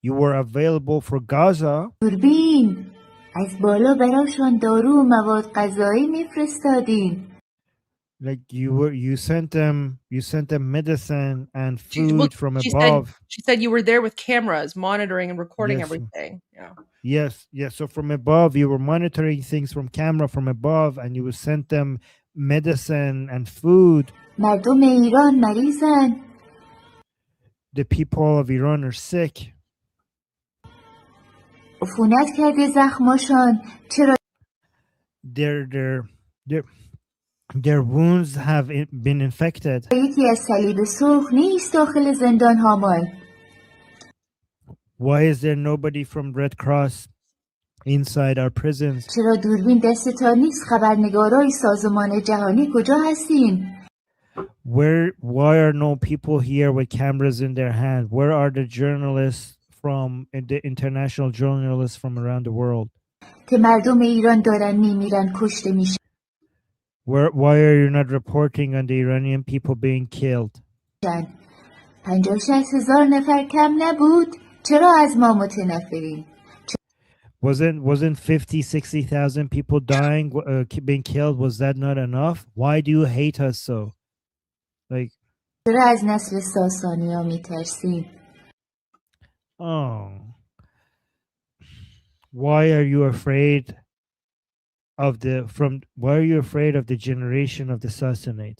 You were available for Gaza. دوربین از بالا براشون دارو و مواد غذایی میفرستادین. Like you sent them medicine and food from above. She said you were there with cameras monitoring and recording everything. Yeah. Yes. So from above, you were monitoring things from camera from above, and you would send them medicine and food. مردم ایران مریضن. The people of Iran are sick. عفونت کرده زخماشان. چرا؟ Their wounds have been infected. یکی از صلیب سرخ نیست داخل زندان هامان. Why is there nobody from Red Cross inside our prisons? چرا دوربین دستتان نیست؟ خبرنگارای سازمان جهانی کجا هستین؟ Why are no people here with cameras in their hand? Where are the journalists from the international journalists from around the world? که مردم ایران دارن میمیرن کشته میشن. Why are you not reporting on the Iranian people being killed? 50,000 نفر کم نبود. چرا از ما متنفرین؟ Wasn't 50,000-60,000 people dying, being killed? Was that not enough? Why do you hate us so? Like, چرا از نسل ساسانیا میترسین؟ Why are you afraid of the generation of the Sassanid?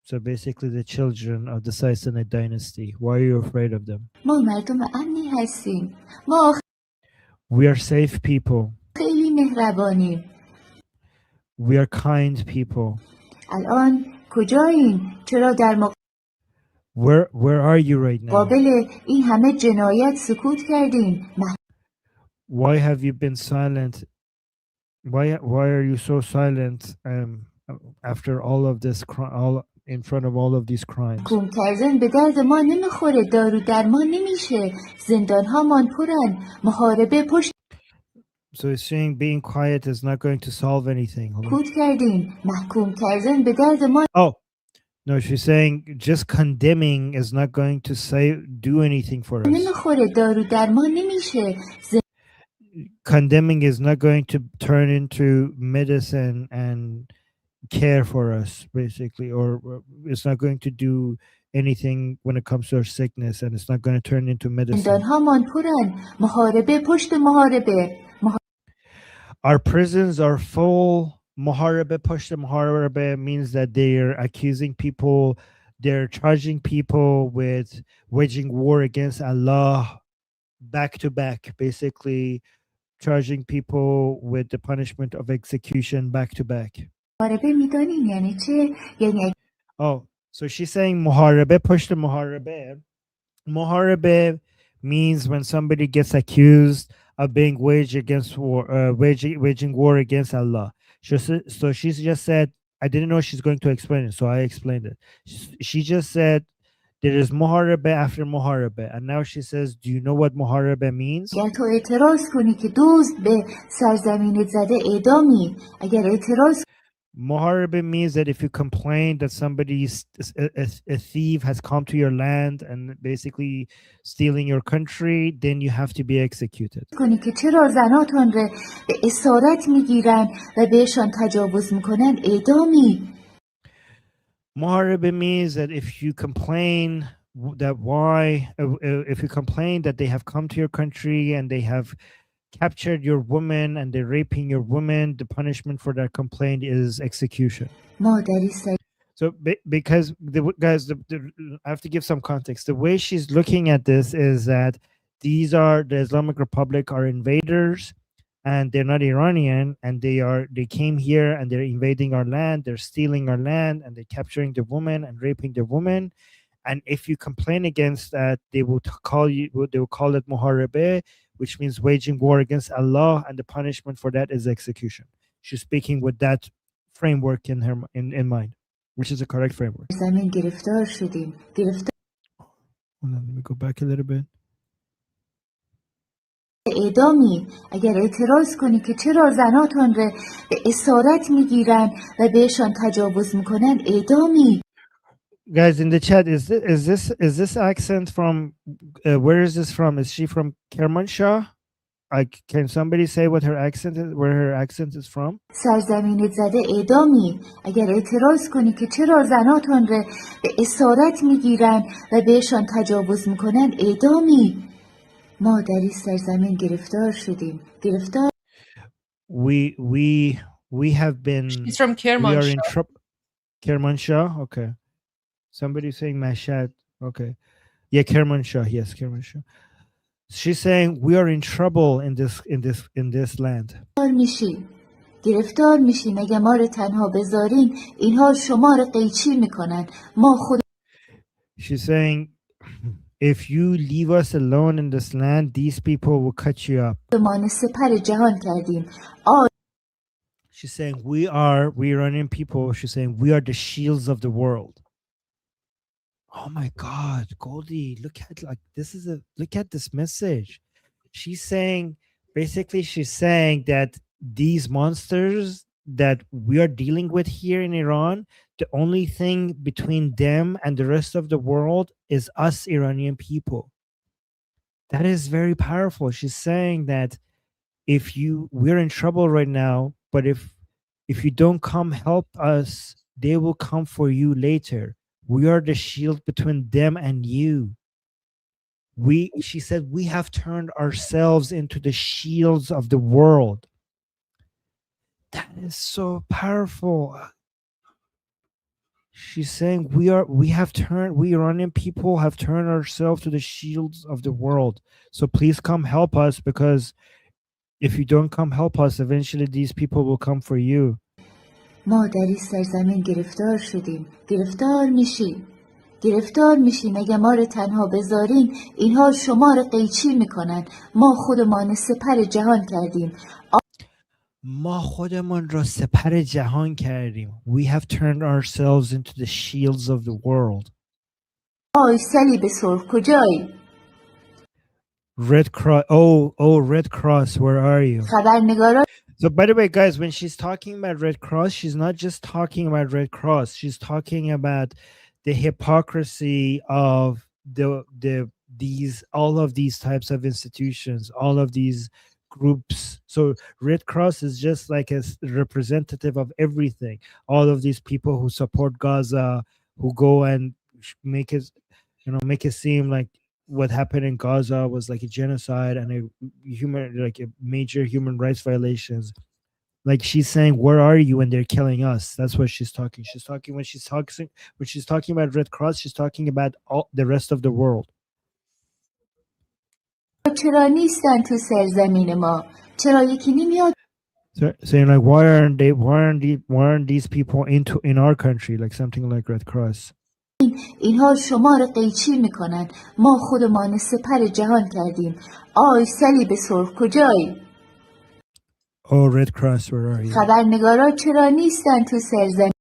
So basically the children of the Sassanid dynasty. Why are you afraid of them? ما مردم امنی هستیم. ما We are safe people. خیلی مهربانیم. We are kind people. الان کجایین؟ چرا در Where are you right now? مقابل این همه جنایت سکوت کردین؟ Why have you been silent? Why are you so silent after all of this in front of all of these crimes? حکوم کردن به درد ما نمیخوره. دارو درمان نمیشه. زندان ها مان پرن. محاربه پشت. So he's saying being quiet is not going to solve anything. سکوت کردین. محکوم کردن به درد ما. Oh, no, she's saying just condemning is not going to do anything for us. نمیخوره. دارو درمان نمیشه. Condemning is not going to turn into medicine and care for us, basically, or it's not going to do anything when it comes to our sickness, and it's not going to turn into medicine. Our prisons are full. Muharabe pushta muharabe means that they're accusing people, they're charging people with waging war against Allah back to back, basically charging people with the punishment of execution back to back. Oh, so she's saying muharabe pushta muharabe. Muharabe means when somebody gets accused of being waging war against Allah. So she's just said, I didn't know she's going to explain it, so I explained it. She just said there is muharabe after muharabe, and now she says, do you know what muharabe means? Muharabe means that if you complain that a thief has come to your land and basically stealing your country, then you have to be executed. Muharabe means that if you complain that why if you complain that they have come to your country and they have captured your woman and they're raping your woman, the punishment for that complaint is execution. So because guys, I have to give some context. The way she's looking at this is that these are the Islamic Republic are invaders, and they're not Iranian, and they came here and they're invading our land, they're stealing our land, and they're capturing the woman and raping the woman. And if you complain against that, they will call it muharebe, which means waging war against Allah, and the punishment for that is execution. She's speaking with that framework in mind, which is a correct framework. Hold on, let me go back a little bit. اعدامی اگر اعتراض کنی که چرا زناتون رو به اسارت میگیرن و بهشان تجاوز میکنن اعدامی. Guys in the chat, is this accent from where is this from? Is she from Kermanshah? Can somebody say what her accent is, where her accent is from? سرزمینت زده اعدامی اگر اعتراض کنی که چرا زناتون رو به اسارت میگیرن و بهشان تجاوز میکنن اعدامی. ما در این سرزمین گرفتار شدیم. گرفتار. We have been. She's from Kermanshah. We are in trouble. Kermanshah, okay. Somebody saying Mashhad, okay. Yeah, Kermanshah, yes, Kermanshah. She's saying we are in trouble in this land. گرفتار میشیم اگه ما رو تنها بذارین اینها شما رو قیچی میکنن. ما خود. She's saying if you leave us alone in this land, these people will cut you up. She's saying we Iranian people. She's saying we are the shields of the world. Oh my God, Goldie, look at this message. She's saying that these monsters that we are dealing with here in Iran, the only thing between them and the rest of the world is us Iranian people. That is very powerful. She's saying that we're in trouble right now, but if you don't come help us, they will come for you later. We are the shield between them and you. She said, we have turned ourselves into the shields of the world. That is so powerful. She's saying we Iranian people have turned ourselves to the shields of the world. So please come help us, because if you don't come help us, eventually these people will come for you. ما در این سرزمین گرفتار شدیم. گرفتار میشیم اگه ما رو تنها بذارین اینها شما رو قیچی میکنن. ما خودمان سپر جهان کردیم. ما خودمان را سپر جهان کردیم. We have turned ourselves into the shields of the world. آی صلیب سرخ کجایی؟ Red Cross. Oh, Red Cross, where are you? خبرنگارا. So by the way, guys, when she's talking about Red Cross, she's not just talking about Red Cross. She's talking about the hypocrisy of all of these types of institutions, all of these groups. So Red Cross is just like a representative of everything. All of these people who support Gaza, who go and make it seem like what happened in Gaza was like a genocide and a major human rights violations. Like she's saying, where are you when they're killing us? That's what she's talking. When she's talking about Red Cross, she's talking about all the rest of the world. چرا نیستن تو سرزمین ما؟ چرا یکی نمیاد؟ Saying like, why aren't these people in our country? Like something like Red Cross. اینها شما رو قیچی میکنن. ما خودمان سپر جهان کردیم. آی صلیب سرخ کجایی؟ Oh, Red Cross, where are you? خبرنگارا چرا نیستن تو سرزمین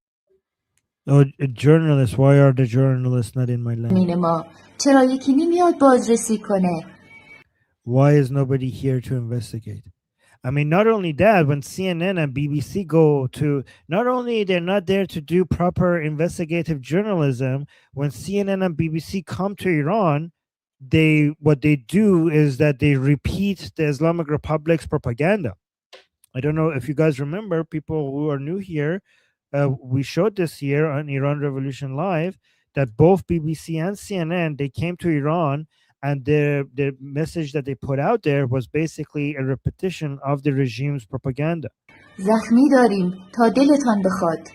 Oh, journalists, why are the journalists not in my land? ما؟ چرا یکی نمیاد بازرسی کنه؟ Why is nobody here to investigate? I mean, not only that, when CNN and BBC go to, not only they're not there to do proper investigative journalism, when CNN and BBC come to Iran, what they do is that they repeat the Islamic Republic's propaganda. I don't know if you guys remember, people who are new here, we showed this here on Iran Revolution Live, that both BBC and CNN, they came to Iran, and the message that they put out there was basically a repetition of the regime's propaganda. زخمی داریم تا دلتان بخواد.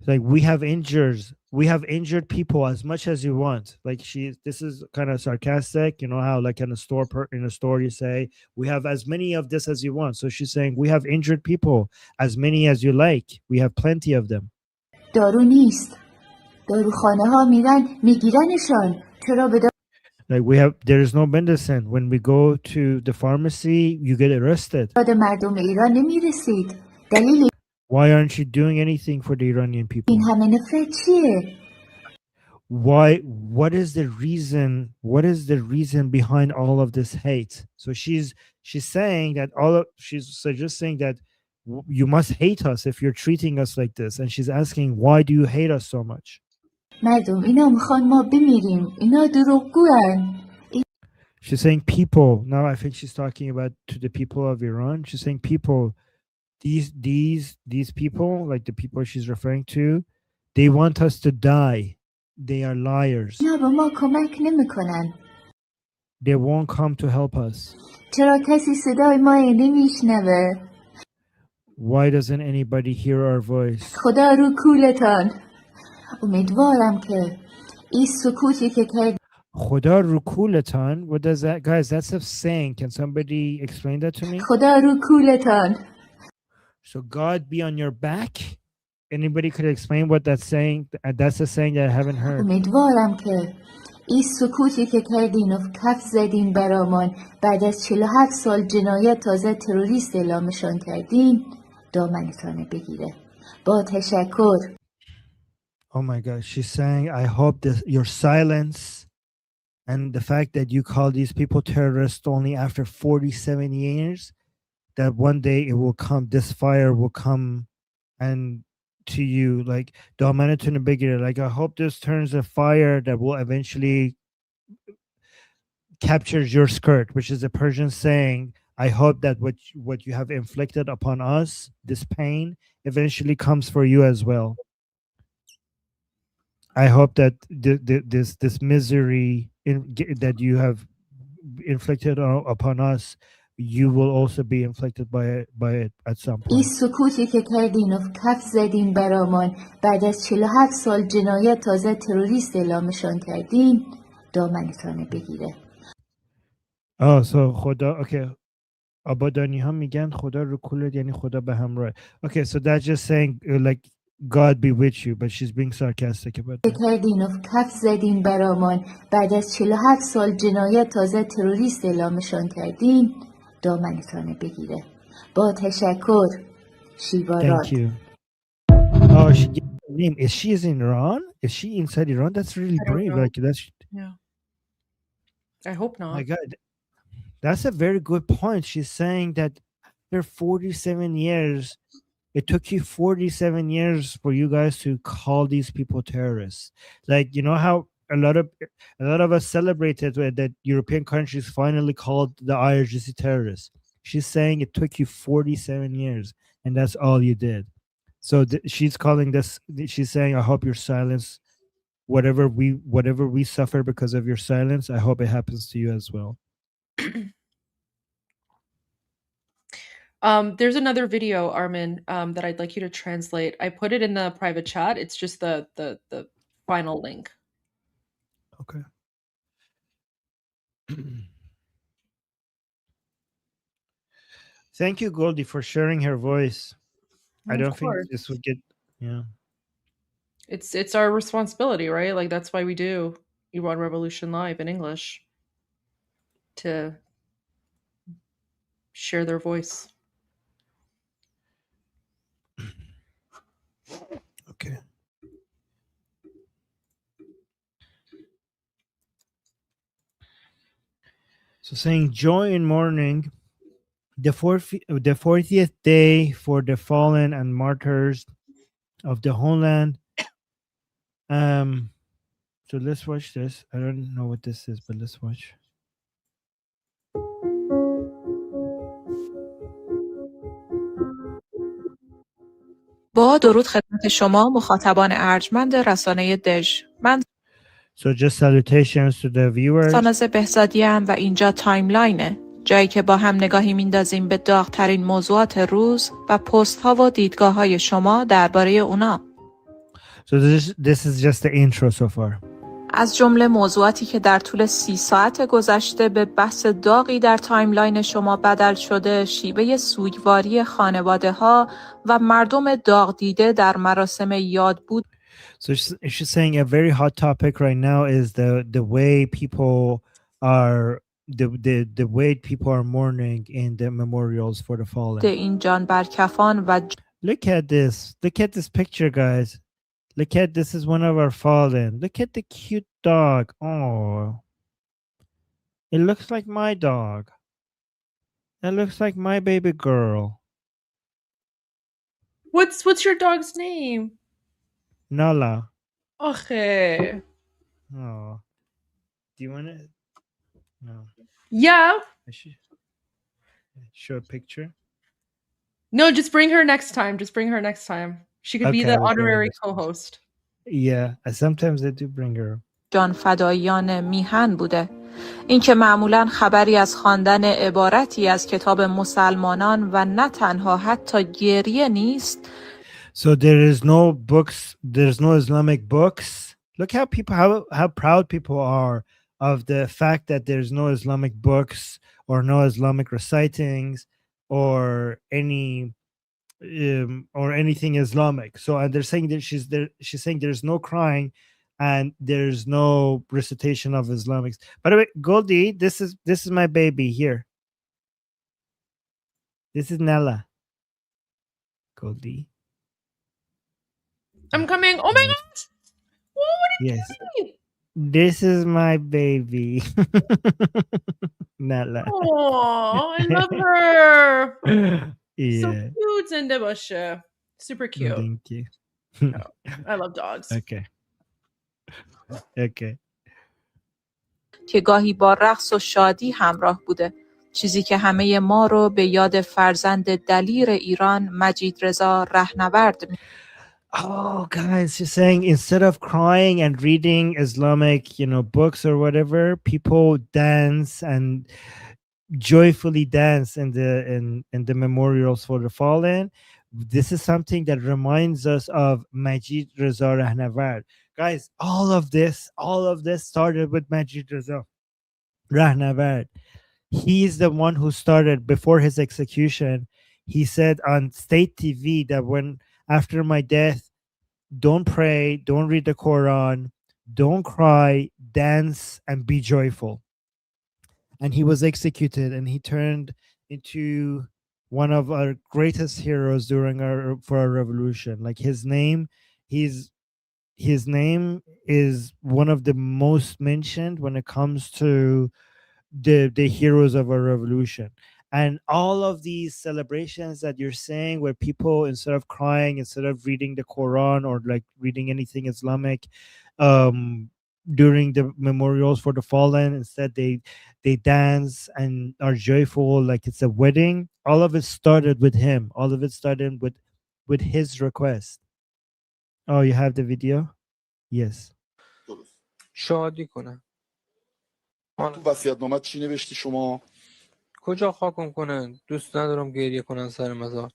Like we have injured people as much as you want. Like this is kind of sarcastic, you know how like in a store you say we have as many of this as you want. So she's saying we have injured people as many as you like. We have plenty of them. دارو نیست. داروخانه ها میرن میگیرنشان. چرا به Like there is no medicine. When we go to the pharmacy, you get arrested. داد مردم ایران نمیرسید. دلیل Why aren't you doing anything for the Iranian people? این همه نفرت چیه؟ What is the reason? What is the reason behind all of this hate? So she's saying that she's suggesting that you must hate us if you're treating us like this, and she's asking, why do you hate us so much? مردم اینا میخوان ما بمیریم. اینا دروغگوان. She's saying people. Now I think she's talking about to the people of Iran. She's saying people, these people, like the people she's referring to, they want us to die. They are liars. اینا به ما کمک نمیکنن. They won't come to help us. چرا کسی صدای ما نمیشنوه؟ Why doesn't anybody hear our voice? خدا رو کولتان. امیدوارم که این سکوتی که کرد خدا رو کولتان. What does that, guys? That's a saying. Can somebody explain that to me? خدا رو کولتان. So God be on your back. Anybody could explain what that's saying? That's a saying that I haven't heard. امیدوارم که این سکوتی که کردین و کف زدین برامان بعد از 47 سال جنایت تازه تروریست اعلامشان کردین دامنتان بگیره. با تشکر. Oh my God. She's saying, I hope that your silence and the fact that you call these people terrorists only after 47 years, that one day it will come, this fire will come and to you, like, like, I hope this turns a fire that will eventually capture your skirt, which is a Persian saying. I hope that what you have inflicted upon us, this pain, eventually comes for you as well. I hope that this misery that you have inflicted upon us, you will also be inflicted by it at some point. این سکوتی که کردین و کف زدین برامان بعد از 47 سال جنایت تازه تروریست اعلامشان کردین دامنتان بگیره. So خدا, okay. آبادانی ها میگن خدا رو کولت یعنی خدا به همراه. Okay, so that's just saying like God be with you, but she's being sarcastic about that. کردین و کف زدین برامان بعد از 47 سال جنایت تازه تروریست اعلامشان کردین دامنتان بگیره. با تشکر. شیوارات. Thank you. Oh, she gave her name. Is she in Iran? Is she inside Iran? That's really brave. Like that's. Yeah. I hope not. My God, that's a very good point. She's saying that after 47 years, it took you 47 years for you guys to call these people terrorists. Like, you know how a lot of us celebrated that European countries finally called the IRGC terrorists. She's saying it took you 47 years, and that's all you did. So she's calling this. She's saying, "I hope your silence, whatever we suffer because of your silence, I hope it happens to you as well." There's another video, Armin, that I'd like you to translate. I put it in the private chat. It's just the final link. Okay. Thank you, Goldie, for sharing her voice. I don't think this would get, yeah. It's our responsibility, right? Like that's why we do Iran Revolution Live in English, to share their voice. Okay. So saying joy in mourning, the 40th day for the fallen and martyrs of the homeland. So let's watch this. I don't know what this is, but let's watch. با درود خدمت شما مخاطبان ارجمند رسانه دژ. من So just salutations to the viewers. ساناز بهزادی ام و اینجا تایملاینه. جایی که با هم نگاهی میندازیم به داغ‌ترین موضوعات روز و پست ها و دیدگاه های شما درباره اونا. So this is just the intro so far. از جمله موضوعاتی که در طول 30 ساعت گذشته به بحث داغی در تایملاین شما بدل شده، شیوه سوگواری خانواده ها و مردم داغ دیده در مراسم یاد بود. So she's saying a very hot topic right now is the way people are the way people are mourning in the memorials for the fallen. این جان برکفان و Look at this picture, guys. Look at this is one of our fallen. Look at the cute dog. Oh, it looks like my dog. That looks like my baby girl. What's your dog's name? Nala. Okay. Oh, do you want to? No. Yeah. I should show a picture. No, just bring her next time. She could be the honorary co-host. Yeah, sometimes they do bring her. جان فدایان میهن بوده. این که معمولاً خبری از خواندن عبارتی از کتاب مسلمانان و نه تنها حتی گریه نیست. So there's no Islamic books. Look how proud people are of the fact that there's no Islamic books or no Islamic recitings or anything Islamic. So they're saying that she's saying there's no crying and there's no recitation of Islamics. By the way, Goldie, this is my baby here. This is Nella. Goldie. I'm coming. Oh my god! Whoa, what are you doing? This is my baby. Nella. Oh, I love her. Yeah. So cute, زنده باشه. Super cute. Thank you. I love dogs. Okay. که گاهی با رقص و شادی همراه بوده. چیزی که همه ما رو به یاد فرزند دلیر ایران مجید رضا رهنورد. Oh, guys, she's saying instead of crying and reading Islamic, books or whatever, people dance and joyfully dance in the memorials for the fallen. This is something that reminds us of Majid Reza Rahnavard. Guys, all of this started with Majid Reza Rahnavard. He's the one who started before his execution. He said on state TV that after my death, don't pray, don't read the Quran, don't cry, dance and be joyful. And he was executed and he turned into one of our greatest heroes for our revolution. Like his name is one of the most mentioned when it comes to the heroes of our revolution. And all of these celebrations that you're saying where people, instead of crying, instead of reading the Quran or like reading anything Islamic during the memorials for the fallen, instead they dance and are joyful like it's a wedding. All of it started with him. All of it started with his request. Oh, you have the video? Yes. شادی کنن. تو وصیت‌نامه چی نوشتی شما؟ کجا خاکم کنن؟ دوست ندارم گریه کنن سر مزار.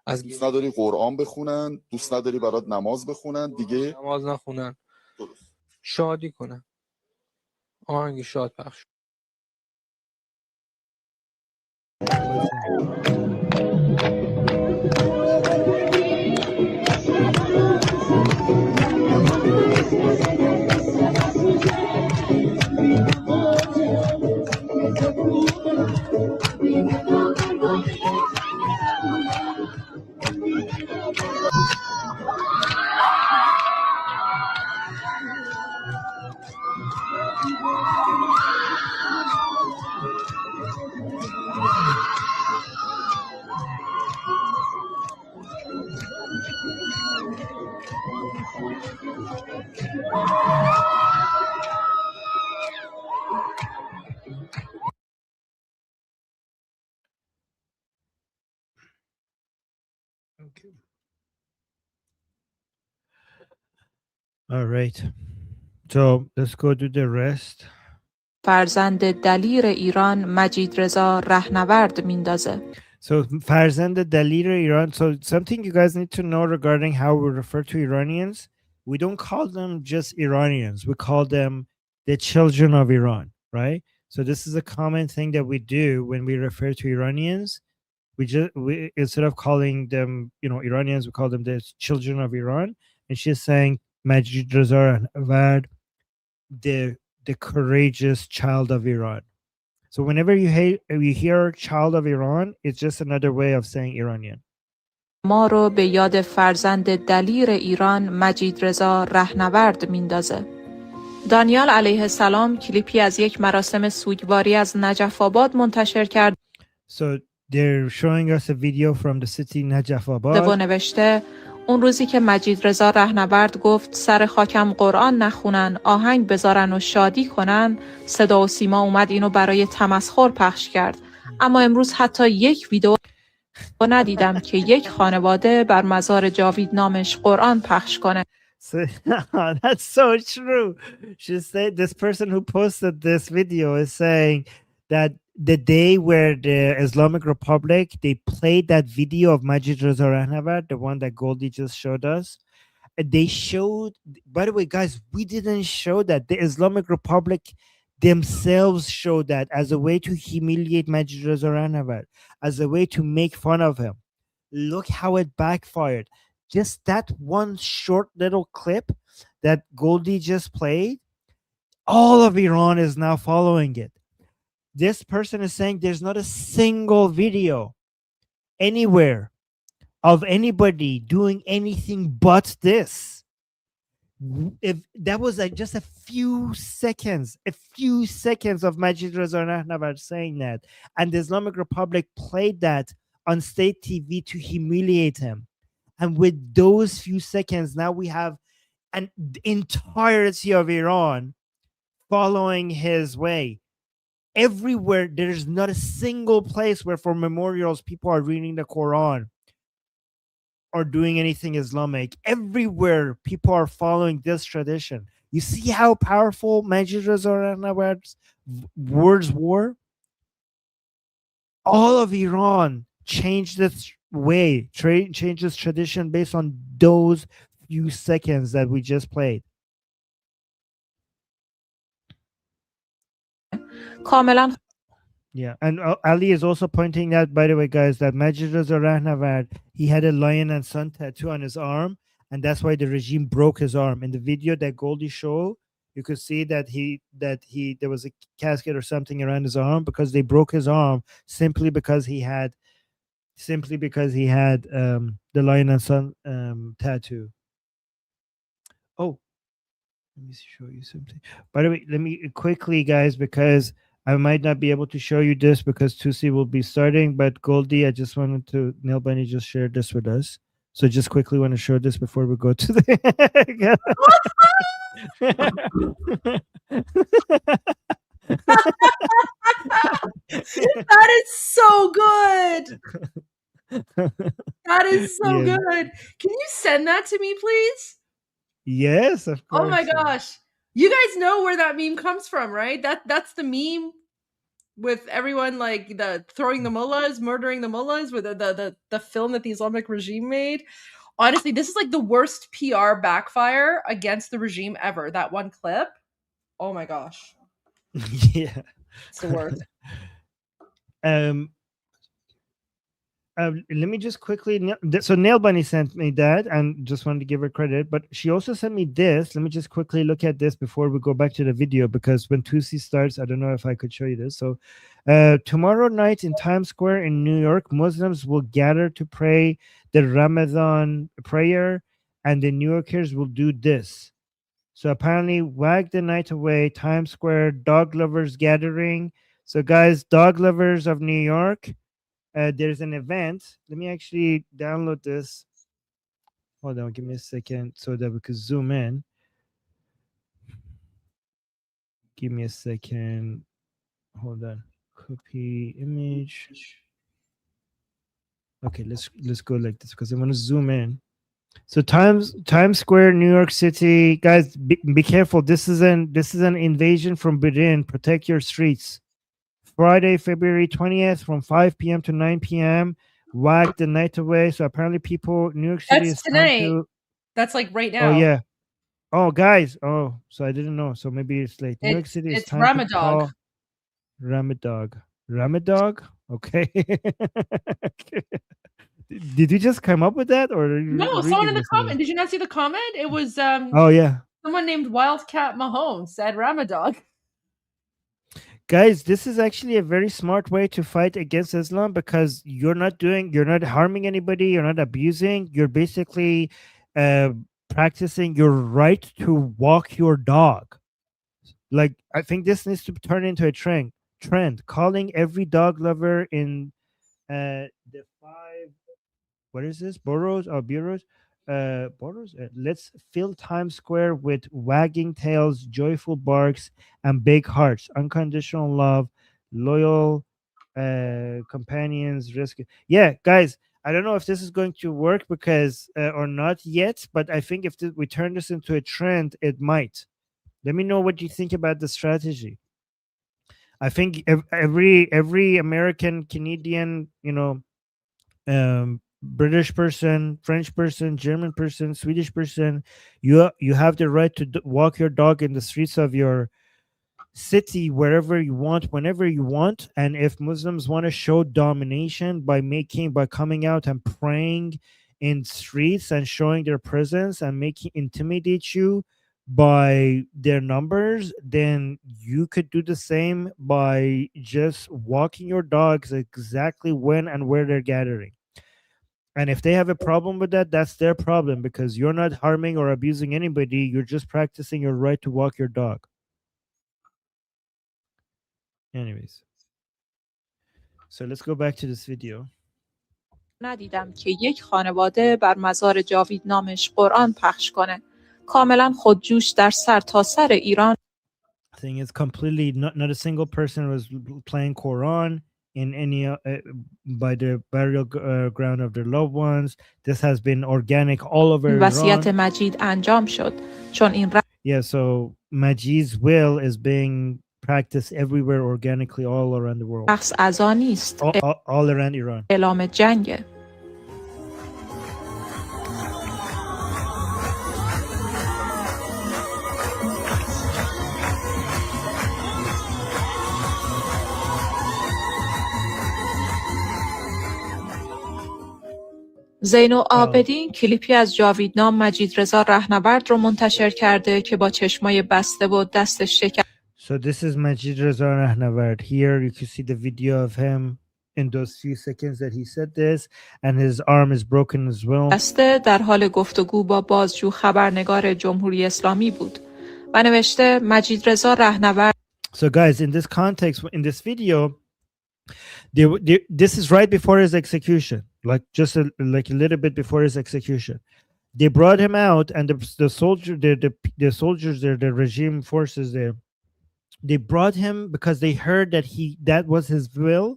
دوست نداری قرآن بخونن، دوست نداری برات نماز بخونن، دیگه نماز نخونن. شادی کنن. آهنگ شاد پخش. All right. So let's go to the rest. فرزند دلیر ایران مجید رضا رهنورد میندازه. So فرزند دلیر Iran. So something you guys need to know regarding how we refer to Iranians. We don't call them just Iranians. We call them the children of Iran, right? So this is a common thing that we do when we refer to Iranians. We instead of calling them, Iranians, we call them the children of Iran. And she's saying Majid Reza Rahnavard, the courageous child of Iran. So whenever you hear child of Iran, it's just another way of saying Iranian. ما رو به یاد فرزند دلیر ایران مجید رضا رهنورد میندازه. دانیال علیه السلام کلیپی از یک مراسم سوگواری از نجف آباد منتشر کرد. So they're showing us a video from the city Najaf و Abad. نوشته اون روزی که مجید رضا رهنورد گفت سر خاکم قرآن نخونن، آهنگ بذارن و شادی کنن، صدا و سیما اومد اینو برای تمسخر پخش کرد. اما امروز حتی یک ویدیو ندیدم که یک خانواده بر مزار جاوید نامش قرآن پخش کنه. So, that's so true. She said this person who posted this video is saying that the day where the Islamic Republic, they played that video of Majid Reza Rahnavard, the one that Goldie just showed us. They showed, by the way, guys, we didn't show that. The Islamic Republic themselves showed that as a way to humiliate Majid Reza Rahnavard, as a way to make fun of him. Look how it backfired. Just that one short little clip that Goldie just played, all of Iran is now following it. This person is saying there's not a single video anywhere of anybody doing anything but this. If that was like just a few seconds of Majid Reza Rahnavard saying that, and the Islamic Republic played that on state TV to humiliate him. And with those few seconds, now we have an entirety of Iran following his way. Everywhere, there's not a single place where for memorials people are reading the Quran or doing anything Islamic. Everywhere people are following this tradition. You see how powerful Majid Reza Rahnavard's words were? All of Iran changed its way, changed its tradition based on those few seconds that we just played. کاملا. Yeah, and Ali is also pointing out, by the way, guys, that Majid Reza Rahnavard, he had a lion and sun tattoo on his arm, and that's why the regime broke his arm. In the video that Goldie showed, you could see that there was a casket or something around his arm because they broke his arm simply because he had the lion and sun tattoo. Oh, let me show you something. By the way, let me quickly, guys, because I might not be able to show you this because Tusi will be starting, but Goldie, I just wanted to, Neil Bunny just shared this with us. So just quickly want to show this before we go to the... That is so good. That is so Yeah. good. Can you send that to me, please? Yes, of course. Oh my gosh. You guys know where that meme comes from, right? That's the meme with everyone like the throwing the mullahs, murdering the mullahs, with the film that the Islamic regime made. Honestly, this is like the worst PR backfire against the regime ever. That one clip. Oh my gosh. Yeah. It's the worst. Let me just quickly. So Nail Bunny sent me that, and just wanted to give her credit. But she also sent me this. Let me just quickly look at this before we go back to the video, because when Tusi starts, I don't know if I could show you this. So, tomorrow night in Times Square in New York, Muslims will gather to pray the Ramadan prayer, and the New Yorkers will do this. So apparently, wag the night away, Times Square, dog lovers gathering. So guys, dog lovers of New York. There's an event. Let me actually download this. Hold on, give me a second so that we can zoom in. Give me a second. Hold on. Copy image. Okay, let's go like this because I want to zoom in. So Times Square, New York City, guys, be careful. This is an invasion from within. Protect your streets. Friday, February 20th, from 5 p.m. to 9 p.m. Whack the night away. So apparently, people, New York City That's is trying tonight. to. That's like right now. Oh yeah. Oh guys. Oh, so I didn't know. So maybe it's late. New York City is It's time to Ramadog. call. Ramadog. Okay. Did you just come up with that, or are you No, someone in the this comment. Did you not see the comment? It was Oh yeah. someone named Wildcat Mahomes said Ramadog. Guys, this is actually a very smart way to fight against Islam, because you're not harming anybody, you're not abusing, you're basically practicing your right to walk your dog. Like, I think this needs to turn into a trend, calling every dog lover in the 5, what is this, boroughs or bureaus, boroughs, let's fill Times Square with wagging tails, joyful barks, and big hearts, unconditional love, loyal companions, rescue. Yeah, guys, I don't know if this is going to work because or not yet, but I think if we turn this into a trend, it might. Let me know what you think about the strategy. I think every American, Canadian, British person, French person, German person, Swedish person, you have the right to walk your dog in the streets of your city wherever you want, whenever you want. And if Muslims want to show domination by coming out and praying in streets and showing their presence and intimidate you by their numbers, then you could do the same by just walking your dogs exactly when and where they're gathering. And if they have a problem with that, that's their problem, because you're not harming or abusing anybody. You're just practicing your right to walk your dog. Anyways, so let's go back to this video. ندیدم که یک خانواده بر مزار جاوید نامش قرآن پخش کنه. کاملا خودجوش در سر تا سر ایران. Thing is, completely not a single person was playing Quran in any by the burial ground of their loved ones. This has been organic all over وصیت Iran. مجید انجام شد چون این Yeah, so Majid's will is being practiced everywhere organically all around the world. شخص عزا نیست. All around Iran. اعلام جنگه. زین العابدین کلیپی از جاویدنام مجید رضا رهنورد رو منتشر کرده که با چشمای بسته و دستش شکسته. So this is Majid Reza Pahlavi. Here you can see the video of him in those few seconds that he said this, and his arm is broken as well. در حال گفتگو با بازجو خبرنگار جمهوری اسلامی بود و نوشته مجید رضا رهنورد. So guys, in this context, in this video, this is right before his execution, like just a little bit before his execution. They brought him out, and the soldiers there, the regime forces there, they brought him because they heard that was his will,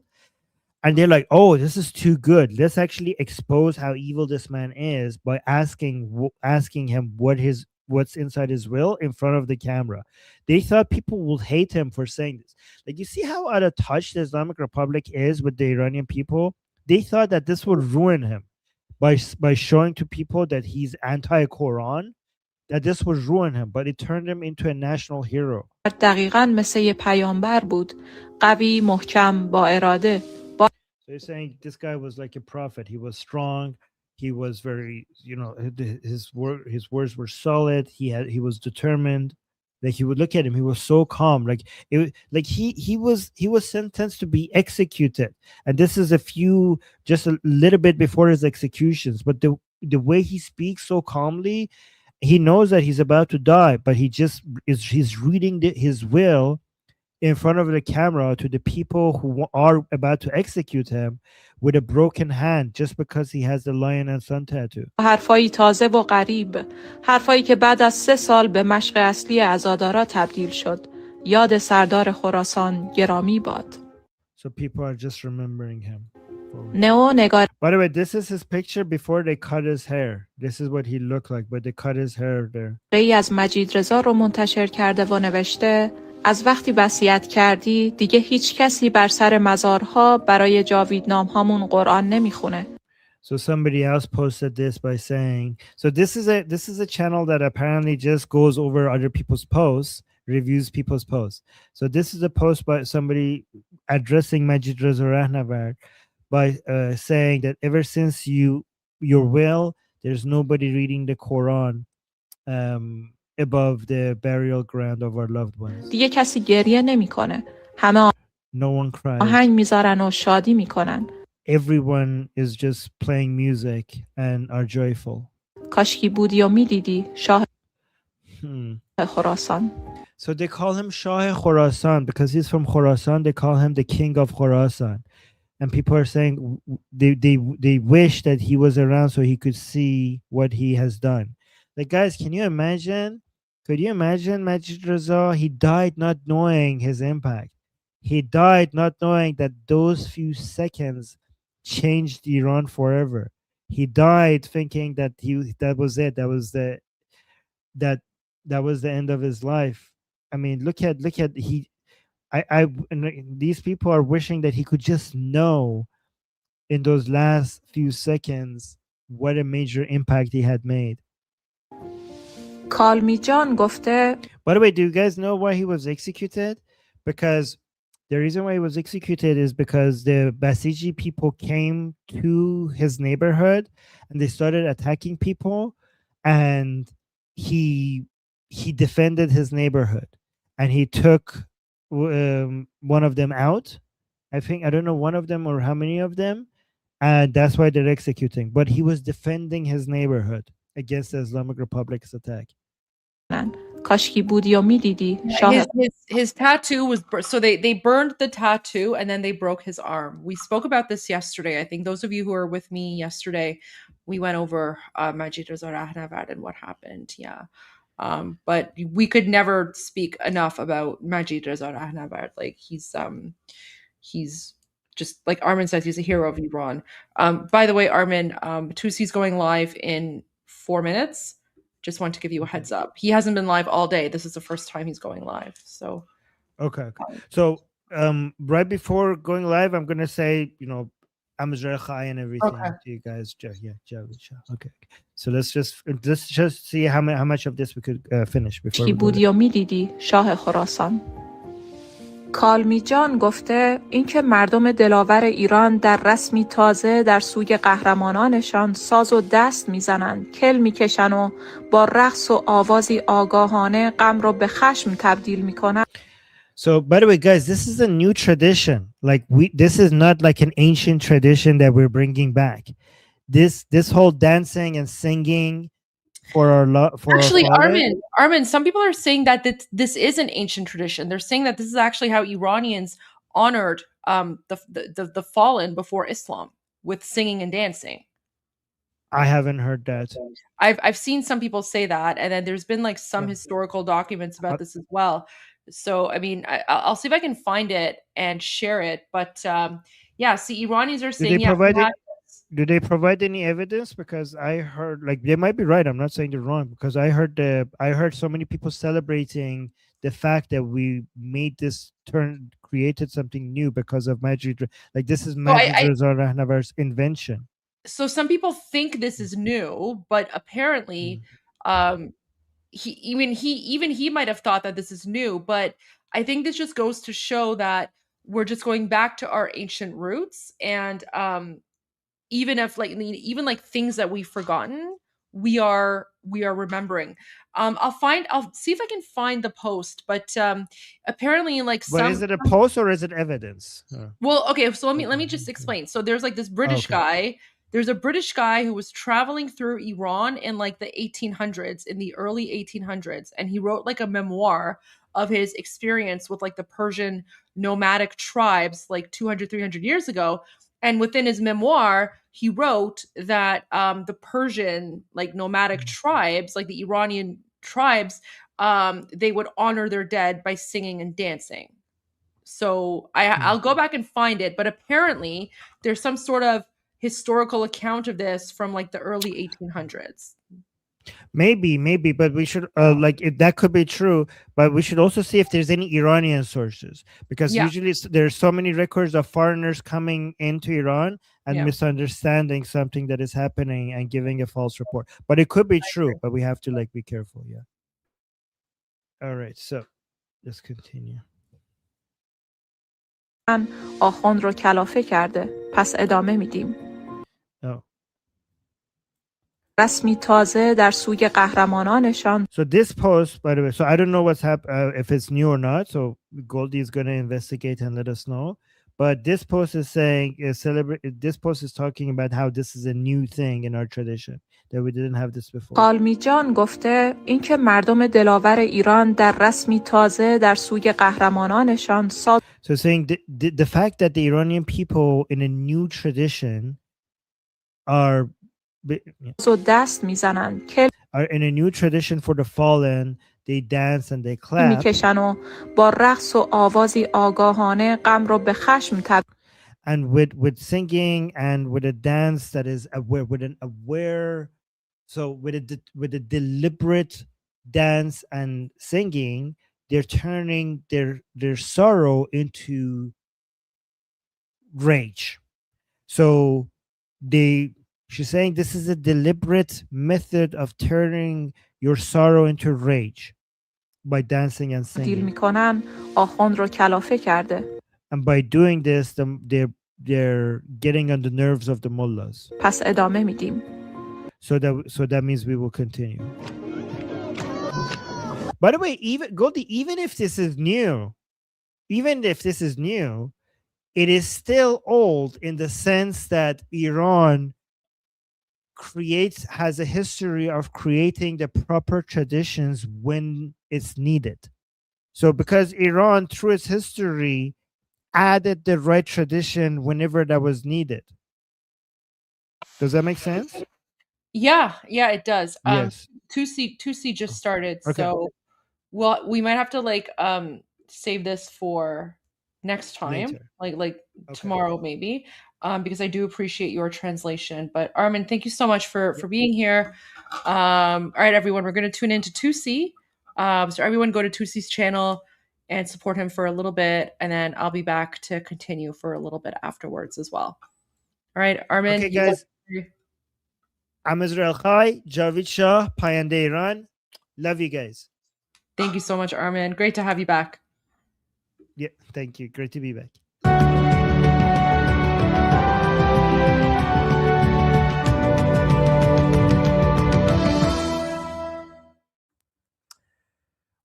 and they're like, oh, this is too good. Let's actually expose how evil this man is by asking him what's inside his will in front of the camera. They thought people would hate him for saying this. Like, you see how out of touch the Islamic Republic is with the Iranian people? They thought that this would ruin him by showing to people that he's anti-Quran, that this would ruin him, but it turned him into a national hero. دقیقاً مثل یه پیامبر بود، قوی، محکم، با اراده. So you're saying this guy was like a prophet. He was strong. He was very, his words were solid. He was determined. Like, you would look at him, he was so calm. He was sentenced to be executed. And this is just a little bit before his executions. But the way he speaks so calmly, he knows that he's about to die, but he's reading his will in front of the camera to the people who are about to execute him with a broken hand, just because he has the lion and sun tattoo. حرفایی تازه و غریب، حرفایی که بعد از 3 سال به مشق اصلی عزادارا تبدیل شد. یاد سردار خراسان گرامی باد. So people are just remembering him. By the way, this is his picture before they cut his hair. This is what he looked like, but they cut his hair there. ای از مجید رضا رو منتشر کرده و نوشته از وقتی وصیت کردی دیگه هیچ کسی بر سر مزارها برای جاویدنام هامون قرآن نمیخونه. So somebody else posted this by saying, so this is a channel that apparently just goes over other people's posts, reviews people's posts. So this is a post by somebody addressing Majid Reza Pahlavi by saying that ever since your will, there's nobody reading the Quran above the burial ground of our loved ones. دیگه کسی گریه نمیکنه. همه No one cries. آهنگ میذارن و شادی میکنن. Everyone is just playing music and are joyful. کاشکی بودی و میدیدی شاه خراسان. So they call him Shah Khorasan because he's from Khorasan. They call him the king of Khorasan. And people are saying they wish that he was around so he could see what he has done. Like, guys, can you imagine? Could you imagine Majid Reza? He died not knowing his impact. He died not knowing that those few seconds changed Iran forever. He died thinking that that was it. That was the end of his life. I mean, look at these people are wishing that he could just know in those last few seconds what a major impact he had made. کالمی جان گفته. By the way, do you guys know why he was executed? Because the reason why he was executed is because the Basiji people came to his neighborhood and they started attacking people, and he defended his neighborhood and he took one of them out. I don't know one of them or how many of them, and that's why they're executing. But he was defending his neighborhood against the Islamic Republic's attack. کاشکی بودی و میدیدی his tattoo was so they burned the tattoo and then they broke his arm. We spoke about this yesterday. I think those of you who were with me yesterday, we went over Majid Reza Pahlavi and what happened. Yeah. But we could never speak enough about Majid Reza Pahlavi. Like he's just, like Armin says, he's a hero of Iran. By the way, Armin, Tusi's going live in 4 minutes. Just want to give you a heads up. He hasn't been live all day. This is the first time he's going live. So okay. So right before going live, I'm gonna say, Amazra Chai and everything to you guys. Yeah, okay. So let's just see how much of this we could finish before we بودی و میدیدی شاه خراسان. کالمی جان گفته اینکه مردم دلاور ایران در رسمی تازه در سوی قهرمانانشان ساز و دست میزنند، کل میکشن و با رقص و آوازی آگاهانه غم رو به خشم تبدیل میکنن. So, by the way, guys, this is a new tradition. Like this is not like an ancient tradition that we're bringing back. This whole dancing and singing for actually, our Armin, some people are saying that this is an ancient tradition. They're saying that this is actually how Iranians honored the fallen before Islam, with singing and dancing. I haven't heard that. I've seen some people say that, and then there's been like some historical documents about this as well. So I mean, I'll see if I can find it and share it. But yeah, see, Iranians are saying do they provide any evidence? Because I heard, like, they might be right. I'm not saying they're wrong, because I heard so many people celebrating the fact that we made this created something new because of Majid. Like, this is Majid Reza Pahlavi's invention. So some people think this is new, but apparently, he might have thought that this is new. But I think this just goes to show that we're just going back to our ancient roots, and even if like things that we've forgotten, we are remembering. I'll see if I can find the post, but apparently like But is it a post or is it evidence? Well, okay, so let me just explain. So there's like this British guy. There's a British guy who was traveling through Iran in like the 1800s, in the early 1800s, and he wrote like a memoir of his experience with like the Persian nomadic tribes like 200-300 years ago. And within his memoir, he wrote that the Persian, like nomadic tribes, like the Iranian tribes, they would honor their dead by singing and dancing. So I'll go back and find it, but apparently there's some sort of historical account of this from like the early 1800s. Maybe, but we should that could be true, but we should also see if there's any Iranian sources, because usually there's so many records of foreigners coming into Iran and misunderstanding something that is happening and giving a false report. But it could be true, but we have to be careful. Yeah. All right, so let's continue. آخوند رو کلافه کرده. پس ادامه میدیم. رسمی تازه در سوی قهرمانانشان. So this post, by the way, so I don't know what's if it's new or not. So Goldie is going to investigate and let us know. But this post is saying this post is talking about how this is a new thing in our tradition that we didn't have this before. قالمی جان گفته اینکه مردم دلاور ایران در رسمی تازه در سوی قهرمانانشان So saying the fact that the Iranian people in a new tradition are دست میزنن are in a new tradition for the fallen, they dance and they clap میکشن و با رقص و آوازی آگاهانه غم رو به خشم and with singing and with a dance that is aware, with an aware, so with a deliberate dance and singing, they're turning their sorrow into rage. So she's saying this is a deliberate method of turning your sorrow into rage by dancing and singing. میکنن آخوند رو کلافه کرده. And by doing this, they're getting on the nerves of the mullahs. پس ادامه میدیم. So that means we will continue. By the way, even if this is new, it is still old in the sense that Iran has a history of creating the proper traditions when it's needed. So because Iran, through its history, added the right tradition whenever that was needed. Does that make sense? Yeah, it does. Yes. 2C just started, Okay. so we might have to save this for next time, like tomorrow maybe, because I do appreciate your translation. But Armin, thank you so much for being here. All right, everyone, we're going to tune into 2C. So everyone go to 2C's channel and support him for a little bit, and then I'll be back to continue for a little bit afterwards as well. All right, Armin. Okay, guys. I'm Israel Khai, Javid Shah, Payande Iran. Love you guys. Thank you so much, Armin. Great to have you back. Yeah, thank you. Great to be back.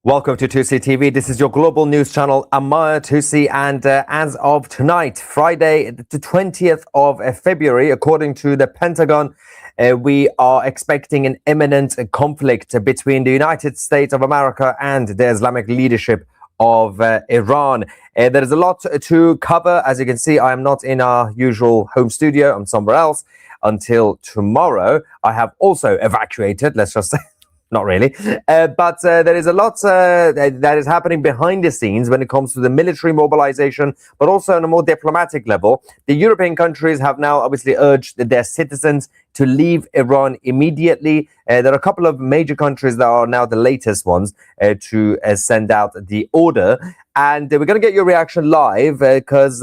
Welcome to 2C TV. This is your global news channel. I'm Maya 2C, and as of tonight, Friday, the 20th of February, according to the Pentagon, we are expecting an imminent conflict between the United States of America and the Islamic leadership of Iran. There is a lot to cover. As you can see, I am not in our usual home studio. I'm somewhere else until tomorrow. I have also evacuated, let's just say. Not really, but there is a lot that is happening behind the scenes when it comes to the military mobilization, but also on a more diplomatic level. The European countries have now obviously urged their citizens to leave Iran immediately. There are a couple of major countries that are now the latest ones to send out the order. And we're going to get your reaction live because,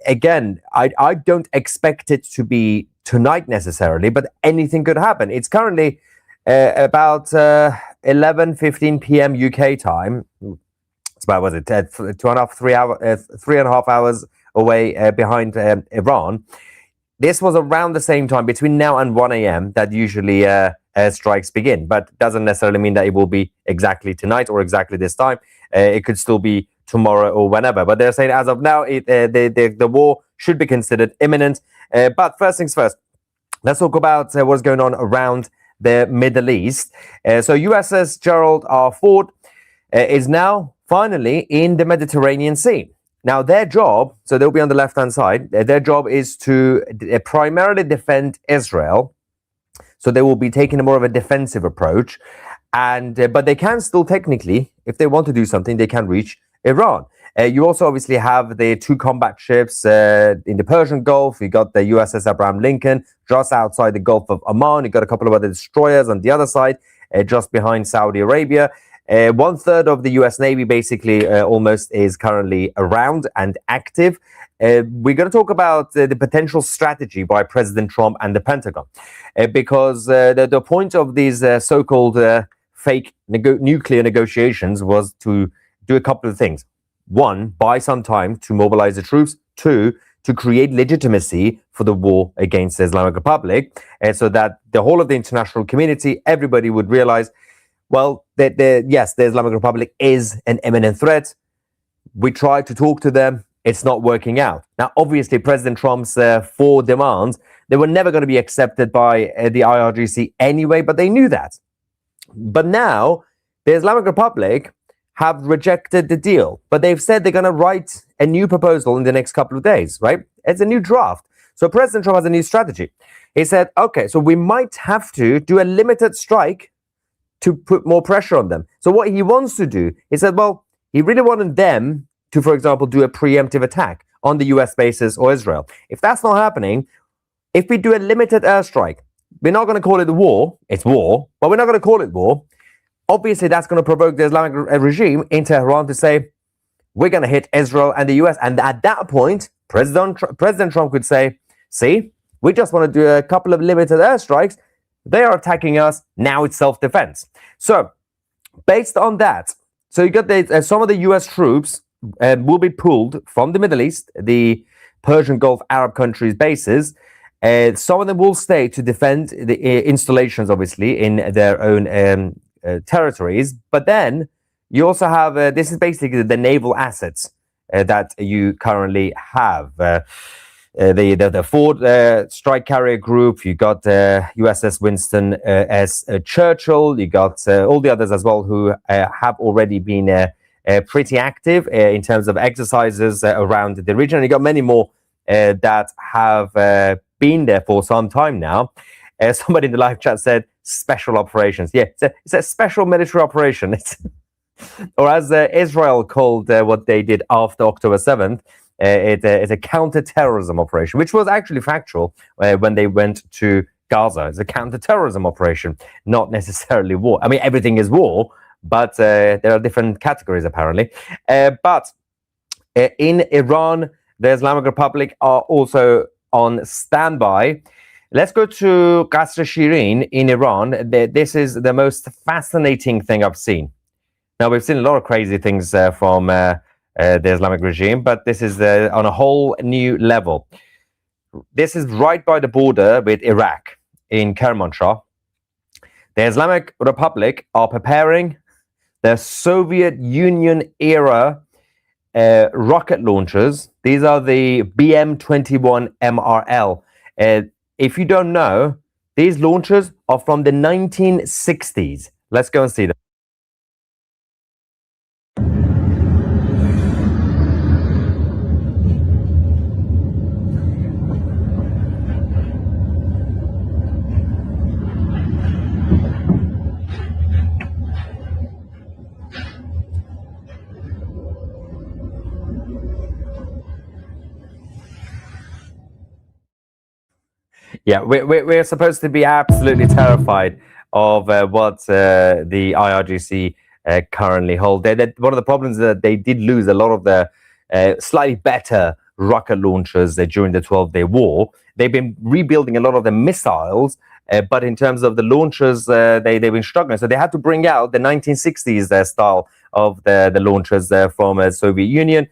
again, I don't expect it to be tonight necessarily, but anything could happen. It's currently about 11:15 p.m. UK time. It's about, was it 3.5 hours away behind Iran. This was around the same time, between now and 1 a.m. that usually strikes begin, but doesn't necessarily mean that it will be exactly tonight or exactly this time. It could still be tomorrow or whenever. But they're saying as of now, the war should be considered imminent. But first things first, let's talk about what's going on around the Middle East. So USS Gerald R. Ford is now finally in the Mediterranean Sea. Now their job, so they'll be on the left-hand side, their job is to primarily defend Israel. So they will be taking a more of a defensive approach. And but they can still technically, if they want to do something, they can reach Iran. You also obviously have the two combat ships in the Persian Gulf. You got the USS Abraham Lincoln just outside the Gulf of Oman. You got a couple of other destroyers on the other side, just behind Saudi Arabia. 1/3 of the US Navy basically almost is currently around and active. We're going to talk about the potential strategy by President Trump and the Pentagon, because the point of these so-called fake nuclear negotiations was to do a couple of things. One, buy some time to mobilize the troops. Two, to create legitimacy for the war against the Islamic Republic, so that the whole of the international community, everybody would realize, well, yes, the Islamic Republic is an imminent threat. We tried to talk to them. It's not working out. Now, obviously, President Trump's 4 demands, they were never going to be accepted by the IRGC anyway, but they knew that. But now, the Islamic Republic have rejected the deal, but they've said they're going to write a new proposal in the next couple of days, right? It's a new draft. So President Trump has a new strategy. He said, okay, so we might have to do a limited strike to put more pressure on them. So what he wants to do, he said, well, he really wanted them to, for example, do a preemptive attack on the US bases or Israel. If that's not happening, if we do a limited airstrike, we're not going to call it a war. It's war, but we're not going to call it war. Obviously, that's going to provoke the Islamic regime in Tehran to say, we're going to hit Israel and the US. And at that point, President Trump could say, see, we just want to do a couple of limited airstrikes. They are attacking us. Now it's self-defense. So based on that, so you got some of the US troops will be pulled from the Middle East, the Persian Gulf Arab countries' bases. Some of them will stay to defend the installations, obviously, in their own territories. But then you also have, this is basically the naval assets that you currently have. The Ford strike carrier group, you got USS Winston S. Churchill, you got all the others as well who have already been pretty active in terms of exercises around the region. And you got many more that have been there for some time now. Somebody in the live chat said special operations. Yeah, it's a special military operation. Or as Israel called what they did after October 7th, it's a counter-terrorism operation, which was actually factual when they went to Gaza. It's a counter-terrorism operation, not necessarily war. I mean, everything is war, but there are different categories, apparently. But in Iran, the Islamic Republic are also on standby. Let's go to Qasr Shirin in Iran. This is the most fascinating thing I've seen. Now, we've seen a lot of crazy things from the Islamic regime, but this is on a whole new level. This is right by the border with Iraq in Kermanshah. The Islamic Republic are preparing their Soviet Union era rocket launchers. These are the BM-21 MRL. If you don't know, these launchers are from the 1960s. Let's go and see them. Yeah, we're supposed to be absolutely terrified of what the IRGC currently hold. One of the problems is that they did lose a lot of the slightly better rocket launchers during the 12-day war. They've been rebuilding a lot of the missiles, but in terms of the launchers, they've been struggling. So they had to bring out the 1960s style of the launchers from the Soviet Union.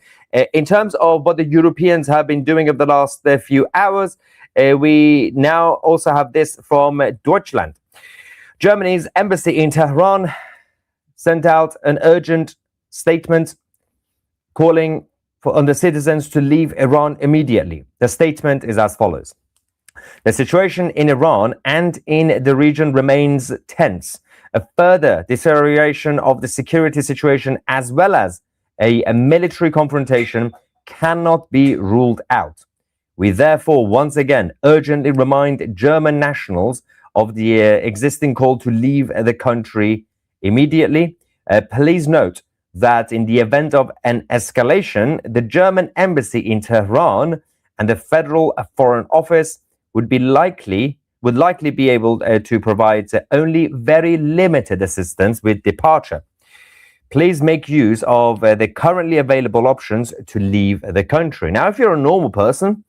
In terms of what the Europeans have been doing over the last few hours, we now also have this from Deutschland. Germany's embassy in Tehran sent out an urgent statement calling on the citizens to leave Iran immediately. The statement is as follows. The situation in Iran and in the region remains tense. A further deterioration of the security situation as well as a military confrontation cannot be ruled out. We therefore once again urgently remind German nationals of the existing call to leave the country immediately. Please note that in the event of an escalation, the German embassy in Tehran and the Federal Foreign Office would likely be able to provide only very limited assistance with departure. Please make use of the currently available options to leave the country. Now, if you're a normal person,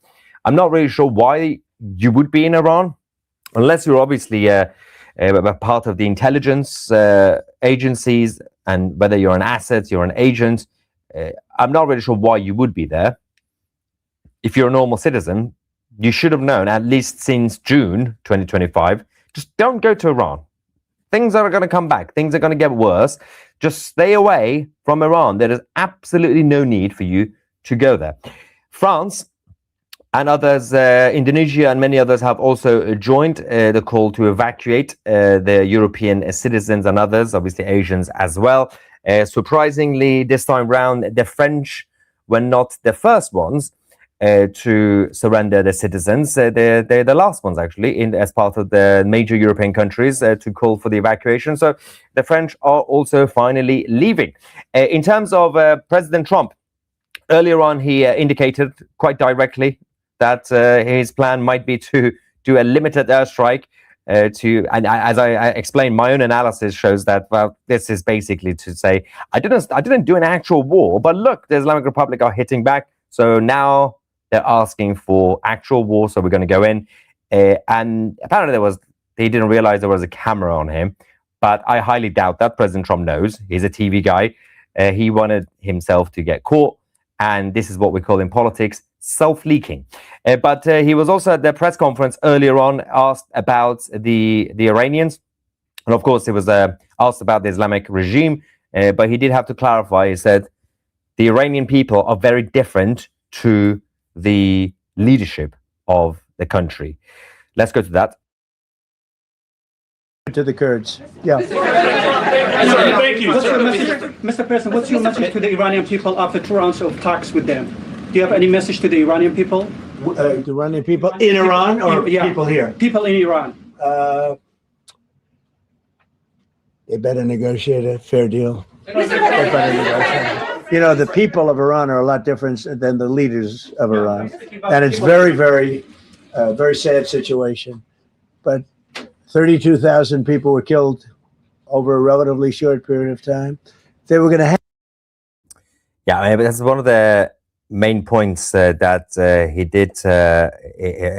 I'm not really sure why you would be in Iran, unless you're obviously a part of the intelligence agencies, and whether you're an asset, you're an agent. I'm not really sure why you would be there. If you're a normal citizen, you should have known, at least since June 2025, just don't go to Iran. Things are going to come back. Things are going to get worse. Just stay away from Iran. There is absolutely no need for you to go there. France and others, Indonesia and many others, have also joined the call to evacuate the European citizens and others, obviously Asians as well. Surprisingly, this time round, the French were not the first ones to surrender their citizens. They're the last ones, actually, as part of the major European countries to call for the evacuation. So the French are also finally leaving. In terms of President Trump, earlier on, he indicated quite directly that his plan might be to do a limited airstrike and as I explained, my own analysis shows that, well, this is basically to say, I didn't do an actual war, but look, the Islamic Republic are hitting back. So now they're asking for actual war, so we're going to go in. And apparently he didn't realize there was a camera on him, but I highly doubt that. President Trump knows. He's a TV guy. He wanted himself to get caught, and this is what we call in politics self-leaking. But he was also at the press conference earlier on asked about the Iranians, and of course he was asked about the Islamic regime, but he did have to clarify. He said the Iranian people are very different to the leadership of the country. Let's go to that. To the Kurds. Yeah. Thank you. Mr. President, what's your message to the Iranian people after 2 rounds of talks with them? Do you have any message to the Iranian people? The Iranian people in Iran or people here? People in Iran. They better negotiate a fair deal. You know, the people of Iran are a lot different than the leaders of Iran. And it's very, very sad situation. But 32,000 people were killed over a relatively short period of time. They were going to have. Yeah, I mean, that's one of the main points that he did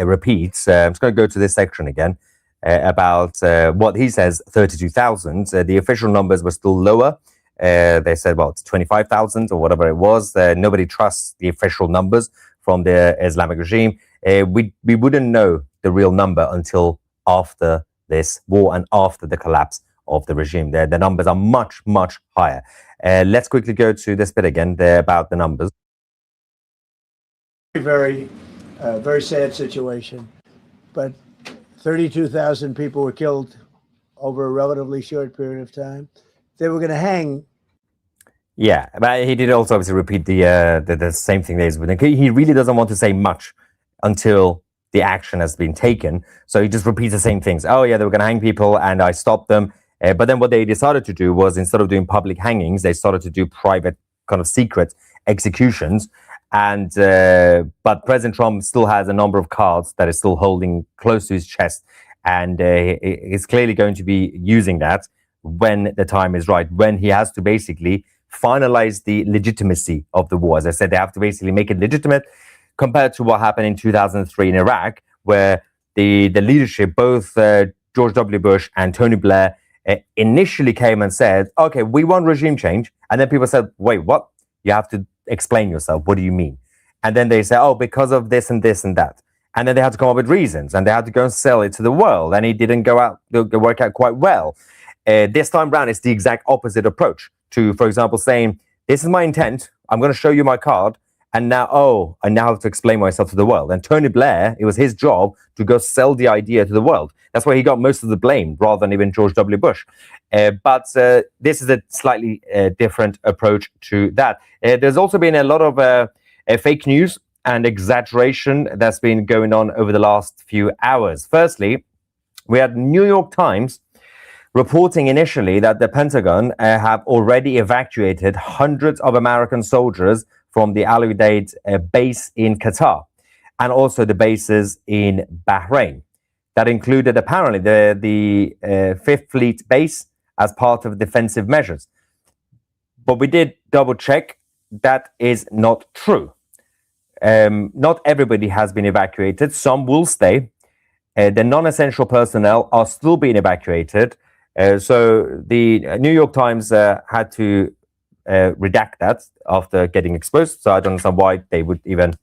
repeat. I'm just going to go to this section again about what he says, 32,000. The official numbers were still lower. They said, well, it's 25,000 or whatever it was. Nobody trusts the official numbers from the Islamic regime. We wouldn't know the real number until after this war and after the collapse of the regime. The numbers are much, much higher. Let's quickly go to this bit again about the numbers. Very sad situation. But 32,000 people were killed over a relatively short period of time. They were going to hang. Yeah, but he did also obviously repeat the same thing. He really doesn't want to say much until the action has been taken. So he just repeats the same things. Oh, yeah, they were going to hang people and I stopped them. But then what they decided to do was, instead of doing public hangings, they started to do private, kind of secret executions. And but President Trump still has a number of cards that is still holding close to his chest. And he's clearly going to be using that when the time is right, when he has to basically finalize the legitimacy of the war. As I said, they have to basically make it legitimate, compared to what happened in 2003 in Iraq, where the leadership, both George W. Bush and Tony Blair, initially came and said, okay, we want regime change. And then people said, wait, what? You have to explain yourself. What do you mean? And then they say, oh, because of this and this and that. And then they had to come up with reasons, and they had to go and sell it to the world. And it didn't work out quite well. This time round, it's the exact opposite approach to, for example, saying, this is my intent. I'm going to show you my card. And now, I now have to explain myself to the world. And Tony Blair, it was his job to go sell the idea to the world. That's why he got most of the blame, rather than even George W. Bush. But this is a slightly different approach to that. There's also been a lot of fake news and exaggeration that's been going on over the last few hours. Firstly, we had New York Times reporting initially that the Pentagon have already evacuated hundreds of American soldiers from the Al Udeid base in Qatar and also the bases in Bahrain. That included apparently the 5th Fleet base as part of defensive measures. But we did double check. That is not true. Not everybody has been evacuated. Some will stay. The non-essential personnel are still being evacuated. So the New York Times had to redact that after getting exposed. So I don't understand why they would even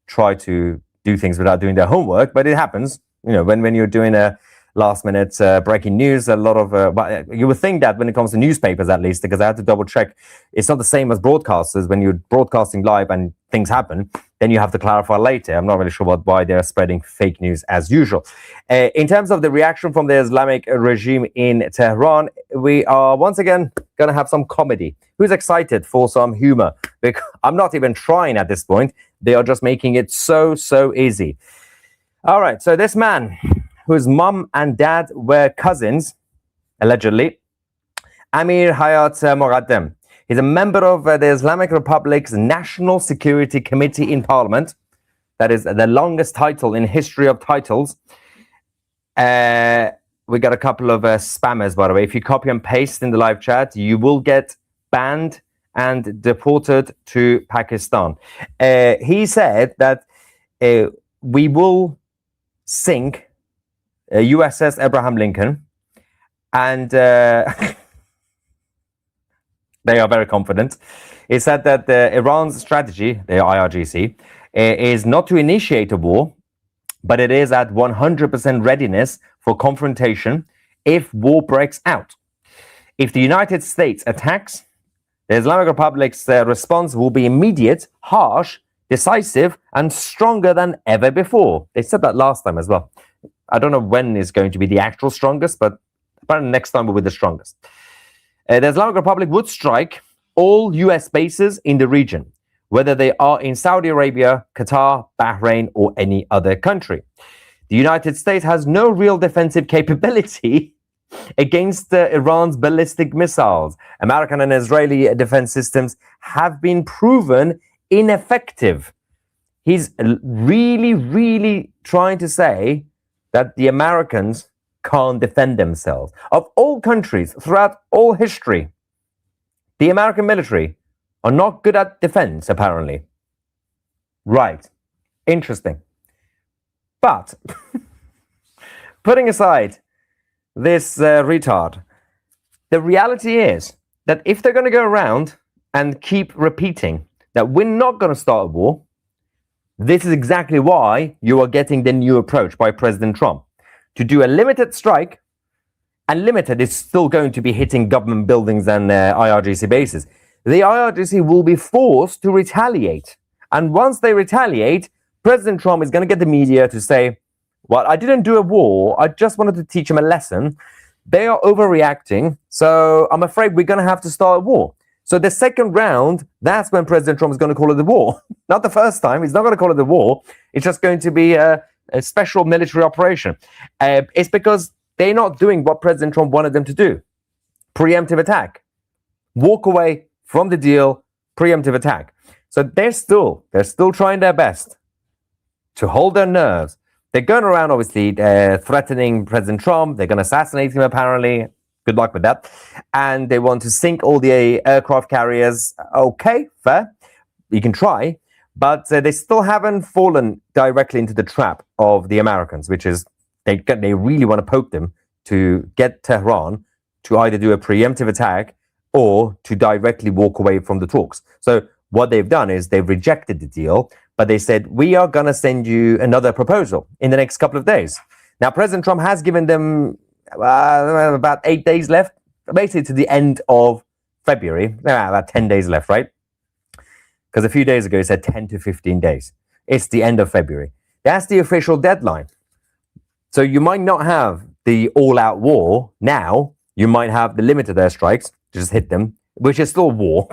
try to do things without doing their homework, but it happens. You know, when you're doing a last-minute breaking news, a lot of you would think that when it comes to newspapers, at least, because I had to double check, it's not the same as broadcasters. When you're broadcasting live and things happen, then you have to clarify later. I'm not really sure why they're spreading fake news as usual. In terms of the reaction from the Islamic regime in Tehran, we are once again going to have some comedy. Who's excited for some humor? Because I'm not even trying at this point. They are just making it so easy. All right, so this man, whose mum and dad were cousins, allegedly, Amir Hayat Moqaddam. He's a member of the Islamic Republic's National Security Committee in Parliament. That is the longest title in history of titles. We got a couple of spammers, by the way. If you copy and paste in the live chat, you will get banned and deported to Pakistan. He said that we will sink USS Abraham Lincoln, and they are very confident. He said that Iran's strategy, the IRGC, is not to initiate a war, but it is at 100% readiness for confrontation if war breaks out. If the United States attacks, the Islamic Republic's response will be immediate, harsh, decisive, and stronger than ever before. They said that last time as well. I don't know when is going to be the actual strongest, but apparently next time will be the strongest. The Islamic Republic would strike all US bases in the region, whether they are in Saudi Arabia, Qatar, Bahrain, or any other country. The United States has no real defensive capability against Iran's ballistic missiles. American and Israeli defense systems have been proven ineffective. He's really trying to say that the Americans can't defend themselves. Of all countries throughout all history, the American military are not good at defense, apparently. Right. Interesting. But putting aside this retard, the reality is that if they're going to go around and keep repeating that we're not going to start a war, this is exactly why you are getting the new approach by President Trump to do a limited strike, and limited is still going to be hitting government buildings and IRGC bases. The IRGC will be forced to retaliate. And once they retaliate, President Trump is going to get the media to say, well, I didn't do a war. I just wanted to teach them a lesson. They are overreacting. So I'm afraid we're going to have to start a war. So the second round, that's when President Trump is going to call it a war. Not the first time. He's not going to call it a war. It's just going to be a special military operation. It's because they're not doing what President Trump wanted them to do. Preemptive attack. Walk away from the deal, preemptive attack. So they're still trying their best to hold their nerves. They're going around, obviously, threatening President Trump. They're going to assassinate him, apparently. Good luck with that. And they want to sink all the aircraft carriers. Okay, fair. You can try. But they still haven't fallen directly into the trap of the Americans, which is they really want to poke them to get Tehran to either do a preemptive attack or to directly walk away from the talks. So what they've done is they've rejected the deal, but they said, we are going to send you another proposal in the next couple of days. Now, President Trump has given them about 8 days left, basically to the end of February, about 10 days left, right? Because a few days ago, he said 10 to 15 days. It's the end of February. That's the official deadline. So you might not have the all-out war now. You might have the limited airstrikes, just hit them, which is still war,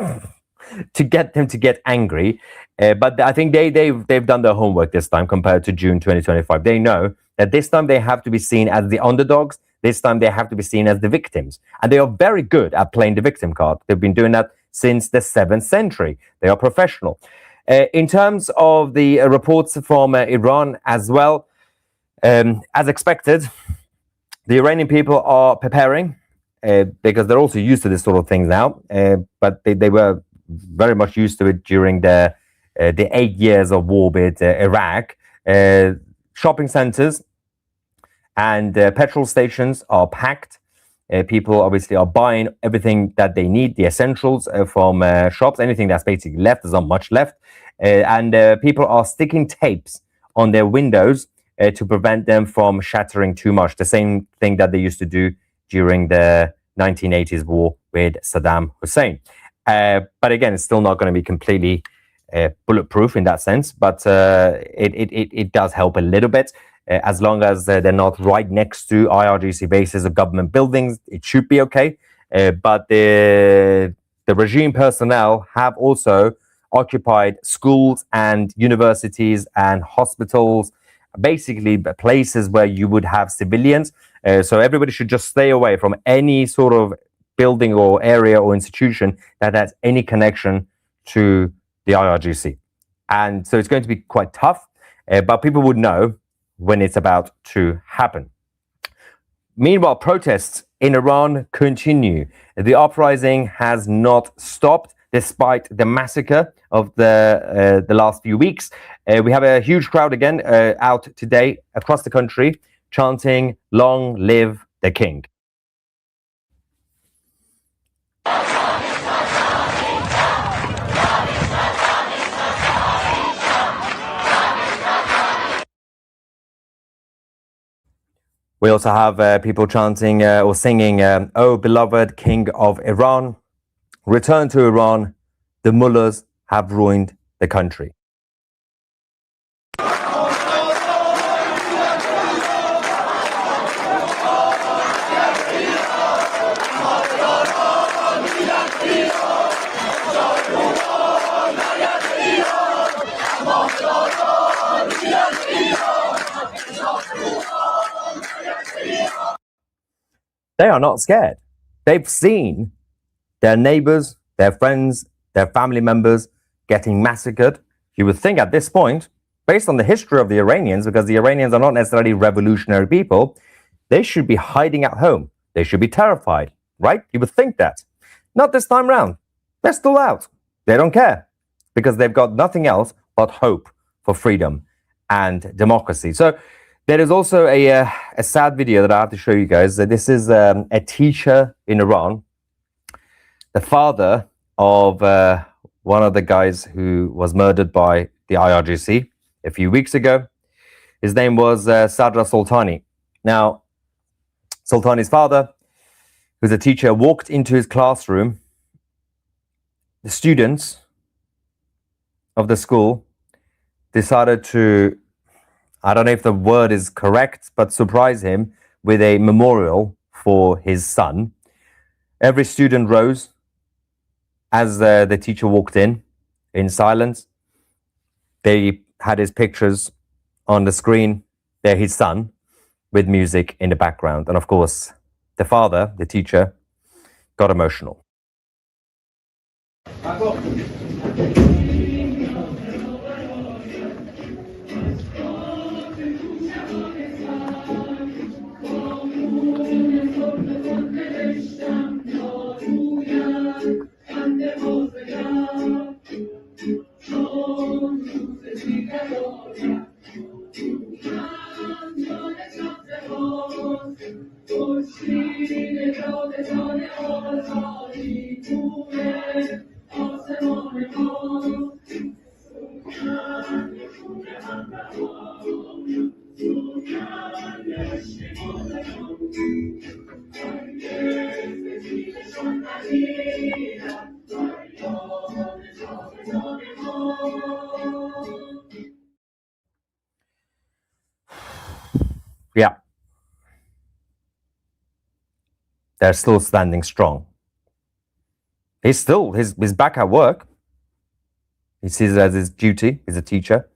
to get them to get angry. But I think they've done their homework this time compared to June 2025. They know that this time they have to be seen as the underdogs. This time they have to be seen as the victims. And they are very good at playing the victim card. They've been doing that since the 7th century. They are professional. In terms of the reports from Iran as well, as expected, the Iranian people are preparing because they're also used to this sort of things now, but they were very much used to it during the 8 years of war with Iraq. Shopping centers and petrol stations are packed. People obviously are buying everything that they need, the essentials from shops, anything that's basically left. There's not much left. And people are sticking tapes on their windows to prevent them from shattering too much. The same thing that they used to do during the 1980s war with Saddam Hussein. But again, it's still not going to be completely bulletproof in that sense, but it does help a little bit. As long as they're not right next to IRGC bases or government buildings, it should be okay. But the regime personnel have also occupied schools and universities and hospitals, basically places where you would have civilians. So everybody should just stay away from any sort of building or area or institution that has any connection to the IRGC. And so it's going to be quite tough, but people would know when it's about to happen. Meanwhile, protests in Iran continue. The uprising has not stopped despite the massacre of the last few weeks. We have a huge crowd again out today across the country chanting, "Long live the King." We also have people chanting or singing, "Oh, beloved King of Iran, return to Iran. The mullahs have ruined the country." They are not scared. They've seen their neighbors, their friends, their family members getting massacred. You would think at this point, based on the history of the Iranians, because the Iranians are not necessarily revolutionary people, they should be hiding at home. They should be terrified, right? You would think that. Not this time round. They're still out. They don't care because they've got nothing else but hope for freedom and democracy. So there is also a sad video that I have to show you guys. This is a teacher in Iran, the father of one of the guys who was murdered by the IRGC a few weeks ago. His name was Sadra Soltani. Now, Soltani's father, who's a teacher, walked into his classroom. The students of the school decided to, I don't know if the word is correct, but surprise him with a memorial for his son. Every student rose as the teacher walked in silence. They had his pictures on the screen. They're his son with music in the background. And of course, the father, the teacher, got emotional. Yeah. They're still standing strong. He's still, he's back at work. He sees it as his duty. He's a teacher.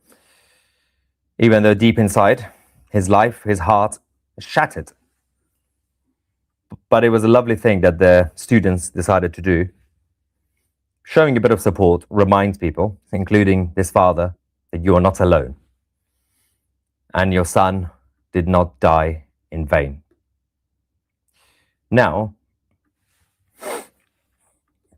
Even though deep inside, his life, his heart is shattered. But it was a lovely thing that the students decided to do. Showing a bit of support reminds people, including this father, that you are not alone. And your son did not die in vain. Now,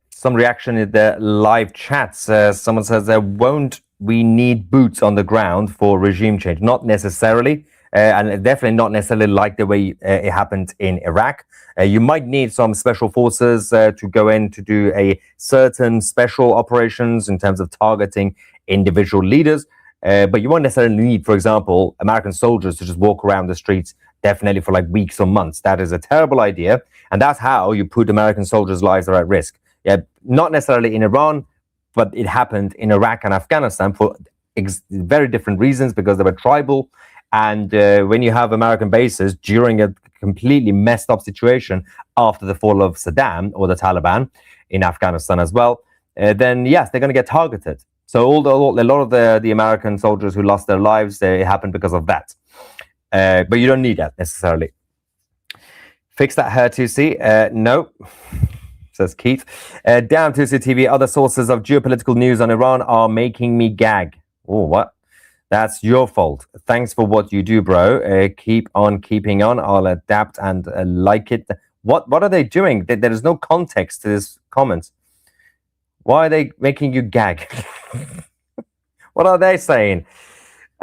some reaction in the live chats. Someone says, won't we need boots on the ground for regime change? Not necessarily, and definitely not necessarily like the way it happened in Iraq. You might need some special forces to go in to do a certain special operations in terms of targeting individual leaders. But you won't necessarily need, for example, American soldiers to just walk around the streets definitely for like weeks or months. That is a terrible idea. And that's how you put American soldiers' lives are at risk. Yeah, not necessarily in Iran, but it happened in Iraq and Afghanistan for very different reasons, because they were tribal. And when you have American bases during a completely messed up situation after the fall of Saddam or the Taliban in Afghanistan as well, then yes, they're going to get targeted. So a lot of the American soldiers who lost their lives, it happened because of that. But you don't need that necessarily. Fix that hair, 2C. No. Says Keith. Down 2C TV, other sources of geopolitical news on Iran are making me gag. Oh, what? That's your fault. Thanks for what you do, bro. Keep on keeping on. I'll adapt and like it. What are they doing? There is no context to this comment. Why are they making you gag? What are they saying?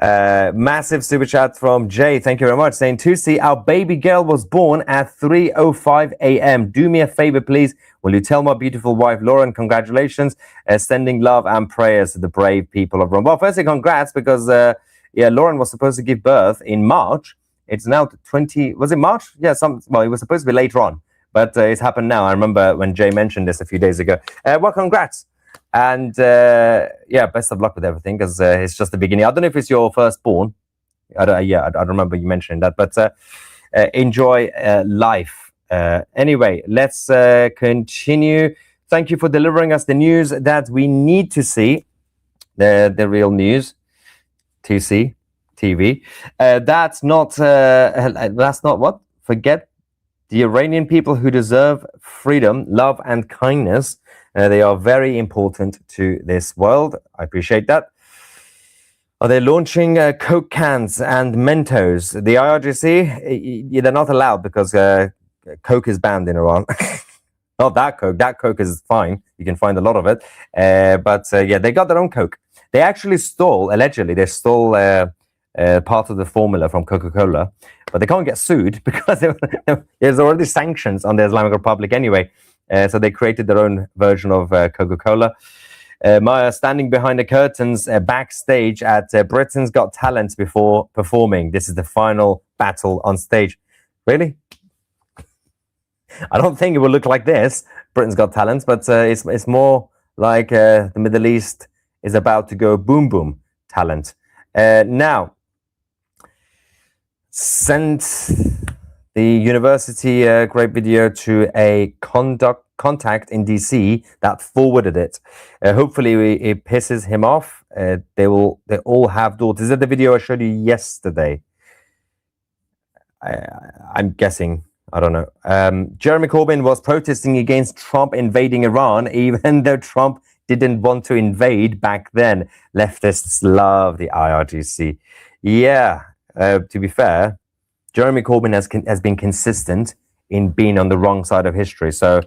Massive super chat from Jay. Thank you very much. Saying, 2C, our baby girl was born at 3:05 a.m. Do me a favor, please. Will you tell my beautiful wife, Lauren, congratulations. Sending love and prayers to the brave people of Rome. Well, firstly, congrats, because Lauren was supposed to give birth in March. It's now 20, was it March? Yeah, well, it was supposed to be later on, but it's happened now. I remember when Jay mentioned this a few days ago. Well, congrats. And best of luck with everything, because it's just the beginning. I don't know if it's your firstborn. I remember you mentioning that, but enjoy life. Anyway, let's continue. Thank you for delivering us the news that we need to see, the real news. 2C TV. That's not what? Forget the Iranian people who deserve freedom, love, and kindness. They are very important to this world. I appreciate that. Are they launching Coke cans and Mentos? The IRGC, they're not allowed because Coke is banned in Iran. Not that Coke. That Coke is fine. You can find a lot of it. But they got their own Coke. They actually allegedly part of the formula from Coca-Cola, but they can't get sued because there's already sanctions on the Islamic Republic anyway. So they created their own version of Coca-Cola. Maya standing behind the curtains backstage at Britain's Got Talent before performing. This is the final battle on stage. Really? I don't think it will look like this, Britain's Got Talent, but it's more like the Middle East is about to go boom boom talent. Now, sent the university great video to a contact in DC that forwarded it. Hopefully it pisses him off. They all have daughters. Is that the video I showed you yesterday? I'm guessing. I don't know. Jeremy Corbyn was protesting against Trump invading Iran, even though Trump didn't want to invade back then. Leftists love the IRGC. Yeah, to be fair, Jeremy Corbyn has been consistent in being on the wrong side of history. So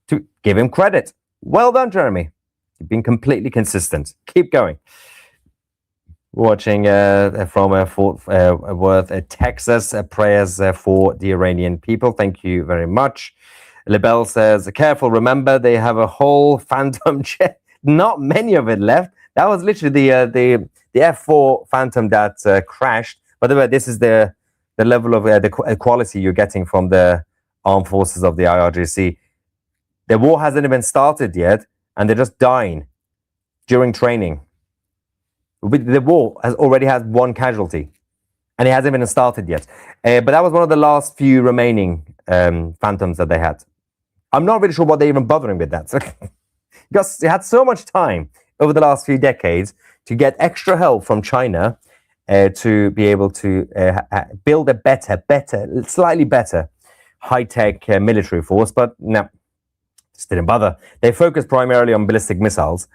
to give him credit. Well done, Jeremy. You've been completely consistent. Keep going. Watching from Fort Worth, Texas. Prayers for the Iranian people. Thank you very much. Lebel says, careful, remember they have a whole Phantom jet. Not many of it left. That was literally the F4 Phantom that crashed. By the way, this is the level of the quality you're getting from the armed forces of the IRGC. The war hasn't even started yet, and they're just dying during training. The war has already had one casualty, and it hasn't even started yet. But that was one of the last few remaining Phantoms that they had. I'm not really sure what they're even bothering with that. Because they had so much time over the last few decades to get extra help from China to be able to build a better, slightly better high-tech military force, but no, just didn't bother. They focused primarily on ballistic missiles.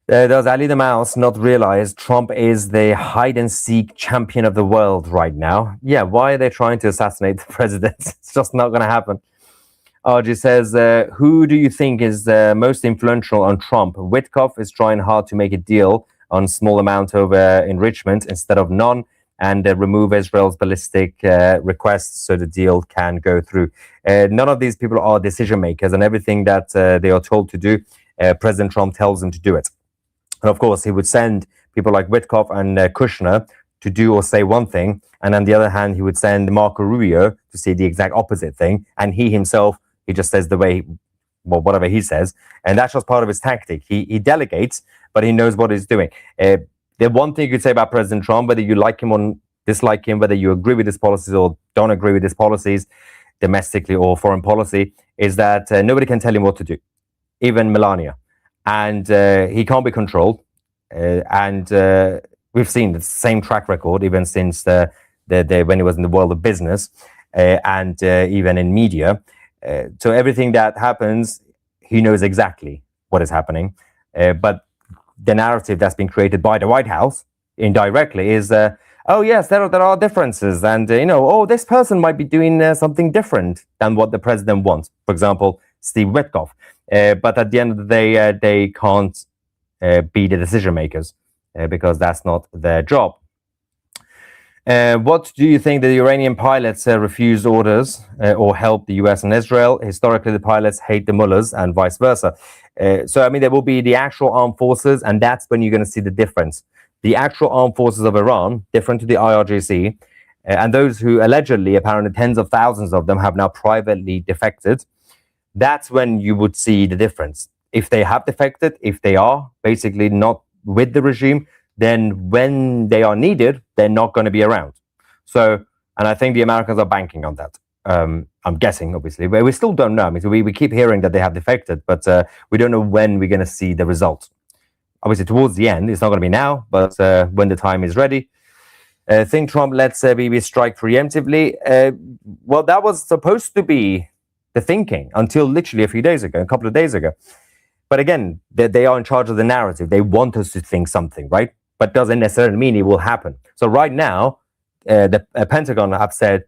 Does Ali the Mouse not realize Trump is the hide-and-seek champion of the world right now? Yeah, why are they trying to assassinate the president? It's just not going to happen. RG says, who do you think is most influential on Trump? Witkoff is trying hard to make a deal on small amount of enrichment instead of none, and remove Israel's ballistic requests so the deal can go through. None of these people are decision makers, and everything that they are told to do, President Trump tells them to do it. And of course, he would send people like Witkoff and Kushner to do or say one thing, and on the other hand, he would send Marco Rubio to say the exact opposite thing, and he himself, he just says the way, well, whatever he says, and that's just part of his tactic. He delegates, but he knows what he's doing. The one thing you could say about President Trump, whether you like him or dislike him, whether you agree with his policies or don't agree with his policies, domestically or foreign policy, is that nobody can tell him what to do, even Melania. And he can't be controlled. We've seen the same track record even since when he was in the world of business and even in media. So everything that happens, he knows exactly what is happening. But the narrative that's been created by the White House indirectly is, oh yes, there are differences, and this person might be doing something different than what the president wants. For example, Steve Witkoff. But at the end of the day, they can't be the decision makers because that's not their job. What do you think that the Iranian pilots refused orders or help the US and Israel? Historically, the pilots hate the mullahs and vice versa. So, I mean, there will be the actual armed forces, and that's when you're going to see the difference. The actual armed forces of Iran, different to the IRGC, and those who allegedly, apparently tens of thousands of them, have now privately defected. That's when you would see the difference. If they have defected, if they are basically not with the regime, then when they are needed, they're not going to be around. So, and I think the Americans are banking on that. I'm guessing, obviously, but we still don't know. I mean, we keep hearing that they have defected, but we don't know when we're going to see the results. Obviously, towards the end, it's not going to be now, but when the time is ready. Think Trump lets Bibi strike preemptively? Well, that was supposed to be the thinking until literally a couple of days ago. But again, they are in charge of the narrative. They want us to think something, right? But doesn't necessarily mean it will happen. So right now, the Pentagon have said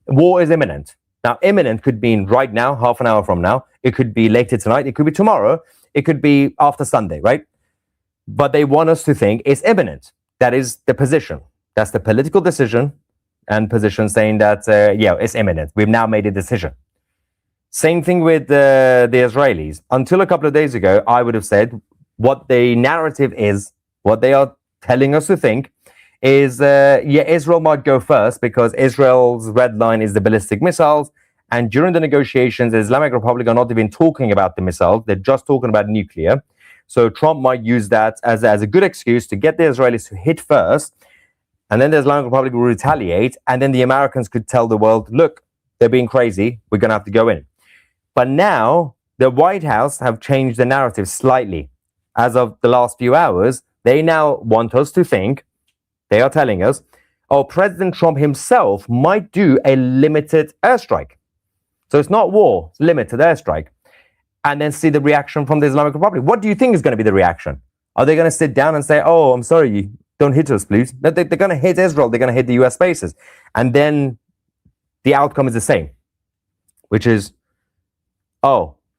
war is imminent. Now, imminent could mean right now, half an hour from now. It could be later tonight. It could be tomorrow. It could be after Sunday, right? But they want us to think it's imminent. That is the position. That's the political decision and position saying that, it's imminent. We've now made a decision. Same thing with the Israelis. Until a couple of days ago, I would have said what the narrative is, what they are telling us to think is, Israel might go first because Israel's red line is the ballistic missiles. And during the negotiations, the Islamic Republic are not even talking about the missiles. They're just talking about nuclear. So Trump might use that as a good excuse to get the Israelis to hit first. And then the Islamic Republic will retaliate. And then the Americans could tell the world, look, they're being crazy. We're going to have to go in. But now the White House have changed the narrative slightly. As of the last few hours, they now want us to think, they are telling us, President Trump himself might do a limited airstrike. So it's not war, it's limited airstrike. And then see the reaction from the Islamic Republic. What do you think is going to be the reaction? Are they going to sit down and say, I'm sorry, don't hit us, please? No, they're going to hit Israel. They're going to hit the US bases. And then the outcome is the same, which is,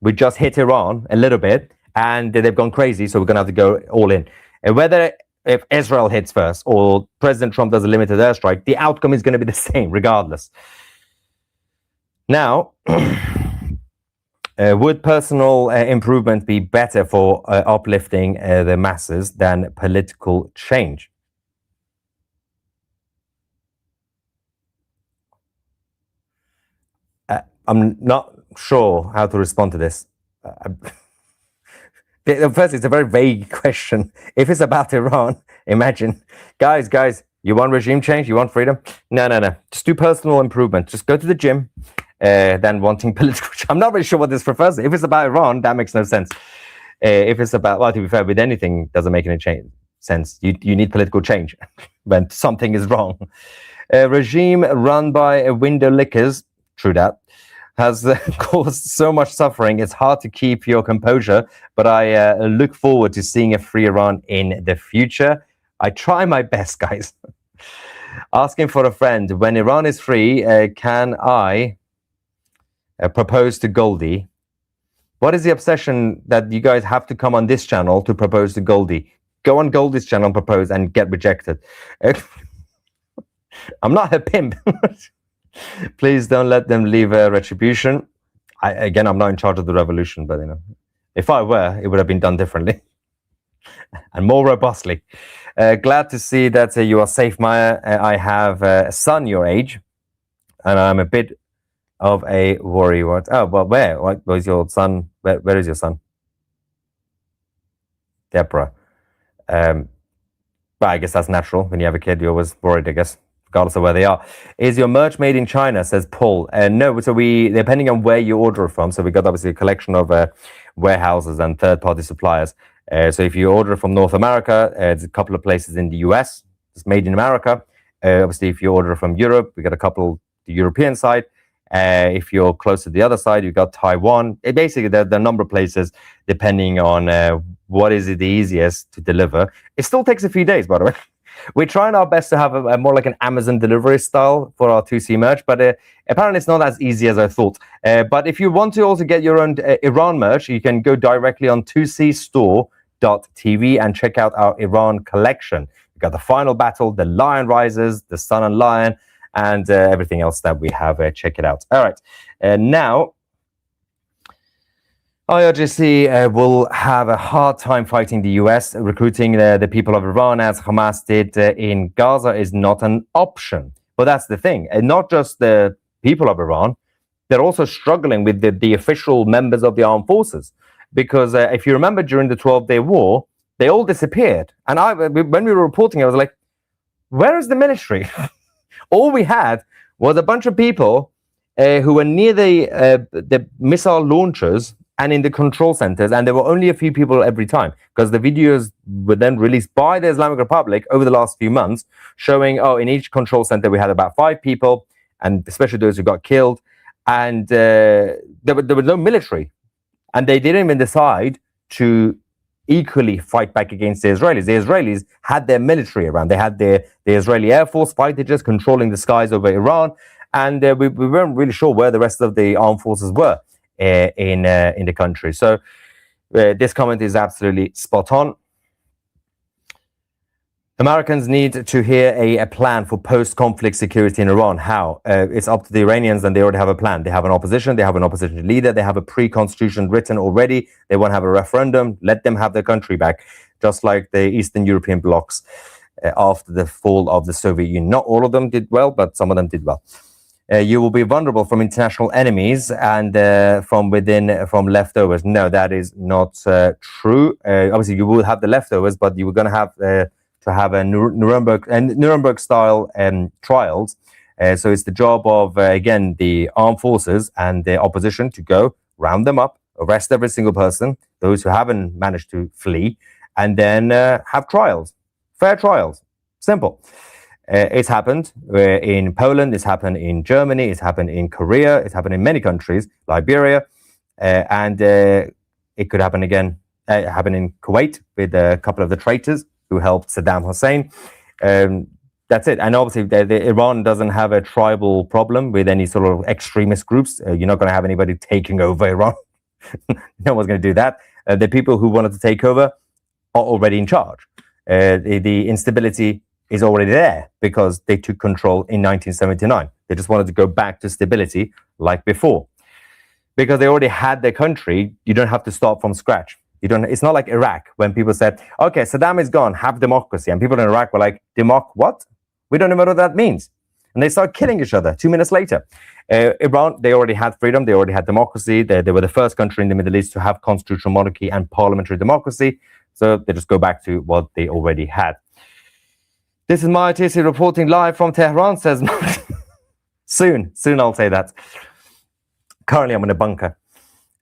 we just hit Iran a little bit and they've gone crazy, so we're going to have to go all in. And whether if Israel hits first or President Trump does a limited airstrike, the outcome is going to be the same regardless. Now, would personal improvement be better for uplifting the masses than political change? I'm not sure how to respond to this. First, it's a very vague question. If it's about Iran, imagine, guys, you want regime change? You want freedom? No. Just do personal improvement. Just go to the gym. Than wanting political change. I'm not really sure what this refers to. If it's about Iran, that makes no sense. If it's about, well, to be fair, with anything, doesn't make any sense. You need political change when something is wrong. Regime run by window lickers true that, has caused so much suffering. It's hard to keep your composure, but I look forward to seeing a free Iran in the future. I try my best, guys. Asking for a friend, when Iran is free, can I propose to Goldie? What is the obsession that you guys have to come on this channel to propose to Goldie? Go on Goldie's channel and propose and get rejected. I'm not a pimp. Please don't let them leave a retribution. Again, I'm not in charge of the revolution, but if I were, it would have been done differently and more robustly. Glad to see that you are safe, Maya. I have a son your age, and I'm a bit of a worry. What? Oh, well, where? What was your son? Where is your son? Deborah. Well, I guess that's natural. When you have a kid, you're always worried, I guess, regardless of where they are. Is your merch made in China, says Paul? No, so depending on where you order it from, so we got obviously a collection of warehouses and third-party suppliers. So if you order from North America, there's a couple of places in the US, it's made in America. Obviously, if you order from Europe, we got a couple the European side. If you're close to the other side, you've got Taiwan. Basically, there are a number of places depending on what is the easiest to deliver. It still takes a few days, by the way. We're trying our best to have a more like an Amazon delivery style for our 2C merch, but apparently it's not as easy as I thought. But if you want to also get your own Iran merch, you can go directly on 2cstore.tv and check out our Iran collection. We've got the Final Battle, the Lion Rises, the Sun and Lion, and everything else that we have. Check it out. All right. Now, IRGC will have a hard time fighting the US. Recruiting the people of Iran, as Hamas did in Gaza, is not an option. But that's the thing. And not just the people of Iran, they're also struggling with the official members of the armed forces. Because if you remember, during the 12-day war, they all disappeared. And when we were reporting, I was like, where is the military? All we had was a bunch of people who were near the missile launchers and in the control centers, and there were only a few people every time, because the videos were then released by the Islamic Republic over the last few months, showing, in each control center we had about 5 people, and especially those who got killed, and there was no military, and they didn't even decide to equally fight back against the Israelis. The Israelis had their military around. They had the Israeli Air Force fighter jets controlling the skies over Iran, and we weren't really sure where the rest of the armed forces were in the country. So this comment is absolutely spot on. Americans need to hear a plan for post-conflict security in Iran. How? It's up to the Iranians, and they already have a plan. They have an opposition. They have an opposition leader. They have a pre-constitution written already. They want to have a referendum. Let them have their country back, just like the Eastern European blocs after the fall of the Soviet Union. Not all of them did well, but some of them did well. You will be vulnerable from international enemies and from within, from leftovers. No, that is not true. Obviously, you will have the leftovers, but you were going to have a Nuremberg style trials. So it's the job of again the armed forces and the opposition to go round them up, arrest every single person, those who haven't managed to flee, and then have trials, fair trials. Simple. It's happened in Poland, it's happened in Germany, it's happened in Korea, it's happened in many countries, Liberia, and it could happen again, happen in Kuwait with a couple of the traitors who helped Saddam Hussein. That's it. And obviously, Iran doesn't have a tribal problem with any sort of extremist groups. You're not going to have anybody taking over Iran. No one's going to do that. The people who wanted to take over are already in charge. The instability is already there because they took control in 1979. They just wanted to go back to stability like before. Because they already had their country, you don't have to start from scratch. It's not like Iraq when people said, okay, Saddam is gone, have democracy. And people in Iraq were like, what? We don't even know what that means. And they started killing each other 2 minutes later. Iran, they already had freedom. They already had democracy. They were the first country in the Middle East to have constitutional monarchy and parliamentary democracy. So they just go back to what they already had. This is Maya TC reporting live from Tehran, says Soon I'll say that. Currently, I'm in a bunker.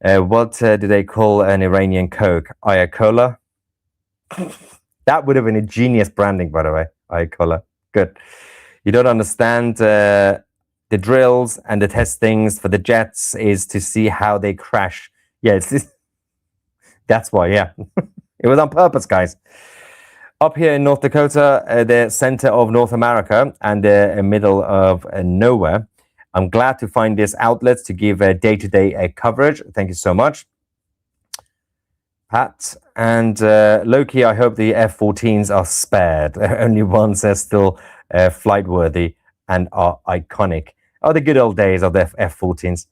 What do they call an Iranian Coke? Ayatollah? That would have been a genius branding, by the way. Ayatollah. Good. You don't understand the the drills and the testings for the jets is to see how they crash. Yeah, that's why, yeah. It was on purpose, guys. Up here in North Dakota, the center of North America and the middle of nowhere. I'm glad to find these outlets to give day-to-day coverage. Thank you so much, Pat. And Loki, I hope the F-14s are spared. Only ones are still flight-worthy and are iconic. Oh, the good old days of the F-14s.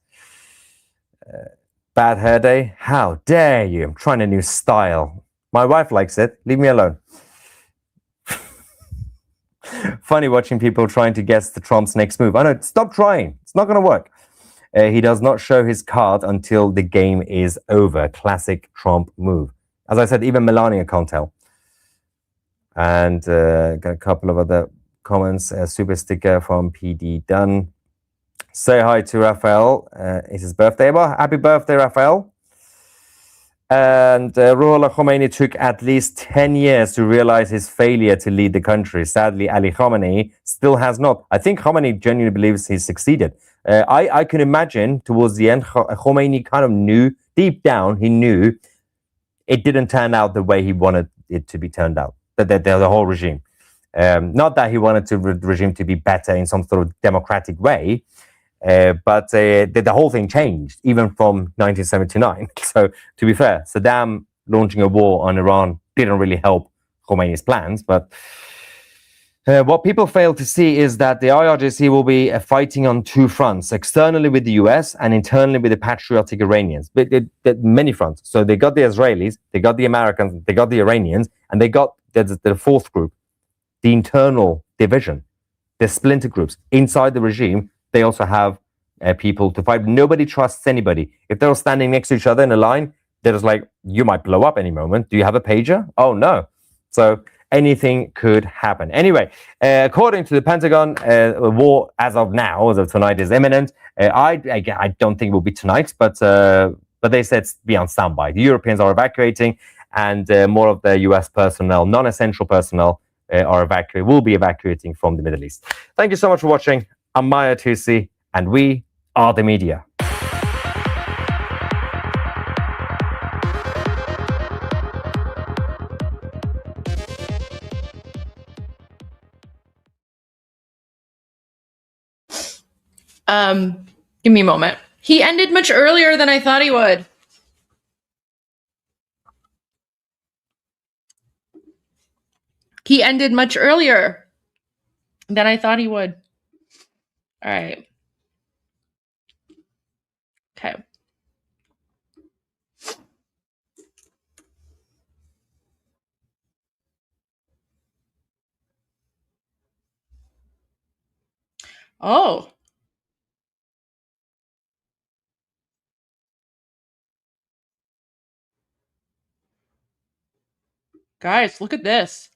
Bad hair day? How dare you? I'm trying a new style. My wife likes it. Leave me alone. Funny watching people trying to guess the Trump's next move. I know, stop trying. It's not going to work. He does not show his card until the game is over. Classic Trump move. As I said, even Melania can't tell. And got a couple of other comments. Super sticker from PD Dunn. Say hi to Raphael. It's his birthday. Well, happy birthday, Raphael. And Ruhollah Khomeini took at least 10 years to realize his failure to lead the country. Sadly, Ali Khamenei still has not. I think Khamenei genuinely believes he's succeeded. I can imagine towards the end, Khomeini kind of knew, deep down, he knew it didn't turn out the way he wanted it to be turned out, the whole regime. Not that he wanted the regime to be better in some sort of democratic way, but the whole thing changed, even from 1979. So, to be fair, Saddam launching a war on Iran didn't really help Khomeini's plans. But what people fail to see is that the IRGC will be fighting on two fronts, externally with the US and internally with the patriotic Iranians. But many fronts. So they got the Israelis, they got the Americans, they got the Iranians, and they got the fourth group, the internal division, the splinter groups inside the regime. They also have people to fight. Nobody trusts anybody. If they're all standing next to each other in a line, they're just like, you might blow up any moment. Do you have a pager? Oh, no. So anything could happen. Anyway, according to the Pentagon, war as of now, as of tonight, is imminent. I don't think it will be tonight, but they said be on standby. The Europeans are evacuating, and more of the US personnel, non-essential personnel, will be evacuating from the Middle East. Thank you so much for watching. I'm Maya Tusi, and we are the media. Give me a moment. He ended much earlier than I thought he would. He ended much earlier than I thought he would. All right. Okay. Oh. Guys, look at this.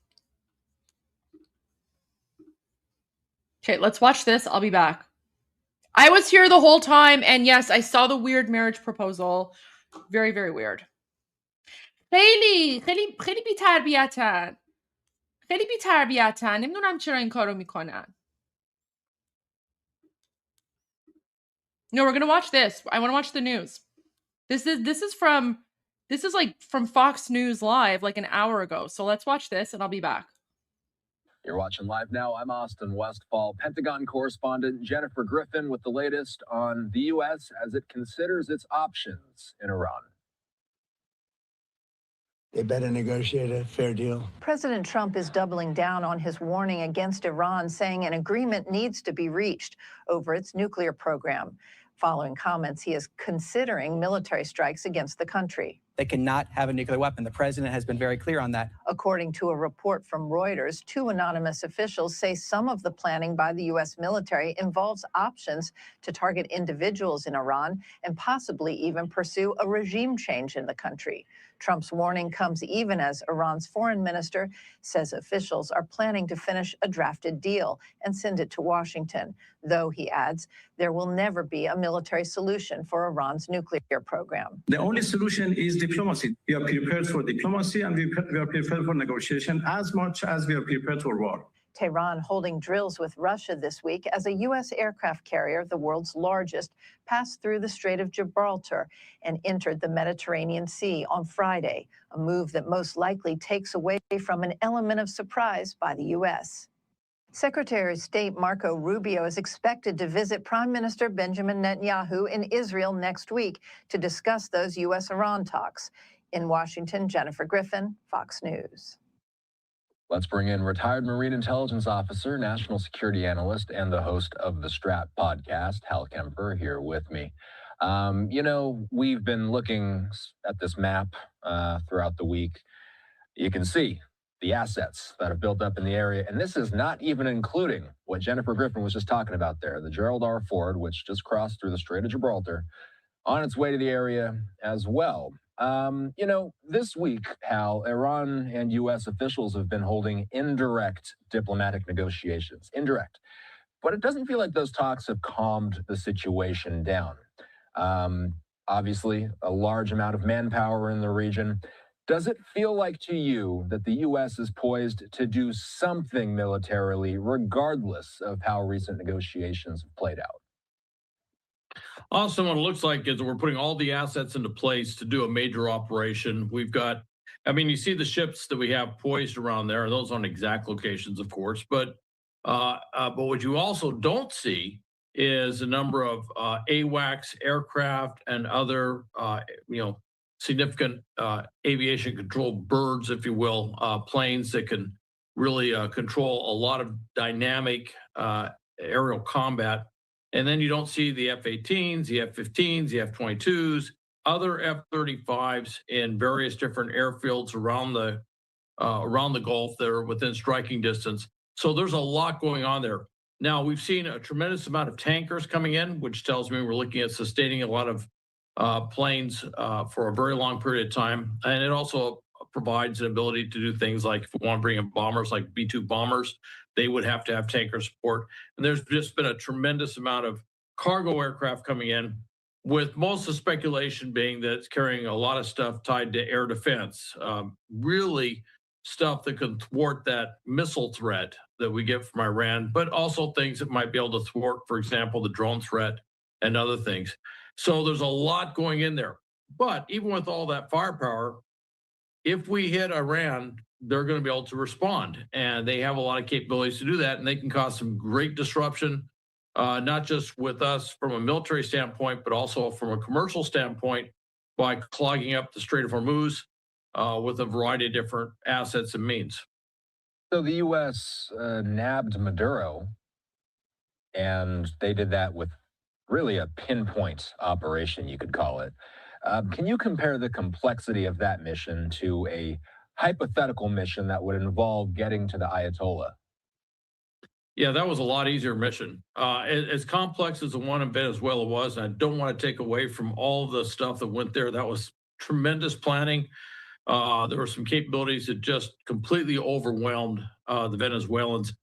Okay, let's watch this. I'll be back. I was here the whole time, and yes, I saw the weird marriage proposal. Very, very weird. خیلی بی‌تربیتن. خیلی بی‌تربیتن. نمیدونم چرا این کارو میکنن. No, we're going to watch this. I want to watch the news. This is like from Fox News Live like an hour ago. So let's watch this and I'll be back. You're watching live now. I'm Austin Westfall. Pentagon correspondent Jennifer Griffin with the latest on the U.S. as it considers its options in Iran. They better negotiate a fair deal. President Trump is doubling down on his warning against Iran, saying an agreement needs to be reached over its nuclear program. Following comments, he is considering military strikes against the country. They cannot have a nuclear weapon. The president has been very clear on that. According to a report from Reuters, two anonymous officials say some of the planning by the U.S. military involves options to target individuals in Iran and possibly even pursue a regime change in the country. Trump's warning comes even as Iran's foreign minister says officials are planning to finish a drafted deal and send it to Washington, though he adds there will never be a military solution for Iran's nuclear program. The only solution is diplomacy. We are prepared for diplomacy and we are prepared for negotiation as much as we are prepared for war. Tehran holding drills with Russia this week as a U.S. aircraft carrier, the world's largest, passed through the Strait of Gibraltar and entered the Mediterranean Sea on Friday, a move that most likely takes away from an element of surprise by the U.S. Secretary of State Marco Rubio is expected to visit Prime Minister Benjamin Netanyahu in Israel next week to discuss those U.S.-Iran talks. In Washington, Jennifer Griffin, Fox News. Let's bring in retired Marine Intelligence Officer, National Security Analyst, and the host of the Strat podcast, Hal Kemper, here with me. We've been looking at this map throughout the week. You can see the assets that have built up in the area, and this is not even including what Jennifer Griffin was just talking about there, the Gerald R. Ford, which just crossed through the Strait of Gibraltar, on its way to the area as well. This week, Hal, Iran and U.S. officials have been holding indirect diplomatic negotiations. Indirect. But it doesn't feel like those talks have calmed the situation down. Obviously, a large amount of manpower in the region. Does it feel like to you that the U.S. is poised to do something militarily, regardless of how recent negotiations have played out? Also, what it looks like is we're putting all the assets into place to do a major operation. We've got, you see the ships that we have poised around there. Those aren't exact locations, of course, but what you also don't see is a number of AWACS aircraft and other, significant aviation control birds, if you will, planes that can really control a lot of dynamic aerial combat. And then you don't see the F-18s, the F-15s, the F-22s, other F-35s in various different airfields around the Gulf that are within striking distance. So there's a lot going on there. Now, we've seen a tremendous amount of tankers coming in, which tells me we're looking at sustaining a lot of planes for a very long period of time. And it also provides an ability to do things like if we want to bring in bombers like B-2 bombers, they would have to have tanker support. And there's just been a tremendous amount of cargo aircraft coming in, with most of the speculation being that it's carrying a lot of stuff tied to air defense, really stuff that can thwart that missile threat that we get from Iran, but also things that might be able to thwart, for example, the drone threat and other things. So there's a lot going in there. But even with all that firepower, if we hit Iran, they're going to be able to respond. And they have a lot of capabilities to do that. And they can cause some great disruption, not just with us from a military standpoint, but also from a commercial standpoint by clogging up the Strait of Hormuz with a variety of different assets and means. So the U.S. nabbed Maduro, and they did that with really a pinpoint operation, you could call it. Can you compare the complexity of that mission to a hypothetical mission that would involve getting to the Ayatollah? Yeah, that was a lot easier mission. As complex as the one in Venezuela was, and I don't want to take away from all the stuff that went there. That was tremendous planning. There were some capabilities that just completely overwhelmed the Venezuelans.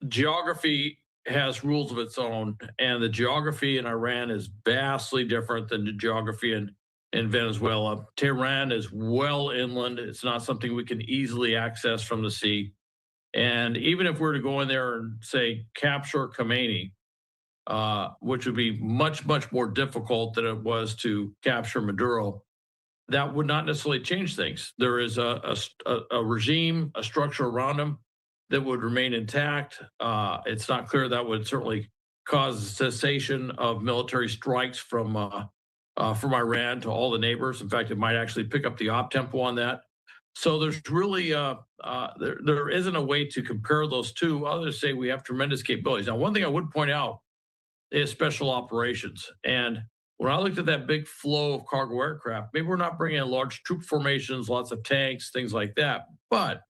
Geography has rules of its own, and the geography in Iran is vastly different than the geography in Venezuela. Tehran is well inland. It's not something we can easily access from the sea. And even if we're to go in there and say capture Khomeini, which would be much, much more difficult than it was to capture Maduro, that would not necessarily change things. There is a regime, a structure around him that would remain intact. It's not clear that would certainly cause a cessation of military strikes from Iran to all the neighbors. In fact, it might actually pick up the op tempo on that. So there's really, there isn't a way to compare those two other than to say we have tremendous capabilities. Now, one thing I would point out is special operations. And when I looked at that big flow of cargo aircraft, maybe we're not bringing in large troop formations, lots of tanks, things like that. But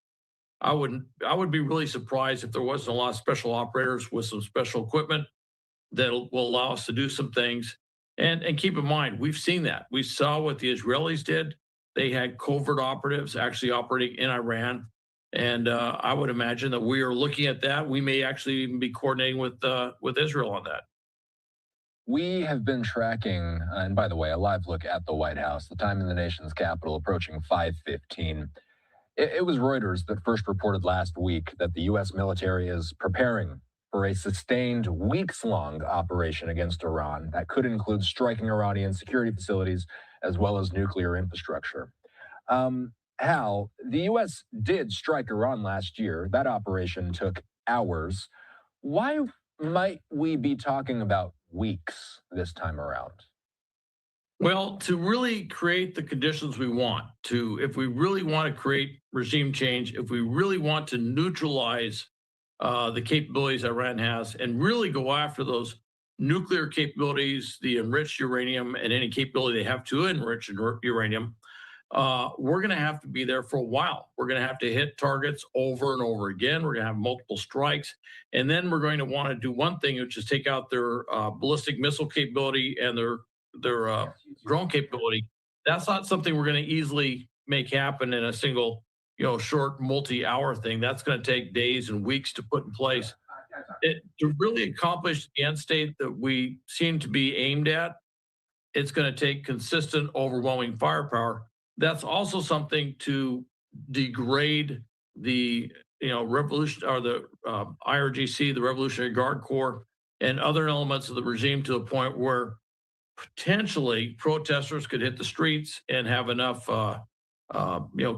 I would be really surprised if there wasn't a lot of special operators with some special equipment that will allow us to do some things. And keep in mind, we've seen that. We saw what the Israelis did. They had covert operatives actually operating in Iran. And I would imagine that we are looking at that. We may actually even be coordinating with Israel on that. We have been tracking, and by the way, a live look at the White House, the time in the nation's capital approaching 5:15. It was Reuters that first reported last week that the U.S. military is preparing for a sustained weeks-long operation against Iran that could include striking Iranian security facilities as well as nuclear infrastructure. Hal, the U.S. did strike Iran last year. That operation took hours. Why might we be talking about weeks this time around? Well, to really create the conditions we want to, if we really want to create regime change, if we really want to neutralize the capabilities Iran has and really go after those nuclear capabilities, the enriched uranium, and any capability they have to enrich uranium, we're going to have to be there for a while. We're going to have to hit targets over and over again. We're going to have multiple strikes. And then we're going to want to do one thing, which is take out their ballistic missile capability and their drone capability. That's not something we're going to easily make happen in a single, short multi-hour thing. That's going to take days and weeks to put in place. To really accomplish the end state that we seem to be aimed at, it's going to take consistent, overwhelming firepower. That's also something to degrade the, revolution or the IRGC, the Revolutionary Guard Corps, and other elements of the regime to the point where potentially protesters could hit the streets and have enough,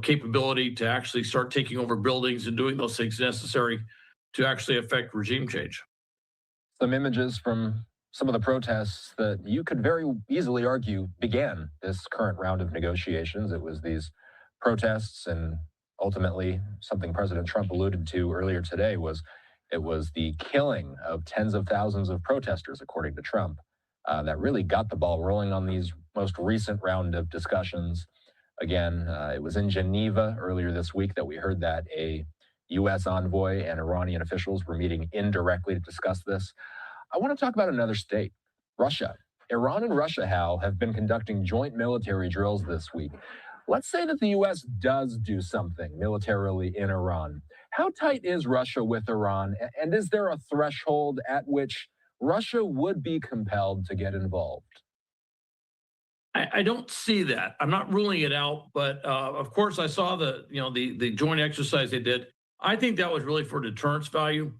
capability to actually start taking over buildings and doing those things necessary to actually affect regime change. Some images from some of the protests that you could very easily argue began this current round of negotiations. It was these protests, and ultimately something President Trump alluded to earlier today was the killing of tens of thousands of protesters, according to Trump, that really got the ball rolling on these most recent round of discussions. Again, it was in Geneva earlier this week that we heard that a U.S. envoy and Iranian officials were meeting indirectly to discuss this. I want to talk about another state, Russia. Iran and Russia, Hal, have been conducting joint military drills this week. Let's say that the U.S. does do something militarily in Iran. How tight is Russia with Iran? And is there a threshold at which Russia would be compelled to get involved? I don't see that. I'm not ruling it out, but of course I saw the joint exercise they did. I think that was really for deterrence value.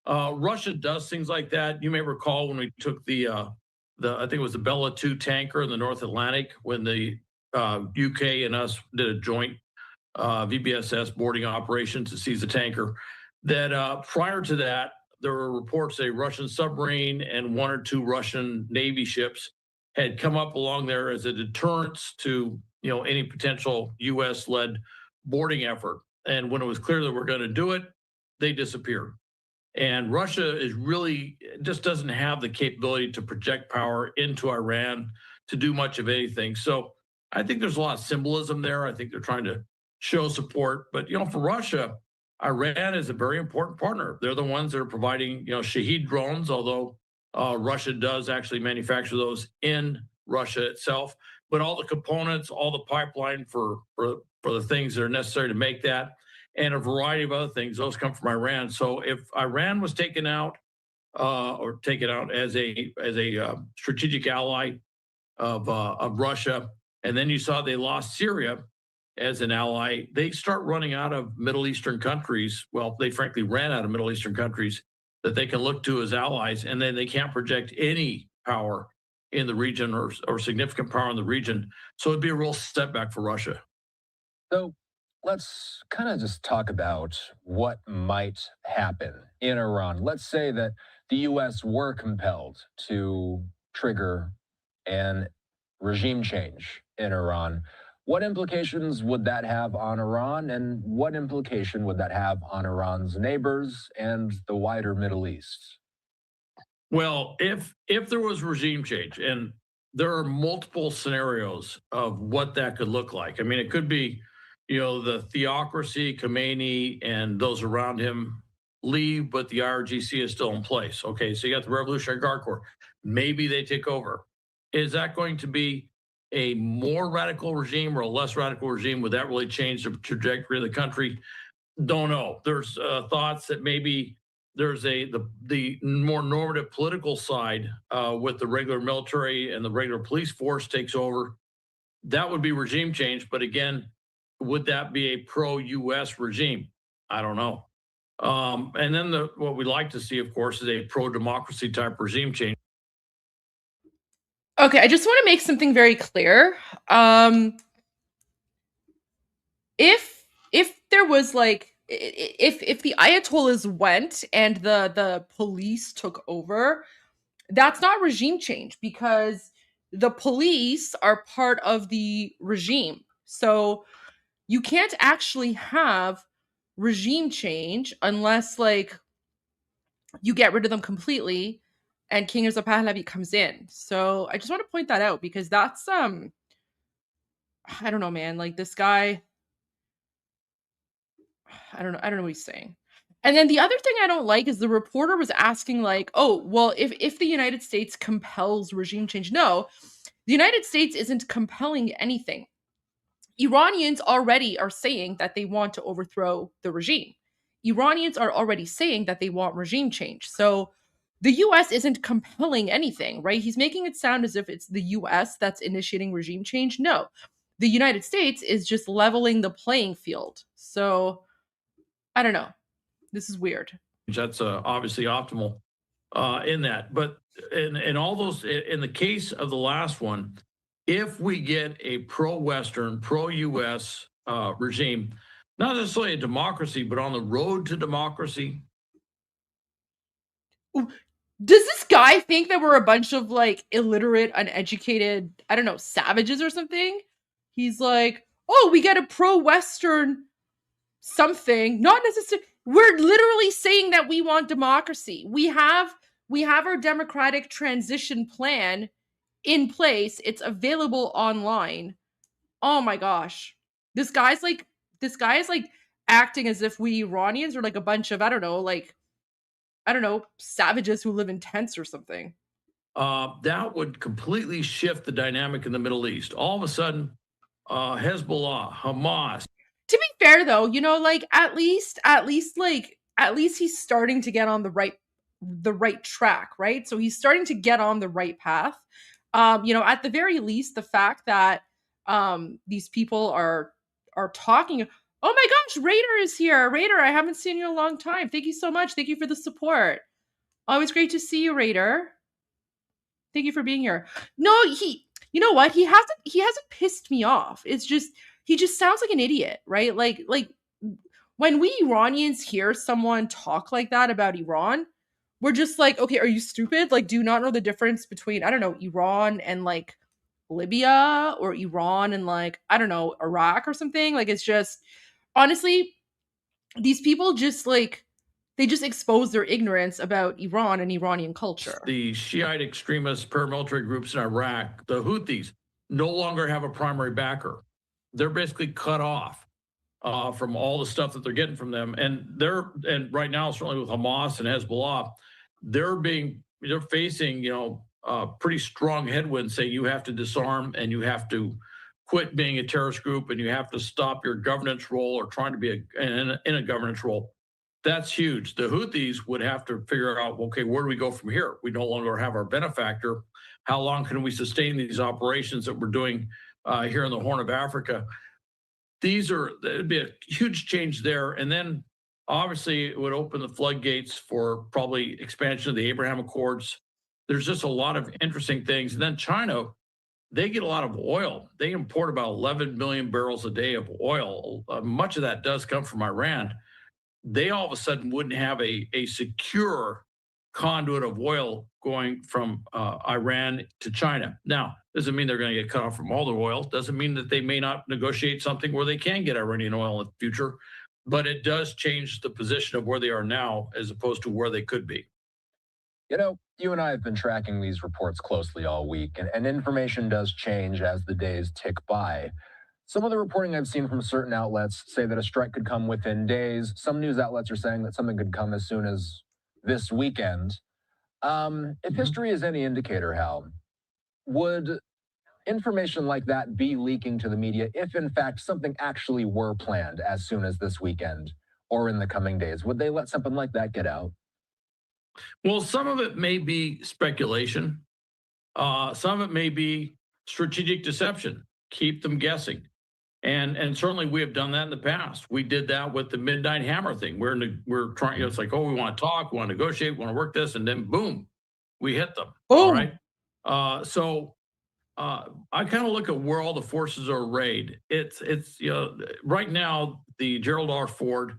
Russia does things like that. You may recall when we took the I think it was the Bella 2 tanker in the North Atlantic, when the UK and us did a joint VBSS boarding operation to seize the tanker. That prior to that, there were reports a Russian submarine and one or two Russian Navy ships had come up along there as a deterrence to any potential U.S.-led boarding effort. And when it was clear that we're going to do it, they disappeared. And Russia is really just doesn't have the capability to project power into Iran to do much of anything. So I think there's a lot of symbolism there. I think they're trying to show support. But for Russia, Iran is a very important partner. They're the ones that are providing Shahed drones, although Russia does actually manufacture those in Russia itself. But all the components, all the pipeline for the things that are necessary to make that, and a variety of other things, those come from Iran. So if Iran was taken out as a strategic ally of Russia, and then you saw they lost Syria as an ally, they start running out of Middle Eastern countries. Well, they frankly ran out of Middle Eastern countries that they can look to as allies, and then they can't project any power in the region or significant power in the region. So it'd be a real setback for Russia. So let's kind of just talk about what might happen in Iran. Let's say that the U.S. were compelled to trigger an regime change in Iran. What implications would that have on Iran, and what implication would that have on Iran's neighbors and the wider Middle East? Well, if there was regime change, and there are multiple scenarios of what that could look like. I mean, it could be, the theocracy, Khomeini, and those around him leave, but the IRGC is still in place. Okay, so you got the Revolutionary Guard Corps. Maybe they take over. Is that going to be a more radical regime or a less radical regime? Would that really change the trajectory of the country? Don't know. There's thoughts that maybe there's the more normative political side with the regular military and the regular police force takes over. That would be regime change. But again, would that be a pro-U.S. regime? I don't know. And then what we like to see, of course, is a pro-democracy type regime change. Okay, I just want to make something very clear. If there was like if the Ayatollahs went and the police took over, that's not regime change because the police are part of the regime. So you can't actually have regime change unless like you get rid of them completely and King Reza Pahlavi comes in. So I just want to point that out because that's I don't know, man. Like this guy, I don't know what he's saying. And then the other thing I don't like is the reporter was asking like, oh, well, if the United States compels regime change. No, the United States isn't compelling anything. Iranians already are saying that they want to overthrow the regime. Iranians are already saying that they want regime change. So the US isn't compelling anything, right? He's making it sound as if it's the US that's initiating regime change. No, the United States is just leveling the playing field. So I don't know. This is weird. That's obviously optimal in that. But in all those, in the case of the last one, if we get a pro-Western, pro-US regime, not necessarily a democracy, but on the road to democracy. Does this guy think that we're a bunch of like illiterate, uneducated, I don't know, savages or something? He's like, oh, we get a pro-Western something, not necessarily. We're literally saying that we want democracy. We have our democratic transition plan in place. It's available online. Oh my gosh. This guy is like acting as if we Iranians are like a bunch of, I don't know, savages who live in tents or something. That would completely shift the dynamic in the Middle East. All of a sudden, Hezbollah, Hamas. To be fair though, you know, like at least he's starting to get on the right track, right? So he's starting to get on the right path. You know, at the very least, the fact that these people are talking. Oh my gosh, Raider is here. Raider, I haven't seen you in a long time. Thank you so much. Thank you for the support. Always great to see you, Raider. Thank you for being here. No, you know what? He hasn't pissed me off. It's just he just sounds like an idiot, right? Like when we Iranians hear someone talk like that about Iran, we're just like, okay, are you stupid? Like, do you not know the difference between, I don't know, Iran and like Libya or Iran and like, I don't know, Iraq or something? Like, it's just, honestly, these people just like, they just expose their ignorance about Iran and Iranian culture. The Shiite extremist paramilitary groups in Iraq, the Houthis, no longer have a primary backer. They're basically cut off from all the stuff that they're getting from them. And right now, certainly with Hamas and Hezbollah, they're facing, you know, pretty strong headwinds saying you have to disarm and you have to quit being a terrorist group and you have to stop your governance role or trying to be in a governance role. That's huge. The Houthis would have to figure out, okay, where do we go from here? We no longer have our benefactor. How long can we sustain these operations that we're doing here in the Horn of Africa? It'd be a huge change there. And then obviously it would open the floodgates for probably expansion of the Abraham Accords. There's just a lot of interesting things. And then China, they get a lot of oil. They import about 11 million barrels a day of oil. Much of that does come from Iran. They all of a sudden wouldn't have a secure conduit of oil going from Iran to China. Now, doesn't mean they're going to get cut off from all their oil. Doesn't mean that they may not negotiate something where they can get Iranian oil in the future, but it does change the position of where they are now as opposed to where they could be. You know, you and I have been tracking these reports closely all week, and information does change as the days tick by. Some of the reporting I've seen from certain outlets say that a strike could come within days. Some news outlets are saying that something could come as soon as this weekend. If history is any indicator, Hal, would information like that be leaking to the media if, in fact, something actually were planned as soon as this weekend or in the coming days? Would they let something like that get out? Well, some of it may be speculation. Some of it may be strategic deception. Keep them guessing. And certainly we have done that in the past. We did that with the Midnight Hammer thing. We're trying, it's like, oh, we want to talk, we want to negotiate, we want to work this, and then boom, we hit them. Boom. All right. I kind of look at where all the forces are arrayed. It's right now the Gerald R. Ford,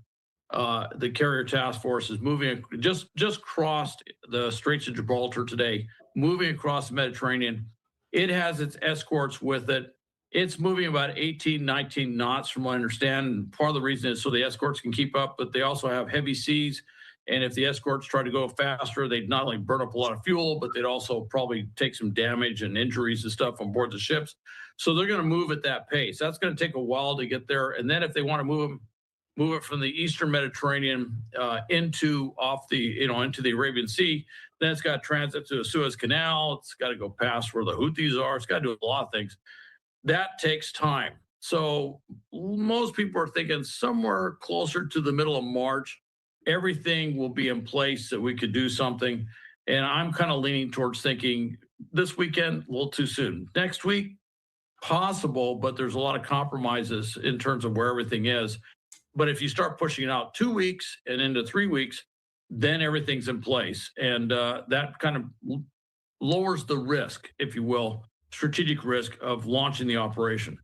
the carrier task force is moving, just crossed the Straits of Gibraltar today, moving across the Mediterranean. It has its escorts with it. It's moving about 18, 19 knots from what I understand. And part of the reason is so the escorts can keep up, but they also have heavy seas. And if the escorts try to go faster, they'd not only burn up a lot of fuel, but they'd also probably take some damage and injuries and stuff on board the ships. So they're going to move at that pace. That's going to take a while to get there. And then if they want to move it from the Eastern Mediterranean into the Arabian Sea, then it's got to transit to the Suez Canal. It's got to go past where the Houthis are. It's got to do a lot of things. That takes time. So most people are thinking somewhere closer to the middle of March, everything will be in place that we could do something. And I'm kind of leaning towards thinking this weekend, a little too soon. Next week, possible, but there's a lot of compromises in terms of where everything is. But if you start pushing it out 2 weeks and into 3 weeks, then everything's in place. And that kind of lowers the risk, if you will, strategic risk of launching the operation.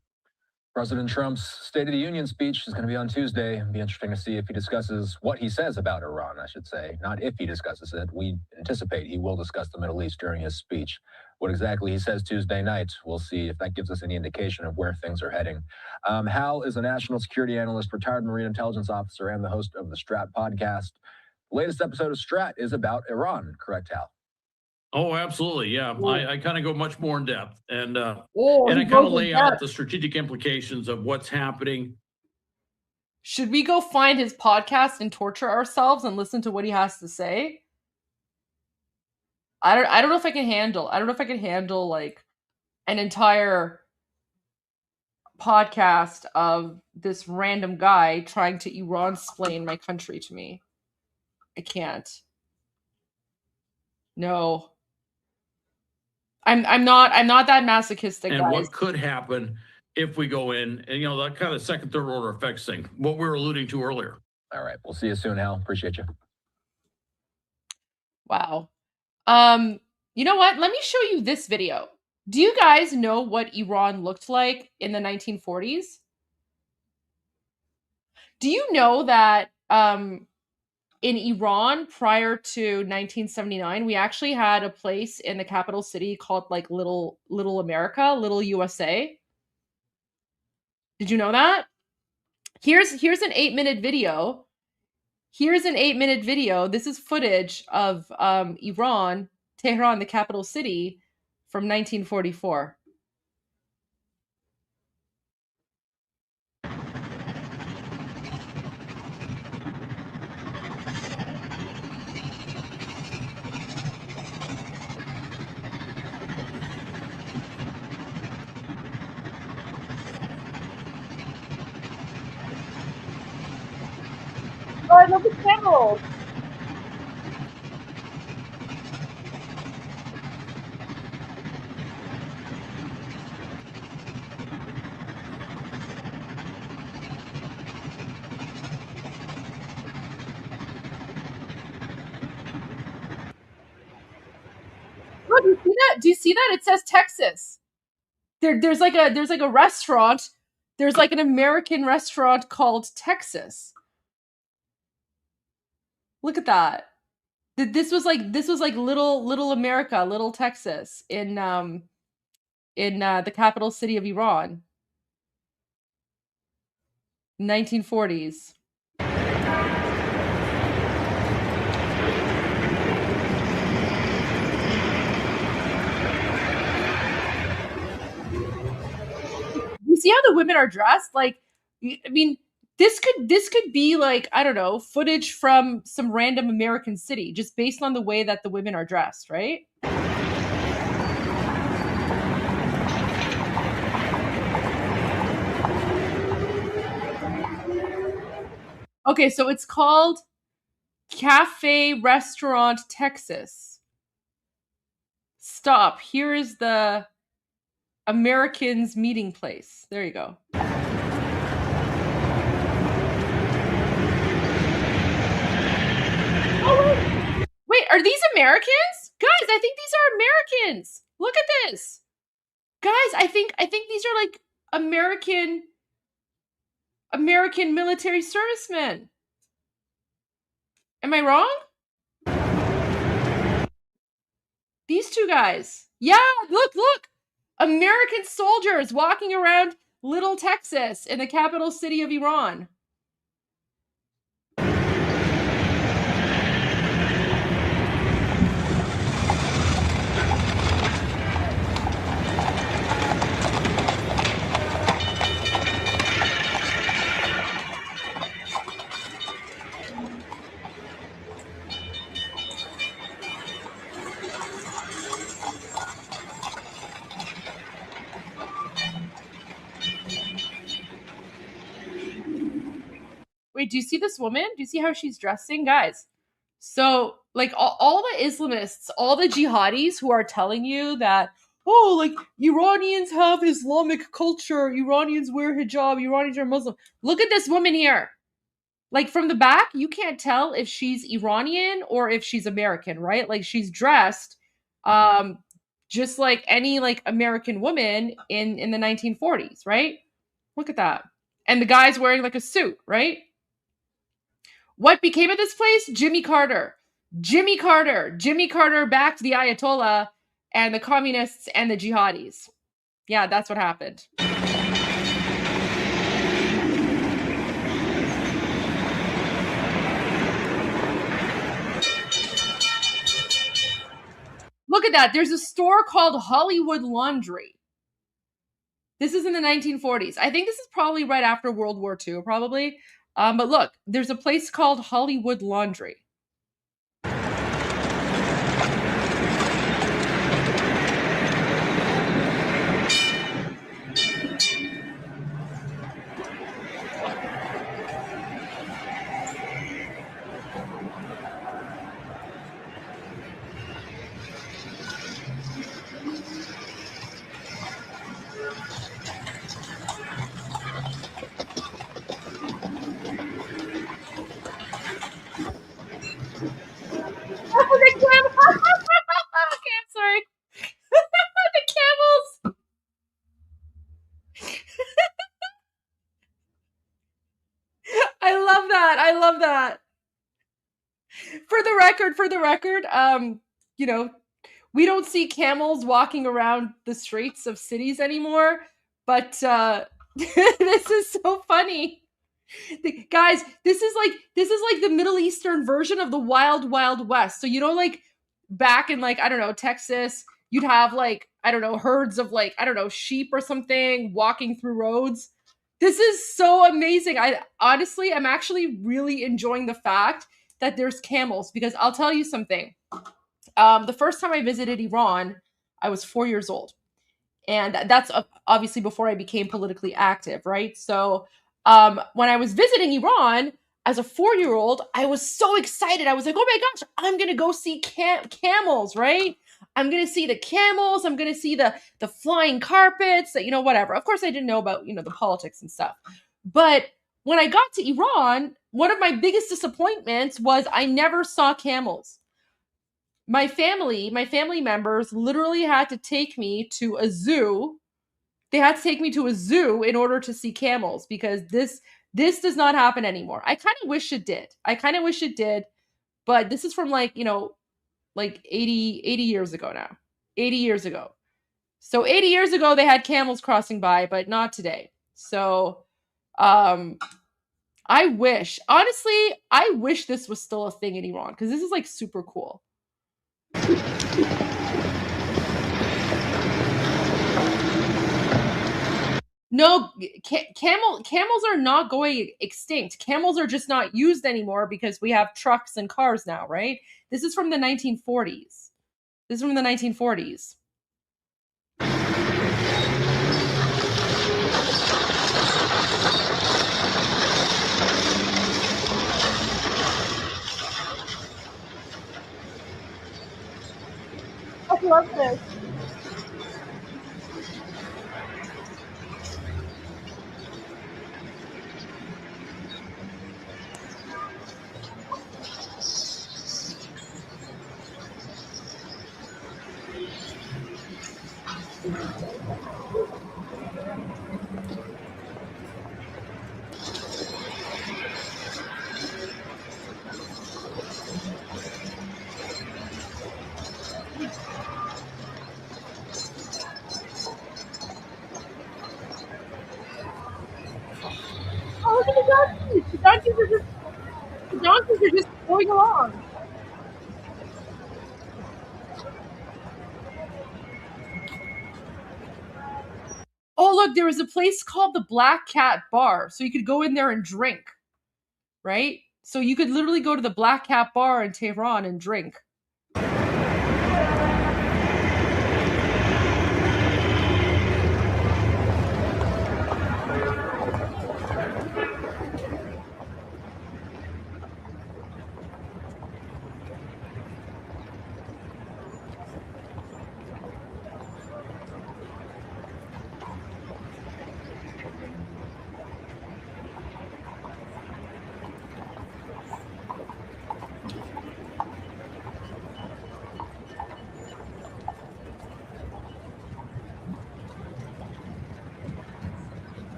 President Trump's State of the Union speech is going to be on Tuesday. It'll be interesting to see if he discusses what he says about Iran, I should say. Not if he discusses it. We anticipate he will discuss the Middle East during his speech. What exactly he says Tuesday night, we'll see if that gives us any indication of where things are heading. Hal is a national security analyst, retired Marine intelligence officer, and the host of the Strat podcast. The latest episode of Strat is about Iran, correct, Hal? Oh, absolutely. Yeah. I kind of go much more in depth and I he kind goes of in lay out depth. the strategic implications of what's happening. Should we go find his podcast and torture ourselves and listen to what he has to say? I don't know if I can handle like an entire podcast of this random guy trying to Iran-splain my country to me. I can't. No. I'm not that masochistic, And guys. what could happen if we go in and, that kind of second, third order effects thing, what we were alluding to earlier. All right. We'll see you soon, Hal. Appreciate you. Wow. You know what? Let me show you this video. Do you guys know what Iran looked like in the 1940s? Do you know that in Iran prior to 1979, we actually had a place in the capital city called like Little America, Little USA? Did you know that? Here's an 8-minute video. Here's an 8-minute video. This is footage of Iran, Tehran, the capital city, from 1944. Oh, I love the camels. Oh, do you see that? Do you see that? It says Texas. There's like a restaurant. There's like an American restaurant called Texas. Look at that. This was like little America, little Texas in the capital city of Iran. 1940s. You see how the women are dressed? Like, I mean, this could be like, I don't know, footage from some random American city, just based on the way that the women are dressed, right? Okay, so it's called Cafe Restaurant Texas. Stop. Here is the Americans meeting place. There you go. Americans? Guys, I think these are Americans. Look at this. Guys, I think these are like American military servicemen. Am I wrong? These two guys. Yeah, look. American soldiers walking around Little Texas in the capital city of Iran. Wait, do you see this woman? Do you see how she's dressing? Guys, so like all the Islamists, all the jihadis who are telling you that, oh, like Iranians have Islamic culture, Iranians wear hijab, Iranians are Muslim. Look at this woman here. Like from the back, you can't tell if she's Iranian or if she's American, right? Like she's dressed just like any like American woman in the 1940s, right? Look at that. And the guy's wearing like a suit, right? What became of this place? Jimmy Carter. Jimmy Carter backed the Ayatollah and the communists and the jihadis. Yeah, that's what happened. Look at that. There's a store called Hollywood Laundry. This is in the 1940s. I think this is probably right after World War II, probably. But look, there's a place called Hollywood Laundry. Okay, I'm sorry. The camels. I love that. For the record, you know, we don't see camels walking around the streets of cities anymore, but this is so funny. Guys, this is like the Middle Eastern version of the Wild Wild West. So, you know, like back in like, I don't know, Texas, you'd have like, I don't know, herds of like, I don't know, sheep or something walking through roads. This is so amazing. I'm actually really enjoying the fact that there's camels, because I'll tell you something. The first time I visited Iran, I was 4 years old. And that's obviously before I became politically active, right? So when I was visiting Iran as a 4-year-old, I was so excited. I was like, oh my gosh, I'm going to go see camels, right? I'm going to see the camels. I'm going to see the flying carpets, you know, whatever. Of course, I didn't know about, you know, the politics and stuff. But when I got to Iran, one of my biggest disappointments was I never saw camels. My family members literally had to take me to a zoo. They had to take me to a zoo in order to see camels, because this does not happen anymore. I kind of wish it did. But this is from like, you know, like 80 years ago now. 80 years ago. So 80 years ago, they had camels crossing by, but not today. So I wish this was still a thing in Iran, because this is like super cool. No, camels are not going extinct. Camels are just not used anymore because we have trucks and cars now, right? This is from the 1940s. I love this. donkeys. The donkeys are just going along. Oh, look, there was a place called the Black Cat Bar. So you could go in there and drink, right? So you could literally go to the Black Cat Bar in Tehran and drink.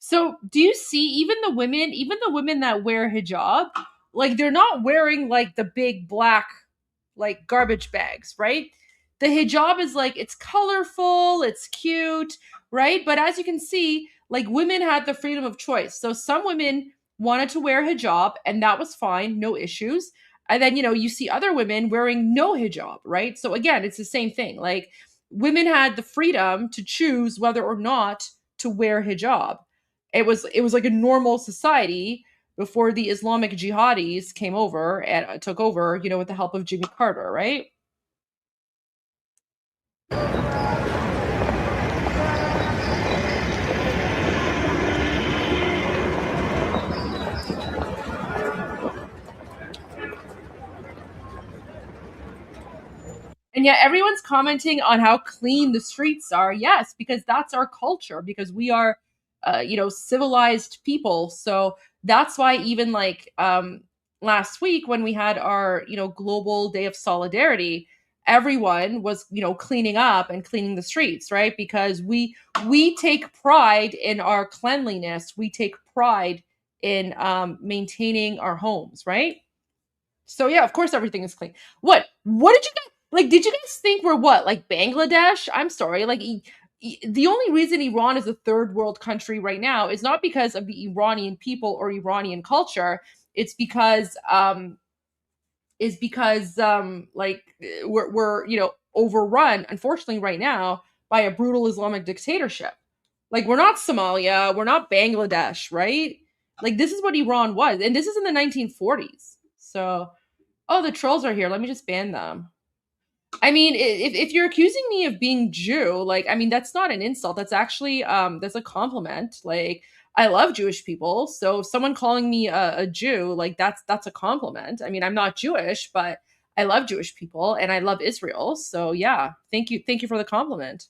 So do you see even the women that wear hijab, like they're not wearing like the big black like garbage bags, right? The hijab is like, it's colorful, it's cute, right? But as you can see, like women had the freedom of choice. So some women wanted to wear hijab and that was fine, no issues. And then, you see other women wearing no hijab, right? So again, it's the same thing. Like women had the freedom to choose whether or not to wear hijab. It was like a normal society before the Islamic jihadis came over and took over, with the help of Jimmy Carter, right? And yet everyone's commenting on how clean the streets are. Yes, because that's our culture, because we are, civilized people. So that's why even like last week when we had our, global day of solidarity, everyone was, cleaning up and cleaning the streets, right? Because we take pride in our cleanliness. We take pride in maintaining our homes, right? So yeah, of course everything is clean. What did you guys like? Did you guys think we're what, like Bangladesh? I'm sorry, like the only reason Iran is a third world country right now is not because of the Iranian people or Iranian culture. It's because like we're overrun, unfortunately, right now by a brutal Islamic dictatorship. Like we're not Somalia, we're not Bangladesh, right? Like this is what Iran was, and this is in the 1940s. So, oh, the trolls are here. Let me just ban them. I mean, if you're accusing me of being Jew, like, I mean, that's not an insult. That's actually that's a compliment. Like, I love Jewish people. So if someone calling me a Jew, like that's a compliment. I mean, I'm not Jewish, but I love Jewish people and I love Israel. So yeah, thank you for the compliment.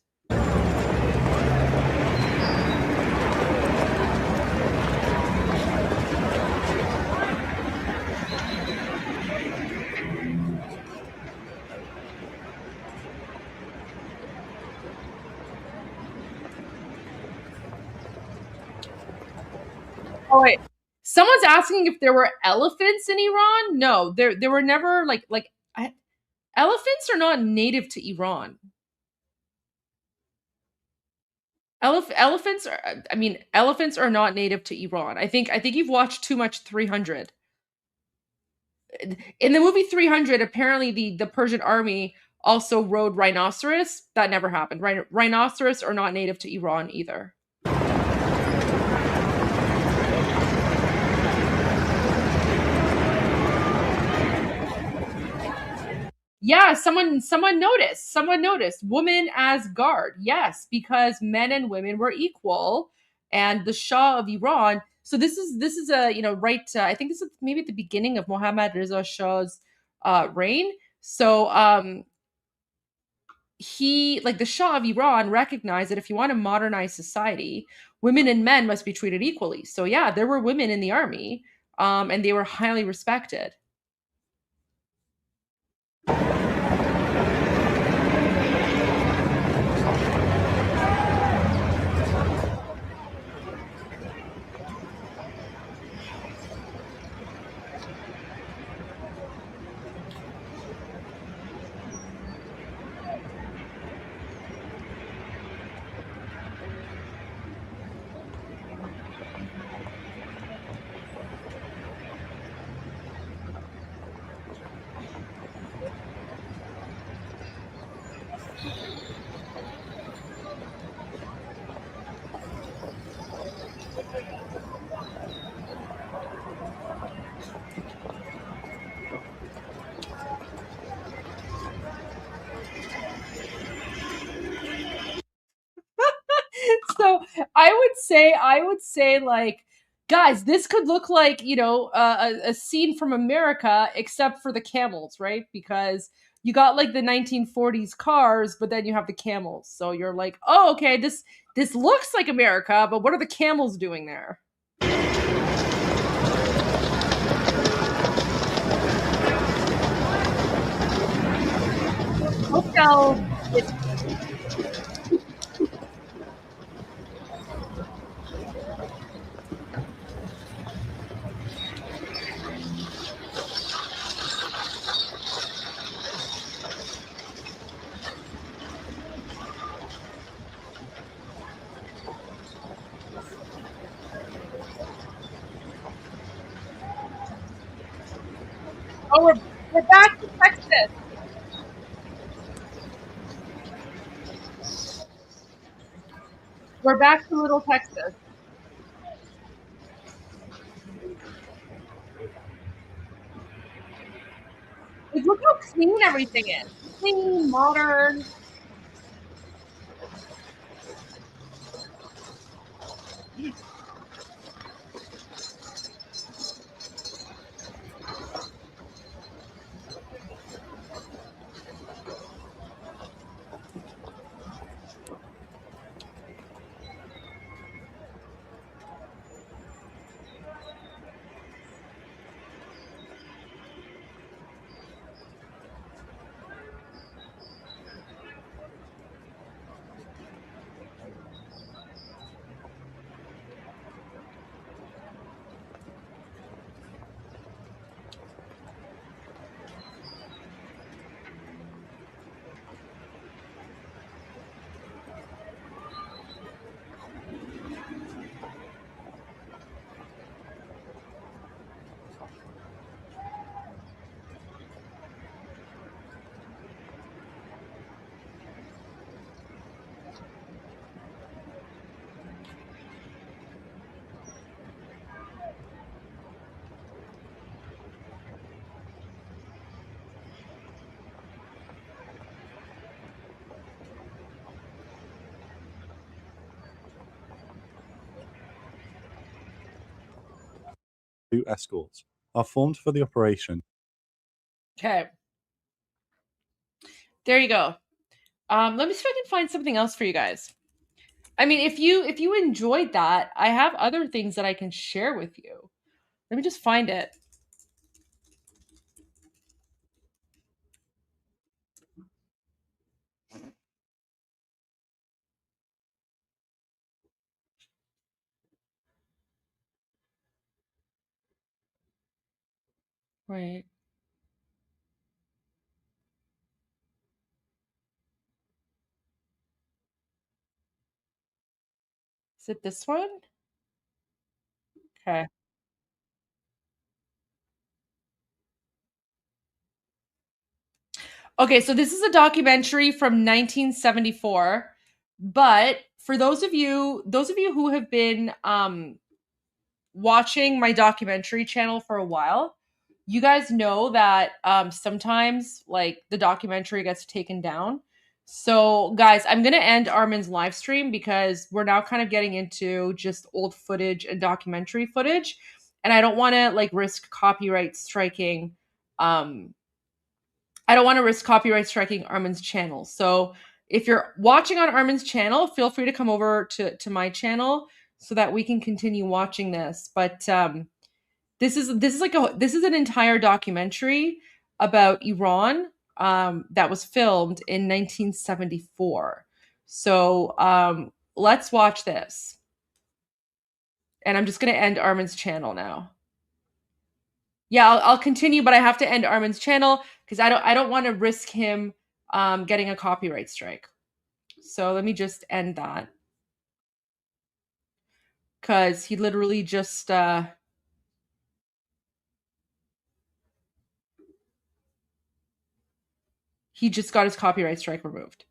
Oh wait, someone's asking if there were elephants in Iran. No, there were never elephants are not native to Iran. Elephants are not native to Iran. I think you've watched too much 300. In the movie 300, apparently the Persian army also rode rhinoceros. That never happened. Rhinoceros are not native to Iran either. Yeah, someone noticed women as guard. Yes, because men and women were equal, and the Shah of Iran. So this is a right. I think this is maybe at the beginning of Mohammad Reza Shah's reign. So he, like the Shah of Iran, recognized that if you want to modernize society, women and men must be treated equally. So yeah, there were women in the army, and they were highly respected. So I would say like, guys, this could look like, a scene from America, except for the camels, right? Because you got like the 1940s cars, but then you have the camels. So you're like, oh, okay, this looks like America, but what are the camels doing there? Hotel. Oh, we're back to Texas. We're back to Little Texas. Like, look how clean everything is. Clean, modern. Two escorts are formed for the operation. Okay. There you go. Let me see if I can find something else for you guys. I mean, if you enjoyed that, I have other things that I can share with you. Let me just find it. Right. Is it this one? Okay. Okay, so this is a documentary from 1974, but for those of you who have been watching my documentary channel for a while, you guys know that sometimes like the documentary gets taken down. So guys, I'm going to end Armin's live stream because we're now kind of getting into just old footage and documentary footage. And I don't want to like risk copyright striking. I don't want to risk copyright striking Armin's channel. So if you're watching on Armin's channel, feel free to come over to my channel so that we can continue watching this. But this is an entire documentary about Iran that was filmed in 1974. So let's watch this. And I'm just going to end Armin's channel now. Yeah, I'll continue, but I have to end Armin's channel because I don't want to risk him getting a copyright strike. So let me just end that because he literally just he just got his copyright strike removed.